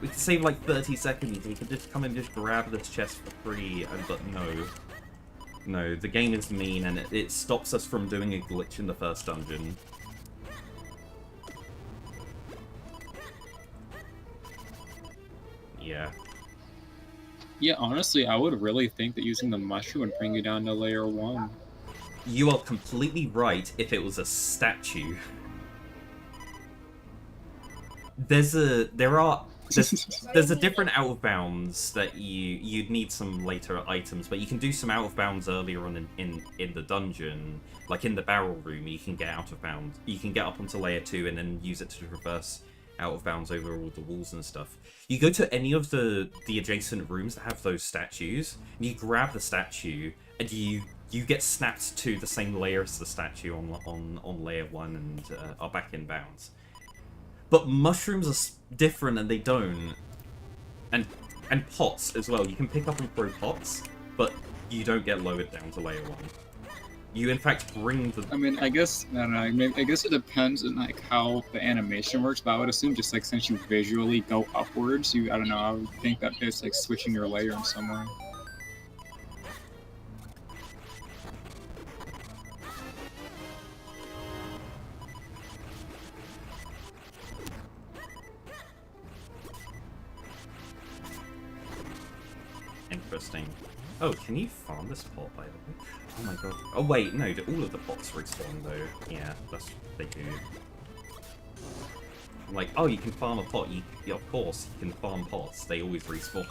30 seconds. We could just come and just grab this chest for free, but no, the game is mean, and it stops us from doing a glitch in the first dungeon. Yeah. Yeah, honestly, I would really think that using the mushroom would bring you down to layer 1. You are completely right if it was a statue. There's a different out of bounds that you'd need some later items, but you can do some out of bounds earlier on in the dungeon, like in the barrel room. You can get out of bounds. You can get up onto layer 2 and then use it to reverse out of bounds over all the walls and stuff. You go to any of the adjacent rooms that have those statues, and you grab the statue, and you get snapped to the same layer as the statue on layer 1 and are back in bounds. But mushrooms are different, and they don't. And pots as well. You can pick up and throw pots, but you don't get lowered down to layer 1. You in fact bring the... I mean, I guess it depends on like how the animation works, but I would assume just like since you visually go upwards, I don't know, I would think that it's like switching your layer in some way. Interesting. Oh, can you farm this pot, by the way? Oh my god. Oh wait, no, all of the pots respawn though. Yeah, they do. I'm like, oh, you can farm a pot. Yeah, of course, you can farm pots. They always respawn.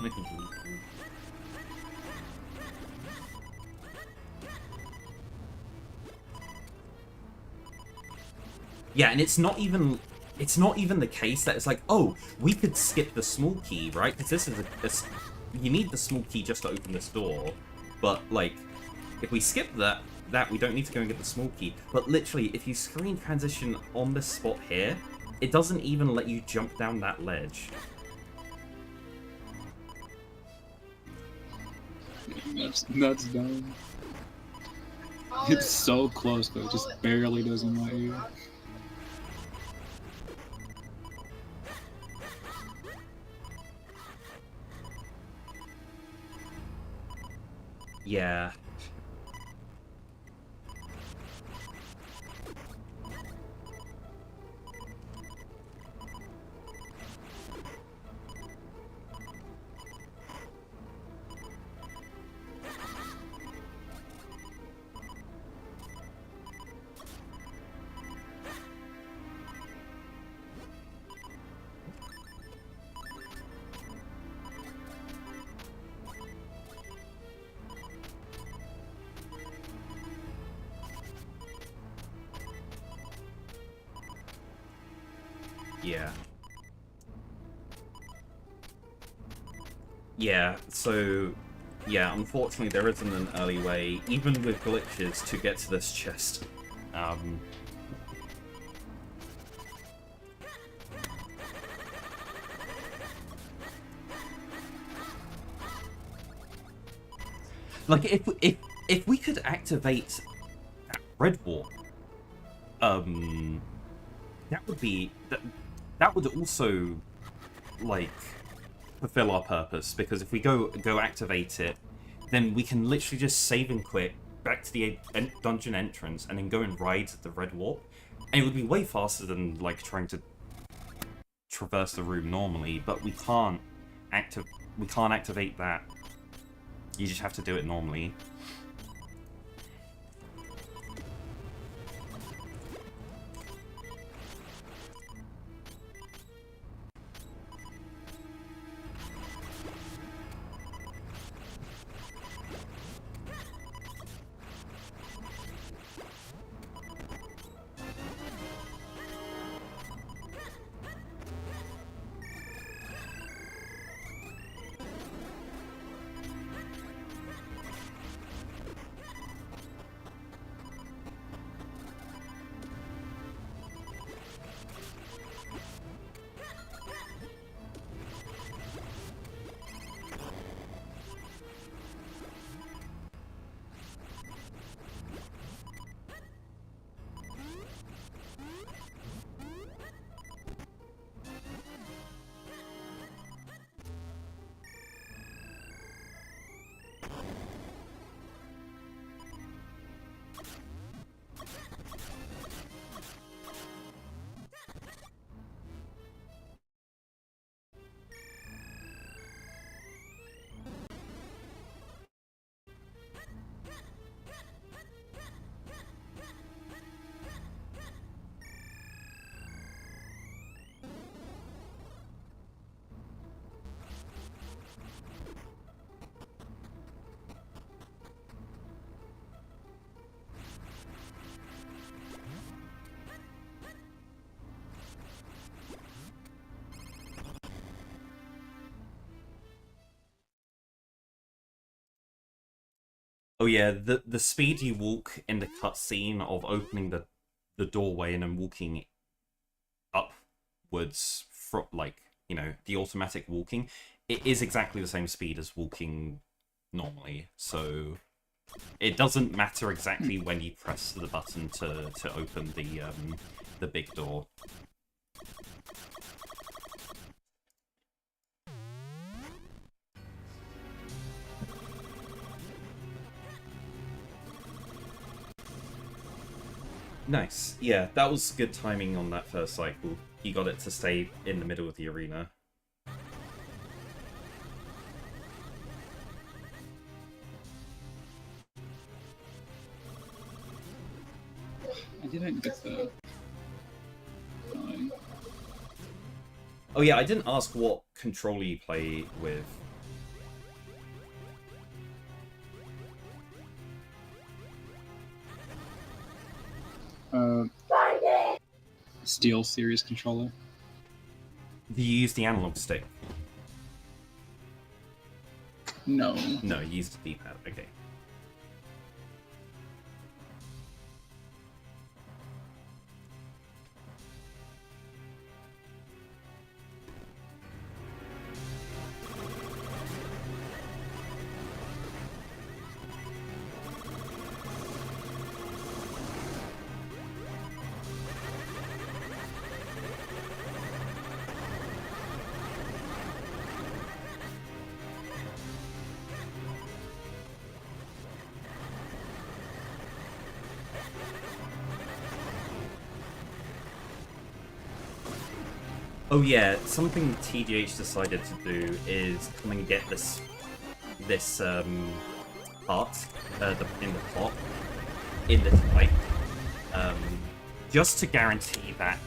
Yeah, and it's not even the case that it's like, oh, we could skip the small key, right? Because this is you need the small key just to open this door. But like, if we skip that we don't need to go and get the small key. But literally, if you screen transition on this spot here, it doesn't even let you jump down that ledge. That's dumb. It's so close, but it just barely doesn't let you. Yeah. Yeah. Yeah, so... Yeah, unfortunately there isn't an early way, even with glitches, to get to this chest. Like, if we could activate that red warp, that would be... That would also, like, fulfill our purpose, because if we go activate it, then we can literally just save and quit back to the dungeon entrance and then go and ride the red warp. And it would be way faster than, like, trying to traverse the room normally, but we can't activate that. You just have to do it normally. Oh yeah, the speed you walk in the cutscene of opening the doorway and then walking upwards from, like, you know, the automatic walking, it is exactly the same speed as walking normally. So it doesn't matter exactly when you press the button to open the big door. Nice. Yeah, that was good timing on that first cycle. You got it to stay in the middle of the arena. didn't get the... Oh yeah, I didn't ask what controller you play with. Steel Series controller. Do you use the analog stick? No. No, you use the D-pad. Okay. Oh yeah, something TGH decided to do is come and get this part in the pot in the type, just to guarantee that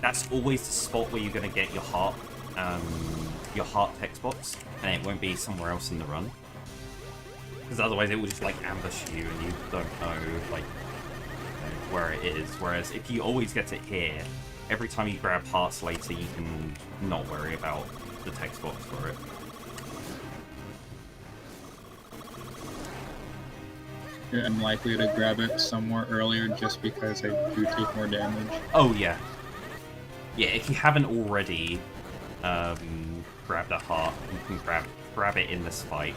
that's always the spot where you're gonna get your heart text box, and it won't be somewhere else in the run. Because otherwise it will just like ambush you and you don't know like where it is. Whereas if you always get it here, every time you grab parts later, you can not worry about the text box for it. I'm likely to grab it somewhere earlier just because I do take more damage. Oh yeah. Yeah, if you haven't already grabbed a heart, you can grab it in this fight.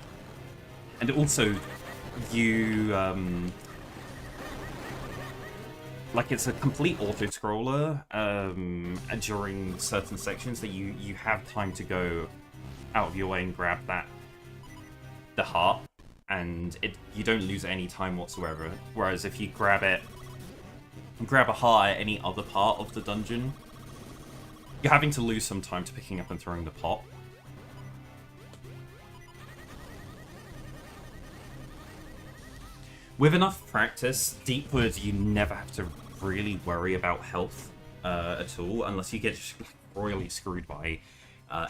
And also, you like it's a complete auto-scroller during certain sections that you have time to go out of your way and grab the heart, and you don't lose any time whatsoever. Whereas if you grab a heart at any other part of the dungeon, you're having to lose some time to picking up and throwing the pot. With enough practice, Deepwood, you never have to really worry about health at all, unless you get just royally screwed by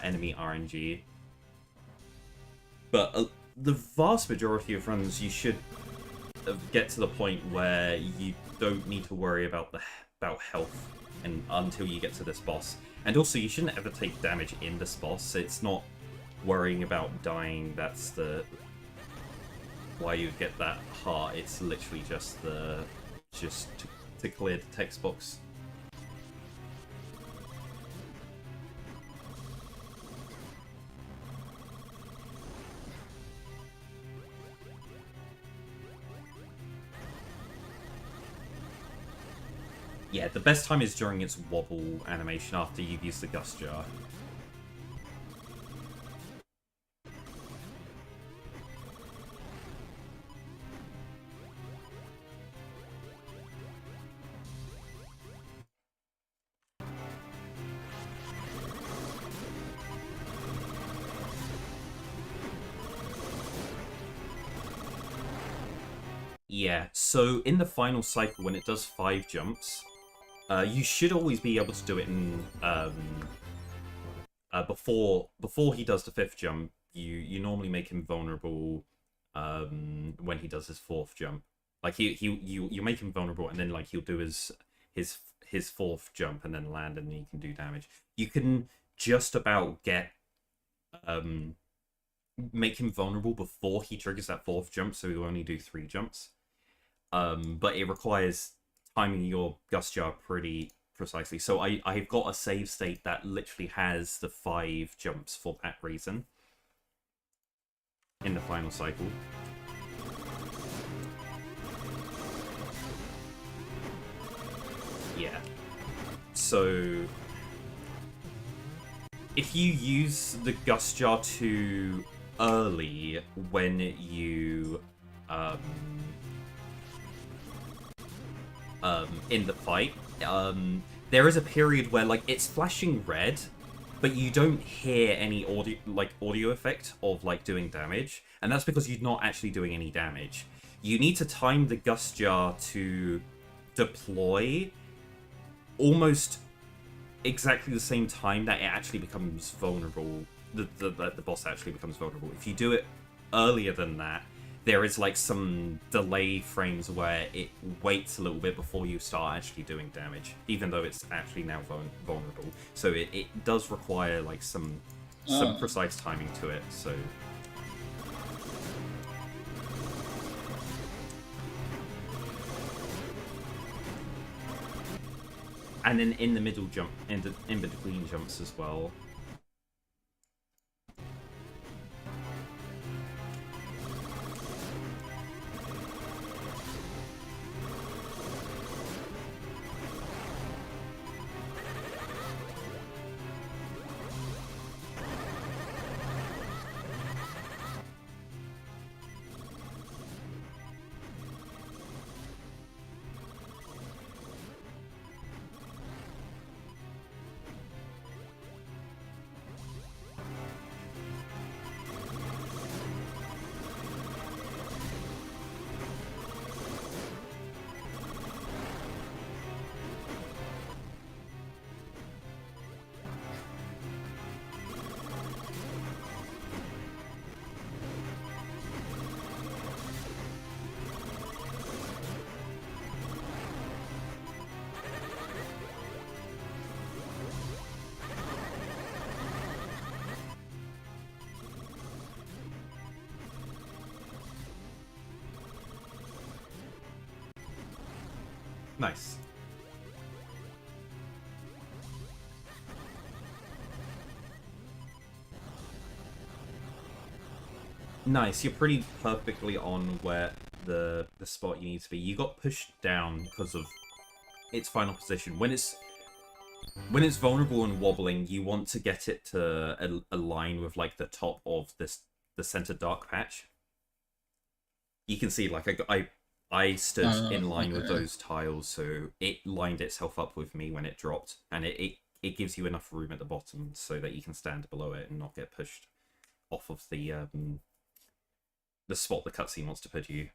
enemy RNG. But the vast majority of runs, you should get to the point where you don't need to worry about health until you get to this boss. And also, you shouldn't ever take damage in this boss. It's not worrying about dying that's why you get that heart. It's literally just to clear the text box. Yeah, the best time is during its wobble animation after you've used the Gust Jar. Yeah, so in the final cycle, when it does 5 jumps, you should always be able to do it in before he does the 5th jump. You normally make him vulnerable when he does his 4th jump. Like you make him vulnerable, and then like he'll do his 4th jump and then land, and then he can do damage. You can just about make him vulnerable before he triggers that 4th jump, so he'll only do 3 jumps. But it requires timing your Gust Jar pretty precisely. So I've got a save state that literally has the 5 jumps for that reason in the final cycle. Yeah. So if you use the Gust Jar too early when you in the fight, there is a period where like it's flashing red, but you don't hear any audio effect of like doing damage, and that's because you're not actually doing any damage. you need to time the Gust Jar to deploy almost exactly the same time that it actually becomes vulnerable. The boss actually becomes vulnerable. If you do it earlier than that, there is like some delay frames where it waits a little bit before you start actually doing damage, even though it's actually now vulnerable. So it does require like some precise timing to it. So. And then in the middle jump, in between jumps as well. Nice. Nice, you're pretty perfectly on where the spot you need to be. You got pushed down because of its final position. When it's vulnerable and wobbling, you want to get it to align with like the top of the center dark patch. You can see like I stood in line with those tiles, so it lined itself up with me when it dropped, and it gives you enough room at the bottom so that you can stand below it and not get pushed off of the spot the cutscene wants to put you.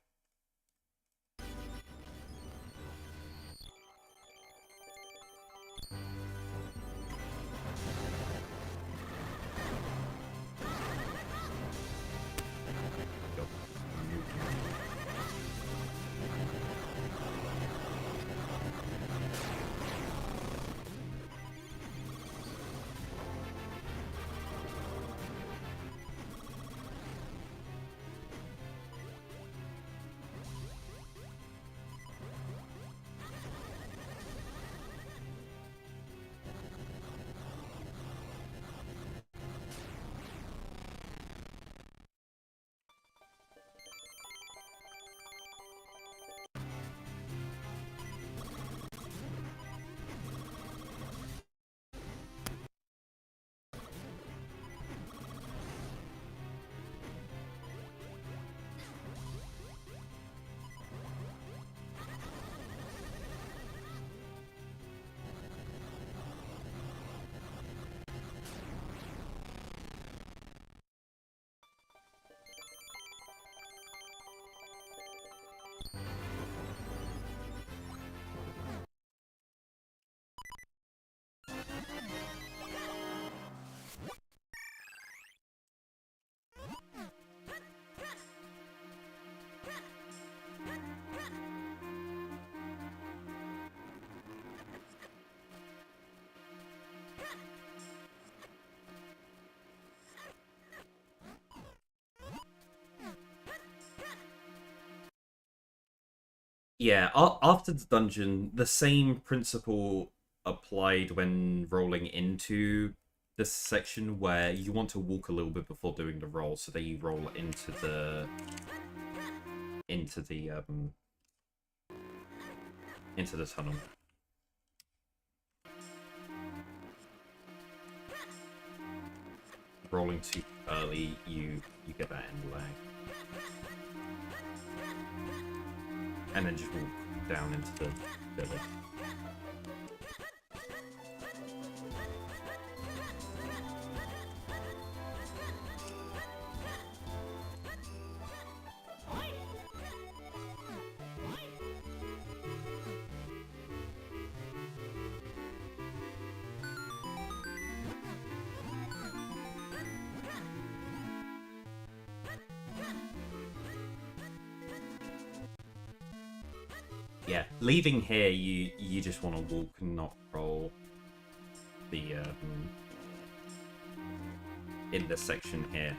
Yeah, after the dungeon, the same principle applied when rolling into this section, where you want to walk a little bit before doing the roll, so that you roll into the tunnel. Rolling too early, you get that end lag. And then just walk down into the village. Yeah, leaving here, you just want to walk and not roll the in this section here.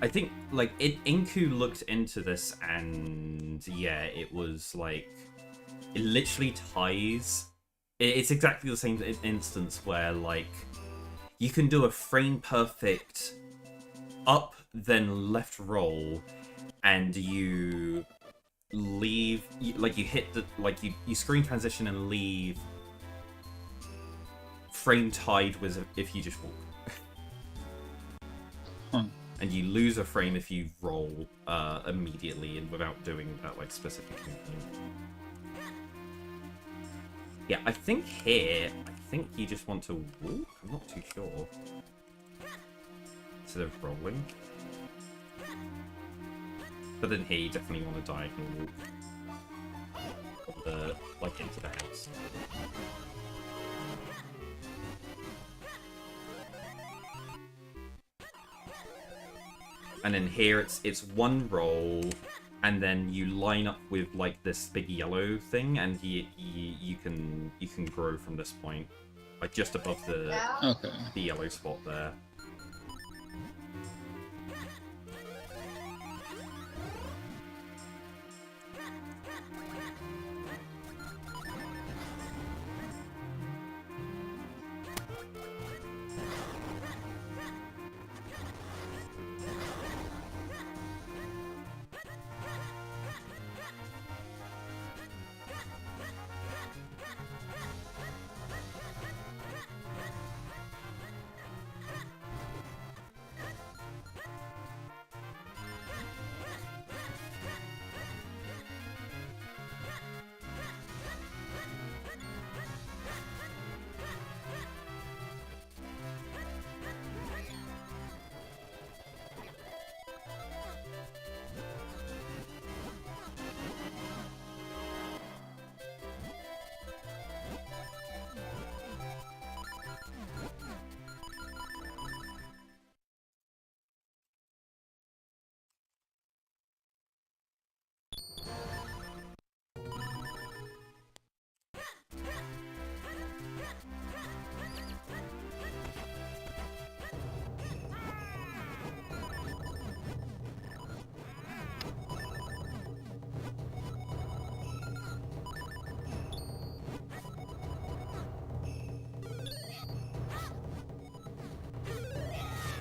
I think like Inku looked into this, and yeah, it was like it literally ties. It's exactly the same instance where like you can do a frame perfect up then left roll, and you leave like you hit the like you screen transition and leave frame tied with if you just walk. And you lose a frame if you roll immediately and without doing that like specific movement. Yeah, I think here, you just want to walk? I'm not too sure. Instead of rolling. But then here you definitely want to diagonal walk. Like into the house. And then here it's one roll, and then you line up with like this big yellow thing, and you can grow from this point, like just above the yellow spot there.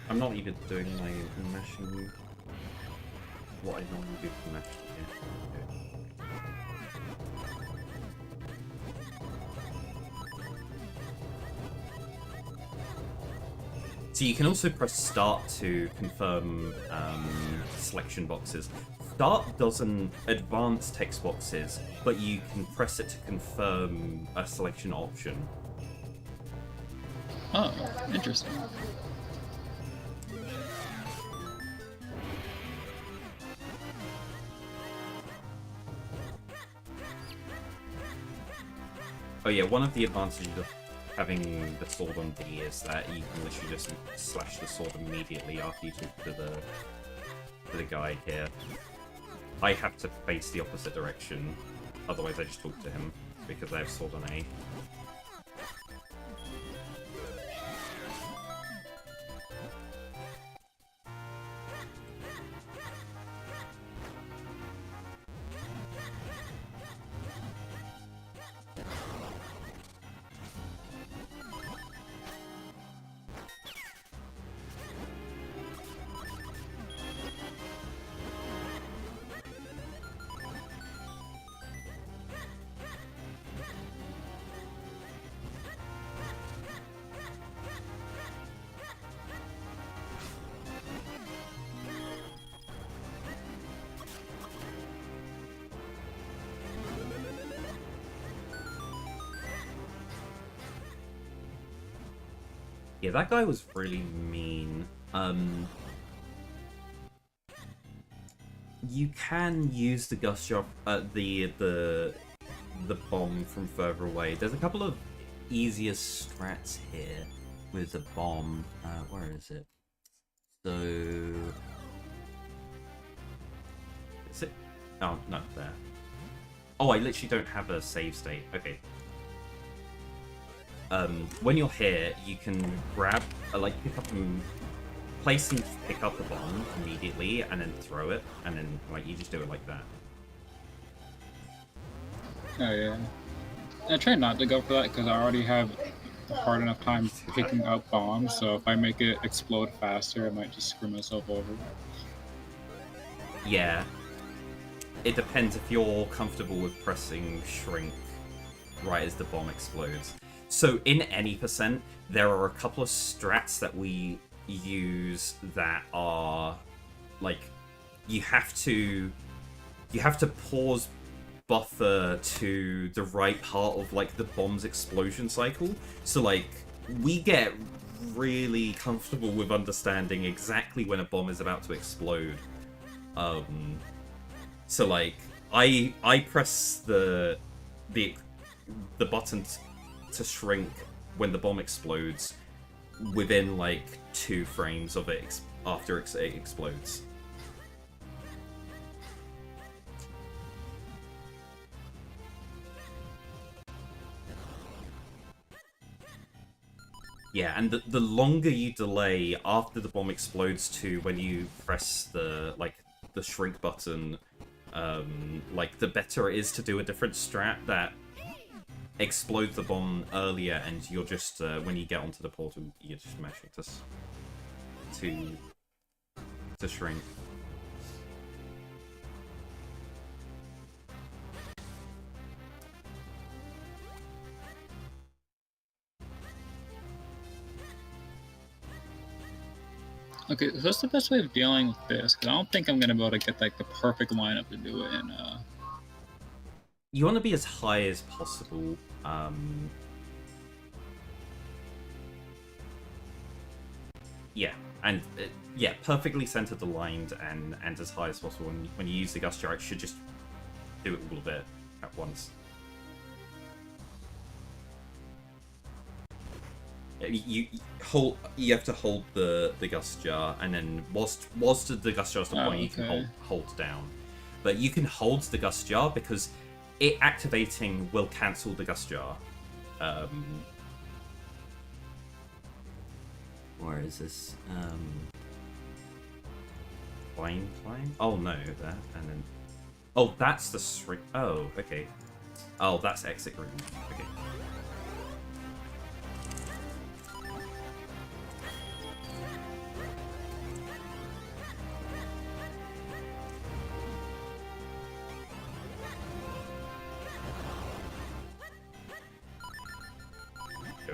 I'm not even doing my mashing. What I normally do for mashing here. So you can also press start to confirm selection boxes. Start doesn't advance text boxes, but you can press it to confirm a selection option. Oh, interesting. Oh yeah, one of the advantages of having the sword on D is that you can literally just slash the sword immediately after you talk to the guy here. I have to face the opposite direction, otherwise I just talk to him, because I have sword on A. Yeah, that guy was really mean. You can use the gust shot, the bomb from further away. There's a couple of easier strats here with the bomb. Where is it? So, is it? Oh, no, there. Oh, I literally don't have a save state. Okay. When you're here, you can grab, pick up and place and pick up the bomb immediately, and then throw it, and then you just do it like that. Oh yeah. I try not to go for that because I already have a hard enough time picking up bombs. So if I make it explode faster, I might just screw myself over. Yeah. It depends if you're comfortable with pressing shrink right as the bomb explodes. So in any percent, there are a couple of strats that we use that are you have to pause buffer to the right part of the bomb's explosion cycle. So we get really comfortable with understanding exactly when a bomb is about to explode. So I press the button to shrink when the bomb explodes within 2 frames of it after it explodes. Yeah, and the longer you delay after the bomb explodes to when you press the shrink button, the better it is to do a different strat that explodes the bomb earlier, and you're just when you get onto the portal, you're just mashing to shrink. Okay, so what's the best way of dealing with this? Because I don't think I'm gonna be able to get the perfect lineup to do it in. You want to be as high as possible. Yeah, and perfectly centered aligned and as high as possible. When you use the Gust Jar, it should just do it all of it at once. You have to hold the Gust Jar, and then whilst the Gust Jar is deploying, you can hold down. But you can hold the Gust Jar because it activating will cancel the Gust Jar. Where is this? Climb? Oh no, that, and then... Oh, that's the shrink... Oh, okay. Oh, that's exit room. Okay. Go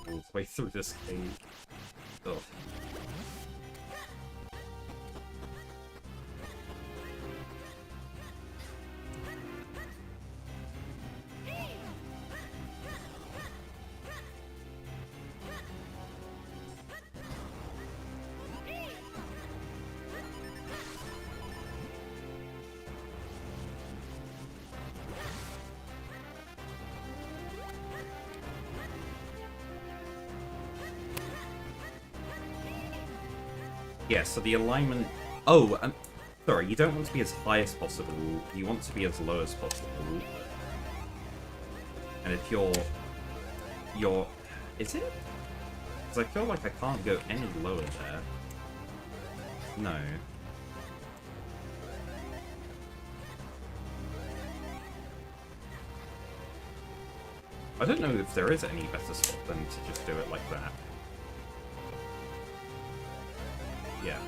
all the way through this cave. Oh. Yeah, so the alignment... Oh, sorry, you don't want to be as high as possible. You want to be as low as possible. And if you're... Is it? Because I feel like I can't go any lower there. No. I don't know if there is any better spot than to just do it like that. Yeah.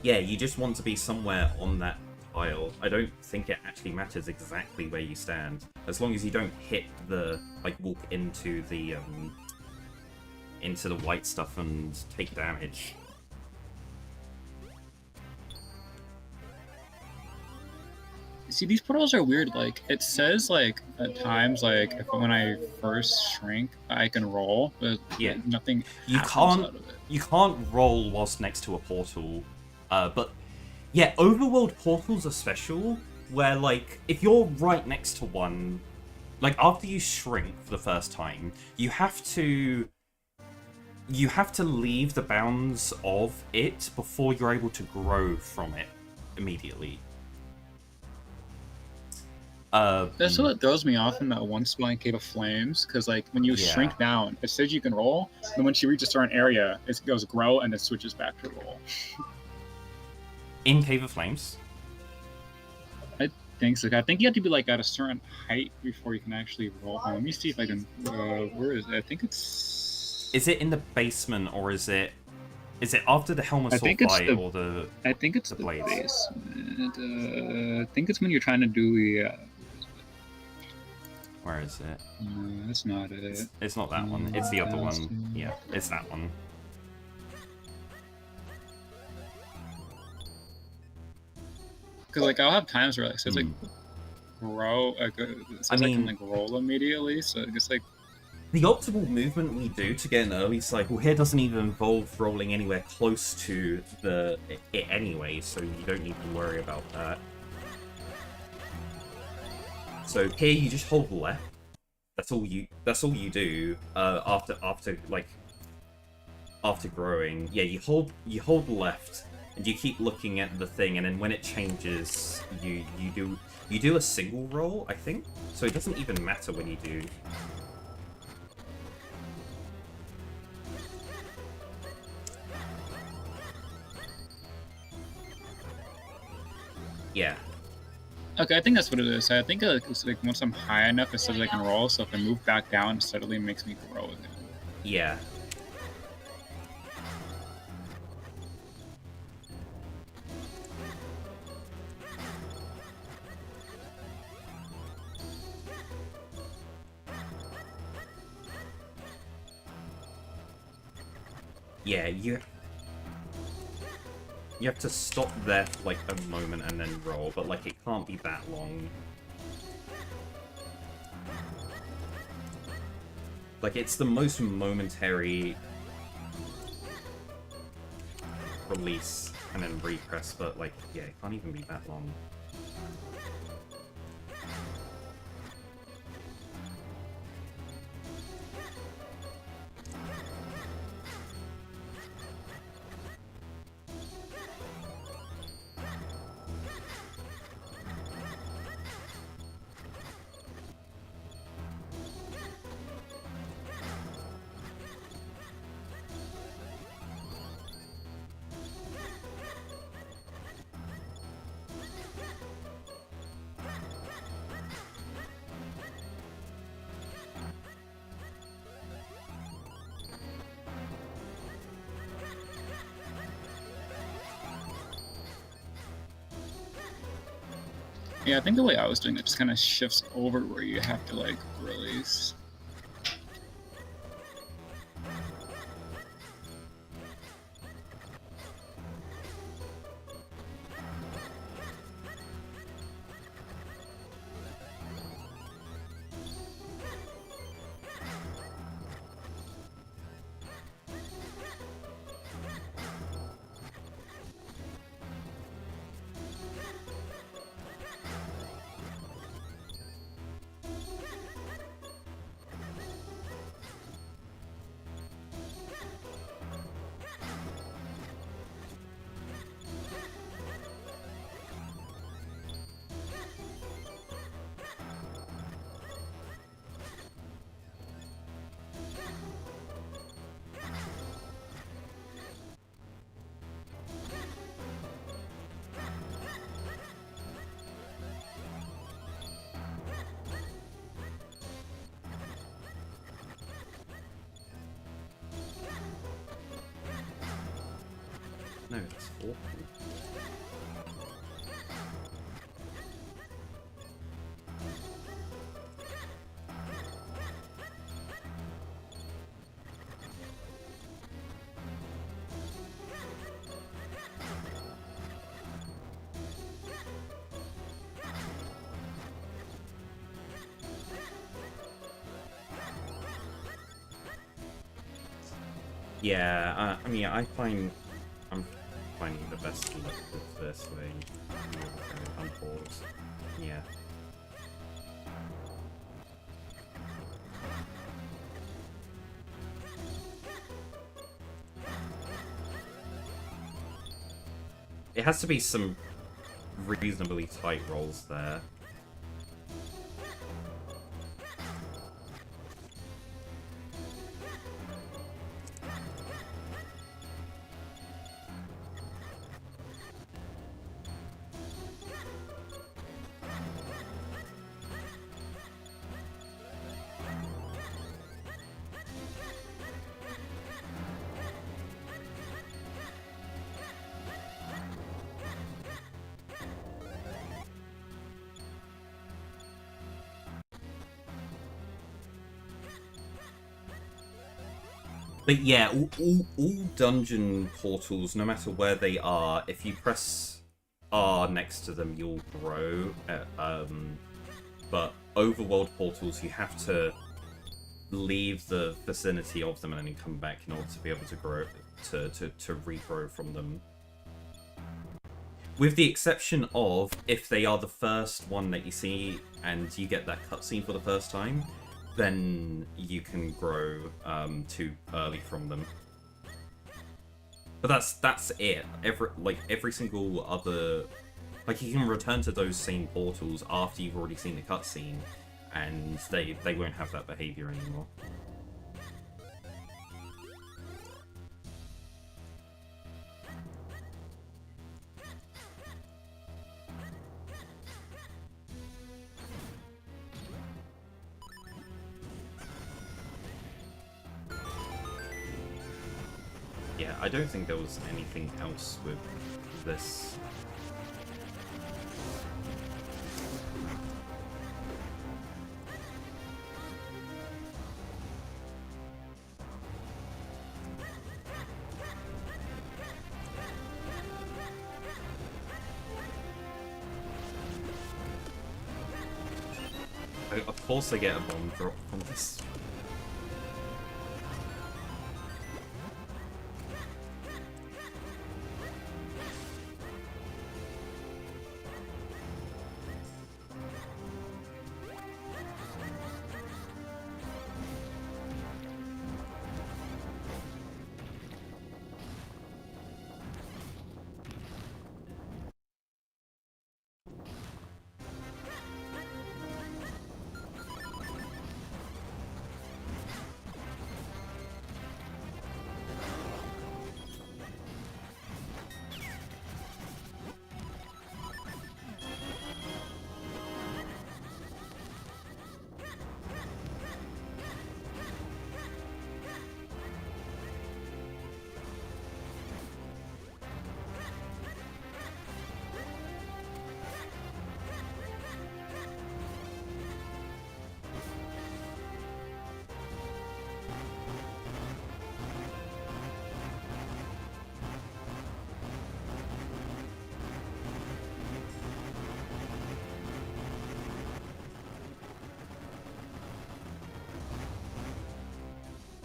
Yeah, you just want to be somewhere on that tile. I don't think it actually matters exactly where you stand, as long as you don't hit the walk into the white stuff and take damage. See, these portals are weird. It says at times if when I first shrink I can roll, but yeah, nothing. You can't roll whilst next to a portal. But yeah, overworld portals are special. Where if you're right next to one, after you shrink for the first time, you have to you have to leave the bounds of it before you're able to grow from it immediately. That's what throws me off in that one spot in Cave of Flames, because like when you shrink down, it says you can roll, and when she reaches a certain area, it goes grow and it switches back to roll. In Cave of Flames? I think so. I think you have to be like at a certain height before you can actually roll. Let me see if I can. Where is it? I think it's. Is it in the basement or is it? Is it after the helmet sword fight or the? I think it's the blades? Basement. I think it's when you're trying to do the. Where is it? No, that's not it. It's not that one. It's the other one. Yeah, it's that one. Because like I'll have times where like it says like grow, like it says I can like roll immediately. So I guess like the optimal movement we do to get an early cycle here doesn't even involve rolling anywhere close to it anyway, so you don't need to worry about that. So here you just hold left. That's all you do after growing. Yeah, you hold left and you keep looking at the thing, and then when it changes you do a single roll, I think. So it doesn't even matter when you do. Yeah. Okay, I think that's what it is. I think it's like once I'm high enough, it says I can roll. So if I move back down, it steadily makes me grow again. Yeah. Yeah, you have to stop there for like a moment and then roll, but like it can't be that long. Like it's the most momentary release and then repress, but like yeah, it can't even be that long. Yeah, I think the way I was doing it just kind of shifts over where you have to like release. No, it's awful. Yeah, I mean, I'm finding the best luck with this way. Unpause. Yeah. It has to be some reasonably tight rolls there. But yeah, all dungeon portals, no matter where they are, if you press R next to them, you'll grow. But overworld portals, you have to leave the vicinity of them and then come back in order to be able to grow, to regrow from them. With the exception of if they are the first one that you see and you get that cutscene for the first time, then you can grow too early from them. But that's it. Every single other, like, you can return to those same portals after you've already seen the cutscene, and they won't have that behavior anymore. Yeah, I don't think there was anything else with this. Of course I get a bomb drop from this.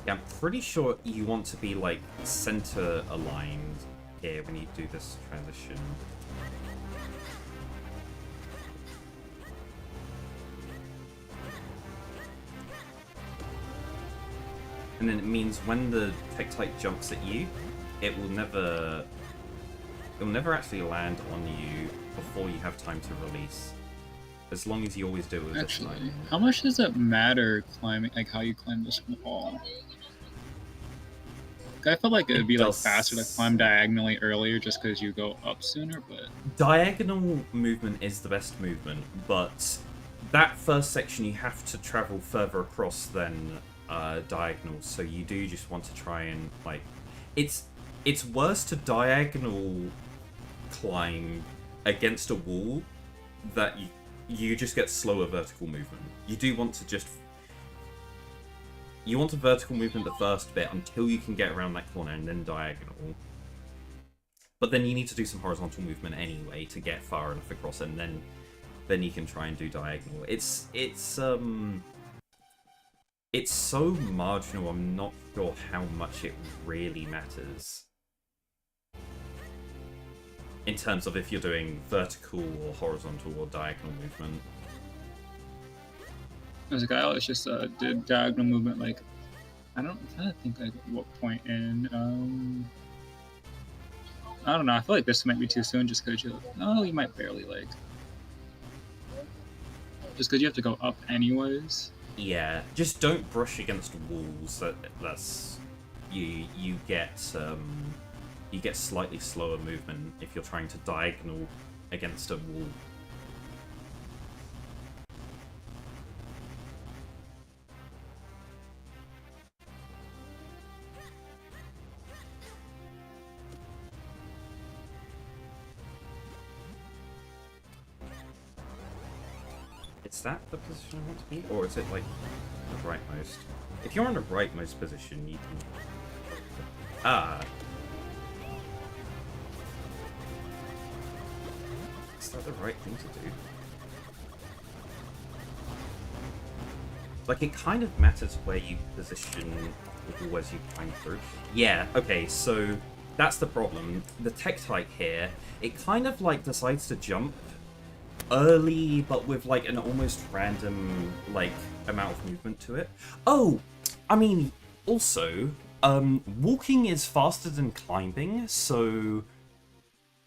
Yeah, I'm pretty sure you want to be, like, center aligned here when you do this transition. And then it means when the Tektite jumps at you, it'll never actually land on you before you have time to release. As long as you always do it. Actually, how much does it matter climbing, like how you climb this wall? I felt like it would be like faster to climb diagonally earlier just because you go up sooner, but... Diagonal movement is the best movement, but that first section you have to travel further across than diagonal, so you do just want to try and, like... It's worse to diagonal climb against a wall that you just get slower vertical movement. You do want to just... You want a vertical movement the first bit until you can get around that corner and then diagonal. But then you need to do some horizontal movement anyway to get far enough across, and then you can try and do diagonal. It's so marginal, I'm not sure how much it really matters. In terms of if you're doing vertical or horizontal or diagonal movement. As a guy, I always just did diagonal movement, like, I'm trying to think like what point in I don't know. I feel like this might be too soon just because you might barely like. Just because you have to go up anyways. Yeah, just don't brush against walls. That's you get slightly slower movement if you're trying to diagonal against a wall. Is that the position I want to be? Or is it, like, the rightmost? If you're in the rightmost position, you can... Ah! Is that the right thing to do? Like, it kind of matters where you position the wall as you climb through. Yeah, okay, so that's the problem. The Tektite here, it kind of, like, decides to jump early, but with like an almost random like amount of movement to it. Oh, I mean, also, walking is faster than climbing, so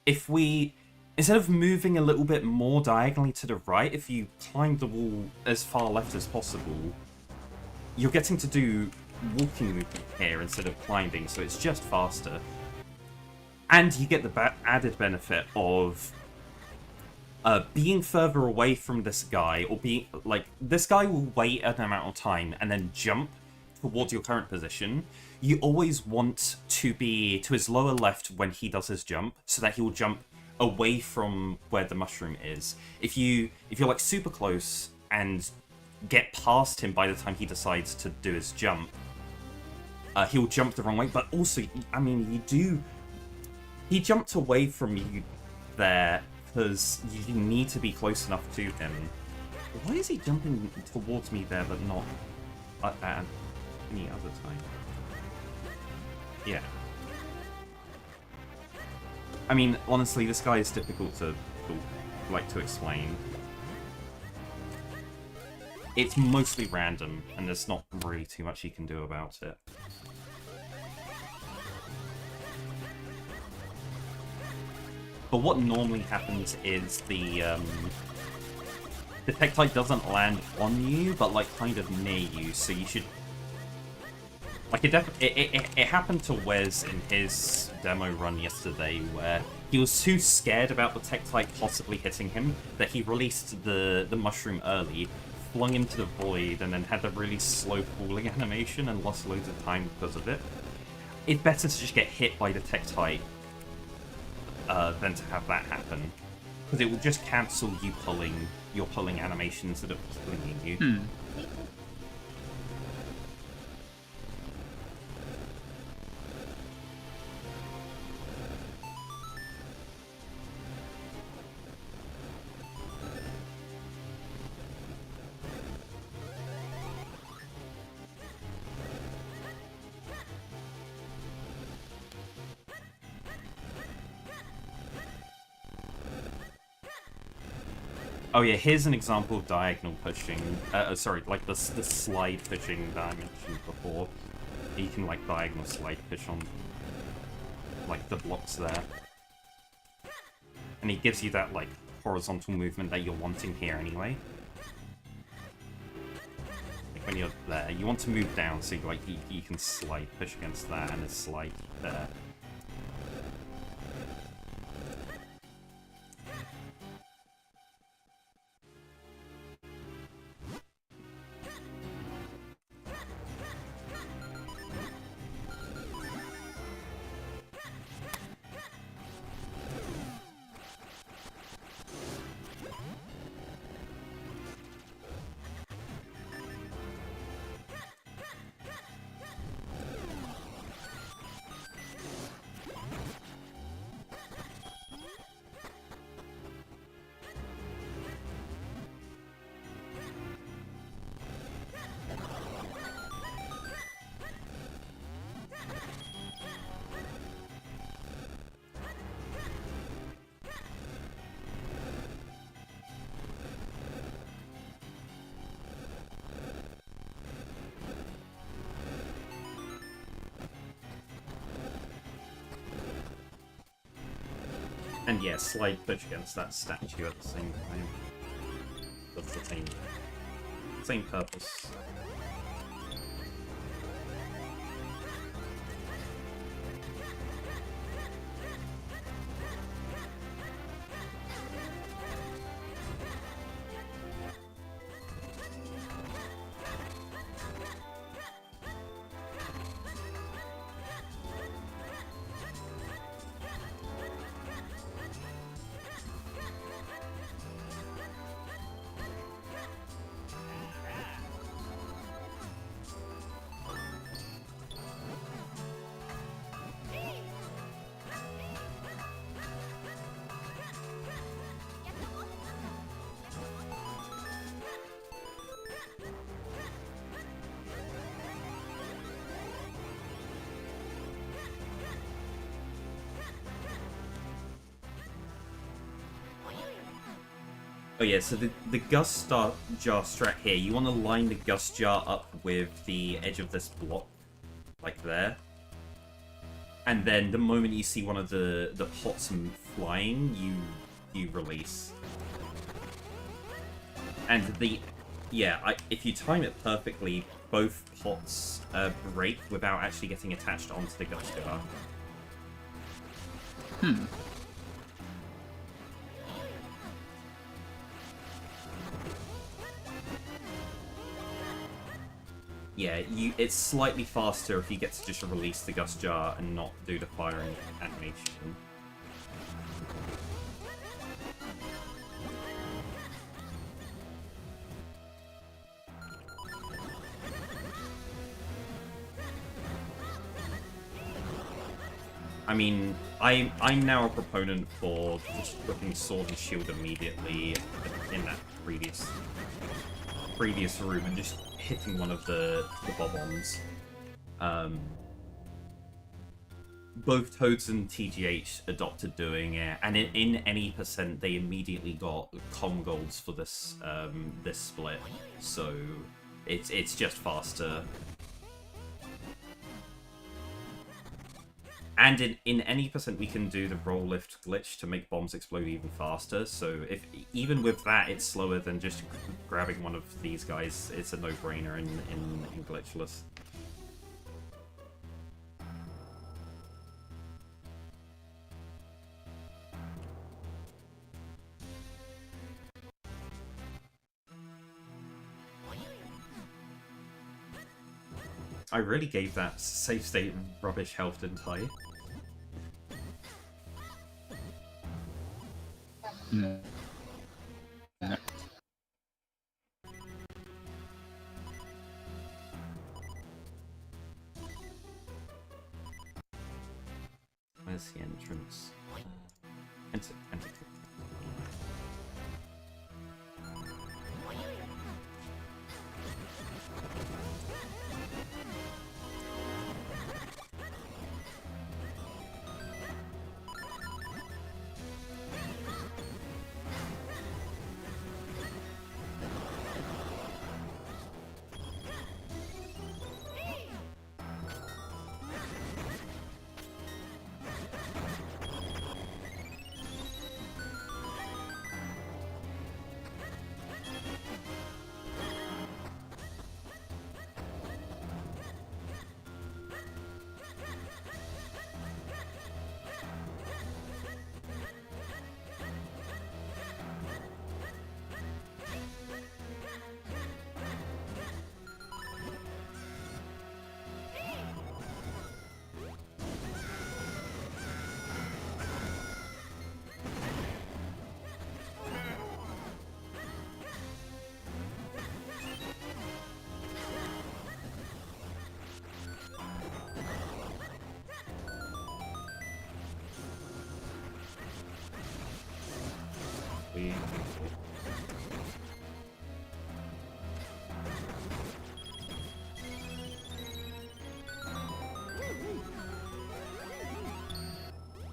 if we, instead of moving a little bit more diagonally to the right, if you climb the wall as far left as possible, you're getting to do walking movement here instead of climbing, so it's just faster. And you get the added benefit of being further away from this guy, or being, like, this guy will wait an amount of time and then jump towards your current position. You always want to be to his lower left when he does his jump, so that he will jump away from where the mushroom is. If you're like super close and get past him by the time he decides to do his jump, he'll jump the wrong way. But also, I mean, he jumped away from you there because you need to be close enough to him. Why is he jumping towards me there, but not at any other time? Yeah. I mean, honestly, this guy is difficult to explain. It's mostly random, and there's not really too much you can do about it. But what normally happens is the Tektite doesn't land on you, but like kind of near you, so you should... Like, it happened to Wes in his demo run yesterday, where he was too scared about the Tektite possibly hitting him that he released the mushroom early, flung him to the void, and then had a really slow falling animation and lost loads of time because of it. It's better to just get hit by the Tektite than to have that happen, because it will just cancel your pulling animation instead of flinging you. Oh yeah, here's an example of diagonal pushing. Sorry, like the slide pushing that I mentioned before. You can like diagonal slide push on like the blocks there. And it gives you that like horizontal movement that you're wanting here anyway. Like when you're there, you want to move down so you can slide push against that and a slide there. And yeah, slide push against that statue at the same time. That's the same purpose. Oh yeah, so the Gust Jar strat here, you want to line the Gust Jar up with the edge of this block, like there. And then the moment you see one of the pots flying, you release. And if you time it perfectly, both pots break without actually getting attached onto the Gust Jar. Yeah, it's slightly faster if you get to just release the Gust Jar and not do the firing animation. I mean, I'm now a proponent for just putting Sword and Shield immediately in that previous room and just hitting one of the bob-ombs. Both Toads and TGH adopted doing it, and in any percent they immediately got com golds for this this split, so it's just faster. And in any percent we can do the roll lift glitch to make bombs explode even faster, so even with that it's slower than just grabbing one of these guys. It's a no-brainer in Glitchless. I really gave that safe state rubbish health, didn't I? No. No. Where's the entrance? Enter.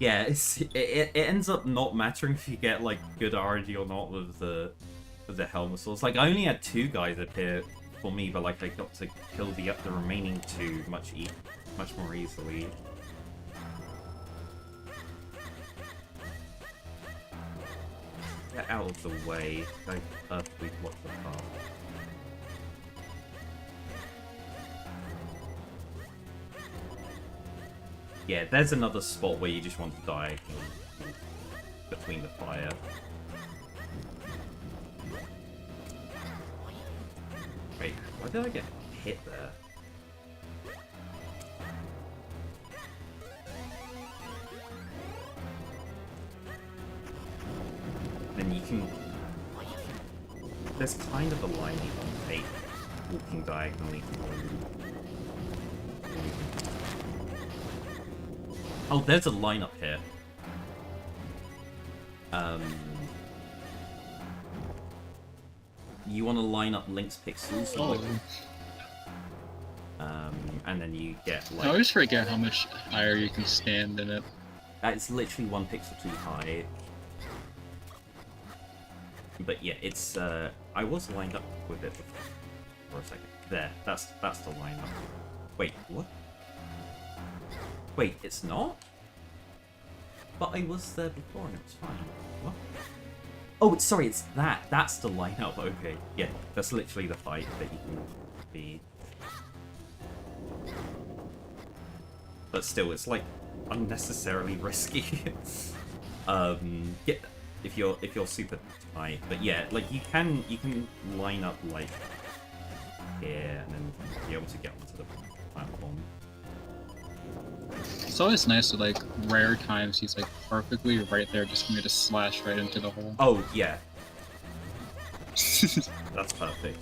Yeah, it ends up not mattering if you get like good RNG or not with the helmet swords. Like I only had 2 guys appear for me, but like I got to kill the remaining 2 much more easily. Get out of the way. I perfectly block the path. Yeah, there's another spot where you just want to die between the fire. Wait, why did I get hit there? Then you can... There's kind of a line you can take walking diagonally through. Oh, there's a line up here. You want to line up Link's pixels, and then you get like. I always forget how much higher you can stand in it. It's literally 1 pixel too high. But yeah, it's. I was lined up with it for a second. There, that's the line up. Wait, what? Wait, it's not? But I was there before and it was fine. What? Oh, sorry, it's that. That's the lineup. Okay, yeah, that's literally the fight that you can be. But still, it's like unnecessarily risky. Yeah, if you're super tight. But yeah, like you can line up like here and then be able to get onto the platform. It's always nice to like rare times he's like perfectly right there just for me to slash right into the hole. Oh yeah. That's perfect.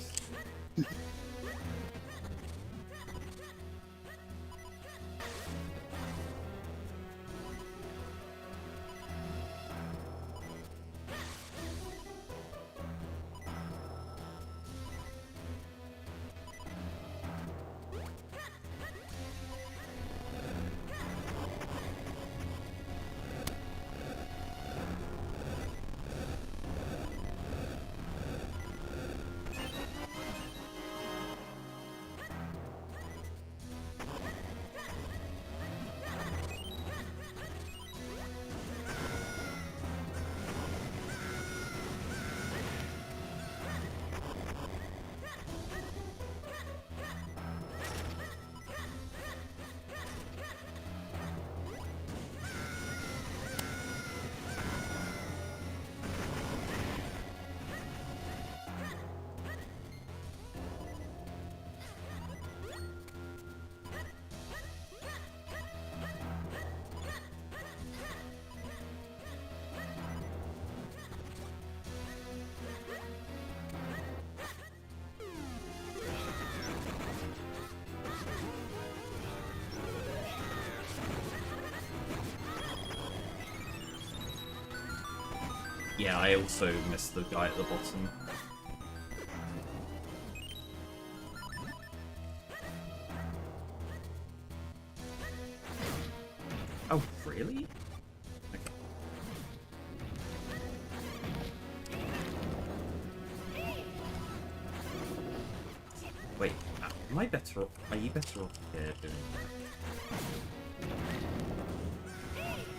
Yeah, I also missed the guy at the bottom. Oh, really? Okay. Wait, am I better off? Are you better off here doing that?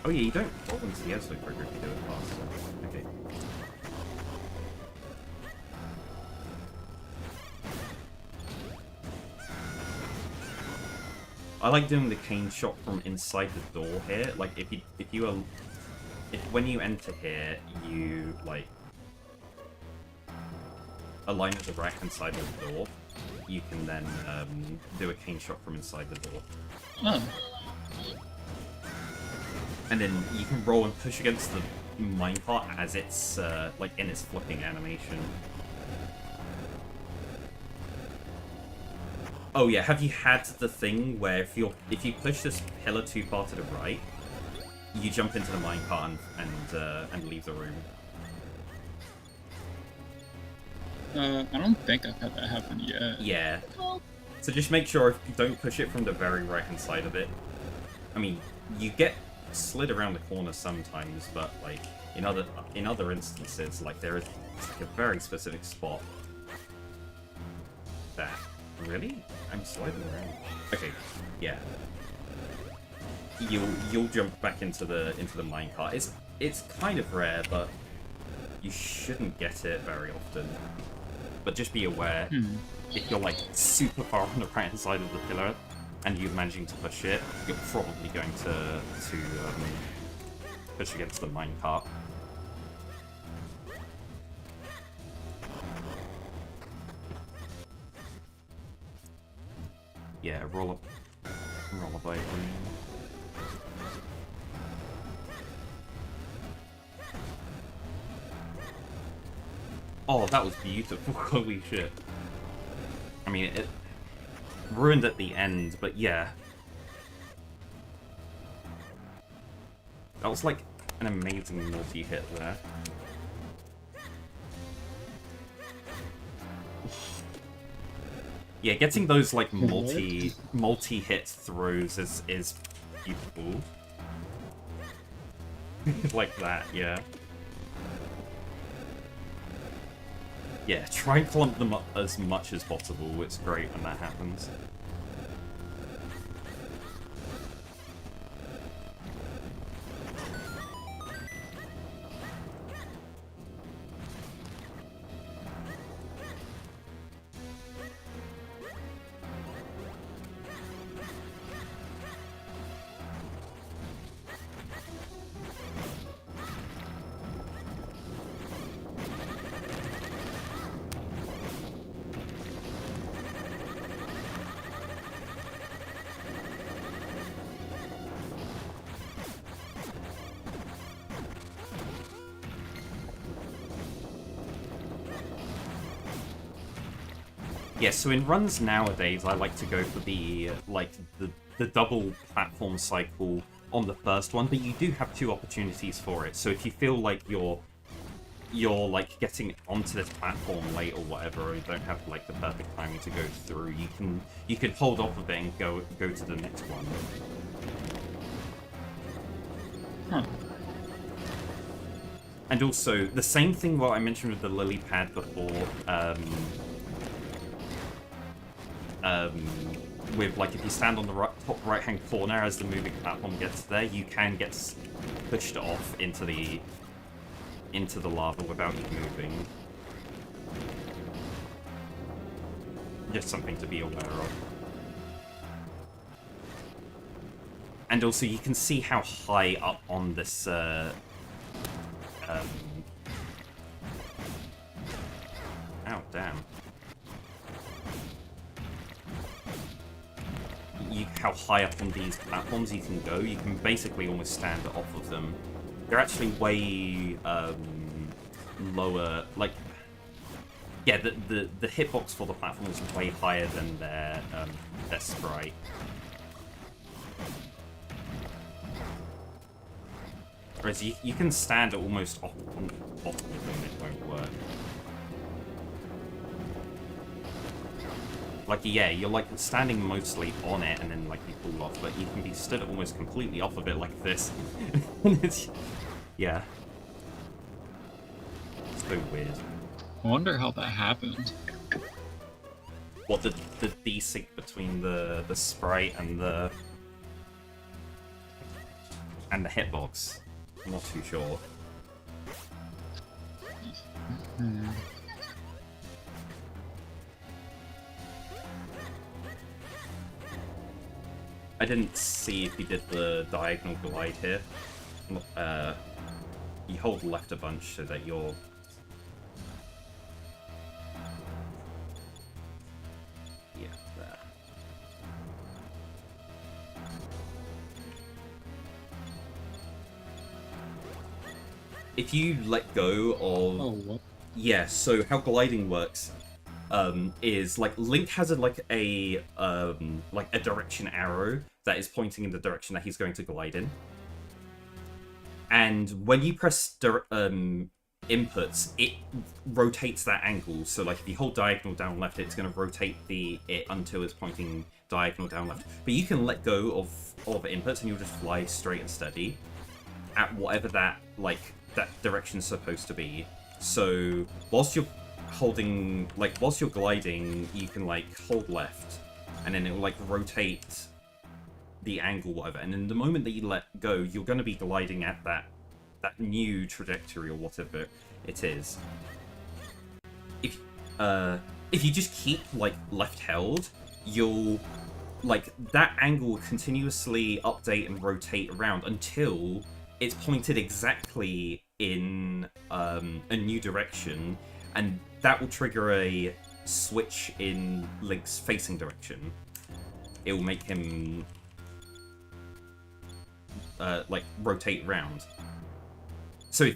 Oh yeah, you don't fall into the airsoft trigger if you do it faster. Okay. I like doing the cane shot from inside the door here. Like if when you enter here, you like align with the rack inside the door. You can then do a cane shot from inside the door. Oh. And then you can roll and push against the minecart as it's like in its flipping animation. Oh yeah, have you had the thing where if you push this pillar too far to the right, you jump into the minecart and leave the room? I don't think I've had that happen yet. Yeah. So just make sure if you don't push it from the very right hand side of it. I mean, you get slid around the corner sometimes, but like in other instances, like there is like a very specific spot that really I'm sliding around. Okay, yeah. You'll jump back into the minecart. It's kind of rare, but You shouldn't get it very often. But just be aware, if you're like super far on the right hand side of the pillar and you're managing to push it, you're probably going to push against the minecart. Yeah, roll a blade. Oh, that was beautiful. Holy shit. I mean, it ruined at the end, but yeah. That was like an amazing multi-hit there. Yeah, getting those like multi-hit throws is beautiful. Like that, yeah. Yeah, try and clump them up as much as possible. It's great when that happens. Yeah, so in runs nowadays, I like to go for the double platform cycle on the first one, but you do have 2 opportunities for it. So if you feel like you're like getting onto this platform late or whatever, or you don't have like the perfect timing to go through, you can hold off of it and go to the next one. Huh. And also the same thing what I mentioned with the lily pad before. With like if you stand on the top right hand corner as the moving platform gets there, you can get pushed off into the lava without you moving. Just something to be aware of. And also you can see how high up on this oh damn. How high up on these platforms you can go. You can basically almost stand off of them. They're actually way lower. Like, yeah, the hitbox for the platform is way higher than their sprite. Whereas you can stand almost off of them, it won't work. Like, yeah, you're like standing mostly on it and then like you fall off, but you can be stood almost completely off of it like this. Yeah. It's so weird. I wonder how that happened. What, the desync between the sprite and the hitbox? I'm not too sure. I didn't see if he did the diagonal glide here. You hold left a bunch so that you're... Yeah, there. If you let go of... Oh, what? Yeah, so how gliding works is like Link has a direction arrow that is pointing in the direction that he's going to glide in. And when you press inputs, it rotates that angle. So like if you hold diagonal down left, it's going to rotate it until it's pointing diagonal down left. But you can let go of inputs and you'll just fly straight and steady at whatever that direction's supposed to be. So whilst you're gliding, you can like hold left and then it will like rotate the angle, whatever, and then the moment that you let go, you're going to be gliding at that new trajectory or whatever. it is. If you just keep like left held, you'll like that angle will continuously update and rotate around until it's pointed exactly in a new direction, and that will trigger a switch in Link's facing direction. It will make him like rotate around. So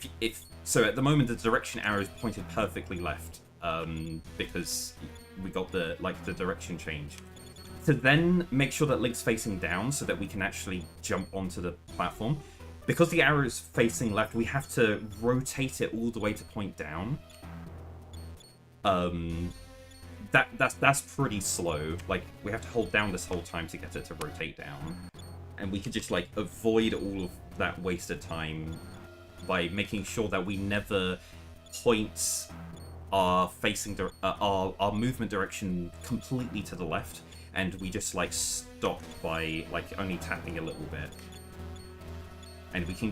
so at the moment the direction arrow is pointed perfectly left, because we got the direction change. To then make sure that Link's facing down so that we can actually jump onto the platform. Because the arrow is facing left, we have to rotate it all the way to point down. That's pretty slow. Like, we have to hold down this whole time to get it to rotate down. And we could just, like, avoid all of that wasted time by making sure that we never point our our movement direction completely to the left, and we just, like, stop by, like, only tapping a little bit. And we can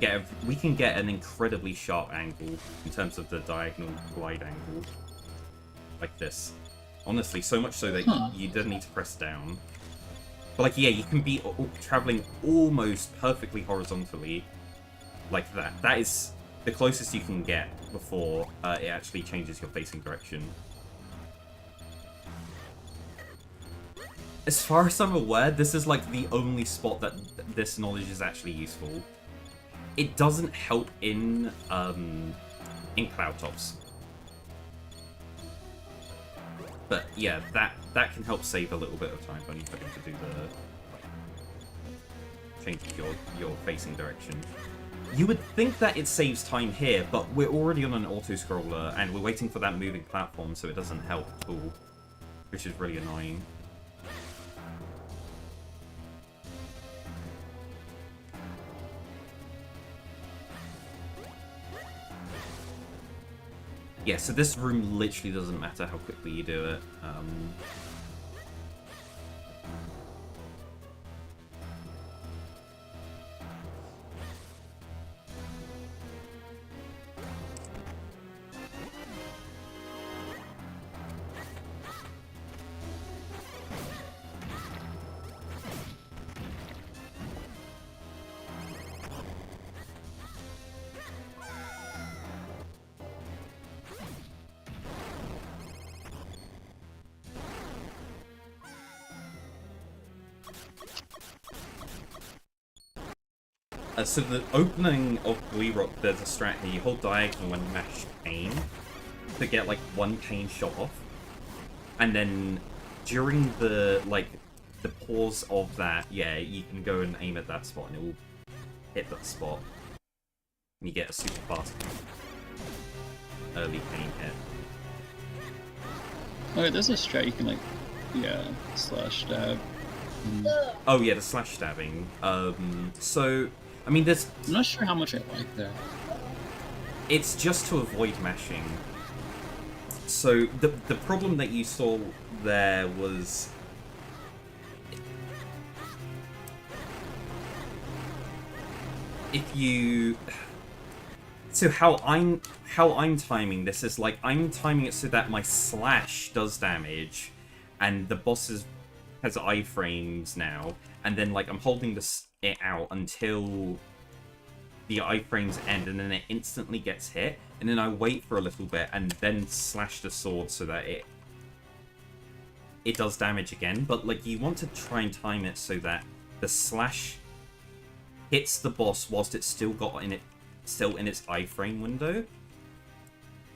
get an incredibly sharp angle in terms of the diagonal glide angle. Like this. Honestly, so much so that you don't need to press down. But like, yeah, you can be traveling almost perfectly horizontally like that. That is the closest you can get before it actually changes your facing direction. As far as I'm aware, this is like the only spot that this knowledge is actually useful. It doesn't help in cloud tops. But yeah, that can help save a little bit of time when you're having to do the changing your facing direction. You would think that it saves time here, but we're already on an auto-scroller and we're waiting for that moving platform, so it doesn't help at all, which is really annoying. Yeah, so this room literally doesn't matter how quickly you do it. So the opening of Glee Rock, there's a strat here. You hold diagonal and mash pain to get like one pain shot off, and then during the pause of that, yeah, you can go and aim at that spot and it will hit that spot, and you get a super fast early pain hit. Okay, there's a strat you can like, yeah, slash stab. Oh yeah, the slash stabbing. So. I mean, there's... I'm not sure how much I like that. It's just to avoid mashing. So, the problem that you saw there was... If you... So how I'm timing this is like, I'm timing it so that my slash does damage, and the boss has iframes now, and then like I'm holding it out until the iframes end, and then it instantly gets hit, and then I wait for a little bit and then slash the sword so that it does damage again. But like, you want to try and time it so that the slash hits the boss whilst it's still in its iframe window.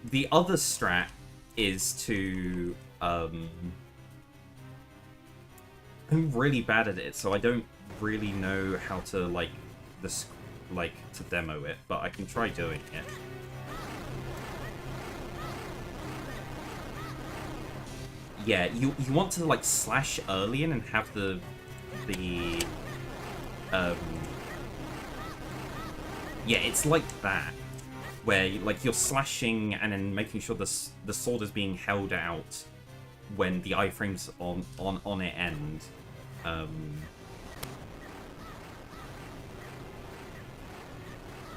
The other strat is to I'm really bad at it, so I don't really know how to to demo it, but I can try doing it. Yeah, you want to like slash early in and have the yeah, it's like that, where like you're slashing and then making sure the sword is being held out when the iframes on it end.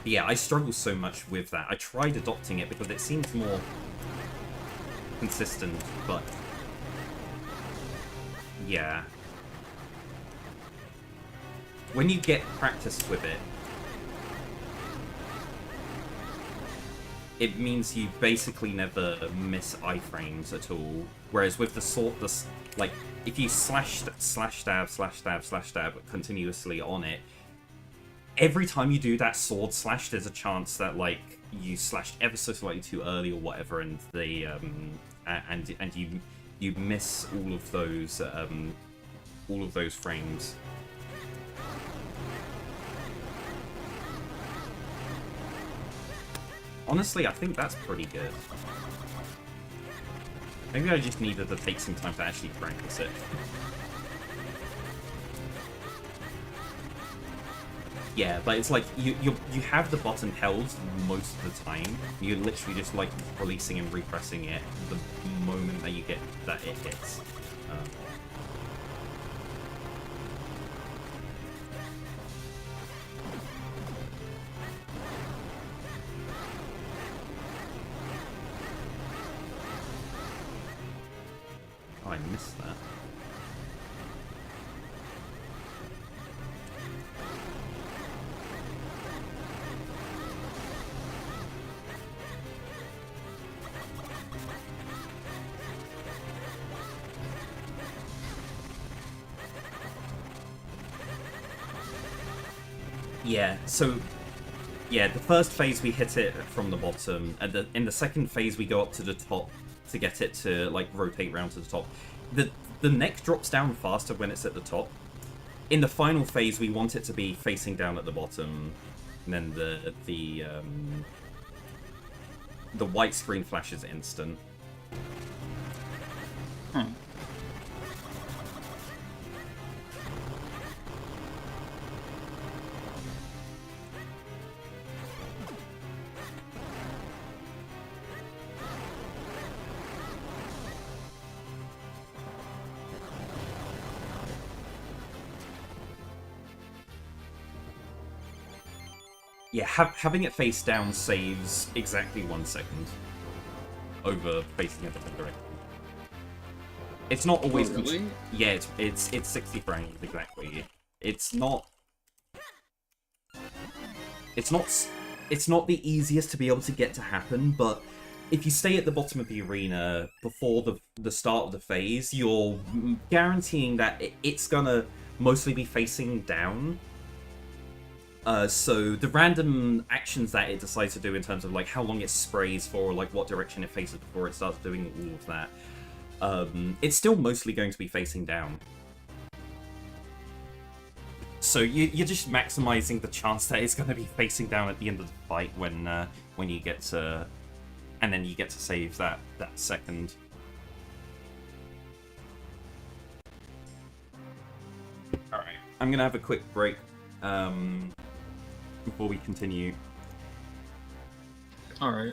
But yeah, I struggle so much with that. I tried adopting it because it seems more consistent, but yeah. When you get practice with it, it means you basically never miss iframes at all. Whereas with the sword, like, if you slash stab continuously on it, every time you do that sword slash, there's a chance that, like, you slashed ever so slightly too early or whatever, and they and you miss all of those frames. Honestly, I think that's pretty good. Maybe I just needed to take some time to actually practice it. Yeah, but it's like you have the button held most of the time. You're literally just like releasing and repressing it the moment that you get that it hits. Oh, I missed that. Yeah, so yeah, the first phase we hit it from the bottom, and in the second phase we go up to the top to get it to like rotate round to the top. The neck drops down faster when it's at the top. In the final phase, we want it to be facing down at the bottom, and then the white screen flashes instant. Yeah, having it face down saves exactly 1 second over facing a different direction. It's not always. Oh, really? Yeah, it's 60 frames exactly. It's not. It's not the easiest to be able to get to happen, but if you stay at the bottom of the arena before the start of the phase, you're guaranteeing that it's gonna mostly be facing down. So the random actions that it decides to do in terms of like how long it sprays for, or like what direction it faces before it starts doing all of that, it's still mostly going to be facing down. So you're just maximizing the chance that it's going to be facing down at the end of the fight when you get to, and then you get to save that second. All right, I'm gonna have a quick break. Before we continue. Alright.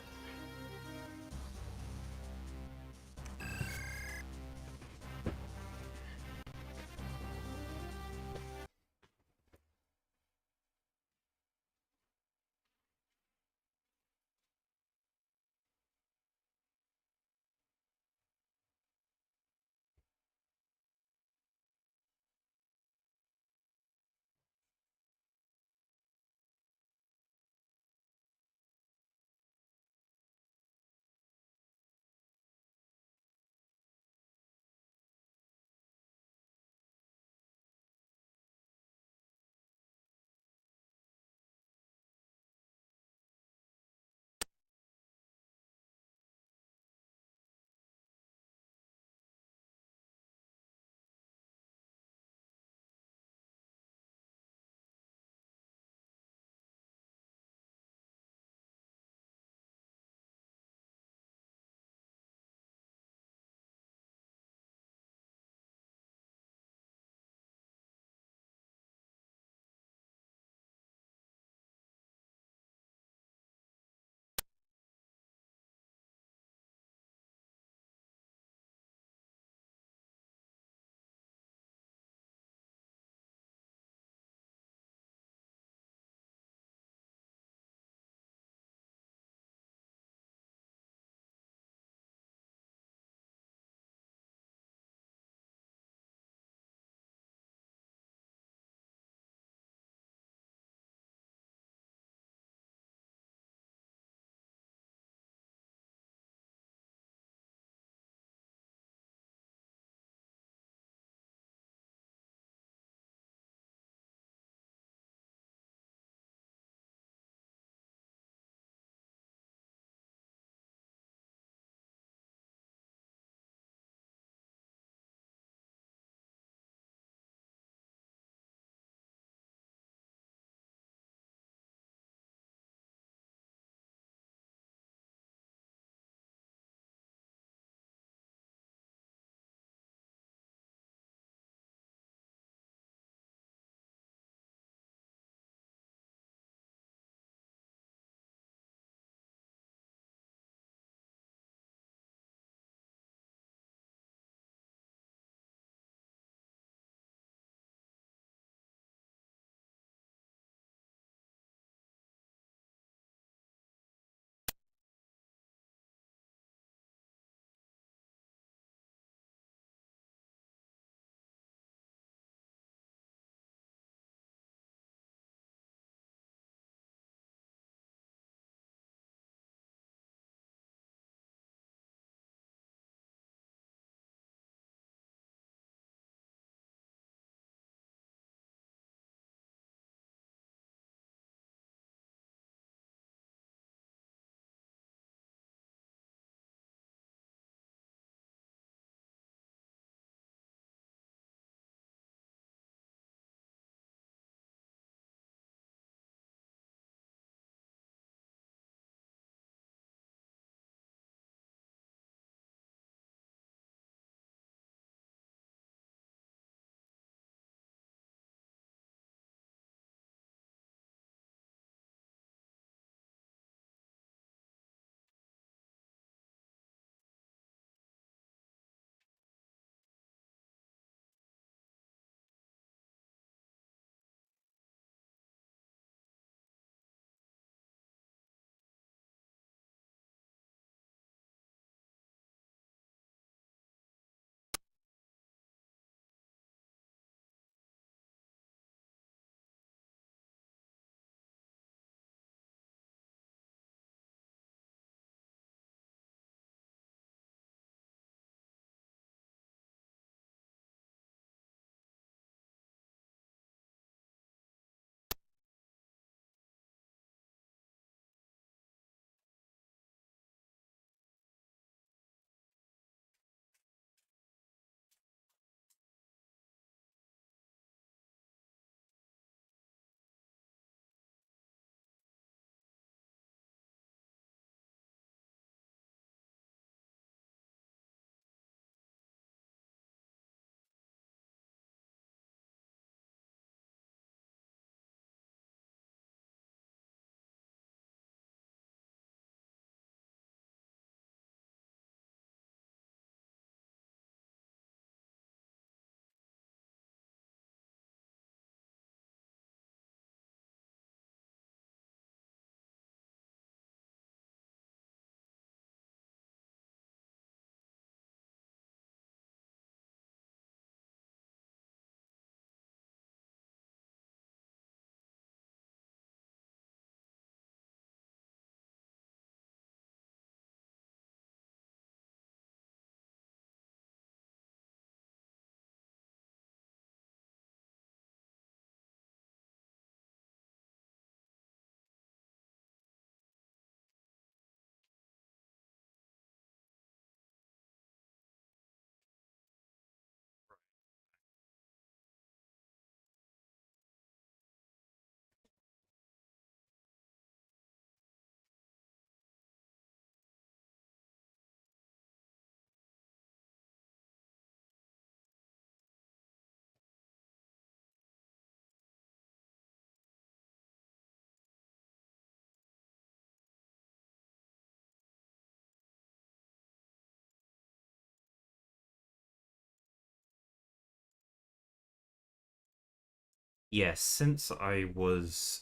yeah, since I was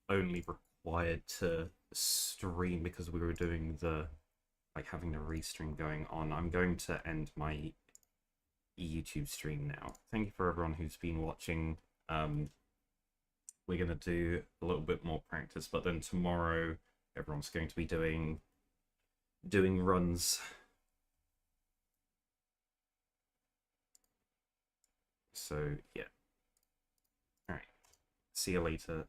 only required to stream because we were doing the, like, having the restream going on, I'm going to end my YouTube stream now. Thank you for everyone who's been watching. We're going to do a little bit more practice, but then tomorrow everyone's going to be doing runs. So, yeah. Alright. See you later.